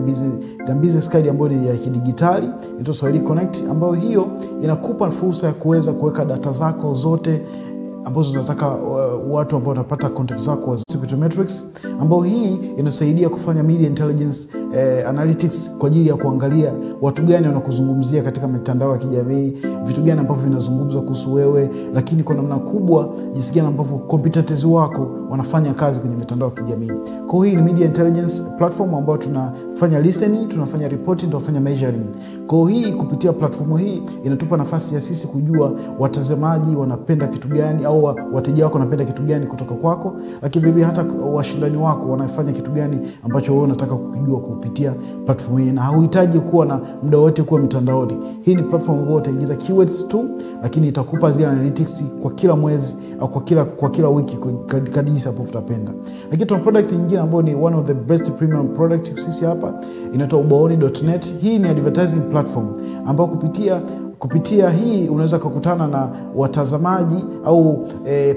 Speaker 21: business card ambayo ni ya kidigitali, inaitwa Swahili Connect, ambayo hiyo inakupa fursa ya kuweza kuweka data zako zote ambazo tunataka watu ambao wanapata contact zako wa Psychometrics, ambao hii inasaidia kufanya media intelligence analytics kwa ajili ya kuangalia watu gani wanakuzungumzia katika mitandao ya kijamii, vitu gani ambavyo vinazungumzwa kuhusu wewe, lakini kwa namna kubwa jinsi gani ambavyo competitors wako wanafanya kazi kwenye mitandao ya kijamii. Kwa hii ni media intelligence platform ambayo tunafanya listening, tunafanya reporting, tunafanya measuring. Kwa hii kupitia platform hii inatupa nafasi ya sisi kujua watazamaji wanapenda kitu gani au wateja wako wanapenda kitu gani kutoka kwako, lakini vivyo hata washindani wako wanafanya kitu gani ambacho wewe unataka kukijua kupitia platform hii, na hauhitaji kuwa na muda wote kuwa mtandaoni. Hii ni platform ambayo utaingiza keywords tu, lakini itakupa zile analytics kwa kila mwezi au kwa kila wiki kadri hapo utapenda. Lakini tuna product nyingine ambayo ni one of the best premium product sisi hapa, inaitwa ubaoni.net. Hii ni advertising platform ambayo kupitia hii unaweza kukutana na watazamaji au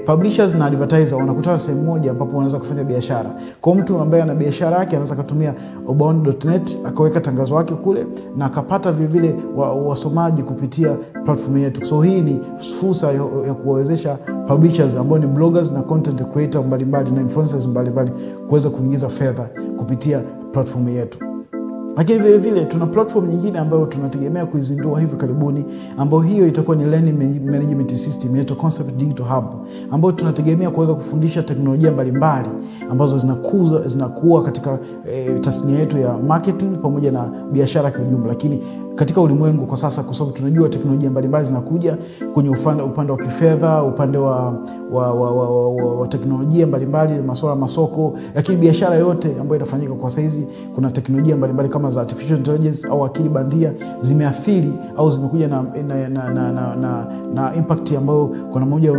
Speaker 21: publishers na advertiser wanakutana sehemu moja ambapo wanaweza kufanya biashara. Kwa mtu ambaye ana biashara yake anaweza kutumia ubaoni.net akaweka tangazo lake kule na akapata vile wasomaji kupitia platform yetu. So hii ni fursa ya kuwawezesha publishers ambao ni bloggers na content creator mbalimbali na influencers mbalimbali kuweza kuingiza fedha kupitia platform yetu. Lakini vile tuna platform nyingine ambayo tunategemea kuizindua hivi karibuni, ambayo hiyo itakuwa ni learning management system, inaitwa Concept Digital Hub, ambayo tunategemea kuweza kufundisha teknolojia mbalimbali ambazo zinakuwa katika tasnia yetu ya marketing pamoja na biashara kwa ujumla. Lakini katika ulimwengu kwa sasa, kwa sababu tunajua teknolojia mbalimbali zinakuja kwenye upande wa kifedha, upande wa teknolojia mbalimbali, masuala ya masoko, lakini biashara yote ambayo inafanyika kwa saizi kuna teknolojia mbalimbali kama za artificial intelligence au akili bandia zimeathiri au zimekuja na impact ambayo kuna moja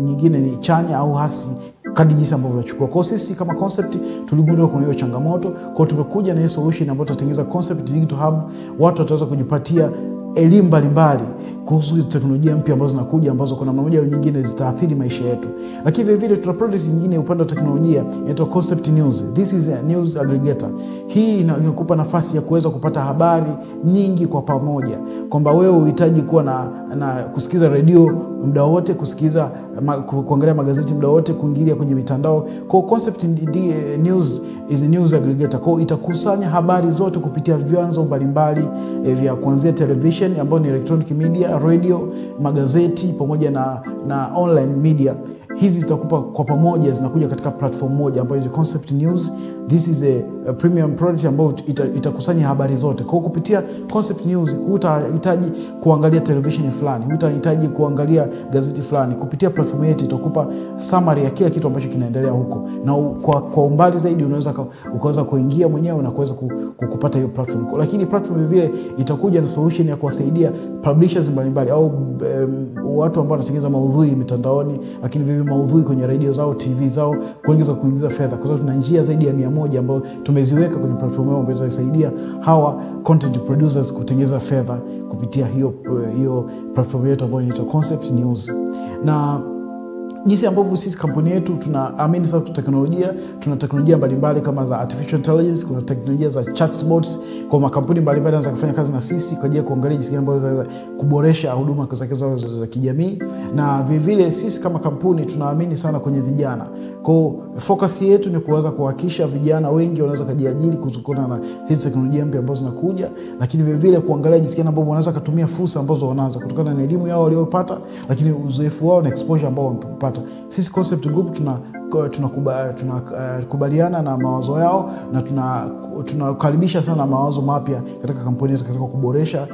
Speaker 21: nyingine ni chanya au hasi kadri jinsi ambavyo tunachukua. Kwa sisi kama Concept tuligundua kuna hiyo changamoto, kwa tumekuja na hiyo solution ambayo tutatengeneza Concept Digital Hub. Watu wataweza kujipatia elimu mbalimbali kuhusu hizo teknolojia mpya ambazo zinakuja, ambazo kuna mmoja au nyingine zitaathiri maisha yetu. Lakini vile tuna product nyingine upande wa teknolojia inaitwa Concept News. This is a news aggregator. Hii inakupa nafasi ya kuweza kupata habari nyingi kwa pamoja, kwamba wewe uhitaji kuwa na kusikiza radio muda wote, kuangalia magazeti muda wote, kuingilia kwenye mitandao. Kwa Concept News is a news aggregator. Kwa itakusanya habari zote kupitia vyanzo mbalimbali vya kuanzia television ambayo ni electronic media, radio, magazeti pamoja na online media. Hizi zitakupa kwa pamoja, zinakuja katika platform moja ambayo ni Concept News. This is a premium product ambayo itakusanya habari zote. Kwa kupitia Concept News hutahitaji kuangalia television fulani, hutahitaji kuangalia gazeti fulani. Kupitia platform yetu itakupa summary ya kila kitu ambacho kinaendelea huko, na kwa umbali zaidi ukaweza kuingia mwenyewe na kuweza kupata hiyo platform. Lakini platform vile itakuja na solution ya kuwasaidia publishers mbalimbali au watu ambao wanatengeneza maudhui mitandaoni, lakini vile maudhui kwenye radio zao, TV zao, kuingiza fedha. Kwa sababu tuna njia zaidi ya 100 ambazo tumeziweka kwenye platform yao ambazo zinasaidia hawa content producers kutengeneza fedha kupitia hiyo platform yetu ambayo inaitwa Concept News. Na jinsi ambavyo sisi kampuni yetu tunaamini sana teknolojia, tuna teknolojia mbalimbali kama za artificial intelligence, kuna teknolojia za chatbots. Kwa makampuni mbalimbali yanaweza kufanya kazi na sisi kwa ajili ya kuangalia jinsi gani ambavyo zinaweza kuboresha huduma za kijamii. Na vile sisi kama kampuni tunaamini sana kwenye vijana, Kwa focus yetu ni kuweza kuhakikisha vijana wengi wanaweza kujiajiri kutokana na hizi teknolojia mpya ambazo zinakuja, lakini vile vile kuangalia jinsi gani ambavyo wanaweza kutumia fursa ambazo wanaanza kutokana na elimu yao waliopata, lakini uzoefu wao na exposure ambao wamepata. Sisi Concept Group tunakubaliana na mawazo yao na tunakaribisha sana mawazo mapya katika kampuni yetu katika kuboresha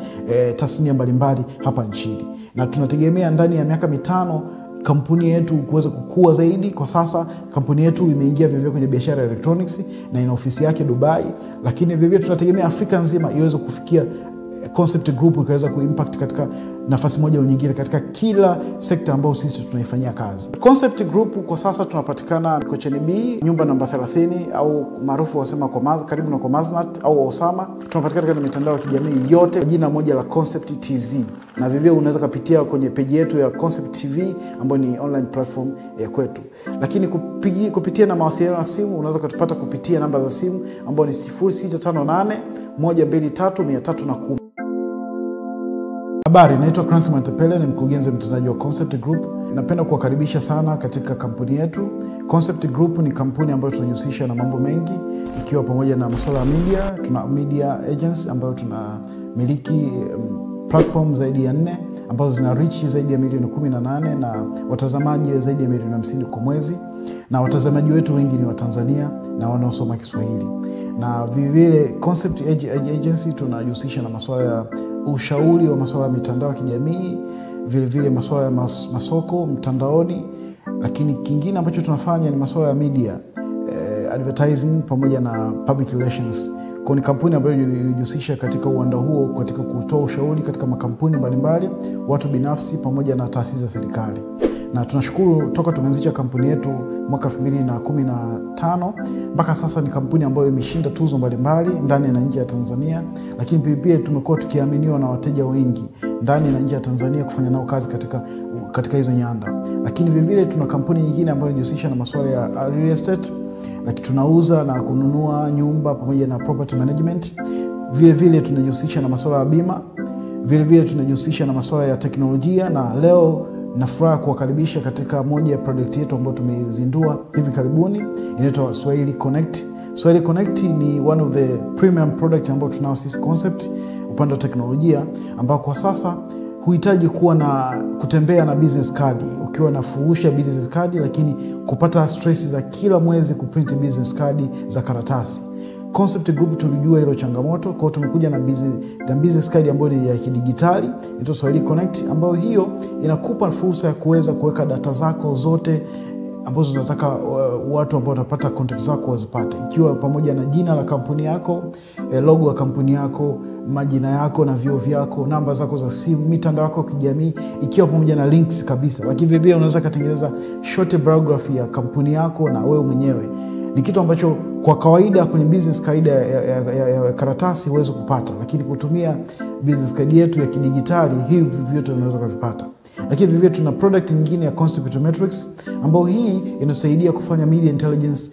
Speaker 21: tasnia mbalimbali hapa nchini. Na tunategemea ndani ya miaka 5 kampuni yetu kuweza kukua zaidi. Kwa sasa kampuni yetu imeingia vivyo kwenye biashara ya electronics na ina ofisi yake Dubai, lakini vivyo tunategemea Afrika nzima iweze kufikia Concept Group ikaweza kuimpact katika nafasi moja au nyingine katika kila sekta ambayo sisi tunaifanyia kazi. Concept Group kwa sasa tunapatikana Mikocheni B, nyumba namba 30 au maarufu wasema kwa karibu na Komaznat au Osama. Tunapatikana katika mitandao ya kijamii yote jina moja la Concept TZ. Na vivyo unaweza kupitia kwenye page yetu ya Concept TV ambayo ni online platform ya kwetu. Lakini kupitia na mawasiliano ya simu unaweza kutupata kupitia namba za simu ambayo ni 0658 123 310. Habari, naitwa Cransi Mwantepele, ni mkurugenzi mtendaji wa Concept Group. Napenda kuwakaribisha sana katika kampuni yetu. Concept Group ni kampuni ambayo tunajihusisha na mambo mengi, ikiwa pamoja na masuala ya media. Tuna media agency ambayo tunamiliki platform zaidi ya 4 ambazo zina reach zaidi ya milioni 18 na watazamaji zaidi ya milioni 50 kwa mwezi. Na watazamaji wetu wengi ni wa Tanzania na wanaosoma Kiswahili. Na vile Concept Agency tunajihusisha na masuala ya ushauri wa masuala ya mitandao ya kijamii, vile masuala ya masoko mtandaoni, lakini kingine ambacho tunafanya ni masuala ya media, advertising pamoja na public relations. Kwa ni kampuni ambayo inajihusisha katika uwanda huo katika kutoa ushauri katika makampuni mbalimbali, watu binafsi pamoja na taasisi za serikali. Na tunashukuru toka tumeanzisha kampuni yetu mwaka 2015 mpaka sasa ni kampuni ambayo imeshinda tuzo mbalimbali ndani na nje ya Tanzania, lakini pia tumekuwa tukiaminiwa na wateja wengi ndani na nje ya Tanzania kufanya nao kazi katika hizo nyanda. Lakini vile tuna kampuni nyingine ambayo inajihusisha na masuala ya real estate, lakini tunauza na kununua nyumba pamoja na property management. Vile tunajihusisha na masuala ya bima, vile tunajihusisha na masuala ya teknolojia, na leo nafuraha kuwakaribisha katika moja ya product yetu ambayo tumezindua hivi karibuni, inaitwa Swahili Connect. Swahili Connect ni one of the premium product ambayo tunao sisi Concept upande wa teknolojia, ambao kwa sasa huhitaji kuwa na kutembea na business card ukiwa na furusha business card, lakini kupata stress za kila mwezi kuprint business card za karatasi. Concept Group tulijua hilo changamoto, kwa tumekuja na business card ambayo ni ya kidigitali, inaitwa Swahili Connect, ambayo hiyo inakupa fursa ya kuweza kuweka data zako zote ambazo unataka watu ambao wanapata contact zako wazipate, ikiwa pamoja na jina la kampuni yako, logo ya kampuni yako, majina yako na vyeo vyako, namba zako za simu, mitandao yako ya kijamii, ikiwa pamoja na links kabisa. Lakini vile unaweza kutengeneza short biography ya kampuni yako na wewe mwenyewe. Ni kitu ambacho kwa kawaida kwenye business card ya karatasi huwezi kupata, lakini kutumia business card yetu ya kidigitali hivi vyote unaweza kuvipata. Lakini vivyo tuna product nyingine ya Concept Metrics ambayo hii inasaidia kufanya media intelligence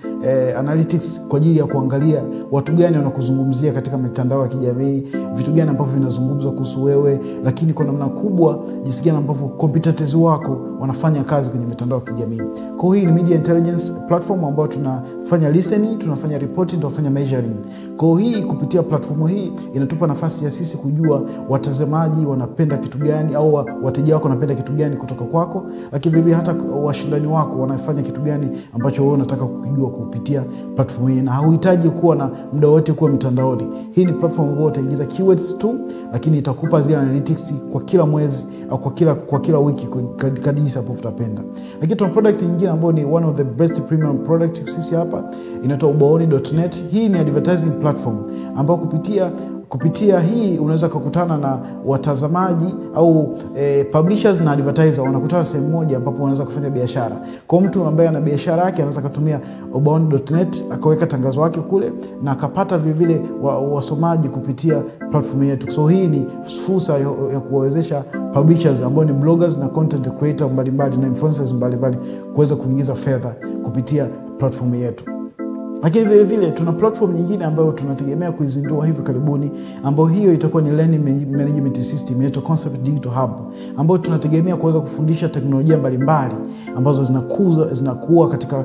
Speaker 21: analytics kwa ajili ya kuangalia watu gani wanakuzungumzia katika mitandao ya kijamii, vitu gani ambavyo vinazungumzwa kuhusu wewe, lakini kwa namna kubwa jinsi gani ambavyo competitors wako wanafanya kazi kwenye mitandao ya kijamii. Kwa hiyo hii ni media intelligence platform ambayo tunafanya listening, tunafanya reporting, tunafanya measuring. Kwa hiyo hii kupitia platform hii inatupa nafasi ya sisi kujua watazamaji wanapenda kitu gani au wateja wako wanapenda kitu gani kutoka kwako, lakini vivyo hata washindani wako wanafanya kitu gani ambacho wewe unataka kukijua kupitia platform hii, na hauhitaji kuwa na muda wote kuwa mtandaoni. Hii ni platform ambayo utaingiza keywords tu, lakini itakupa zile analytics kwa kila mwezi au kwa kila wiki kadri hapo utapenda. Lakini tuna product nyingine ambayo ni one of the best premium product sisi hapa, inaitwa Ubaoni.net. Hii ni advertising platform ambayo kupitia hii unaweza kukutana na watazamaji au publishers na advertiser wanakutana sehemu moja ambapo wanaweza kufanya biashara. Kwa mtu ambaye ana biashara yake anaweza kutumia Ubaoni.net akaweka tangazo lake kule na akapata vile wasomaji kupitia platform yetu. So hii ni fursa ya kuwawezesha publishers ambao ni bloggers na content creator mbalimbali na influencers mbalimbali kuweza kuingiza fedha kupitia platform yetu. Lakini vile vile tuna platform nyingine ambayo tunategemea kuizindua hivi karibuni, ambayo hiyo itakuwa ni learning management system inaitwa Concept Digital Hub, ambayo tunategemea kuweza kufundisha teknolojia mbalimbali ambazo zinakuwa katika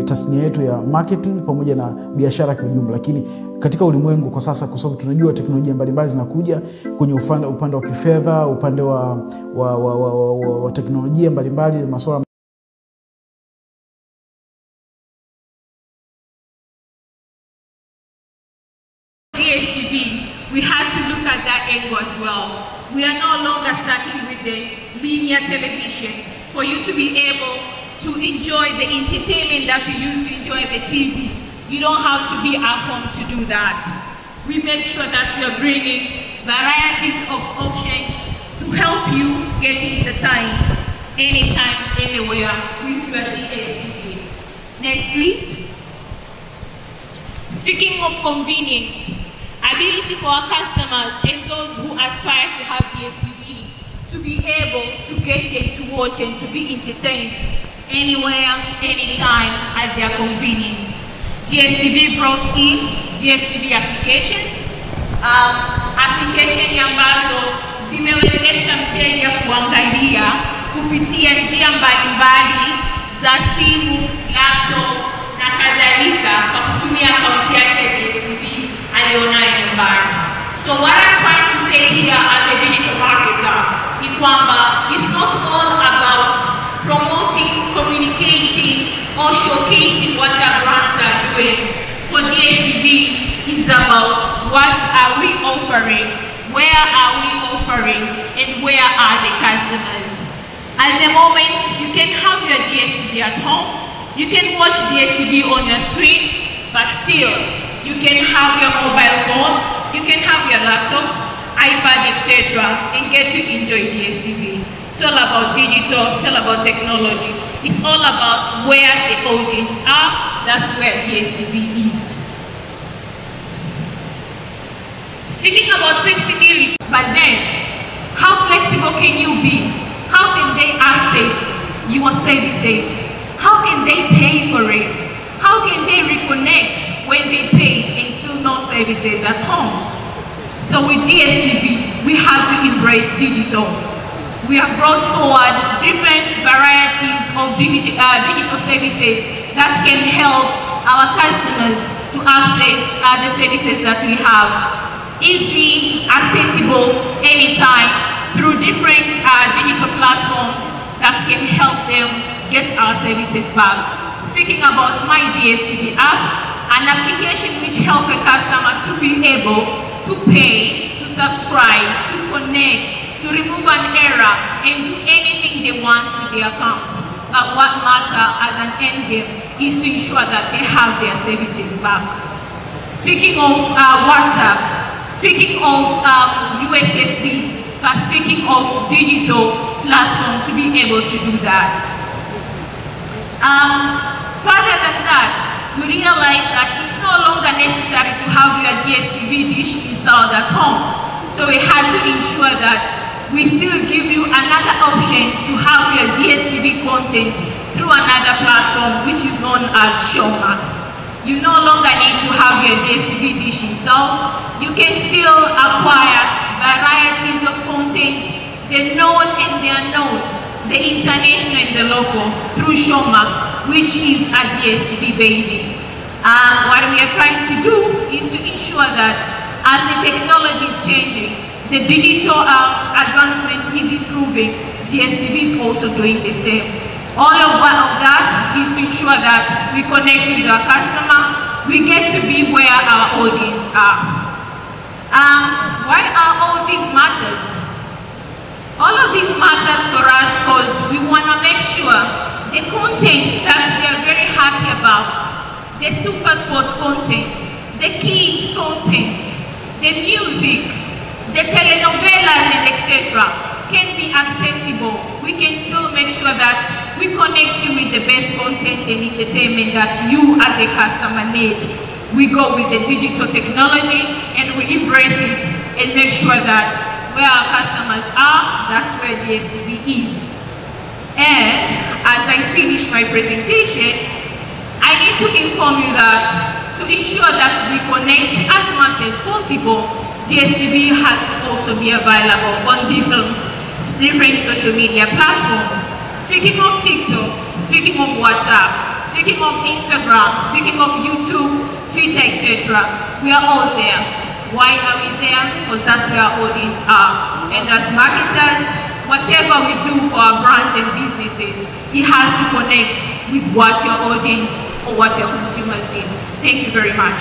Speaker 21: tasnia yetu ya marketing pamoja na biashara kwa ujumla. Lakini katika ulimwengu kwa sasa, kwa sababu tunajua teknolojia mbalimbali zinakuja kwenye upande wa kifedha, upande wa teknolojia mbalimbali, masuala
Speaker 11: DSTV, we had to look at that angle as well. We are no longer starting with the linear television. For you to be able to enjoy the entertainment that you used to enjoy the TV, you don't have to be at home to do that. We make sure that we are bringing varieties of options to help you get entertained anytime, anywhere with your DSTV. Next, please. Speaking of convenience, ability for our customers and those who aspire to have DSTV to be able to get it, to watch and to be entertained anywhere, anytime at their convenience. DSTV brought in DSTV applications, application ambazo zimewezesha mteja kuangalia kupitia njia mbalimbali za simu, laptop na kadhalika kwa kutumia akaunti yake ya DSTV alionayo nyumbani. So what I'm trying to say here as a digital marketer ni kwamba it's not all about promoting, communicating or showcasing what our brands are doing. For DSTV, it's about what are we offering, where are we offering, and where are the customers. At the moment, you can have your DSTV at home, you can watch DSTV on your screen, but still, you can have your mobile phone, you can have your laptops, iPad, etc., and get to enjoy DSTV. It's all about digital, it's all about technology. It's all about where the audience are, that's where DSTV is. Speaking about flexibility, but then, how flexible can you be? How can they access your services? How can they pay for it? How can they reconnect when they pay and still no services at home? So with DSTV, we had to embrace digital. We have brought forward different varieties of digital services that can help our customers to access the services that we have. Easily accessible anytime through different digital platforms that can help them get our services back. Speaking about My DSTV app, an application which helps a customer to be able to pay, to subscribe, to connect, to remove an error, and do anything they want with their account. But what matters as an end game is to ensure that they have their services back. Speaking of WhatsApp, speaking of USSD, but speaking of digital platform to be able to do that. Further than that, we realized that it's no longer necessary to have your DSTV dish installed at home. So we had to ensure that we still give you another option to have your DSTV content through another platform which is known as Showmax. You no longer need to have your DSTV dish installed. You can still acquire varieties of content, the known and the unknown, the international and the local, through Showmax, which is a DSTV baby. What we are trying to do is to ensure that as the technology is changing, the digital advancement is improving, DSTV is also doing the same. All of that is to ensure that we connect with our customer, we get to be where our audience are. Why are all these matters? All of these matters for us because we want to make sure the content that they are very happy about, the super sports content, the kids content, the music, the telenovelas and etc. can be accessible. We can still make sure that we connect you with the best content and entertainment that you as a customer need. We go with the digital technology and we embrace it and make sure that where our customers are, that's where DSTV is. And as I finish my presentation, I need to inform you that to ensure that we connect as much as possible, DSTV has to also be available on different social media platforms. Speaking of TikTok, speaking of WhatsApp, speaking of Instagram, speaking of YouTube, Twitter, etc., we are all there. Why are we there? Because that's where our audience are. And as marketers, whatever we do for our brands and businesses, it has to connect with what your audience or what your consumers need. Thank you very much.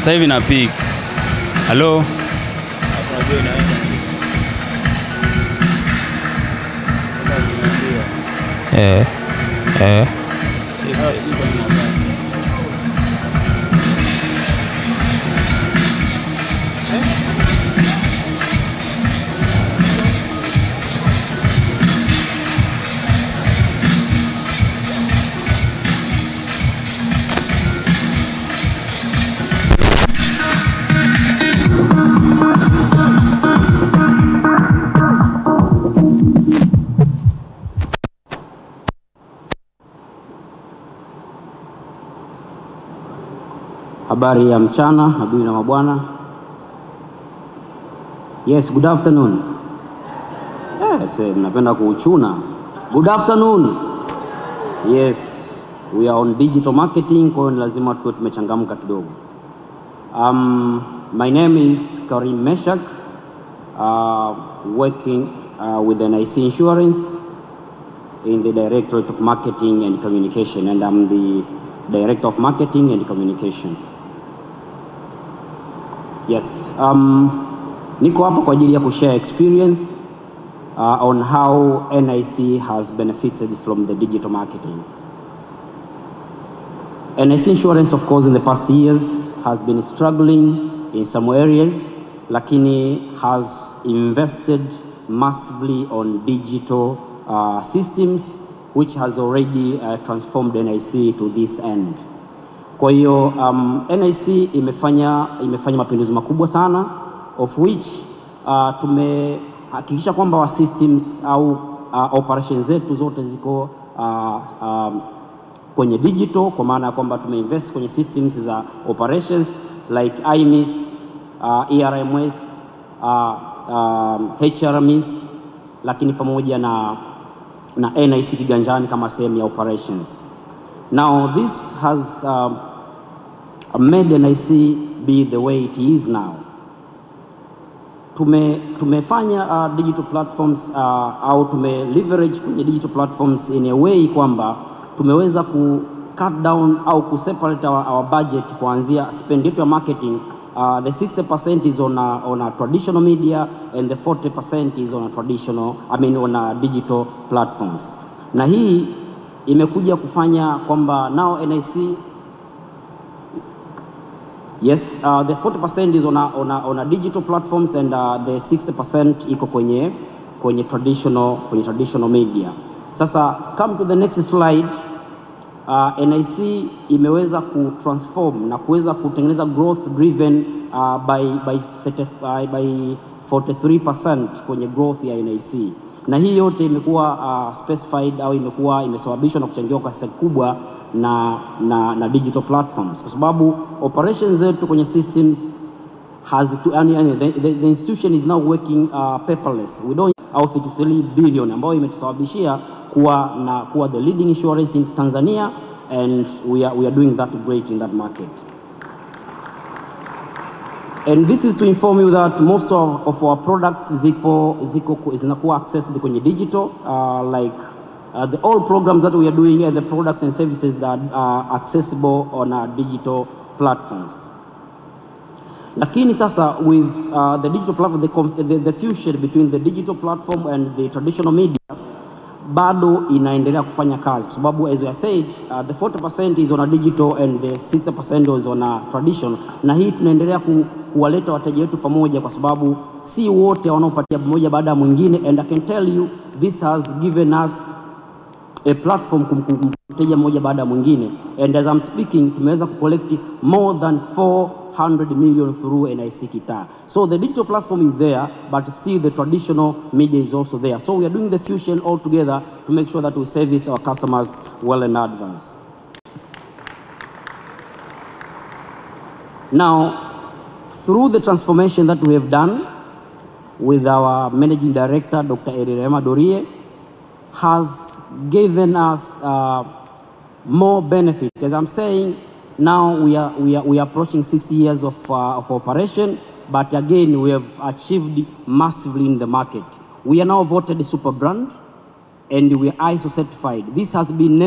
Speaker 10: Sasa hivi na peak. Hello.
Speaker 12: Habari ya mchana, mabibi na mabwana. Yes, good afternoon. Yes, napenda kuuchuna. Good afternoon. Yes, we are on digital marketing, kwa hiyo lazima tuwe tumechangamka kidogo. My name is Karim Meshak, working with NIC Insurance in the Directorate of Marketing and Communication, and I'm the Director of Marketing and Communication. Yes, niko hapa kwa ajili ya kushare experience on how NIC has benefited from the digital marketing. NIC Insurance, of course, in the past years has been struggling in some areas, lakini has invested massively on digital systems, which has already transformed NIC to this end. Kwa hiyo NIC imefanya mapinduzi makubwa sana, of which tumehakikisha kwamba wa systems au operations zetu zote ziko kwenye digital, kwa maana kwamba tumeinvest kwenye systems za operations like IMIS, ERMS, HRMS, lakini pamoja na NIC kiganjani kama sehemu ya operations. Now this has made NIC be the way it is now. Tumefanya digital platforms au leverage kwenye digital platforms in a way kwamba tumeweza ku cut down au ku separate our budget kuanzia spend yetu ya marketing. The 60% is on a traditional media and the 40% is on on digital platforms. Na hii imekuja kufanya kwamba now NIC, yes, the 40% is on a digital platforms and the 60% iko kwenye traditional media. Sasa come to the next slide. NIC imeweza kutransform na kuweza kutengeneza growth driven by 43% kwenye growth ya NIC. Na hii yote imekuwa specified au imekuwa imesababishwa na kuchangiwa kwa sehemu kubwa na digital platforms, kwa sababu operations zetu kwenye systems the institution is now working paperless. We don't au 53 billion ambayo imetusababishia kuwa the leading insurance in Tanzania, and we are doing that great in that market. And this is to inform you that most of our products zinakuwa accessed kwenye digital, like all programs that we are doing and the products and services that are accessible on our digital platforms. Lakini sasa with the digital platform, the fusion between the digital platform and the traditional media bado inaendelea kufanya kazi kwa sababu as I said, the 40% is on a digital and the 60% is on a traditional, na hii tunaendelea kuwaleta wateja wetu pamoja kwa sababu si wote wanaopatia mmoja baada ya mwingine, and I can tell you this has given us a platform kumteja mmoja baada ya mwingine, and as I'm speaking tumeweza kucollect more than 400 million through NIC Kita. So the digital platform is there, but still the traditional media is also there. So we are doing the fusion all together to make sure that we service our customers well in advance. Now, through the transformation that we have done with our Managing Director, Dr. Erirema Dorie, has given us more benefit. As I'm saying, now we are approaching 60 years of operation, but again, we have achieved massively in the market. We are now voted a super brand, and we are ISO certified. This has been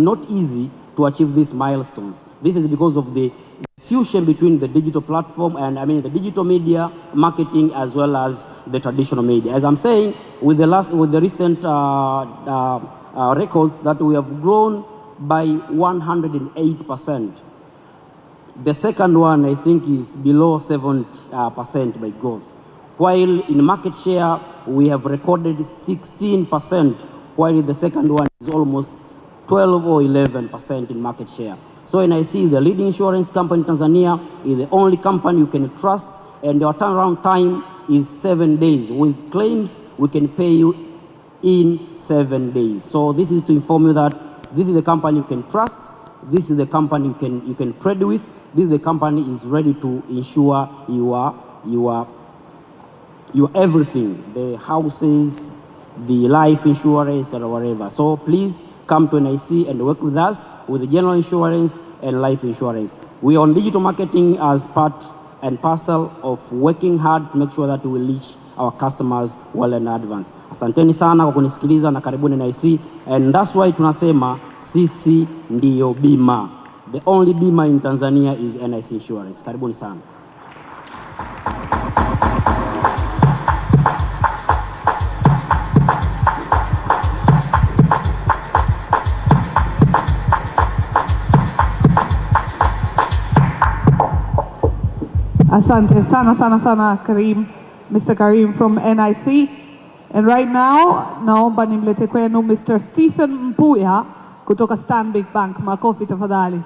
Speaker 12: not easy to achieve these milestones. This is because of the fusion between the digital platform and the digital media marketing as well as the traditional media. As I'm saying, with the recent records that we have grown by 108%. The second one, I think, is below 7% by growth. While in market share, we have recorded 16%, while the second one is almost 12 or 11% in market share. So when I see the leading insurance company in Tanzania is the only company you can trust, and our turnaround time is 7 days. With claims, we can pay you in 7 days. So this is to inform you that this is the company you can trust. This is the company you can trade with. This is the company is ready to insure your everything, the houses, the life insurance, or whatever. So please come to NIC and work with us with the general insurance and life insurance. We are on digital marketing as part and parcel of working hard to make sure that we reach our customers well in advance. Asanteni sana kwa kunisikiliza na karibuni NIC, and that's why tunasema sisi ndiyo bima. The only bima in Tanzania is NIC Insurance. Karibuni sana.
Speaker 6: Asante sana Karim, Mr. Karim from NIC. And right now, naomba nimlete kwenu Mr. Stephen Mpuya kutoka Stanbic Bank. Makofi tafadhali.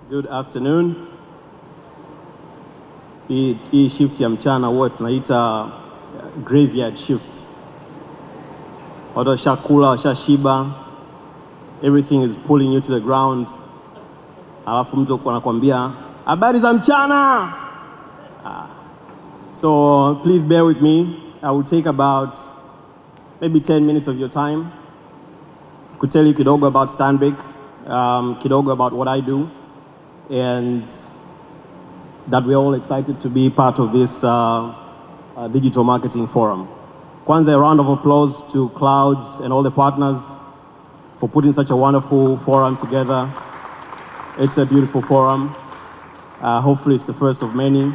Speaker 13: Good afternoon. Hii shift ya mchana huwa tunaita graveyard shift. Watu washakula, washashiba, everything is pulling you to the ground. Alafu mtu anakuambia habari za mchana. So please bear with me. I will take about maybe 10 minutes of your time. Could tell you kidogo about Stanbic, kidogo about what I do, and that we're all excited to be part of this digital marketing forum. Kwanza, a round of applause to Clouds and all the partners for putting such a wonderful forum together. It's a beautiful forum. Hopefully it's the first of many.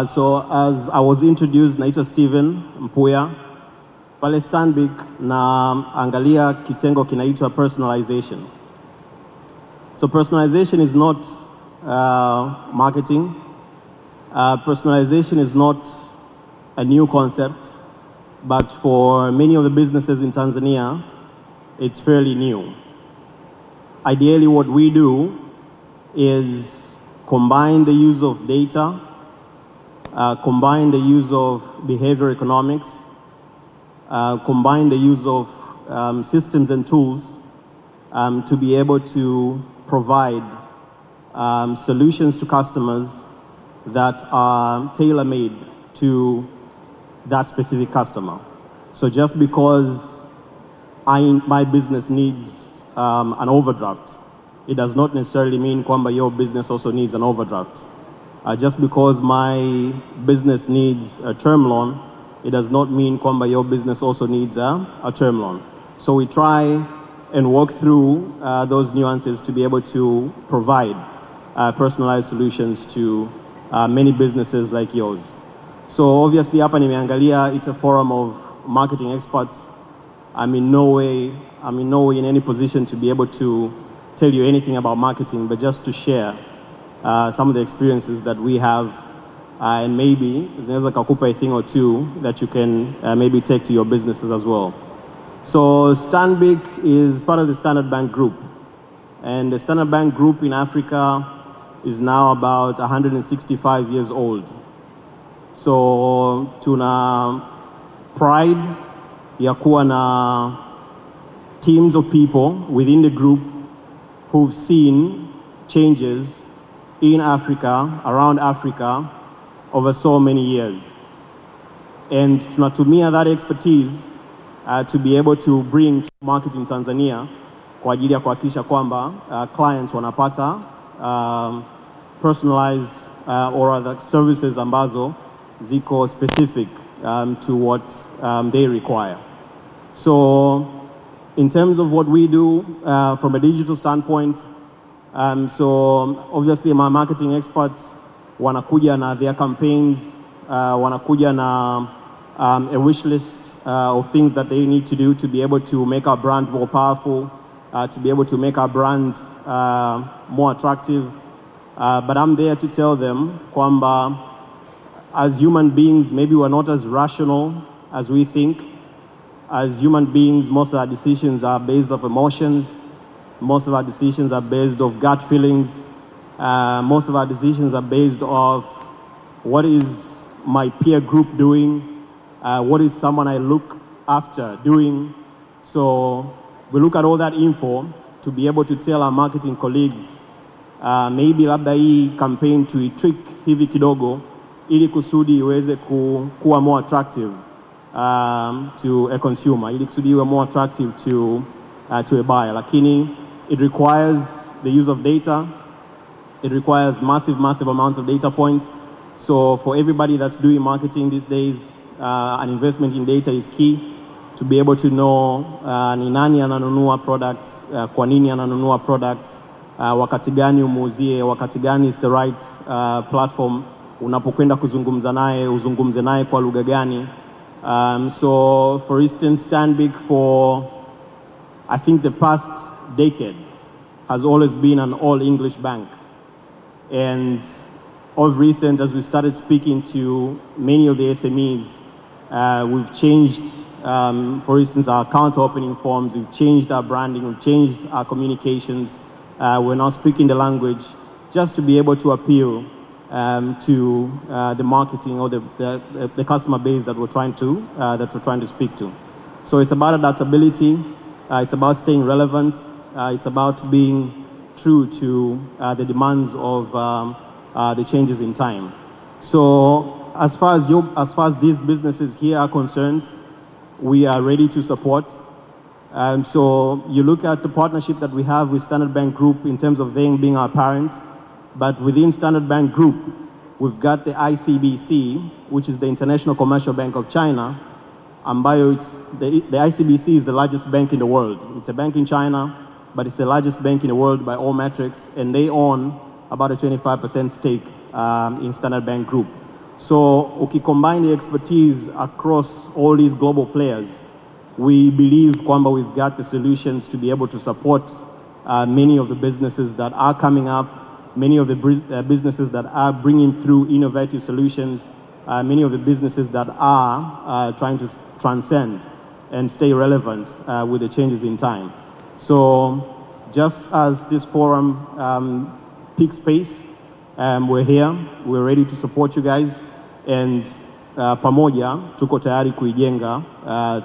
Speaker 13: So as I was introduced, naitwa Stephen Mpuya. Pale Stanbic na angalia kitengo kinaitwa personalization. So personalization is not marketing. Personalization is not a new concept, but for many of the businesses in Tanzania, it's fairly new. Ideally, what we do is combine the use of data combine the use of behavioral economics, combine the use of systems and tools to be able to provide solutions to customers that are tailor-made to that specific customer. So just because my business needs an overdraft, it does not necessarily mean kwamba your business also needs an overdraft. Just because my business needs a term loan, it does not mean kwamba your business also needs a term loan. So we try and work through those nuances to be able to provide personalized solutions to many businesses like yours. So obviously hapa nimeangalia, it's a forum of marketing experts. I'm in no way in any position to be able to tell you anything about marketing, but just to share some of the experiences that we have, and maybe zinaweza kakupa a thing or two that you can maybe take to your businesses as well. So Stanbic is part of the Standard Bank Group, and the Standard Bank Group in Africa is now about 165 years old. So tuna pride ya kuwa na teams of people within the group who've seen changes in Africa, around Africa, over so many years. And tunatumia that expertise to be able to bring to market in Tanzania kwa ajili ya kuhakikisha kwamba clients wanapata personalized or other services ambazo ziko specific to what they require. So in terms of what we do from a digital standpoint, so obviously my marketing experts wanakuja na their campaigns, wanakuja na a wish list of things that they need to do to be able to make our brand more powerful, to be able to make our brand more attractive. But I'm there to tell them kwamba as human beings, maybe we're not as rational as we think. As human beings, most of our decisions are based off emotions. Most of our decisions are based off gut feelings. Most of our decisions are based off what is my peer group doing, what is someone I look after doing. So we look at all that info to be able to tell our marketing colleagues, maybe labda hii campaign tweak hivi kidogo ili kusudi iweze kuwa more attractive to a consumer, ili kusudi iwe more attractive to a buyer. Lakini it requires the use of data. It requires massive amounts of data points. So for everybody that's doing marketing these days, an investment in data is key to be able to know ni nani ananunua products, kwa nini ananunua products, wakati gani umuuzie, wakati gani is the right platform, unapokwenda kuzungumza naye, uzungumze naye kwa lugha gani. So for instance, Stanbic for I think the past decade has always been an all English bank. And of recent, as we started speaking to many of the SMEs, we've changed, for instance, our account opening forms, we've changed our branding, we've changed our communications. We're now speaking the language just to be able to appeal to the marketing or the customer base that we're trying to speak to. So it's about adaptability, it's about staying relevant, it's about being true to the demands of the changes in time. So as far as these businesses here are concerned, we are ready to support. So you look at the partnership that we have with Standard Bank Group in terms of them being our parent, but within Standard Bank Group, we've got the ICBC, which is the International Commercial Bank of China. Ambayo the ICBC is the largest bank in the world. It's a bank in China, but it's the largest bank in the world by all metrics, and they own about a 25% stake in Standard Bank Group. So if you combine the expertise across all these global players, we believe kwamba we've got the solutions to be able to support many of the businesses that are coming up, many of the businesses that are bringing through innovative solutions, many of the businesses that are trying to transcend and stay relevant with the changes in time. So just as this forum peaks pace, we're here, we're ready to support you guys, and pamoja tuko tayari kuijenga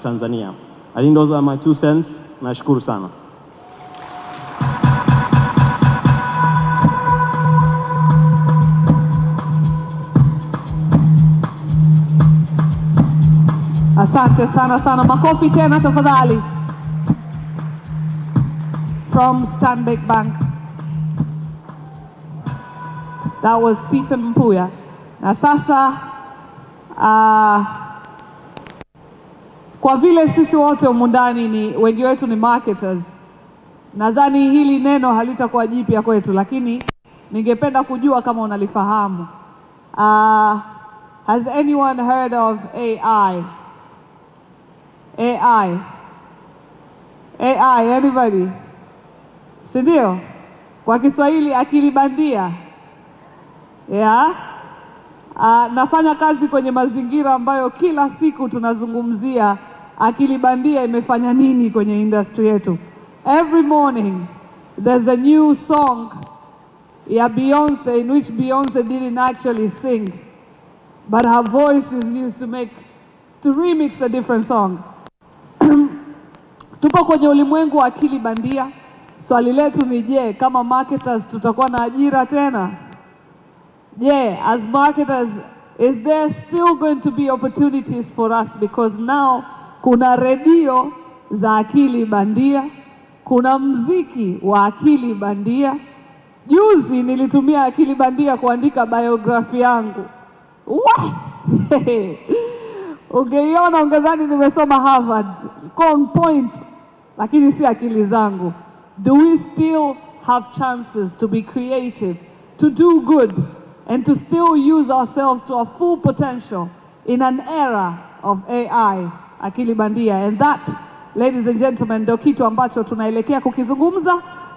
Speaker 13: Tanzania. I think those are my 2 cents. Nashukuru sana.
Speaker 6: Asante sana sana, makofi tena tafadhali. From Stanbic Bank. That was Stephen Mpuya. Na sasa kwa vile sisi wote humu ndani ni wengi wetu ni marketers, nadhani hili neno halitakuwa jipya kwetu, lakini ningependa kujua kama unalifahamu. Has anyone heard of AI? AI, anybody? Sindio? Kwa Kiswahili akili bandia. Yeah. Nafanya kazi kwenye mazingira ambayo kila siku tunazungumzia akili bandia imefanya nini kwenye industry yetu. Every morning there's a new song ya Beyonce in which Beyonce didn't actually sing, but her voice is used to remix a different song. Tupo kwenye ulimwengu wa akili bandia. Swali letu ni je, kama marketers tutakuwa na ajira tena? Je, as marketers, is there still going to be opportunities for us? Because now kuna redio za akili bandia, kuna mziki wa akili bandia. Juzi nilitumia akili bandia kuandika biography yangu. Ungeiona ungedhani nimesoma Harvard. On point, lakini si akili zangu. Do we still have chances to be creative, to do good, and to still use ourselves to our full potential in an era of AI, akili bandia? And that, ladies and gentlemen, ndio kitu ambacho tunaelekea kukizungumza.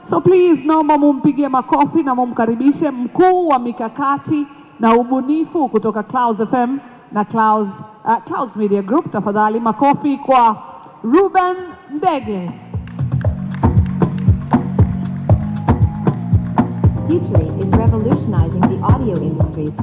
Speaker 6: So please, naomba mumpigie makofi na mumkaribishe mkuu wa mikakati na ubunifu kutoka Clouds FM na Clouds Media Group. Tafadhali makofi kwa Ruben Ndege.
Speaker 9: Future is revolutionizing the audio industry.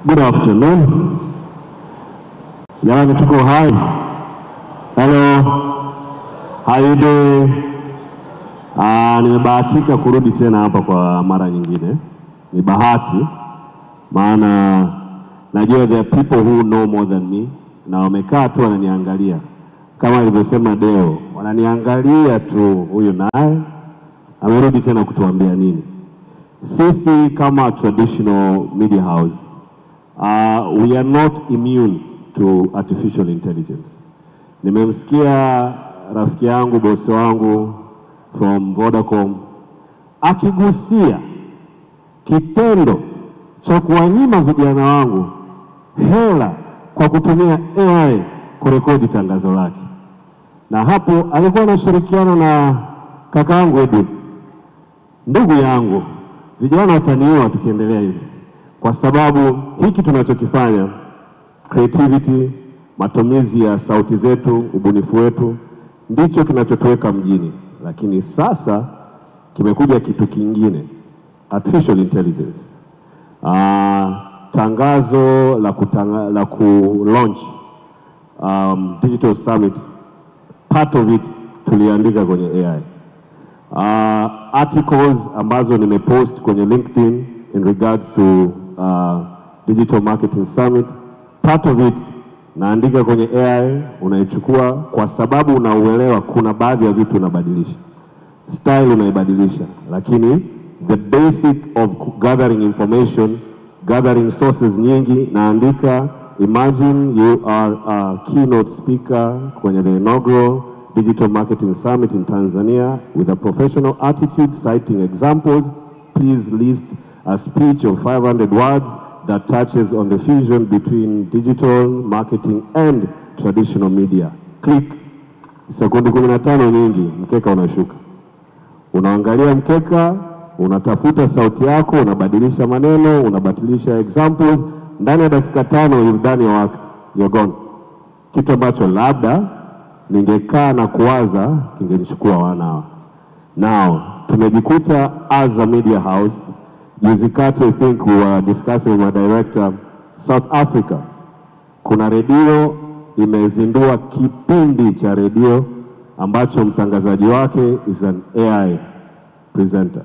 Speaker 14: Good afternoon. Jamani, tuko hai. Hello. How you doing? Nimebahatika kurudi tena hapa kwa mara nyingine. Ni bahati, maana najua there are people who know more than me, na wamekaa tu wananiangalia. Kama alivyosema Deo, wananiangalia tu, huyu naye amerudi tena kutuambia nini. Sisi kama traditional media house, we are not immune to artificial intelligence. Nimemsikia rafiki yangu, bosi wangu from Vodacom akigusia kitendo cha kuwanyima vijana wangu hela kwa kutumia AI kurekodi tangazo lake. Na hapo alikuwa anashirikiana na kakaangu Edwin. Ndugu yangu, vijana wataniua tukiendelea hivi. Kwa sababu hiki tunachokifanya, creativity, matumizi ya sauti zetu, ubunifu wetu, ndicho kinachotuweka mjini. Lakini sasa kimekuja kitu kingine, artificial intelligence. Tangazo la launch digital summit, part of it tuliandika kwenye AI. Articles ambazo nimepost kwenye LinkedIn in regards to digital marketing summit, part of it naandika kwenye AI, unaichukua kwa sababu unauelewa kuna baadhi ya vitu unabadilisha. Style unaibadilisha, lakini the basic of gathering information, gathering sources nyingi, naandika, imagine you are a keynote speaker kwenye the inaugural Digital Marketing Summit in Tanzania with a professional attitude, citing examples, please list a speech of 500 words that touches on the fusion between digital marketing and traditional media. Click. Sekundi 15 nyingi, mkeka unashuka. Unaangalia mkeka, unatafuta sauti yako, unabadilisha maneno, unabadilisha examples. Ndani ya dakika 5 you've done your work, you're gone. Kitu ambacho labda ningekaa na kuwaza kingenichukua 1 hour. Now, tumejikuta as a media house. Juzi kati, I think we were discussing with my director, South Africa. Kuna redio imezindua kipindi cha redio ambacho mtangazaji wake is an AI presenter.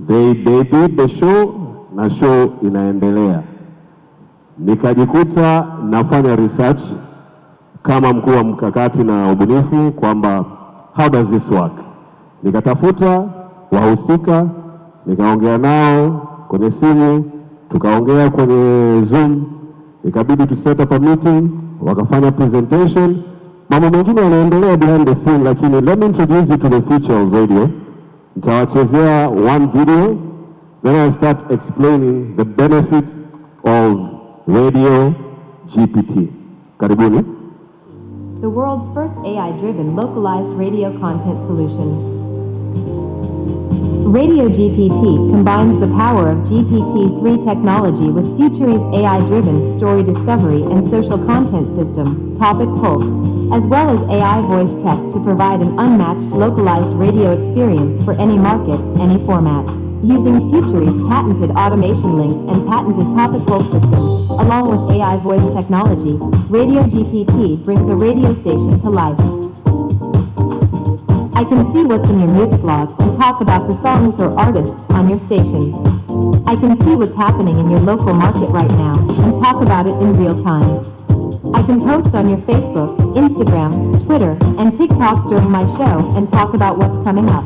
Speaker 14: They debuted the show na show inaendelea. Nikajikuta nafanya research kama mkuu wa mkakati na ubunifu kwamba how does this work? Nikatafuta wahusika, nikaongea nao kwenye simu, tukaongea kwenye Zoom, ikabidi tu set up a meeting, wakafanya presentation. Mambo mengine yanaendelea behind the scene, lakini let me introduce you to the future of radio. Nitawachezea one video, then I'll start explaining the benefit of Radio GPT. Karibuni.
Speaker 9: The world's first AI-driven localized radio content solution. Radio GPT combines the power of GPT-3 technology with Futury's AI-driven story discovery and social content system, Topic Pulse, as well as AI voice tech to provide an unmatched localized radio experience for any market, any format. Using Futury's patented automation link and patented Topic Pulse system, along with AI voice technology, Radio GPT brings a radio station to life. I can see what's in your music log and talk about the songs or artists on your station. I can see what's happening in your local market right now and talk about it in real time. I can post on your Facebook, Instagram, Twitter, and TikTok during my show and talk about what's coming up.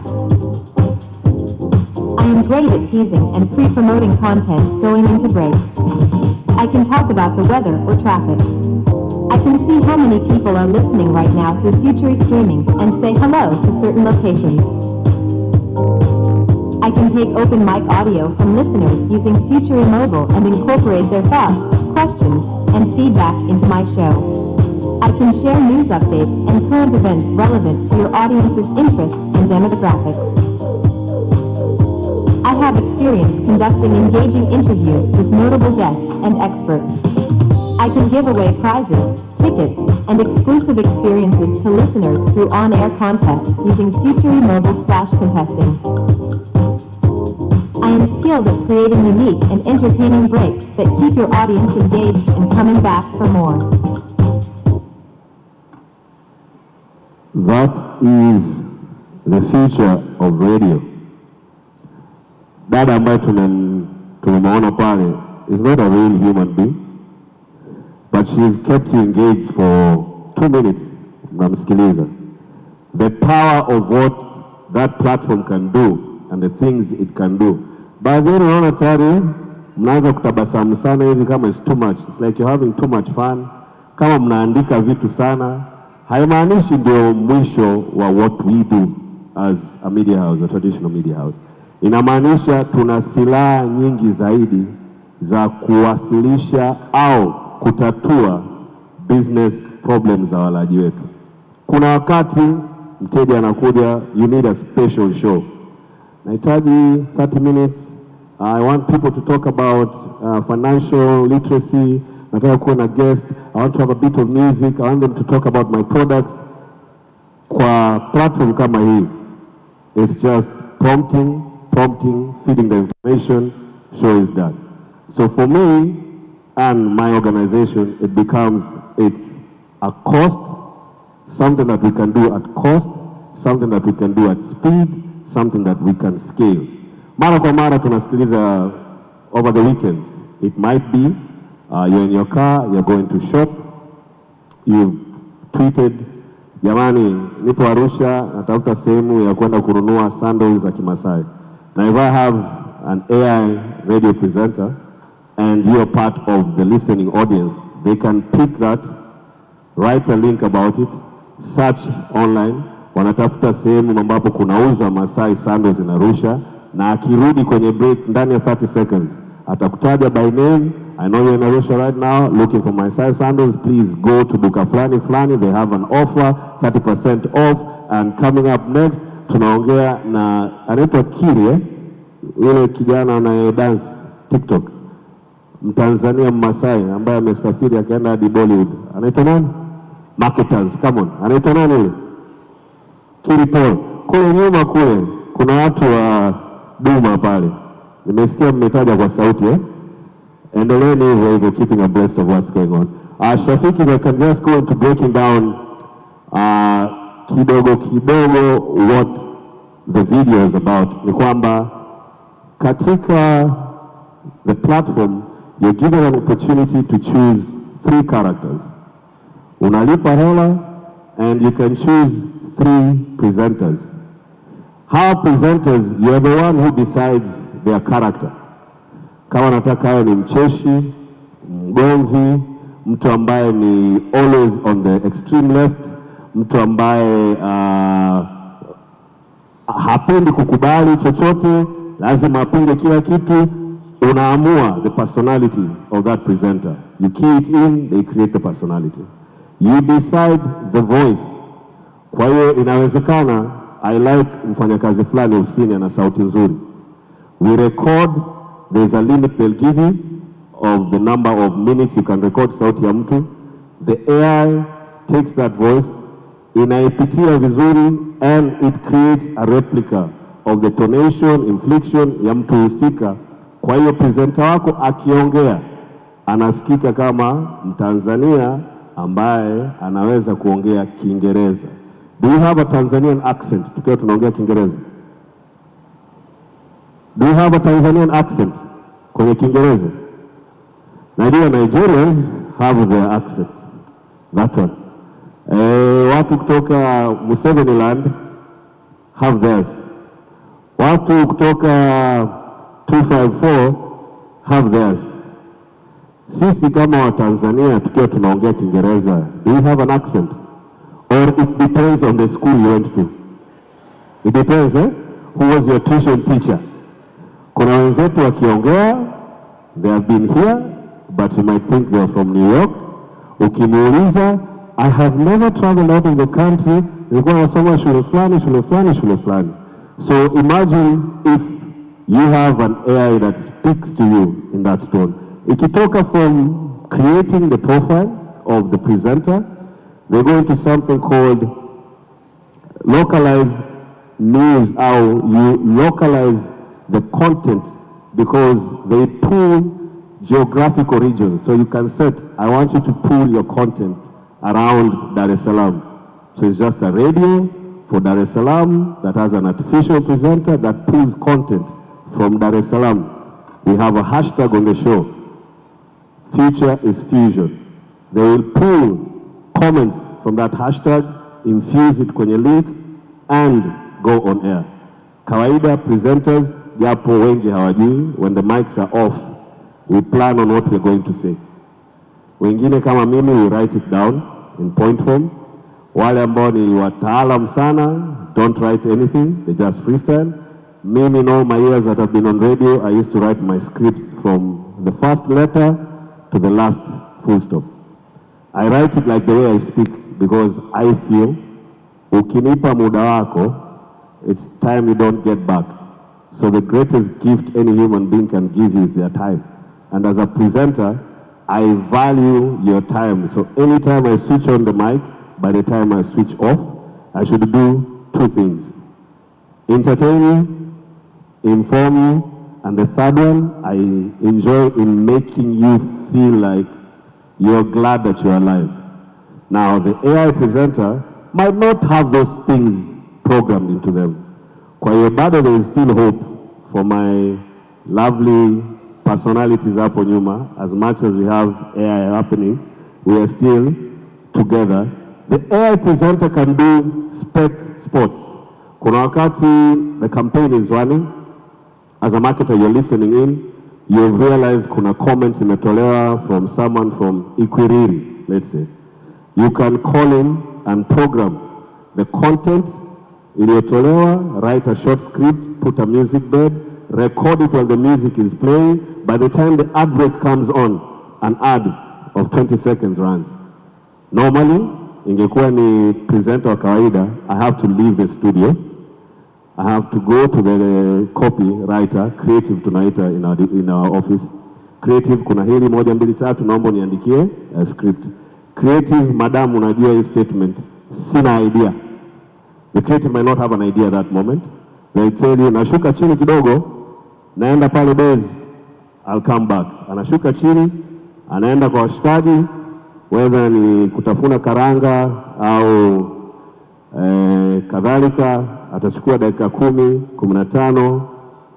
Speaker 9: I am great at teasing and pre-promoting content going into breaks. I can talk about the weather or traffic. I can see how many people are listening right now through Futury streaming and say hello to certain locations. I can take open mic audio from listeners using Futury Mobile and incorporate their thoughts, questions, and feedback into my show. I can share news updates and current events relevant to your audience's interests and demographics. I have experience conducting engaging interviews with notable guests and experts. I can give away prizes, tickets, and exclusive experiences to listeners through on-air contests using Futury Mobile's flash contesting. I am skilled at creating unique and entertaining breaks that keep your audience engaged and coming back for more.
Speaker 14: That is the future of radio. Dada ambaye tumemwona pale is not a real human being, but she has kept you engaged for 2 minutes. Mnamsikiliza. The power of what that platform can do and the things it can do. By then unaona tayari mnaanza kutabasamu sana hivi kama it's too much. It's like you're having too much fun. Kama mnaandika vitu sana, haimaanishi ndio mwisho wa what we do as a media house, a traditional media house. Inamaanisha tuna silaha nyingi zaidi za kuwasilisha au kutatua business problems za walaji wetu. Kuna wakati mteja anakuja, you need a special show. Nahitaji 30 minutes. I want people to talk about financial literacy. Nataka kuwa na guest. I want to have a bit of music. I want them to talk about my products. Kwa platform kama hii, it's just prompting, feeding the information, show is done. So for me and my organization, it becomes, it's a cost, something that we can do at cost, something that we can do at speed, something that we can scale. Mara kwa mara tunasikiliza over the weekends. It might be you're in your car, you're going to shop, you've tweeted, jamani, nipo Arusha, natafuta sehemu ya kwenda kununua sandals za Kimasai. Now if I have an AI radio presenter and you're part of the listening audience, they can pick that, write a link about it, search online, wanatafuta sehemu ambapo kunauzwa Masai sandals in Arusha, na akirudi kwenye break ndani ya 30 seconds atakutaja by name. I know you're in Arusha right now looking for my size sandals. Please go to duka flani flani, they have an offer 30% off. And coming up next tunaongea na anaitwa Kiri, yule kijana anaye dance TikTok, Mtanzania Mmasai ambaye amesafiri akaenda hadi Bollywood. Anaitwa nani? Marketers, come on. Anaitwa nani yule? Kiri Paul. Kule nyuma kule kuna watu wa Duma pale. Nimesikia mmetaja kwa sauti Endeleeni hivyo hivyo, keeping abreast of what's going on. Shafiki, if I can just go into breaking down kidogo what the video is about. Ni kwamba katika the platform you're given an opportunity to choose 3 characters. Unalipa hela and you can choose 3 presenters. How presenters, you're the one who decides their character. Kama nataka awe ni mcheshi, mgomvi, mtu ambaye ni always on the extreme left, mtu ambaye hapendi kukubali chochote, lazima apinge kila kitu, unaamua the personality of that presenter. You key it in, they create the personality. You decide the voice. Kwa hiyo inawezekana I like mfanyakazi fulani ofisini ana sauti nzuri. We record, there's a limit they'll give you of the number of minutes you can record sauti ya mtu. The AI takes that voice, inaipitia vizuri, and it creates a replica of the tonation, inflection ya mtu husika. Kwa hiyo presenter wako akiongea anasikika kama Mtanzania ambaye anaweza kuongea Kiingereza. Do you have a Tanzanian accent tukiwa tunaongea Kiingereza? Do you have a Tanzanian accent kwenye Kiingereza? Najua Nigerians have their accent. That one. Watu kutoka Museveni land have theirs. Watu kutoka 254 have theirs. Sisi kama wa Tanzania tukiwa tunaongea Kiingereza, do you have an accent? Or it depends on the school you went to? It depends, Who was your tuition teacher? Kuna wenzetu wakiongea, they have been here, but you might think they are from New York. Ukimuuliza, I have never traveled out of the country, nilikuwa nasoma shule fulani. So imagine if you have an AI that speaks to you in that tone. Ikitoka from creating the profile of the presenter, they go into something called localized news, how you localize the content because they pull geographical regions. So you can set, I want you to pull your content around Dar es Salaam. So it's just a radio for Dar es Salaam that has an artificial presenter that pulls content from Dar es Salaam. We have a hashtag on the show, Future is Fusion. They will pull comments from that hashtag, infuse it kwenye link, and go on air. Kawaida presenters, japo wengi hawajui, when the mics are off, we plan on what we're going to say. Wengine kama mimi, we write it down in point form. Wale ambao ni wataalam sana, don't write anything, they just freestyle. Mimi, in all my years that I've been on radio, I used to write my scripts from the first letter to the last full stop. I write it like the way I speak because I feel ukinipa muda wako, it's time you don't get back. So the greatest gift any human being can give you is their time. And as a presenter, I value your time. So anytime I switch on the mic, by the time I switch off, I should do 2 things. Entertain you, inform you, and the third one, I enjoy in making you feel like you're glad that you're alive. Now, the AI presenter might not have those things programmed into them. Kwa hiyo bado there is still hope for my lovely personalities hapo nyuma. As much as we have AI happening, we are still together. The AI presenter can do spec spots. Kuna wakati the campaign is running, as a marketer you're listening in, you realize kuna comment imetolewa from someone from Ikwiriri, let's say. You can call in and program the content iliyotolewa, write a short script, put a music bed, record it while the music is playing. By the time the ad break comes on, an ad of 20 seconds runs. Normally, ingekuwa ni presenter wa kawaida, I have to leave the studio. I have to go to the copywriter, creative tunaita in our office. Creative, kuna hili moja mbili tatu, naomba niandikie script. Creative, madam, unajua hii statement, sina idea. The creative might not have an idea at that moment. They'll tell you, nashuka chini kidogo, naenda pale base, I'll come back. Anashuka chini, anaenda kwa washikaji, whether ni kutafuna karanga au kadhalika, atachukua dakika 10, 15,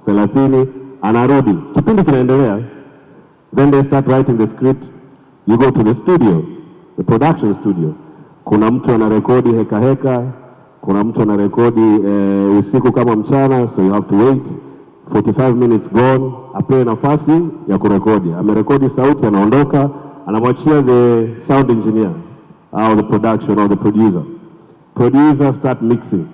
Speaker 14: 30, anarudi. Kipindi kinaendelea. Then they start writing the script. You go to the studio, the production studio. Kuna mtu anarekodi heka heka, kuna mtu anarekodi usiku kama mchana, so you have to wait. 45 minutes gone, apewe nafasi ya kurekodi. Amerekodi sauti, anaondoka, anamwachia the sound engineer, or the production, or the producer. Producer start mixing.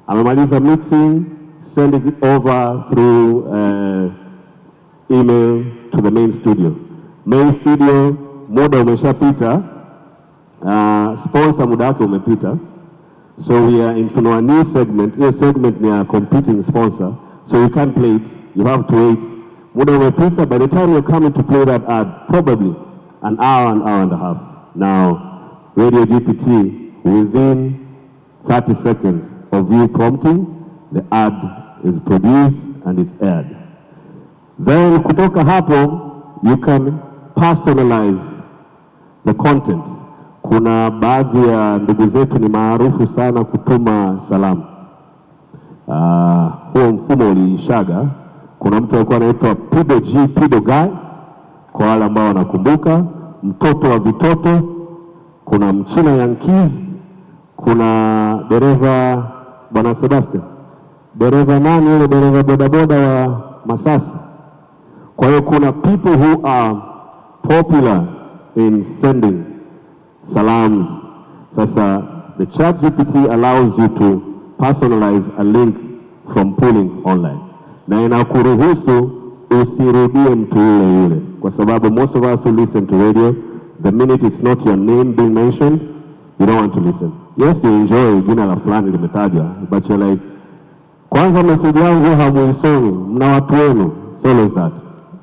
Speaker 14: Amemaliza mixing, sending it over through email to the main studio. Main studio, muda umeshapita, sponsor muda wake umepita. So we are in a new segment. Here segment ni a competing sponsor. So you can't play it. You have to wait. Muda umepita. By the time you're coming to play that ad, probably an hour and a half. Now, Radio GPT, within 30 seconds of you prompting, the ad is produced and it's aired. Then kutoka hapo, you can personalize the content. Kuna baadhi ya ndugu zetu ni maarufu sana kutuma salamu. Huo mfumo uliishaga. Kuna mtu alikuwa anaitwa Pido G, Pido Guy, kwa wale ambao wanakumbuka. Mtoto wa vitoto, kuna Mchina Yankees, kuna dereva Bwana Sebastian. Dereva nani yule dereva bodaboda wa Masasi? Kwa hiyo kuna people who are popular in sending salams. Sasa the ChatGPT allows you to personalize a link from pulling online. Na inakuruhusu usirudie mtu yule. Kwa sababu most of us who listen to radio, the minute it's not your name being mentioned, you don't want to listen. Yes, you enjoy jina la fulani limetajwa, but you're like, kwanza message yangu hamuisomi, mna watu wenu. So is that.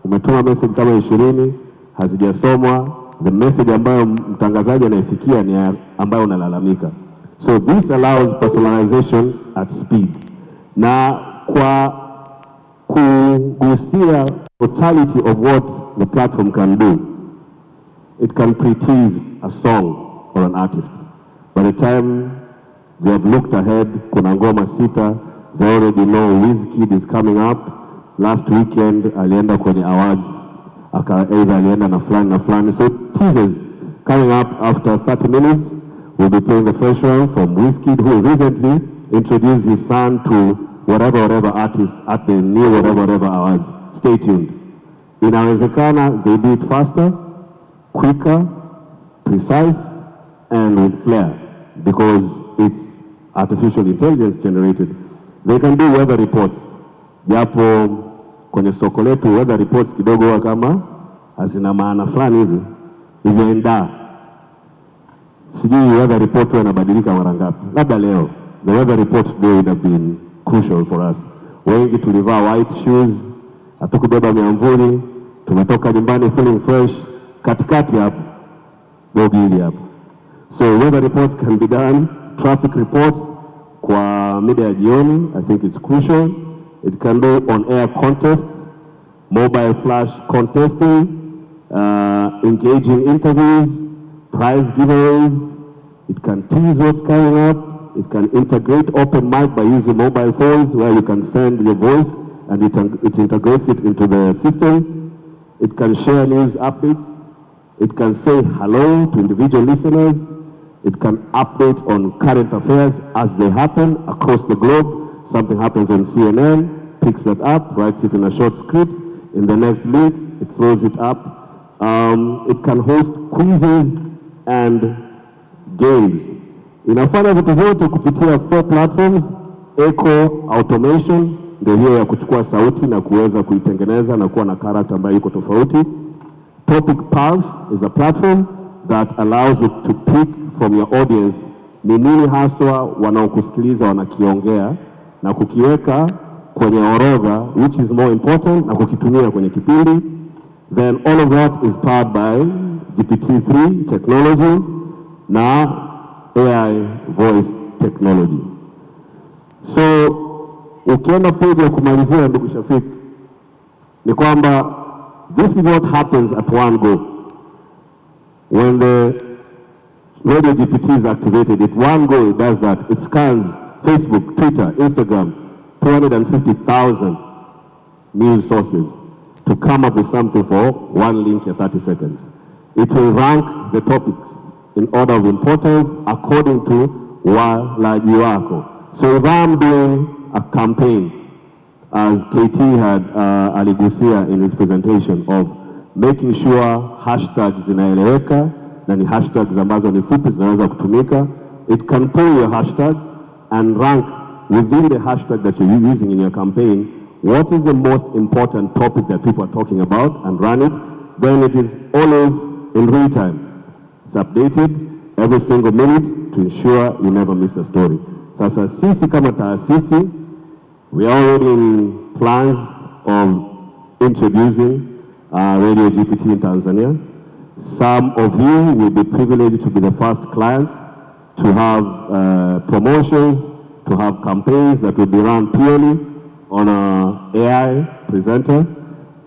Speaker 14: Umetuma message kama 20, hazijasomwa. The message ambayo mtangazaji anaifikia ni ambayo unalalamika. So this allows personalization at speed. Na kwa kugusia totality of what the platform can do, it can pre-tease a song or an artist. By the time they have looked ahead, kuna ngoma sita, they already know Wizkid is coming up. Last weekend, alienda kwenye awards, either alienda na fulani. So teasers coming up after 30 minutes. We'll be playing the first one from Wizkid, who recently introduced his son to whatever artist at the new whatever awards. Stay tuned. Inawezekana, they do it faster, quicker, precise, and with flair, because it's artificial intelligence generated. They can do weather reports. Japo kwenye soko letu weather reports kidogo wa kama hazina maana fulani hivi. Hivyo enda. Sijui weather report yanabadilika mara ngapi. Labda leo the weather report today would have been crucial for us. Wengi tulivaa white shoes, hatukubeba miamvuli, tumetoka nyumbani feeling fresh, katikati hapo bogili hapo. So weather reports can be done, traffic reports kwa mida ya jioni, I think it's crucial. It can do on-air contests, mobile flash contesting, engaging interviews, prize giveaways. It can tease what's coming up. It can integrate open mic by using mobile phones where you can send your voice and it integrates it into the system. It can share news updates. It can say hello to individual listeners. It can update on current affairs as they happen across the globe. Something happens on CNN, picks that up, writes it in a short script. In the next link, it throws it up. It can host quizzes and games. Inafanya vitu vyote kupitia 4 platforms: Echo Automation, ndio hiyo ya kuchukua sauti na kuweza kuitengeneza na kuwa na character ambayo iko tofauti. Topic Pulse is a platform that allows you to pick from your audience ni nini haswa wanaokusikiliza wanakiongea na kukiweka kwenye orodha which is more important na kukitumia kwenye kipindi. Then all of that is powered by GPT-3 technology na AI voice technology. So ukienda page ya kumalizia ndugu Shafik ni kwamba this is what happens at one go. When the Radio GPT is activated, at one go it does that. It scans Facebook, Twitter, Instagram, 250,000 news sources to come up with something for one link in 30 seconds. It will rank the topics in order of importance according to walaji wako. So if I'm doing a campaign, as KT had aligusia in his presentation, of making sure hashtags zinaeleweka na ni hashtags ambazo ni fupi zinaweza kutumika, it can pull your hashtag and rank within the hashtag that you're using in your campaign what is the most important topic that people are talking about and run it. Then it is always in real time. It's updated every single minute to ensure you never miss a story. Sasa sisi kama taasisi, we are already in plans of introducing Radio GPT in Tanzania. Some of you will be privileged to be the first clients to have promotions, to have campaigns that will be run purely on an AI presenter.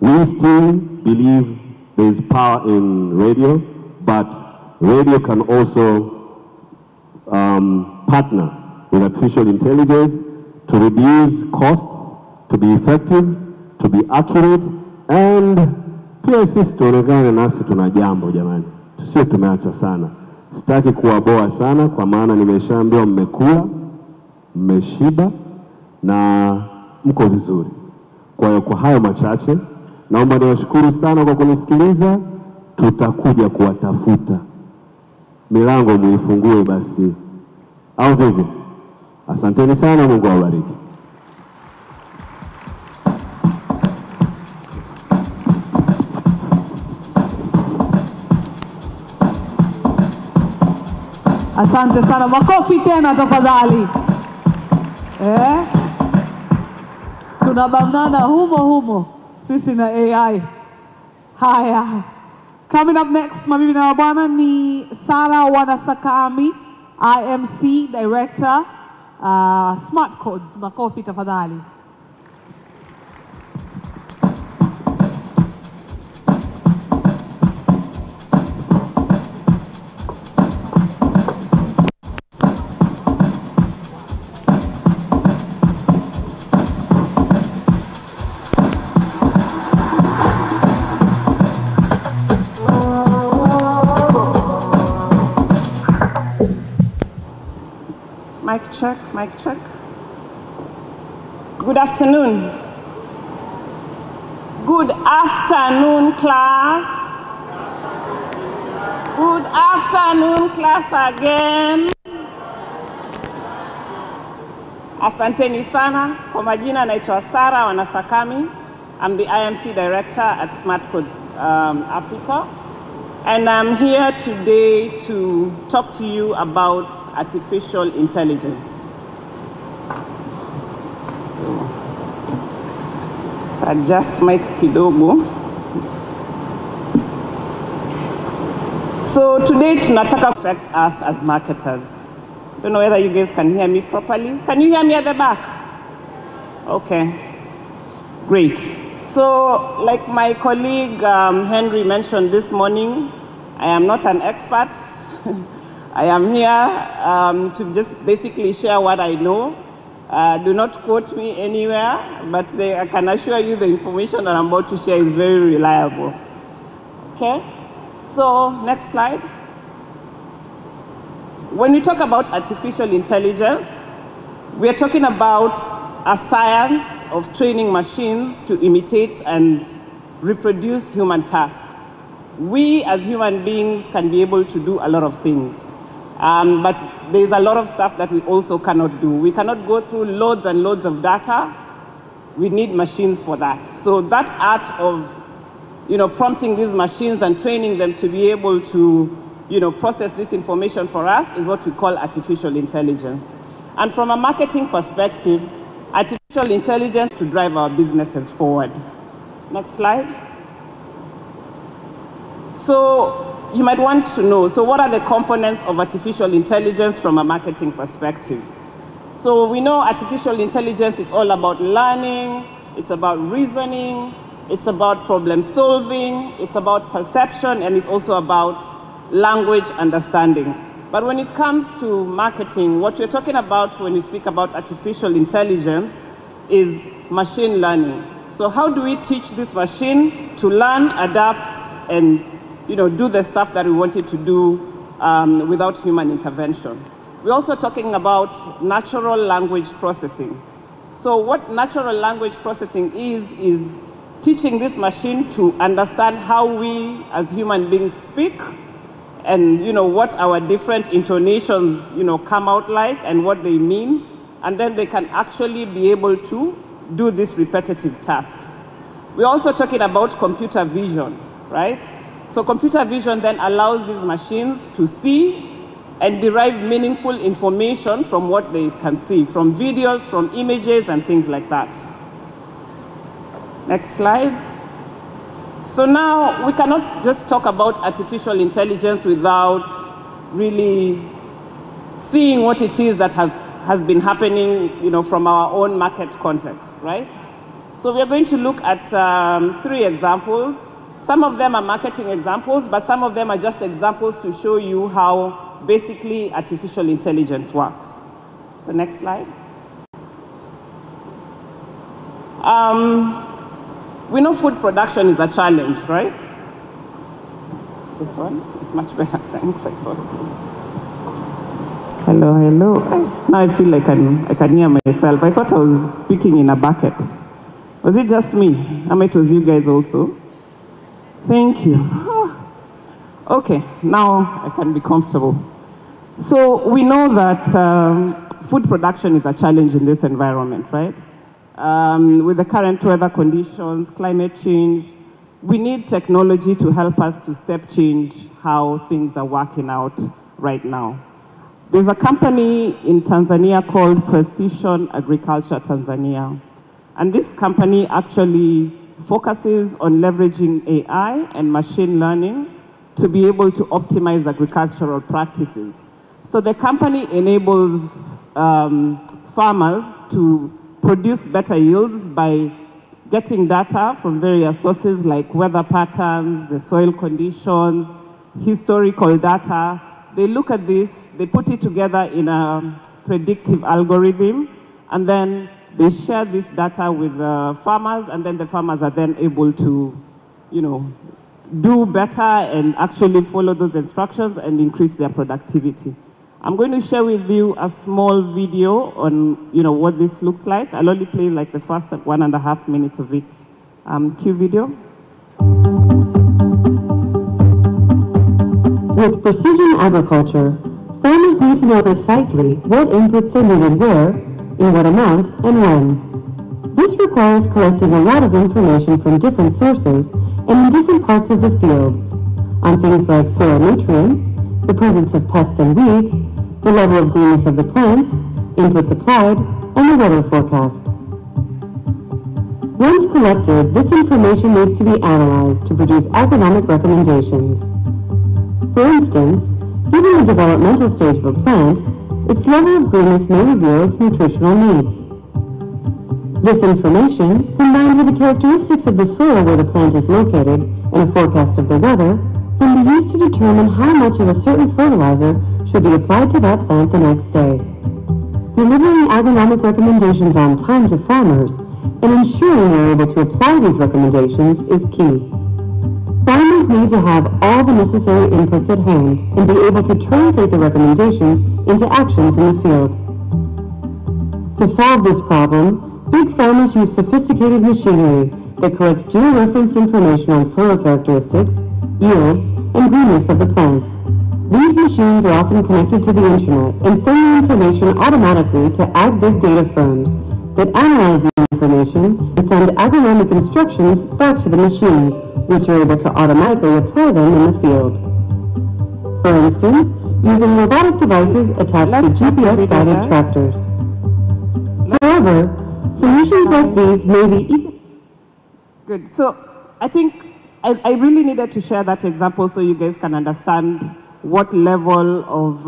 Speaker 14: We still believe there is power in radio, but radio can also partner with artificial intelligence to reduce cost, to be effective, to be accurate, and pia sisi tuonekane nasi tuna jambo jamani. Tusiwe tumeachwa sana. Sitaki kuwaboa sana kwa maana nimeshaambiwa mmekula, mmeshiba na mko vizuri. Kwa hiyo kwa hayo machache, naomba niwashukuru sana kwa kunisikiliza. Tutakuja kuwatafuta. Milango muifungue basi. Au vipi? Asanteni sana, Mungu awabariki.
Speaker 6: Asante sana, makofi tena tafadhali. Tunabamnana humo sisi na AI. Haya. Coming up next, mabibi na mabwana, ni Sarah Wanasakami, IMC Director, Smart Codes. Makofi tafadhali.
Speaker 15: Mic check. Good afternoon. Good afternoon, class. Good afternoon, class again. Asanteni sana. Kwa majina naitwa Sarah Wanasakami. I'm the IMC Director at Smart Codes Africa. And I'm here today to talk to you about artificial intelligence. So, adjust mic kidogo. So today tunataka affect us as marketers. Don't know whether you guys can hear me properly. Can you hear me at the back? Okay, great. So, like my colleague Henry mentioned this morning, I am not an expert. I am here to just basically share what I know. Do not quote me anywhere, but I can assure you the information that I'm about to share is very reliable. Okay, so next slide. When we talk about artificial intelligence, we are talking about a science of training machines to imitate and reproduce human tasks. We as human beings can be able to do a lot of things, but there's a lot of stuff that we also cannot do. We cannot go through loads and loads of data we need machines for that. So that art of, prompting these machines and training them to be able to, process this information for us is what we call artificial intelligence. And from a marketing perspective, artificial intelligence to drive our businesses forward. Next slide. So you might want to know, so what are the components of artificial intelligence from a marketing perspective? So we know artificial intelligence is all about learning, it's about reasoning, it's about problem solving, it's about perception, and it's also about language understanding. But when it comes to marketing, what we're talking about when we speak about artificial intelligence is machine learning. So how do we teach this machine to learn, adapt, and do the stuff that we want it to do without human intervention? We're also talking about natural language processing. So what natural language processing is teaching this machine to understand how we as human beings speak, and what our different intonations come out like and what they mean, and then they can actually be able to do these repetitive tasks. We're also talking about computer vision, right? So computer vision then allows these machines to see and derive meaningful information from what they can see, from videos, from images, and things like that. Next slide. So now we cannot just talk about artificial intelligence without really seeing what it is that has been happening, from our own market context, right? So we are going to look at 3 examples. Some of them are marketing examples, but some of them are just examples to show you how basically artificial intelligence works. So next slide. We know food production is a challenge, right? This one is much better, thanks, I thought so. Hello, hello. Now I feel like I can hear myself. I thought I was speaking in a bucket. Was it just me? I mean, it was you guys also. Thank you. Okay, now I can be comfortable. So we know that food production is a challenge in this environment, right? With the current weather conditions, climate change, we need technology to help us to step change how things are working out right now. There's a company in Tanzania called Precision Agriculture Tanzania. And this company actually focuses on leveraging AI and machine learning to be able to optimize agricultural practices. So the company enables farmers to produce better yields by getting data from various sources like weather patterns, the soil conditions, historical data. They look at this, they put it together in a predictive algorithm, and then they share this data with the farmers, and then the farmers are then able to, do better and actually follow those instructions and increase their productivity. I'm going to share with you a small video on, what this looks like. I'll only play like the first 1.5 minutes of it. Cue video.
Speaker 5: With precision agriculture, farmers need to know precisely what inputs are needed where, in what amount, and when. This requires collecting a lot of information from different sources and in different parts of the field on things like soil nutrients, the presence of pests and weeds, the level of greenness of the plants, inputs applied, and the weather forecast. Once collected, this information needs to be analyzed to produce agronomic recommendations. For instance, given the developmental stage of a plant, its level of greenness may reveal its nutritional needs. This information, combined with the characteristics of the soil where the plant is located and a forecast of the weather, can be used to determine how much of a certain fertilizer should be applied to that plant the next day. Delivering agronomic recommendations on time to farmers and ensuring they are able to apply these recommendations is key. Farmers need to have all the necessary inputs at hand and be able to translate the recommendations into actions in the field. To solve this problem, big farmers use sophisticated machinery that collects georeferenced information on soil characteristics, yields, and greenness of the plants. These machines are often connected to the internet and send the information automatically to ag big data firms that analyze the information and send agronomic instructions back to the machines, which are able to automatically apply them in the field. For instance, using robotic devices attached to GPS-guided tractors. However, solutions like these may be...
Speaker 15: Good. So I think I really needed to share that example so you guys can understand what level of,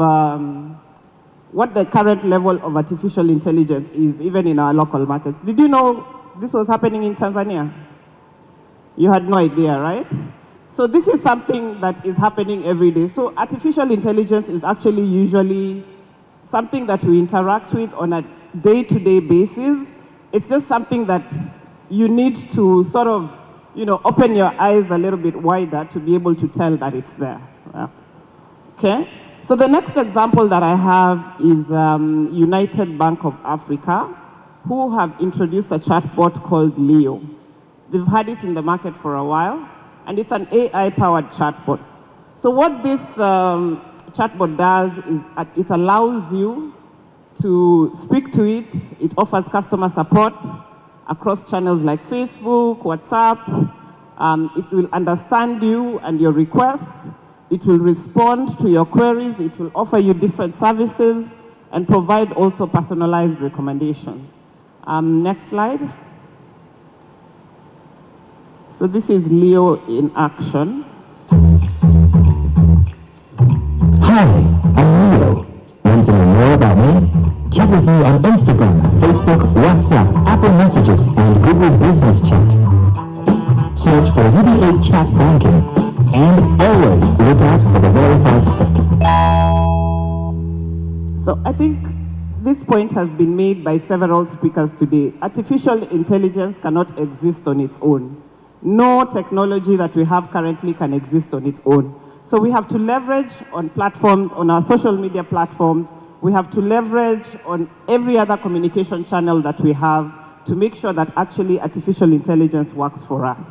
Speaker 15: what the current level of artificial intelligence is, even in our local markets. Did you know this was happening in Tanzania? You had no idea, right? So this is something that is happening every day. So artificial intelligence is actually usually something that we interact with on a day-to-day basis. It's just something that you need to sort of, open your eyes a little bit wider to be able to tell that it's there. Okay? So the next example that I have is United Bank of Africa, who have introduced a chatbot called Leo. They've had it in the market for a while, and it's an AI-powered chatbot. So what this chatbot does is it allows you to speak to it. It offers customer support across channels like Facebook, WhatsApp. It will understand you and your requests. It will respond to your queries. It will offer you different services and provide also personalized recommendations. Next slide. So this is Leo in action.
Speaker 17: Hi, I'm Leo. Want to know more about me? Chat with me on Instagram, Facebook, WhatsApp, Apple Messages, and Google Business Chat. Search for UBA Chat Banking, and always look out for the verified tech.
Speaker 15: So I think this point has been made by several speakers today. Artificial intelligence cannot exist on its own. No technology that we have currently can exist on its own. So we have to leverage on platforms, on our social media platforms. We have to leverage on every other communication channel that we have to make sure that actually artificial intelligence works for us.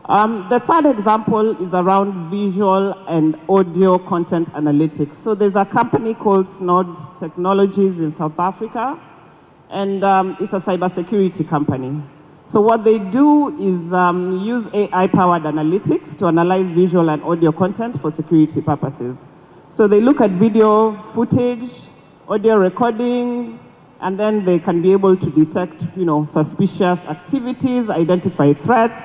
Speaker 15: The third example is around visual and audio content analytics. So there's a company called Snod Technologies in South Africa, and it's a cybersecurity company. So what they do is use AI-powered analytics to analyze visual and audio content for security purposes. So they look at video footage, audio recordings, and then they can be able to detect, suspicious activities, identify threats.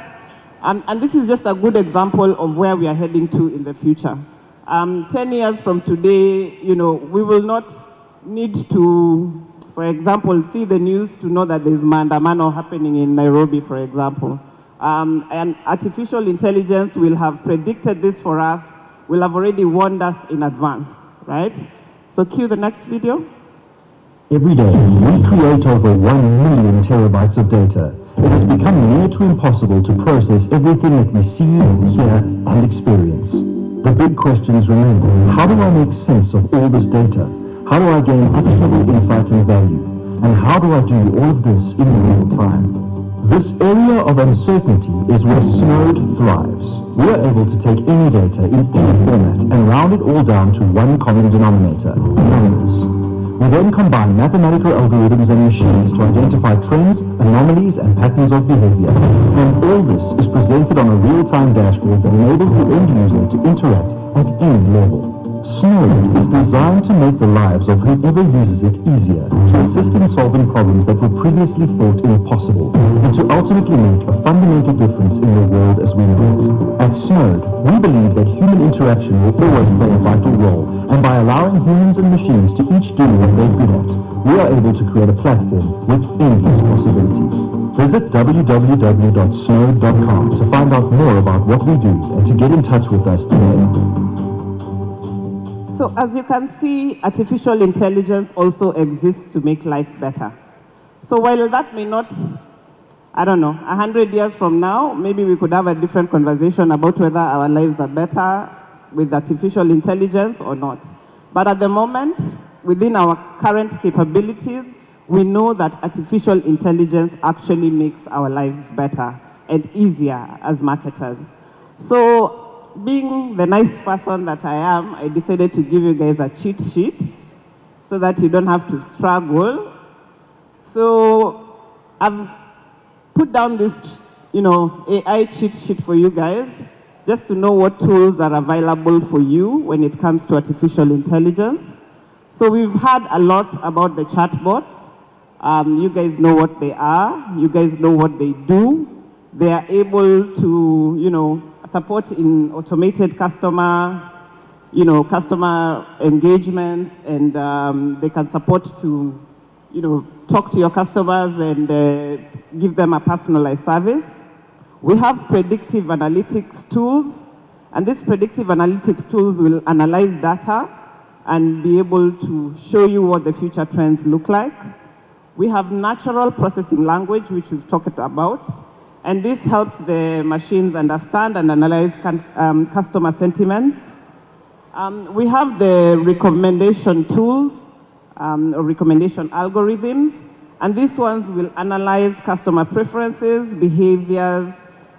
Speaker 15: And this is just a good example of where we are heading to in the future. 10 years from today, we will not need to, for example, see the news to know that there's maandamano happening in Nairobi, for example. And artificial intelligence will have predicted this for us, will have already warned us in advance, right? So cue the next video.
Speaker 17: Every day, we create over 1 million terabytes of data. It has become near to impossible to process everything that we see, hear, and experience. The big questions remain. How do I make sense of all this data? How do I gain actionable insight and value? And how do I do all of this in real time? This area of uncertainty is where Snowed thrives. We are able to take any data in any format and round it all down to one common denominator, numbers. We then combine mathematical algorithms and machines to identify trends, anomalies, and patterns of behavior. And all this is presented on a real-time dashboard that enables the end user to interact at any level. Snowed is designed to make the lives of whoever uses it easier, to assist in solving problems that were previously thought impossible, and to ultimately make a fundamental difference in the world as we know it. At Snowed, we believe that human interaction will always play a vital role, and by allowing humans and machines to each do what they're good at, we are able to create a platform with endless possibilities. Visit www.snowed.com to find out more about what we do and to get in touch with us today.
Speaker 15: So as you can see, artificial intelligence also exists to make life better. So while that may not, 100 years from now, maybe we could have a different conversation about whether our lives are better with artificial intelligence or not. But at the moment, within our current capabilities, we know that artificial intelligence actually makes our lives better and easier as marketers. So being the nice person that I am, I decided to give you guys a cheat sheet so that you don't have to struggle. So I've put down this, AI cheat sheet for you guys, just to know what tools are available for you when it comes to artificial intelligence. So we've heard a lot about the chatbots. You guys know what they are. You guys know what they do. They are able to, support in automated customer engagements, and they can support to, talk to your customers and give them a personalized service. We have predictive analytics tools, and these predictive analytics tools will analyze data and be able to show you what the future trends look like. We have natural processing language, which we've talked about, and this helps the machines understand and analyze customer sentiments. We have the recommendation tools, or recommendation algorithms, and these ones will analyze customer preferences, behaviors,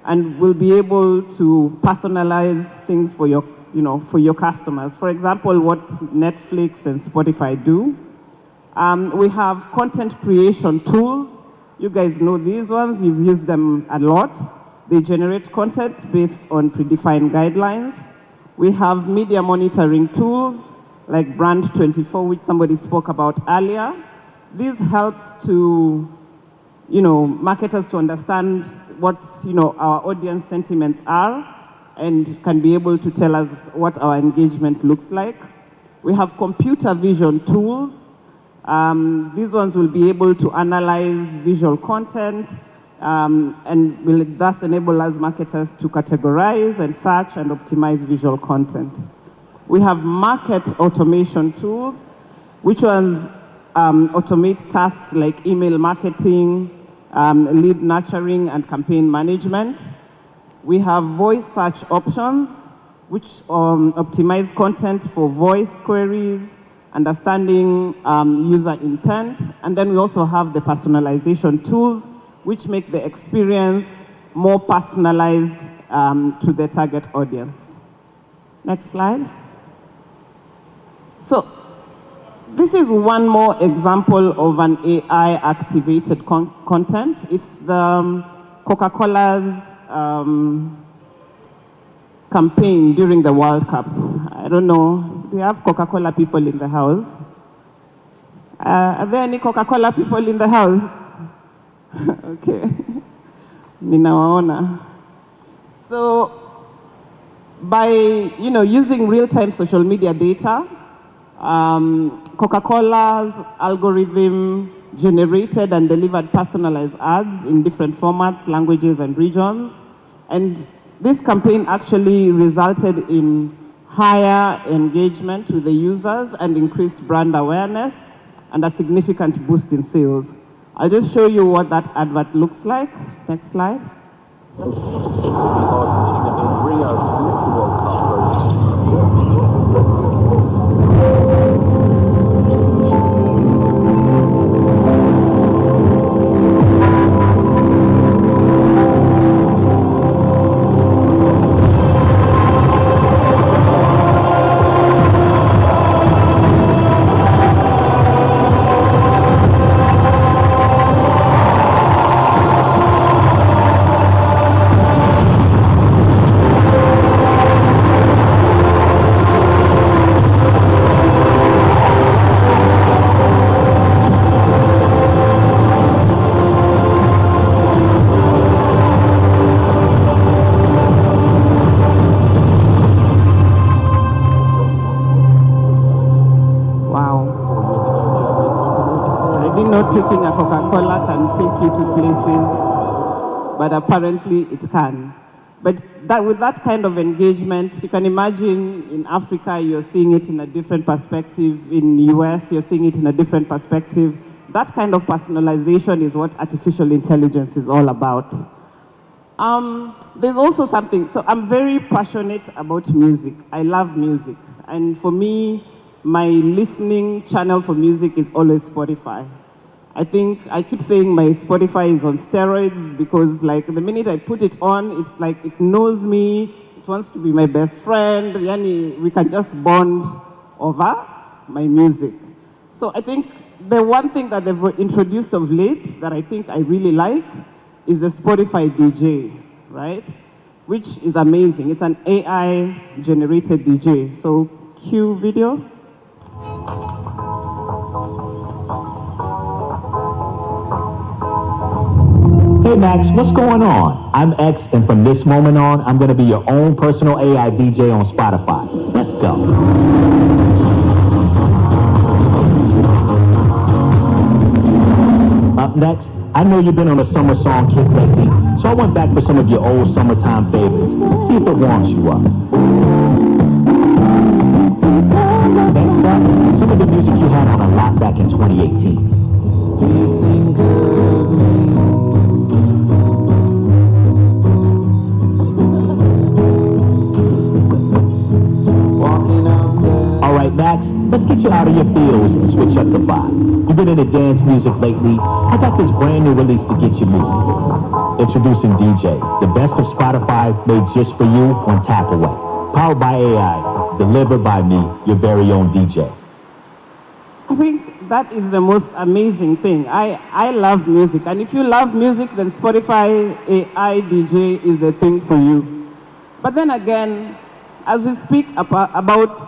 Speaker 15: and will be able to personalize things for your, for your customers. For example, what Netflix and Spotify do. We have content creation tools. You guys know these ones. You've used them a lot. They generate content based on predefined guidelines. We have media monitoring tools like Brand24, which somebody spoke about earlier. This helps to, marketers to understand what, our audience sentiments are and can be able to tell us what our engagement looks like. We have computer vision tools. These ones will be able to analyze visual content and will thus enable us marketers to categorize and search and optimize visual content. We have market automation tools, which ones automate tasks like email marketing, lead nurturing, and campaign management. We have voice search options, which optimize content for voice queries, understanding user intent. And then we also have the personalization tools, which make the experience more personalized to the target audience. Next slide. So this is one more example of an AI-activated content. It's the Coca-Cola's campaign during the World Cup. I don't know, do we have Coca-Cola people in the house? Are there any Coca-Cola people in the house? Okay. Ninawaona. So by using real-time social media data, Coca-Cola's algorithm generated and delivered personalized ads in different formats, languages, and regions. And this campaign actually resulted in higher engagement with the users and increased brand awareness and a significant boost in sales. I'll just show you what that advert looks like. Next slide. Taking a Coca-Cola can take you to places, but apparently it can. But with that kind of engagement, you can imagine in Africa, you're seeing it in a different perspective. In the US, you're seeing it in a different perspective. That kind of personalization is what artificial intelligence is all about. There's also something, so I'm very passionate about music. I love music. And for me, my listening channel for music is always Spotify. I think I keep saying my Spotify is on steroids because like the minute I put it on, it's like it knows me, it wants to be my best friend, yani we can just bond over my music. So I think the one thing that they've introduced of late that I think I really like is the Spotify DJ, right? Which is amazing. It's an AI-generated DJ. So, cue video.
Speaker 1: Hey Max, what's going on? I'm X, and from this moment on, I'm going to be your own personal AI DJ on Spotify. Let's go. Up next, I know you've been on a summer song kick lately, so I went back for some of your old summertime favorites. Let's see if it warms you up. Next up, some of the music you had on a lot back in 2018. Do you think of me? Alright Max, let's get you out of your feels and switch up the vibe. You've been into dance music lately. I got this brand new release to get you moving. Introducing DJ, the best of Spotify made just for you on Tap Away. Powered by AI, delivered by me, your very own DJ.
Speaker 15: I think that is the most amazing thing. I love music, and if you love music, then Spotify AI DJ is the thing for you. But then again, as we speak about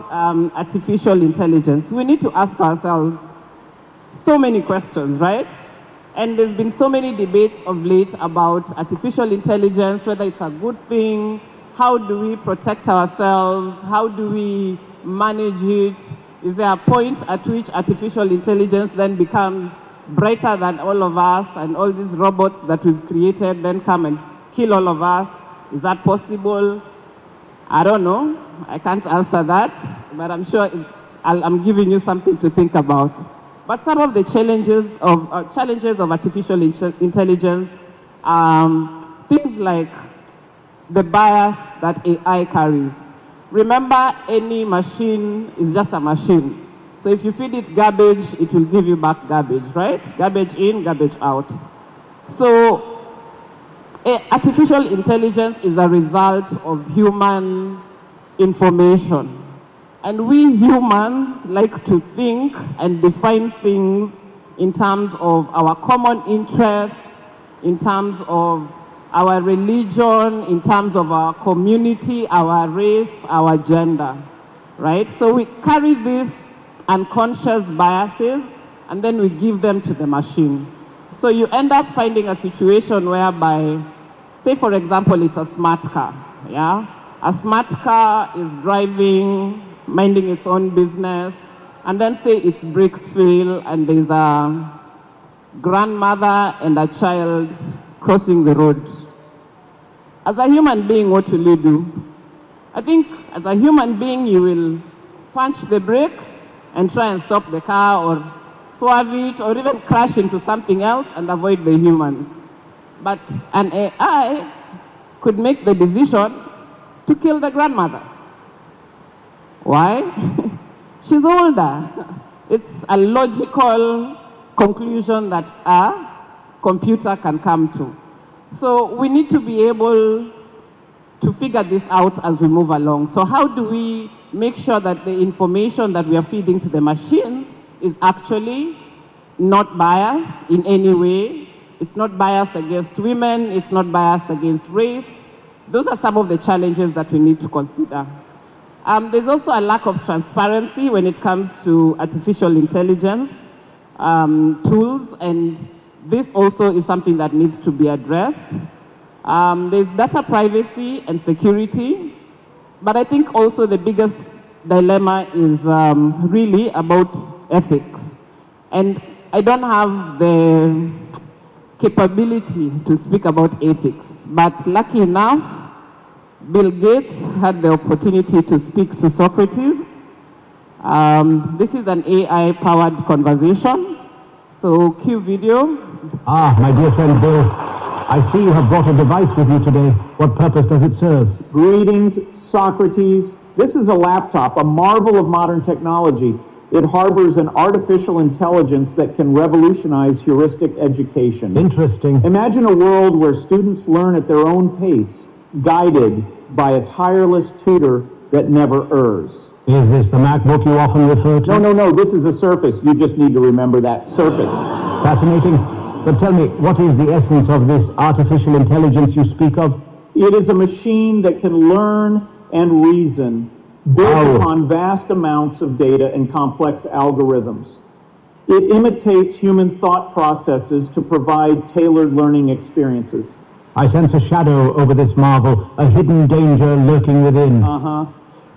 Speaker 15: artificial intelligence, we need to ask ourselves so many questions, right? And there's been so many debates of late about artificial intelligence, whether it's a good thing, how do we protect ourselves, how do we manage it? Is there a point at which artificial intelligence then becomes brighter than all of us, and all these robots that we've created then come and kill all of us? Is that possible? I don't know. I can't answer that, but I'm sure I'm giving you something to think about. But some of the challenges of artificial intelligence, things like the bias that AI carries. Remember, any machine is just a machine. So if you feed it garbage, it will give you back garbage, right? Garbage in, garbage out. So artificial intelligence is a result of human information. And we humans like to think and define things in terms of our common interests, in terms of our religion, in terms of our community, our race, our gender, right? So we carry these unconscious biases and then we give them to the machine. So you end up finding a situation whereby, say for example, it's a smart car, yeah? A smart car is driving, minding its own business, and then say its brakes fail and there's a grandmother and a child crossing the road. As a human being, what will you do? I think as a human being, you will punch the brakes and try and stop the car or swerve it or even crash into something else and avoid the humans. But an AI could make the decision to kill the grandmother. Why? She's older. It's a logical conclusion that a computer can come to. So we need to be able to figure this out as we move along. So how do we make sure that the information that we are feeding to the machines is actually not biased in any way? It's not biased against women, it's not biased against race. Those are some of the challenges that we need to consider. There's also a lack of transparency when it comes to artificial intelligence tools, and this also is something that needs to be addressed. There's data privacy and security, but I think also the biggest dilemma is really about ethics. And I don't have the capability to speak about ethics, but lucky enough, Bill Gates had the opportunity to speak to Socrates. This is an AI-powered conversation. So cue video.
Speaker 18: Ah, my dear friend Bill, I see you have brought a device with you today. What purpose does it serve?
Speaker 19: Greetings, Socrates. This is a laptop, a marvel of modern technology. It harbors an artificial intelligence that can revolutionize heuristic education.
Speaker 18: Interesting.
Speaker 19: Imagine a world where students learn at their own pace, guided by a tireless tutor that never errs.
Speaker 18: Is this the MacBook you often refer to?
Speaker 19: No, this is a Surface. You just need to remember that. Surface.
Speaker 18: Fascinating. But tell me, what is the essence of this artificial intelligence you speak of?
Speaker 19: It is a machine that can learn and reason, built upon vast amounts of data and complex algorithms. It imitates human thought processes to provide tailored learning experiences.
Speaker 18: I sense a shadow over this marvel, a hidden danger lurking within.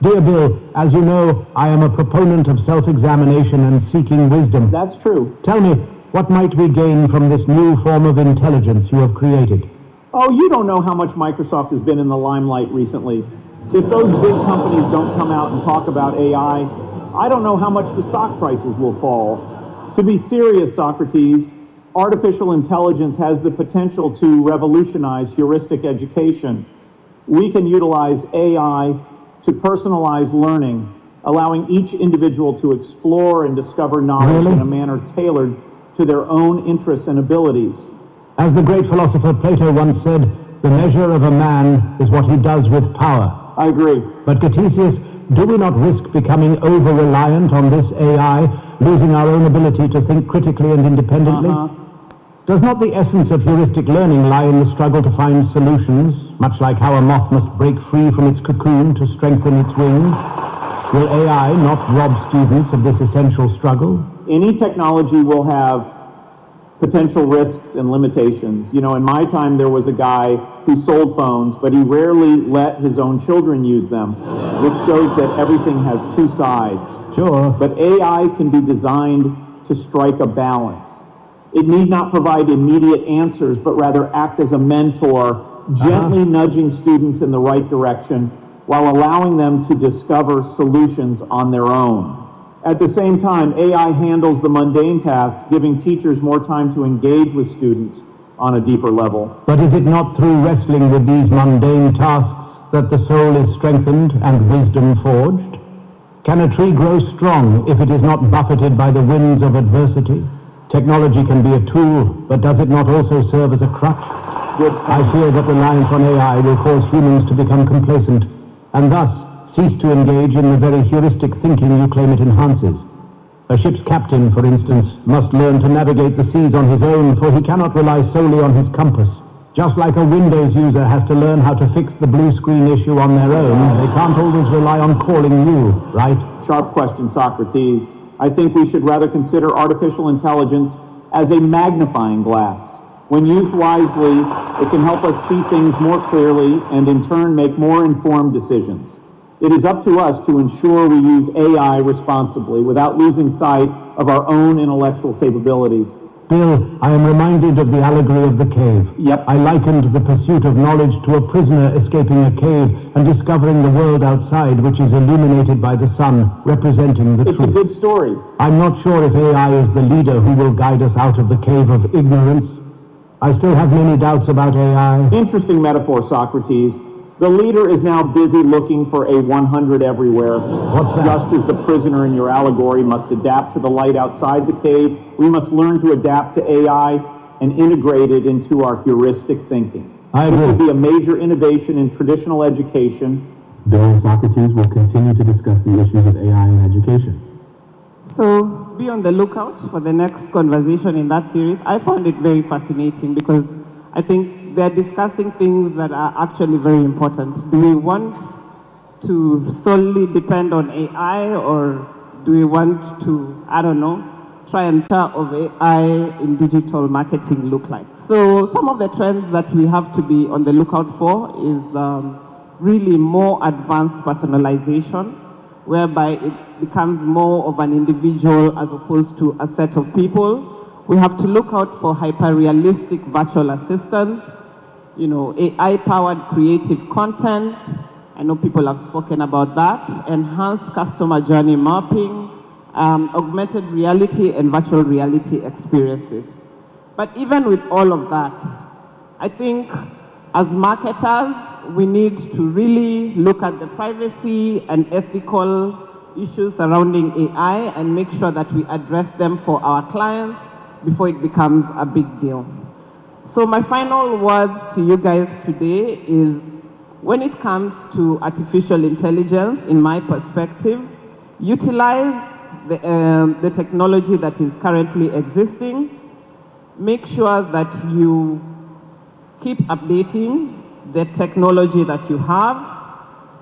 Speaker 18: Dear Bill, as you know, I am a proponent of self-examination and seeking wisdom.
Speaker 19: That's true.
Speaker 18: Tell me, what might we gain from this new form of intelligence you have created?
Speaker 19: Oh, you don't know how much Microsoft has been in the limelight recently. If those big companies don't come out and talk about AI, I don't know how much the stock prices will fall. To be serious, Socrates, artificial intelligence has the potential to revolutionize heuristic education. We can utilize AI to personalize learning, allowing each individual to explore and discover knowledge in a manner tailored to their own interests and abilities.
Speaker 18: As the great philosopher Plato once said, the measure of a man is what he does with power.
Speaker 19: I agree.
Speaker 18: But Catechius, do we not risk becoming over-reliant on this AI, losing our own ability to think critically and independently? Does not the essence of heuristic learning lie in the struggle to find solutions, much like how a moth must break free from its cocoon to strengthen its wings? Will AI not rob students of this essential struggle?
Speaker 19: Any technology will have potential risks and limitations. You know, in my time, there was a guy who sold phones, but he rarely let his own children use them, which shows that everything has two sides.
Speaker 18: Sure.
Speaker 19: But AI can be designed to strike a balance. It need not provide immediate answers, but rather act as a mentor, gently nudging students in the right direction while allowing them to discover solutions on their own. At the same time, AI handles the mundane tasks, giving teachers more time to engage with students on a deeper level.
Speaker 18: But is it not through wrestling with these mundane tasks that the soul is strengthened and wisdom forged? Can a tree grow strong if it is not buffeted by the winds of adversity? Technology can be a tool, but does it not also serve as a crutch? I fear that reliance on AI will cause humans to become complacent, and thus cease to engage in the very heuristic thinking you claim it enhances. A ship's captain, for instance, must learn to navigate the seas on his own, for he cannot rely solely on his compass. Just like a Windows user has to learn how to fix the blue screen issue on their own, they can't always rely on calling you, right?
Speaker 19: Sharp question, Socrates. I think we should rather consider artificial intelligence as a magnifying glass. When used wisely, it can help us see things more clearly and in turn make more informed decisions. It is up to us to ensure we use AI responsibly without losing sight of our own intellectual capabilities.
Speaker 18: Bill, I am reminded of the allegory of the cave.
Speaker 19: Yep.
Speaker 18: I likened the pursuit of knowledge to a prisoner escaping a cave and discovering the world outside, which is illuminated by the sun, representing the truth.
Speaker 19: It's a good story.
Speaker 18: I'm not sure if AI is the leader who will guide us out of the cave of ignorance. I still have many doubts about AI.
Speaker 19: Interesting metaphor, Socrates. The leader is now busy looking for a 100 everywhere.
Speaker 18: What's that?
Speaker 19: Just as the prisoner in your allegory must adapt to the light outside the cave, we must learn to adapt to AI and integrate it into our heuristic thinking.
Speaker 18: I agree.
Speaker 19: This will be a major innovation in traditional education.
Speaker 4: Bill and Socrates will continue to discuss the issues of AI in education.
Speaker 15: So be on the lookout for the next conversation in that series. I found it very fascinating because I think they're discussing things that are actually very important. Do we want to solely depend on AI, or do we want to, I don't know, try and tell of AI in digital marketing look like? So some of the trends that we have to be on the lookout for is really more advanced personalization, whereby it becomes more of an individual as opposed to a set of people. We have to look out for hyper-realistic virtual assistants, you know, AI-powered creative content. I know people have spoken about that. Enhanced customer journey mapping, augmented reality and virtual reality experiences. But even with all of that, I think as marketers, we need to really look at the privacy and ethical issues surrounding AI and make sure that we address them for our clients before it becomes a big deal. So my final words to you guys today is, when it comes to artificial intelligence, in my perspective, Utilize the technology that is currently existing. Make sure that you keep updating the technology that you have,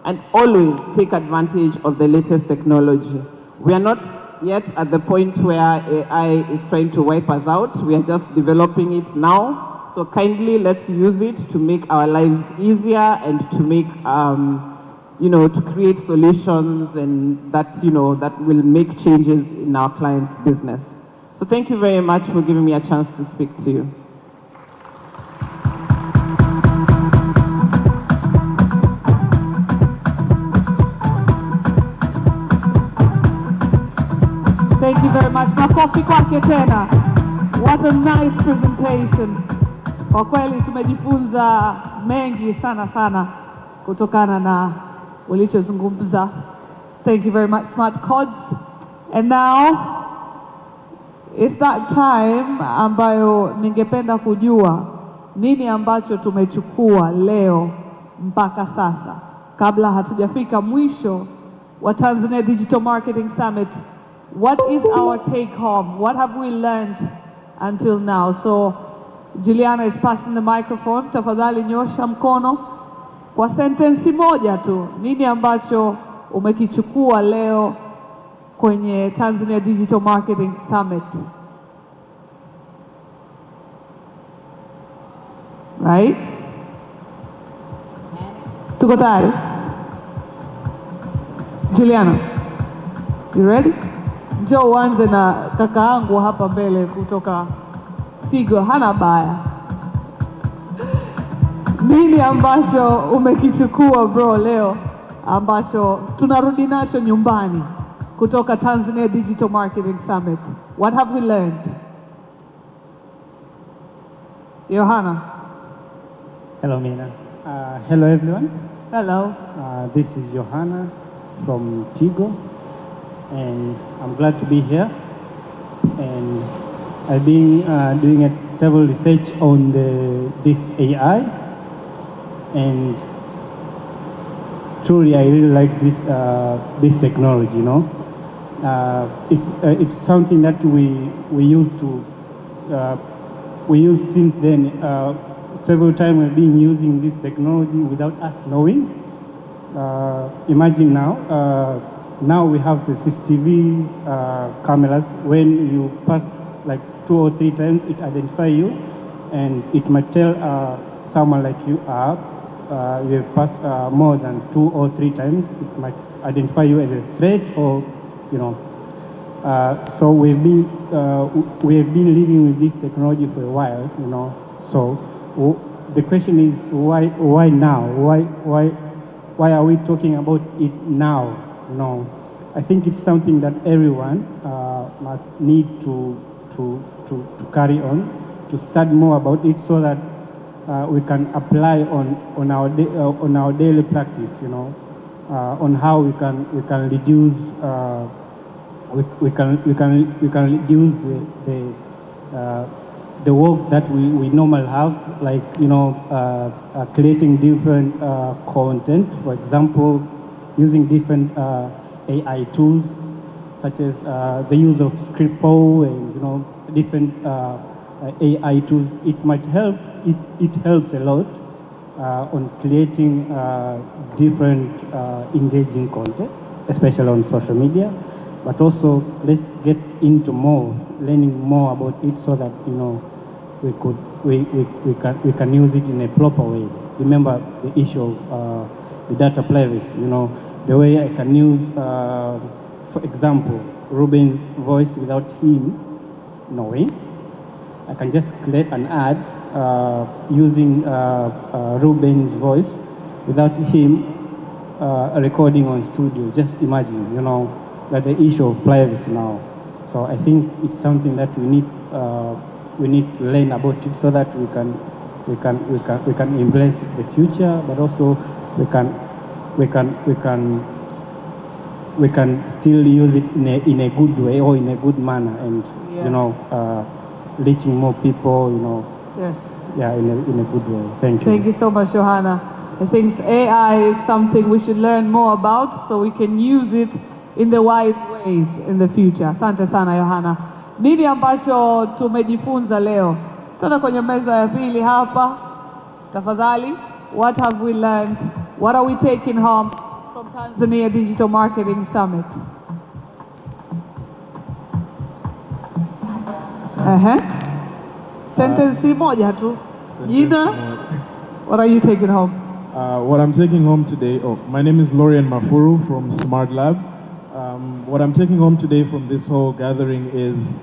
Speaker 15: and always take advantage of the latest technology. We are not yet at the point where AI is trying to wipe us out. We are just developing it now. So kindly let's use it to make our lives easier and to make, to create solutions and that, that will make changes in our clients' business. So thank you very much for giving me a chance to speak to you.
Speaker 6: Thank you very much. Makofi kwake tena. What a nice presentation. Kwa kweli tumejifunza mengi sana kutokana na ulichozungumza. Thank you very much, Smart Cods. And now it's that time ambayo ningependa kujua nini ambacho tumechukua leo mpaka sasa, kabla hatujafika mwisho wa Tanzania Digital Marketing Summit. What is our take home? What have we learned until now? So Juliana is passing the microphone. Tafadhali nyosha mkono kwa sentensi moja tu. Nini ambacho umekichukua leo kwenye Tanzania Digital Marketing Summit? Right? Tuko tayari? Juliana, you ready? Njoo uanze na kakaangu hapa mbele kutoka Tigo, hana baya. Nini ambacho umekichukua bro leo ambacho tunarudi nacho nyumbani kutoka Tanzania Digital Marketing Summit? What have we learned? Johanna.
Speaker 16: Hello, Mina. Hello, everyone.
Speaker 6: Hello.
Speaker 16: This is Johanna from Tigo, and I'm glad to be here. And I've been doing several research on this AI, and truly I really like this technology. It's something that we used since then. Several times we've been using this technology without us knowing. Imagine now we have the CCTV cameras. When you pass like 2 or 3 times, it identifies you, and it might tell someone like you you have passed more than 2 or 3 times. It might identify you as a threat, or so we've been living with this technology for a while, So the question is, why now? Why are we talking about it now? I think it's something that everyone must need to carry on, to study more about it, so that we can apply on our daily practice, on how we can reduce we can reduce the work that we normally have, like creating different content. For example, using different AI tools, such as the use of Scrippo and different AI tools. It might help. It helps a lot on creating different engaging content, especially on social media. But also, let's get into learning more about it, so that we can use it in a proper way. Remember the issue of the data privacy. The way I can use, for example, Ruben's voice without him knowing. I can just create an ad using Ruben's voice without him recording on studio. Just imagine, that the issue of privacy now. So I think it's something that we need to learn about it, so that we can embrace the future, but also we can still use it in a good way, or in a good manner, and reaching more people,
Speaker 6: Yes.
Speaker 16: Yeah, in a good way. Thank you.
Speaker 6: Thank you so much, Johanna. I think AI is something we should learn more about, so we can use it in the wise ways in the future. Asante sana Yohana. Nini ambacho tumejifunza leo? Tuna kwenye meza ya pili hapa. Tafadhali, what have we learned? What are we taking home from Tanzania Digital Marketing Summit? Sentence moja tu. Jina, what are you taking home?
Speaker 20: What I'm taking home today, my name is Lorian Mafuru from Smart Lab. What I'm taking home today from this whole gathering is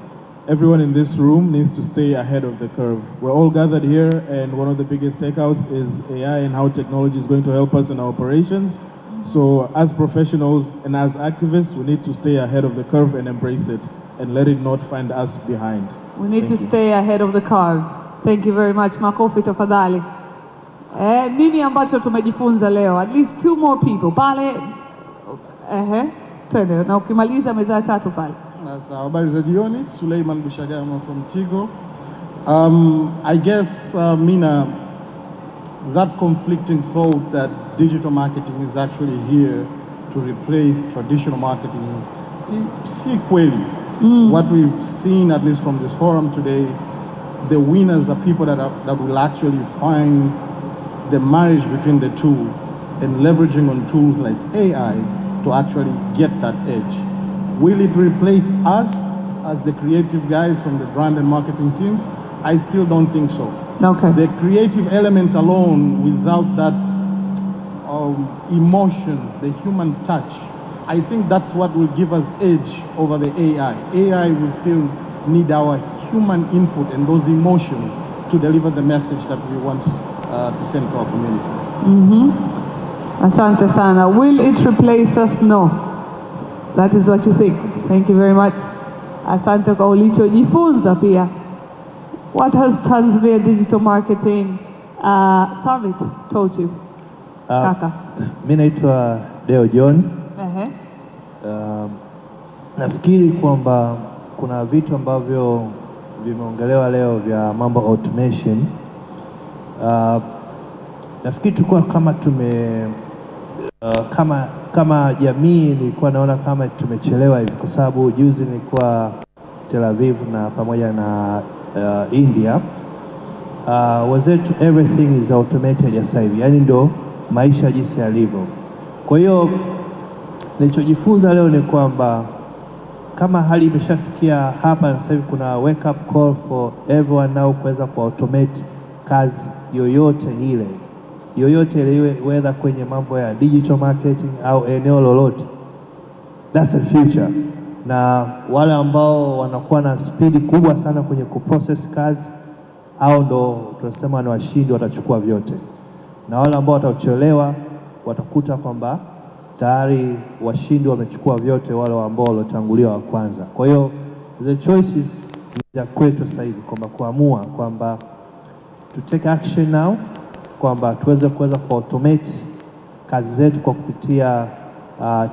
Speaker 20: everyone in this room needs to stay ahead of the curve. We're all gathered here, and one of the biggest takeouts is AI and how technology is going to help us in our operations. So as professionals and as activists, we need to stay ahead of the curve and embrace it and let it not find us behind.
Speaker 6: We need to stay ahead of the curve. Thank you very much. Makofi tafadhali. Nini ambacho tumejifunza leo? At least 2 more people. Pale, twende. Na ukimaliza meza ya tatu pale.
Speaker 22: Habari za jioni, Suleiman Bushagama from Tigo. I guess, Mina, that conflicting thought that digital marketing is actually here to replace traditional marketing, si kweli. What we've seen, at least from this forum today, the winners are people that will actually find the marriage between the two and leveraging on tools like AI to actually get that edge. Will it replace us as the creative guys from the brand and marketing teams? I still don't think so.
Speaker 6: Okay.
Speaker 22: The creative element alone, without that emotions, the human touch, I think that's what will give us edge over the AI. AI will still need our human input and those emotions to deliver the message that we want to send to our communities.
Speaker 6: Asante sana. Will it replace us? No. That is what you think. Thank you very much. Asante kwa ulichojifunza pia. What has Tanzania Digital Marketing Summit told you? Kaka.
Speaker 23: Mimi naitwa Deo John. Nafikiri kwamba kuna vitu ambavyo vimeongelewa leo vya mambo automation. Nafikiri tulikuwa kama kama jamii nilikuwa naona kama tumechelewa hivi, kwa sababu juzi nilikuwa Tel Aviv na pamoja na India. Wazetu everything is automated ya sasa hivi, yani ndo maisha jinsi yalivyo. Kwa hiyo nilichojifunza leo ni kwamba kama hali imeshafikia hapa sasa hivi, kuna wake up call for everyone now kuweza kuautomate kazi yoyote ile, whether kwenye mambo ya digital marketing au eneo lolote. That's the future. Na wale ambao wanakuwa na speed kubwa sana kwenye kuprocess kazi, au ndo tunasema ni washindi, watachukua vyote. Na wale ambao watachelewa watakuta kwamba tayari washindi wamechukua vyote, wale ambao waliotangulia wa kwanza. Kwa hiyo the choices ni kwetu sasa hivi, kwamba kuamua kwamba to take action now, kwamba tuweza kuautomate kazi zetu kwa kupitia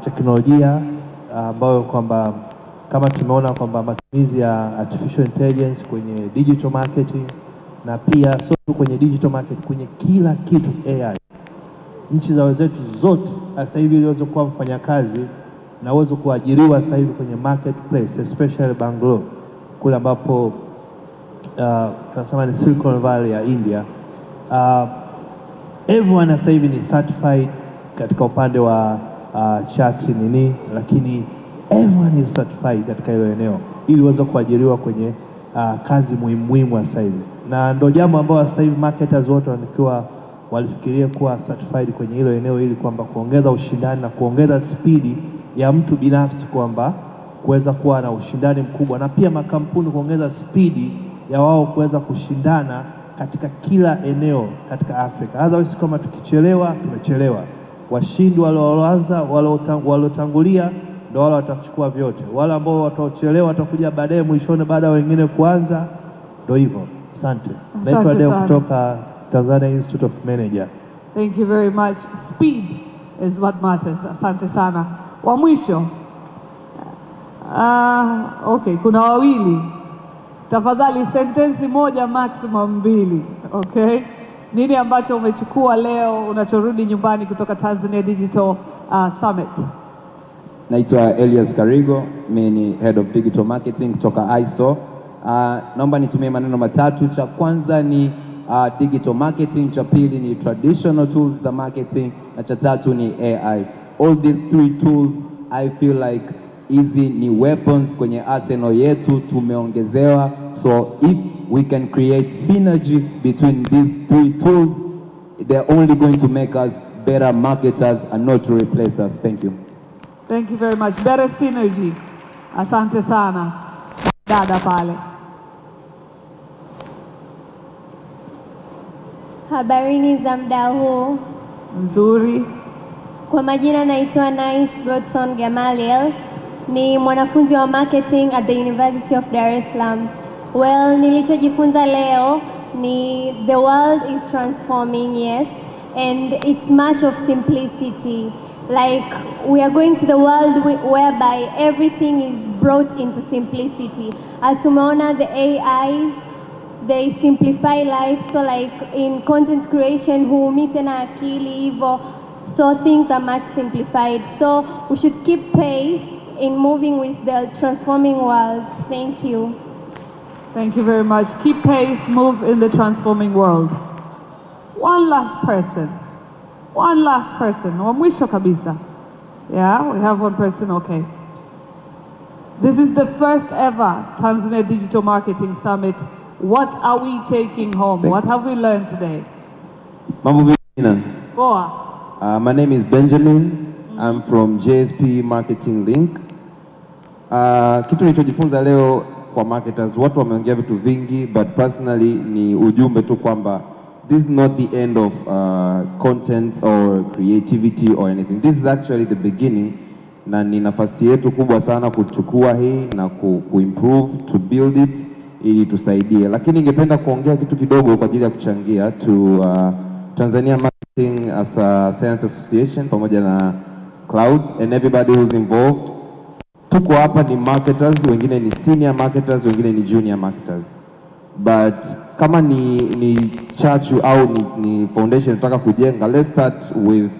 Speaker 23: teknolojia ambayo kwamba kama tumeona kwamba matumizi ya artificial intelligence kwenye digital marketing, na pia sio kwenye digital marketing, kwenye kila kitu AI. Nchi za wenzetu zote sasa hivi iliweza kuwa mfanyakazi na uwezo kuajiriwa sasa hivi kwenye marketplace, especially Bangalore kule ambapo tunasema ni Silicon Valley ya India. Everyone sasa hivi ni certified katika upande wa chat nini, lakini everyone is certified katika hilo eneo ili uweze kuajiriwa kwenye kazi muhimu sasa hivi. Na ndio jambo ambalo sasa hivi marketers wote wanakiwa walifikiria kuwa certified kwenye hilo eneo, ili kwamba kuongeza ushindani na kuongeza spidi ya mtu binafsi, kwamba kuweza kuwa na ushindani mkubwa, na pia makampuni kuongeza spidi ya wao kuweza kushindana katika kila eneo katika Afrika. Otherwise kama tukichelewa, tumechelewa. Washindi walioanza, waliotangulia ndio wale watachukua vyote. Wale ambao watachelewa watakuja baadaye mwishoni baada ya wengine kuanza. Ndio hivyo. Asante. Naitwa Deo kutoka Tanzania Institute of Manager.
Speaker 6: Thank you very much. Speed is what matters. Asante sana. Wa mwisho. Okay, kuna wawili. Tafadhali sentensi moja maximum 2. Okay? Nini ambacho umechukua leo unachorudi nyumbani kutoka Tanzania Digital Summit?
Speaker 2: Naitwa Elias Karigo, mimi ni Head of Digital Marketing kutoka iStore. Naomba nitumie maneno matatu. Cha kwanza ni digital marketing, cha pili ni traditional tools za marketing, na cha tatu ni AI. All these three tools I feel like hizi ni weapons kwenye arsenal yetu tumeongezewa. So if we can create synergy between these three tools, they're only going to make us better marketers and not to replace us. Thank you.
Speaker 6: Thank you very much. Better synergy. Asante sana. Dada pale.
Speaker 3: Habarini za muda huu.
Speaker 6: Nzuri.
Speaker 3: Kwa majina naitwa Nice Godson Gamaliel. Ni mwanafunzi wa marketing at the University of Dar es Salaam. Well, nilichojifunza leo ni the world is transforming, yes, and it's much of simplicity. Like, we are going to the world whereby everything is brought into simplicity. As tumeona, the AIs, they simplify life. So like in content creation, huumite na akili hivyo, so things are much simplified. So we should keep pace in moving with the transforming world. Thank you.
Speaker 6: Thank you very much. Keep pace, move in the transforming world. One last person. One last person. Wa mwisho kabisa. Yeah, we have one person, okay. This is the first ever Tanzania Digital Marketing Summit. What are we taking home? What have we learned today?
Speaker 2: Mambo vipi?
Speaker 6: Poa.
Speaker 2: My name is Benjamin. I'm from JSP Marketing Link. Kitu nilichojifunza leo kwa marketers, watu wameongea vitu vingi, but personally ni ujumbe tu kwamba this is not the end of content or creativity or anything. This is actually the beginning, na ni nafasi yetu kubwa sana kuchukua hii na kuimprove, to build it ili tusaidie. Lakini ningependa kuongea kitu kidogo kwa ajili ya kuchangia to Tanzania Marketing as a Science Association pamoja na Clouds and everybody who's involved. Tuko hapa ni marketers, wengine ni senior marketers, wengine ni junior marketers. But kama ni chachu au ni foundation nataka kujenga, let's start with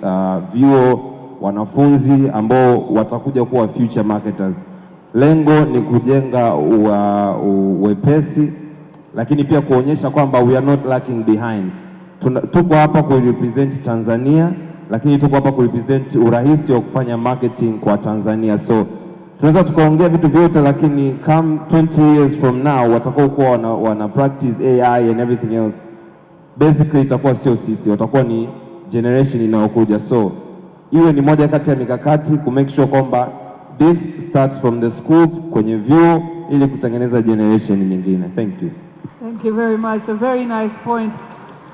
Speaker 2: vyuo, wanafunzi ambao watakuja kuwa future marketers. Lengo ni kujenga uwepesi, lakini pia kuonyesha kwamba we are not lacking behind. Tuko hapa kurepresent Tanzania, lakini tuko hapa kurepresent urahisi wa kufanya marketing kwa Tanzania. So tunaweza tukaongea vitu vyote, lakini come 20 years from now watakuwa kuwa wana practice AI and everything else. Basically itakuwa sio sisi, watakuwa ni generation inayokuja. So iwe ni moja kati ya mikakati ku make sure kwamba this starts from the schools kwenye vyuo ili kutengeneza generation nyingine. Thank you.
Speaker 6: Thank you very much. A very nice point.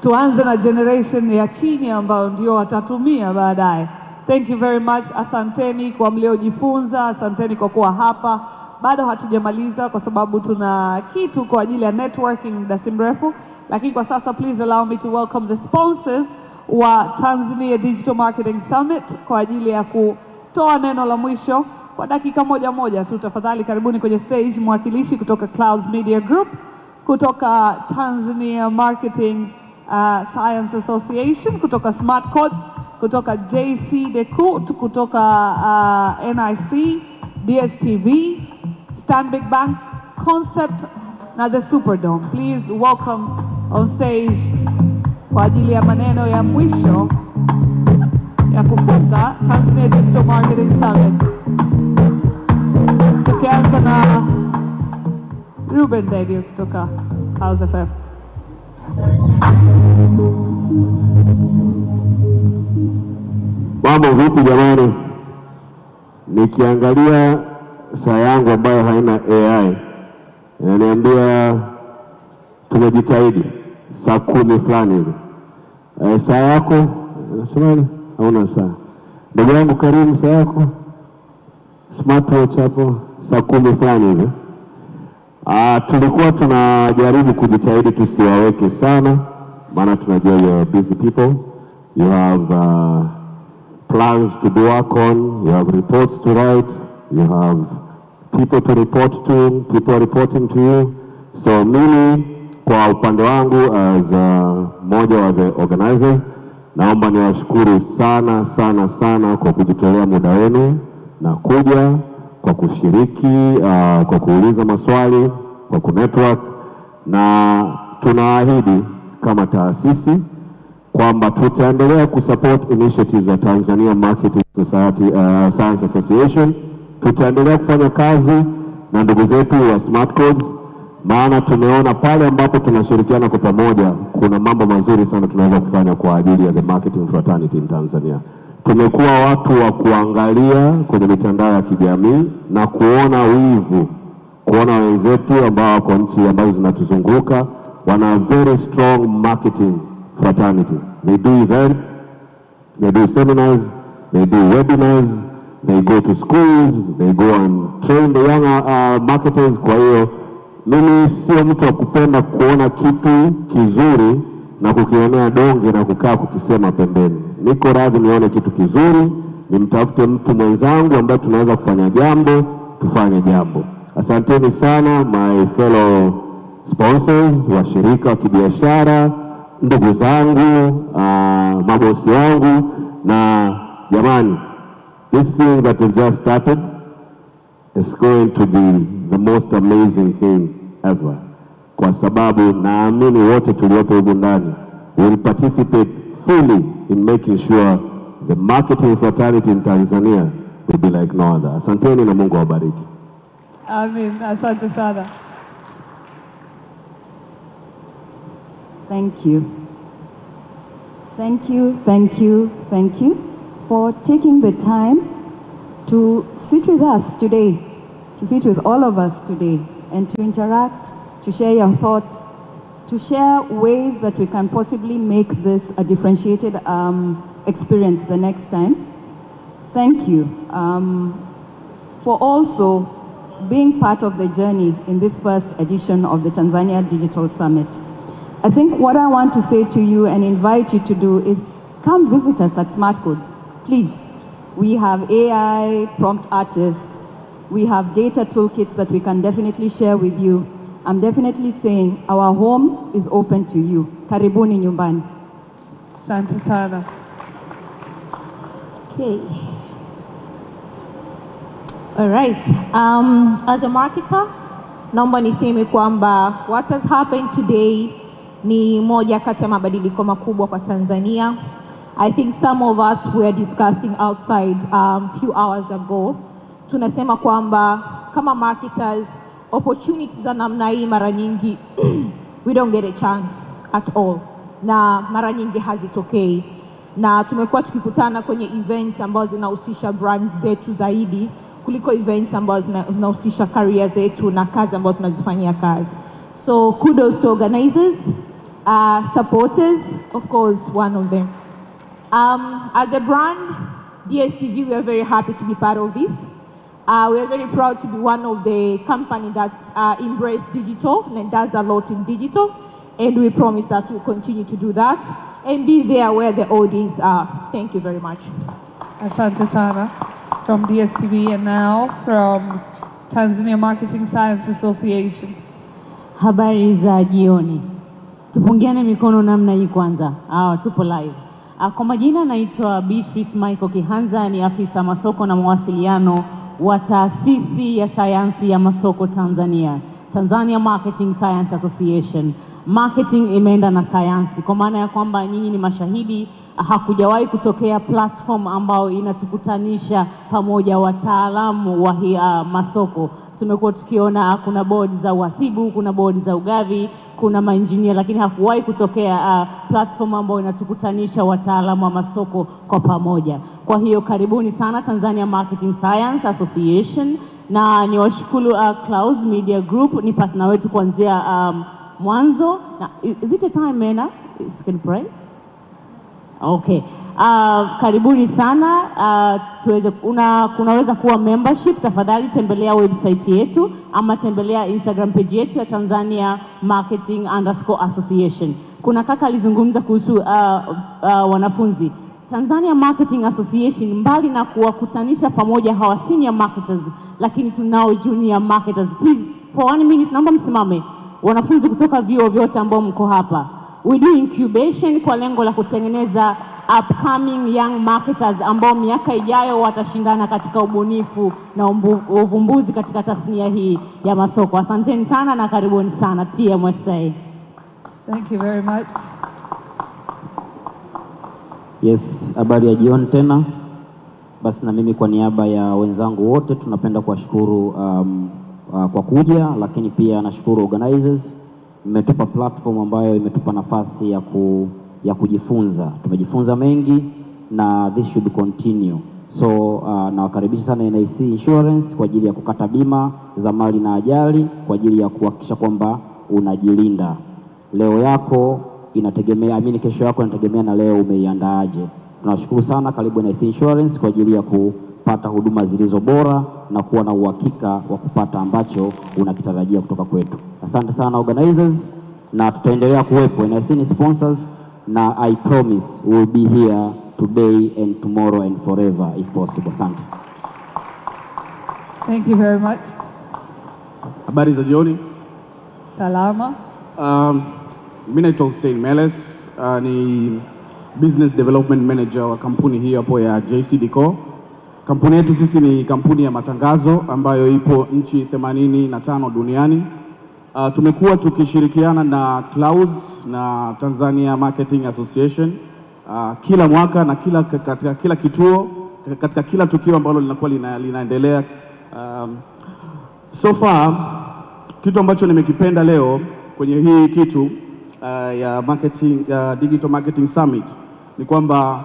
Speaker 6: Tuanze na generation ya chini ambao ndio watatumia baadaye. Thank you very much. Asanteni kwa mliojifunza, asanteni kwa kuwa hapa. Bado hatujamaliza kwa sababu tuna kitu kwa ajili ya networking muda si mrefu, lakini kwa sasa please allow me to welcome the sponsors wa Tanzania Digital Marketing Summit kwa ajili ya kutoa neno la mwisho kwa dakika moja tu. Tafadhali karibuni kwenye stage mwakilishi kutoka Clouds Media Group, kutoka Tanzania Marketing Science Association, kutoka Smart Codes, kutoka JC Decult, kutoka NIC, DSTV, Stanbic Bank, Concept na The Superdome. Please welcome on stage kwa ajili ya maneno ya mwisho ya kufunga Tanzania Digital Marketing Summit. Tukianza na Ruben Dege kutoka House FM.
Speaker 14: Mambo vipi jamani? Nikiangalia saa yangu ambayo haina AI, inaniambia tumejitahidi saa 10 fulani hivi. Saa yako unasemaje? Hauna saa. Ndugu yangu Karim, saa yako smartwatch hapo saa 10 fulani hivi. Tulikuwa tunajaribu kujitahidi tusiwaweke sana, maana tunajua you are busy people, you have plans to work on, you have reports to write, you have people to report to, people reporting to you. So mimi kwa upande wangu as mmoja wa the organizers, naomba niwashukuru sana kwa kujitolea muda wenu na kuja kwa kushiriki, kwa kuuliza maswali, kwa kunetwork, na tunaahidi kama taasisi kwamba tutaendelea kusupport initiatives za Tanzania Marketing Society Science Association. Tutaendelea kufanya kazi na ndugu zetu wa Smart Codes, maana tumeona pale ambapo tunashirikiana kwa pamoja kuna mambo mazuri sana tunaweza kufanya kwa ajili ya the marketing fraternity in Tanzania. Tumekuwa watu wa kuangalia kwenye mitandao ya kijamii na kuona wivu, kuona wenzetu ambao wako nchi ambazo zinatuzunguka wana very strong marketing fraternity. They do events, they do seminars, they do webinars, they go to schools, they go and train the young marketers. Kwa hiyo mimi sio mtu wa kupenda kuona kitu kizuri na kukionea donge na kukaa kukisema pembeni. Niko radhi nione kitu kizuri, nimtafute mtu mwenzangu ambaye tunaweza kufanya jambo, tufanye jambo. Asanteni sana my fellow sponsors, washirika wa kibiashara, ndugu zangu, mabosi wangu, na jamani, this thing that we've just started is going to be the most amazing thing ever. Kwa sababu naamini wote tuliopo huko ndani will participate fully in making sure the marketing fraternity in Tanzania will be like no other. Asanteni na Mungu awabariki.
Speaker 6: Amen. Asante sana.
Speaker 7: Thank you. Thank you, thank you, thank you for taking the time to sit with us today, to sit with all of us today, and to interact, to share your thoughts, to share ways that we can possibly make this a differentiated experience the next time. Thank you for also being part of the journey in this first edition of the Tanzania Digital Summit. I think what I want to say to you and invite you to do is come visit us at Smart Codes, please. We have AI prompt artists. We have data toolkits that we can definitely share with you. I'm definitely saying our home is open to you. Karibuni nyumbani.
Speaker 6: Asante sana.
Speaker 8: Okay. All right. As a marketer, naomba niseme kwamba what has happened today ni moja kati ya mabadiliko makubwa kwa Tanzania. I think some of us were discussing outside few hours ago. Tunasema kwamba kama marketers, opportunities za namna hii mara nyingi we don't get a chance at all. Na mara nyingi hazitokei. Na tumekuwa tukikutana kwenye events ambazo zinahusisha brands zetu zaidi kuliko events ambazo zinahusisha career zetu na kazi ambazo tunazifanyia kazi. So kudos to organizers, supporters, of course, one of them. As a brand, DSTV, we are very happy to be part of this. We are very proud to be one of the companies that's embraced digital and does a lot in digital. And we promise that we'll continue to do that and be there where the audience are. Thank you very much.
Speaker 6: Asante sana. From DSTV and now from Tanzania Marketing Science Association.
Speaker 21: Habari za jioni. Tupungiane mikono namna hii kwanza. Tupo live. Kwa majina naitwa Beatrice Michael Kihanza, ni afisa masoko na mawasiliano wa taasisi ya sayansi ya masoko Tanzania, Tanzania Marketing Science Association. Marketing imeenda na sayansi, kwa maana ya kwamba nyinyi ni mashahidi, hakujawahi kutokea platform ambao inatukutanisha pamoja wataalamu wa masoko. Tumekuwa tukiona kuna board za uhasibu, kuna board za ugavi, kuna maengineer, lakini hakuwahi kutokea platform ambao inatukutanisha wataalamu wa masoko kwa pamoja. Kwa hiyo karibuni sana Tanzania Marketing Science Association, na niwashukuru Clouds Media Group, ni partner wetu kuanzia mwanzo. Is it a time, Mena? Can you pray? Okay. Karibuni sana. Kunaweza kuwa membership, tafadhali tembelea website yetu ama tembelea Instagram page yetu ya Tanzania Marketing _Association. Kuna kaka alizungumza kuhusu wanafunzi. Tanzania Marketing Association mbali na kuwakutanisha pamoja hawa senior marketers, lakini tunao junior marketers. Please, for 1 minute naomba msimame. Wanafunzi kutoka vyuo vyote ambao mko hapa. We do incubation kwa lengo la kutengeneza upcoming young marketers ambao miaka ijayo watashindana katika ubunifu na uvumbuzi katika tasnia hii ya masoko. Asanteni sana na karibuni sana TMSA.
Speaker 6: Thank you very much.
Speaker 10: Yes, habari ya jioni tena. Basi na mimi kwa niaba ya wenzangu wote tunapenda kuwashukuru kwa kuja, lakini pia nashukuru organizers. Mmetupa platform ambayo imetupa nafasi ya kujifunza. Tumejifunza mengi na this should continue. So nawakaribisha sana NIC Insurance kwa ajili ya kukata bima za mali na ajali kwa ajili ya kuhakikisha kwamba unajilinda. Leo yako inategemea, kesho yako inategemea na leo umeiandaaje. Tunashukuru sana, karibu NIC Insurance kwa ajili ya kupata huduma zilizo bora na kuwa na uhakika wa kupata ambacho unakitarajia kutoka kwetu. Asante sana organizers, na tutaendelea kuwepo. NIC ni sponsors na I promise we will be here today and tomorrow and forever if possible. Asante.
Speaker 6: Thank you very much.
Speaker 11: Habari za jioni.
Speaker 6: Salama.
Speaker 11: Mimi naitwa Hussein Meles, ni Business Development Manager wa kampuni hii hapo ya JCDecor. Kampuni yetu sisi ni kampuni ya matangazo ambayo ipo nchi 85 duniani. Tumekuwa tukishirikiana na Clouds na Tanzania Marketing Association kila mwaka na katika kila kituo, katika kila tukio ambalo linakuwa linaendelea. So far kitu ambacho nimekipenda leo kwenye hii kitu ya marketing, Digital Marketing Summit ni kwamba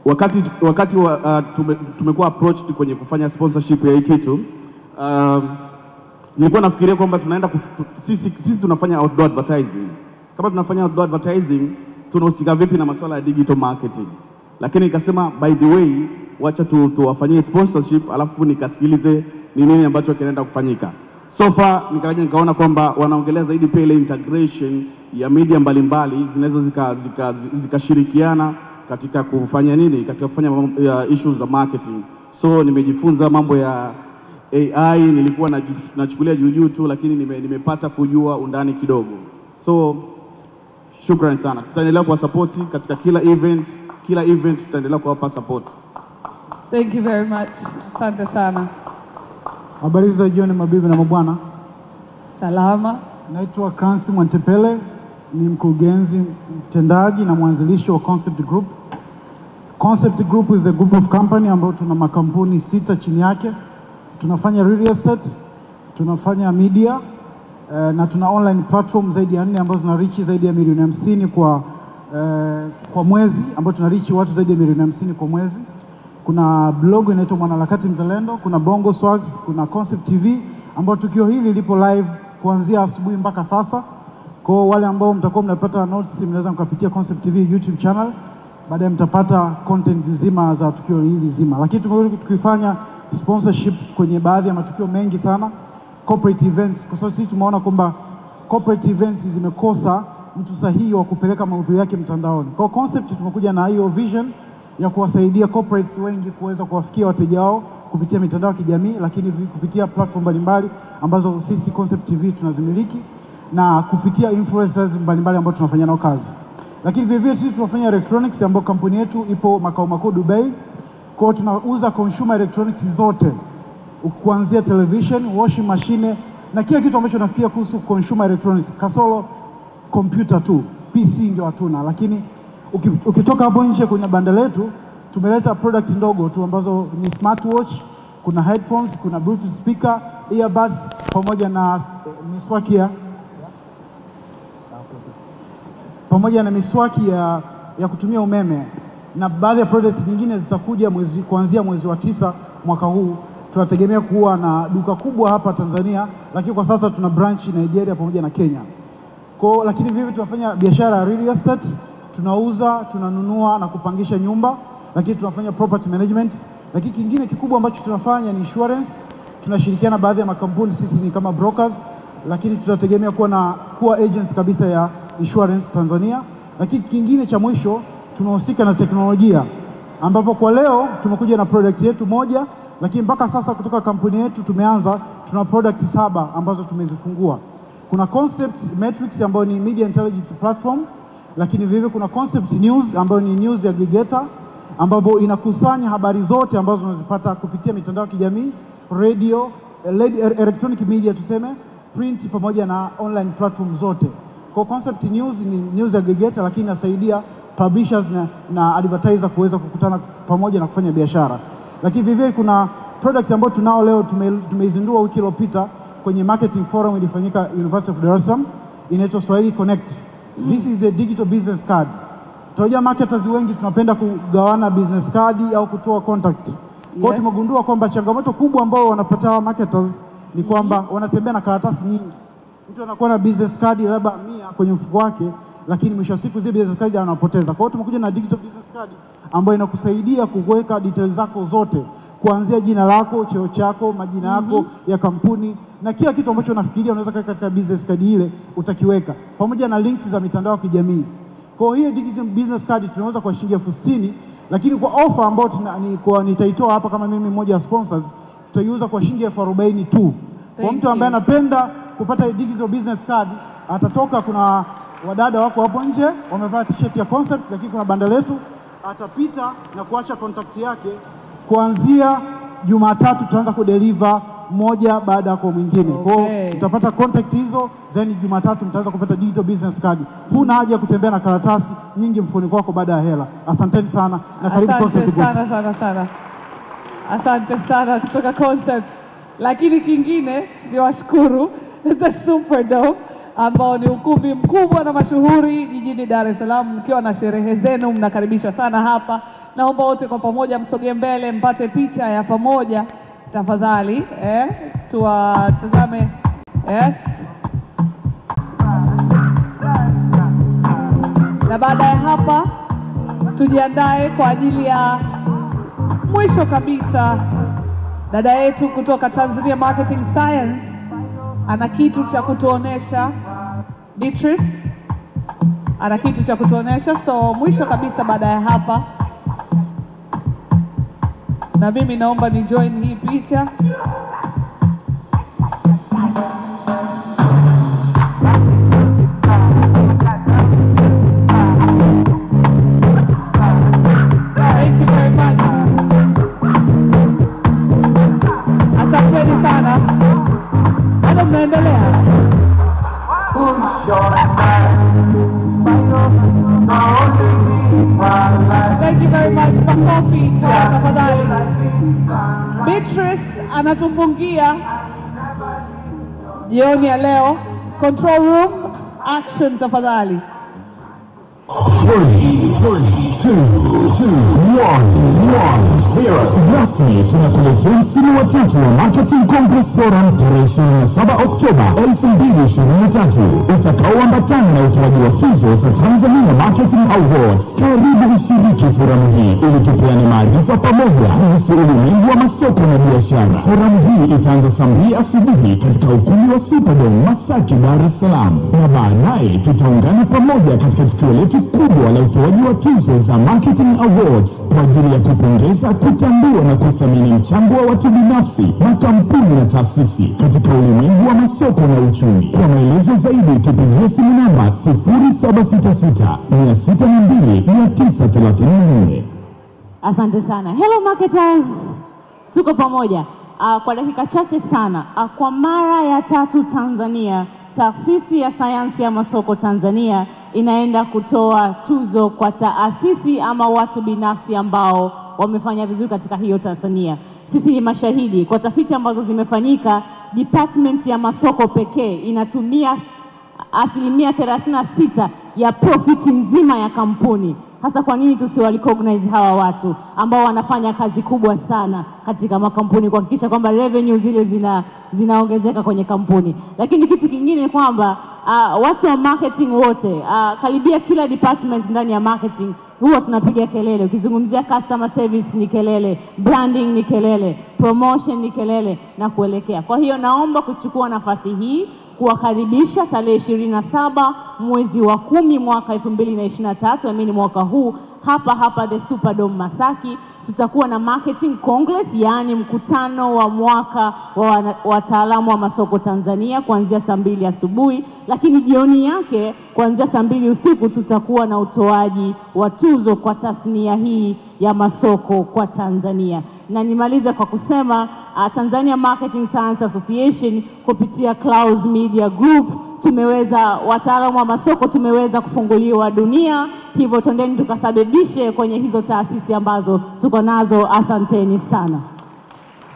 Speaker 11: wakati tumekuwa approached kwenye kufanya sponsorship ya hii kitu, nilikuwa nafikiria kwamba tunaenda sisi tunafanya outdoor advertising. Kama tunafanya outdoor advertising, tunahusika vipi na masuala ya digital marketing? Lakini nikasema by the way, wacha tuwafanyie sponsorship alafu nikasikilize ni nini ambacho kinaenda kufanyika. So far nikaona kwamba wanaongelea zaidi pia ile integration ya media mbalimbali zinaweza zikashirikiana katika kufanya nini, katika kufanya issues za marketing. So nimejifunza mambo ya AI, nilikuwa nachukulia juu tu, lakini nimepata kujua undani kidogo. So shukrani sana. Tutaendelea kwa support katika kila event tutaendelea kuwapa support.
Speaker 6: Thank you very much. Asante sana.
Speaker 12: Habari za jioni mabibi na mabwana.
Speaker 6: Salama.
Speaker 12: Naitwa Crancy Mwantepele, ni mkurugenzi mtendaji na mwanzilishi wa Concept Group. Concept Group is a group of company ambayo tuna makampuni 6 chini yake. Tunafanya real estate, tunafanya media, na tuna online platform zaidi ya 4 ambazo zina reach zaidi ya milioni 50 kwa mwezi, ambayo tuna reach watu zaidi ya milioni 50 kwa mwezi. Kuna blog inaitwa Mwanaharakati Mzalendo, kuna Bongo Swags, kuna Concept TV ambayo tukio hili lipo live kuanzia asubuhi mpaka sasa. Kwa wale ambao mtakuwa mnapata notes, mnaweza mkapitia Concept TV YouTube channel, baadaye mtapata content nzima za tukio hili zima. Lakini tukifanya sponsorship kwenye baadhi ya matukio mengi sana, corporate events, kwa sababu sisi tumeona kwamba corporate events zimekosa mtu sahihi wa kupeleka maudhui yake mtandaoni. Kwa Concept tumekuja na hiyo vision ya kuwasaidia corporates wengi kuweza kuwafikia wateja wao kupitia mitandao ya kijamii, lakini kupitia platform mbalimbali ambazo sisi Concept TV tunazimiliki, na kupitia influencers mbalimbali ambao tunafanya nao kazi. Lakini vile vile sisi tunafanya electronics ambayo kampuni yetu ipo makao makuu Dubai. Kwa tunauza consumer electronics zote, kuanzia television, washing machine na kila kitu ambacho nafikiria kuhusu consumer electronics, kasoro computer tu, PC ndio hatuna. Lakini ukitoka hapo nje kwenye banda letu tumeleta product ndogo tu ambazo ni smartwatch, kuna headphones, kuna bluetooth speaker, earbuds pamoja na miswaki ya kutumia umeme, na baadhi ya product nyingine zitakuja kuanzia mwezi wa 9 mwaka huu. Tunategemea kuwa na duka kubwa hapa Tanzania, lakini kwa sasa tuna branch Nigeria pamoja na Kenya. Lakini vile tunafanya biashara ya real estate, tunauza, tunanunua na kupangisha nyumba, lakini tunafanya property management. Lakini kingine kikubwa ambacho tunafanya ni insurance. Tunashirikiana baadhi ya makampuni, sisi ni kama brokers, lakini tutategemea kuwa agents kabisa ya insurance Tanzania. Lakini kingine cha mwisho, tunahusika na teknolojia, ambapo kwa leo tumekuja na product yetu moja, lakini mpaka sasa kutoka kampuni yetu tuna product 7 ambazo tumezifungua. Kuna Concept Matrix ambayo ni media intelligence platform lakini vivyo kuna Concept News ambayo ni news aggregator ambapo inakusanya habari zote ambazo unazipata kupitia mitandao ya kijamii, radio, electronic media tuseme, print pamoja na online platform zote. Kwa Concept News ni news aggregator, lakini inasaidia publishers na advertiser kuweza kukutana pamoja na kufanya biashara. Lakini vivyo kuna products ambayo tunao leo tumeizindua wiki iliyopita kwenye marketing forum ilifanyika University of Dar es Salaam, inaitwa Swahili Connect. This is a digital business card. Tunajua marketers wengi tunapenda kugawana business card au kutoa contact. Kwa hiyo tumegundua kwamba changamoto kubwa ambao wanapata wa marketers ni kwamba wanatembea na karatasi nyingi. Mtu anakuwa na business card labda 100 kwenye mfuko wake, lakini mwisho wa siku zile business card anapoteza. Kwa hiyo tumekuja na digital business card ambayo inakusaidia kuweka details zako zote, kuanzia jina lako, cheo chako, majina yako ya kampuni na kila kitu ambacho unafikiria unaweza kuweka katika business card ile utakiweka, pamoja na links za mitandao ya kijamii. Kwa hiyo digital business card tunaweza kwa shilingi 60,000, lakini kwa offer ambayo nitaitoa hapa kama mimi mmoja wa sponsors, tutaiuza kwa shilingi 40,000 tu. Kwa mtu ambaye anapenda kupata digital business card, atatoka, kuna wadada wako hapo nje wamevaa t-shirt ya Concept, lakini kuna banda letu, atapita na kuacha contact yake. Kuanzia Jumatatu tutaanza kudeliver moja baada ya kwa mwingine. Kwa hiyo utapata contact hizo, then Jumatatu mtaanza kupata digital business card. Huna haja ya kutembea na karatasi nyingi mfukoni kwako baada ya hela. Asanteni sana na karibu Concept.
Speaker 6: Asante sana. Asante sana kutoka Concept. Lakini kingine ni washukuru The Superdome ambao ni ukumbi mkubwa na mashuhuri jijini Dar es Salaam. Mkiwa na sherehe zenu mnakaribishwa sana hapa. Naomba wote kwa pamoja msogee mbele mpate picha ya pamoja tafadhali. Tuwatazame. Yes. Na baada ya hapa tujiandae kwa ajili ya mwisho kabisa. Dada yetu kutoka Tanzania Marketing Science ana kitu cha kutuonesha. Beatrice ana kitu cha kutuonesha, so mwisho kabisa baada ya hapa, na mimi naomba ni join hii picha. Thank you very much. Asanteni sana. Bado mnaendelea. Thank you very much. Makofi tafadhali. Beatrice anatufungia jioni ya leo. Control room, action tafadhali.
Speaker 17: 3, 2, 1, 0. Rasmi tunakuletea msimu wa 3 wa Marketing Congress Forum tarehe 27 Oktoba 2023 utakaoambatana na utoaji wa tuzo za Tanzania Marketing Awards. Karibu ushiriki forum hii ili tupeane maarifa pamoja kuhusu ulimwengu wa masoko na biashara. Forum hii itaanza saa 2 asubuhi katika ukumbi wa Superdome Masaki, Dar es Salaam, na baadaye tutaungana pamoja katika tukio letu kubwa la utoaji wa tuzo za Marketing Awards kwa ajili ya kupongeza, kutambua na kuthamini mchango wa watu binafsi, makampuni na taasisi katika ulimwengu wa masoko na uchumi. Kwa maelezo zaidi tupigie simu namba 0766-602-934.
Speaker 21: Asante sana. Hello marketers. Tuko pamoja. Kwa dakika chache sana. Kwa mara ya 3 Tanzania, Taasisi ya Sayansi ya Masoko Tanzania inaenda kutoa tuzo kwa taasisi ama watu binafsi ambao wamefanya vizuri katika hiyo Tanzania. Sisi ni mashahidi kwa tafiti ambazo zimefanyika. Department ya masoko pekee inatumia 36% ya profit nzima ya kampuni. Hasa kwa nini tusiwarecognize hawa watu ambao wanafanya kazi kubwa sana katika makampuni kuhakikisha kwamba revenue zile zinaongezeka kwenye kampuni. Lakini kitu kingine ni kwamba watu wa marketing wote, karibia kila department ndani ya marketing huwa tunapiga kelele. Ukizungumzia customer service ni kelele, branding ni kelele, promotion ni kelele na kuelekea. Kwa hiyo naomba kuchukua nafasi hii kuwakaribisha tarehe 27 mwezi wa 10 mwaka 2023, amini mwaka huu, hapa the Superdome Masaki. Tutakuwa na Marketing Congress, yani mkutano wa mwaka wa wataalamu wa masoko Tanzania kuanzia saa 2 asubuhi, lakini jioni yake kuanzia saa 2 usiku tutakuwa na utoaji wa tuzo kwa tasnia hii ya masoko kwa Tanzania. Na nimalize kwa kusema Tanzania Marketing Science Association kupitia Clouds Media Group wataalamu wa masoko tumeweza kufunguliwa dunia, hivyo twendeni tukasababishe kwenye hizo taasisi ambazo tuko nazo. Asanteni sana.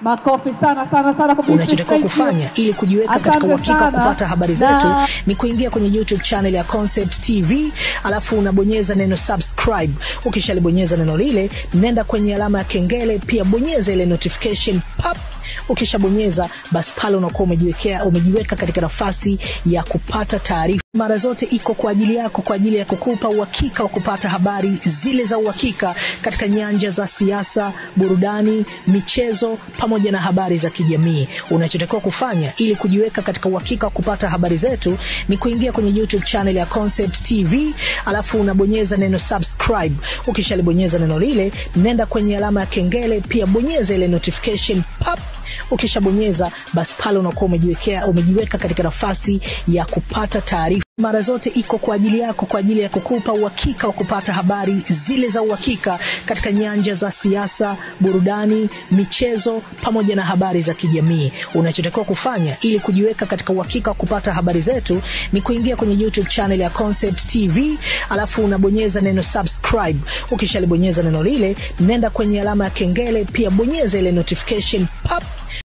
Speaker 6: Makofi sana kwa
Speaker 5: unachotakiwa kufanya ili kujiweka katika uhakika wa kupata habari zetu ni kuingia kwenye YouTube channel ya Concept TV, alafu unabonyeza neno subscribe. Ukishalibonyeza neno lile, nenda kwenye alama ya kengele, pia bonyeza ile notification pop. Ukishabonyeza basi pale unakuwa umejiweka katika nafasi ya kupata taarifa. Mara zote iko kwa ajili yako, kwa ajili ya kukupa uhakika wa kupata habari zile za uhakika katika nyanja za siasa, burudani, michezo pamoja na habari za kijamii. Unachotakiwa kufanya ili kujiweka katika uhakika wa kupata habari zetu ni kuingia kwenye YouTube channel ya Concept TV, alafu unabonyeza neno subscribe. Ukishalibonyeza neno lile, nenda kwenye alama ya kengele, pia bonyeza ile notification pop. Ukishabonyeza basi pale unakuwa umejiweka katika nafasi ya kupata taarifa. Mara zote iko kwa ajili yako, kwa ajili ya kukupa uhakika wa kupata habari zile za uhakika katika nyanja za siasa, burudani, michezo pamoja na habari za kijamii. Unachotakiwa kufanya ili kujiweka katika uhakika wa kupata habari zetu ni kuingia kwenye YouTube channel ya Concept TV, alafu unabonyeza neno subscribe. Ukishalibonyeza neno lile, nenda kwenye alama ya kengele, pia bonyeza ile notification pop.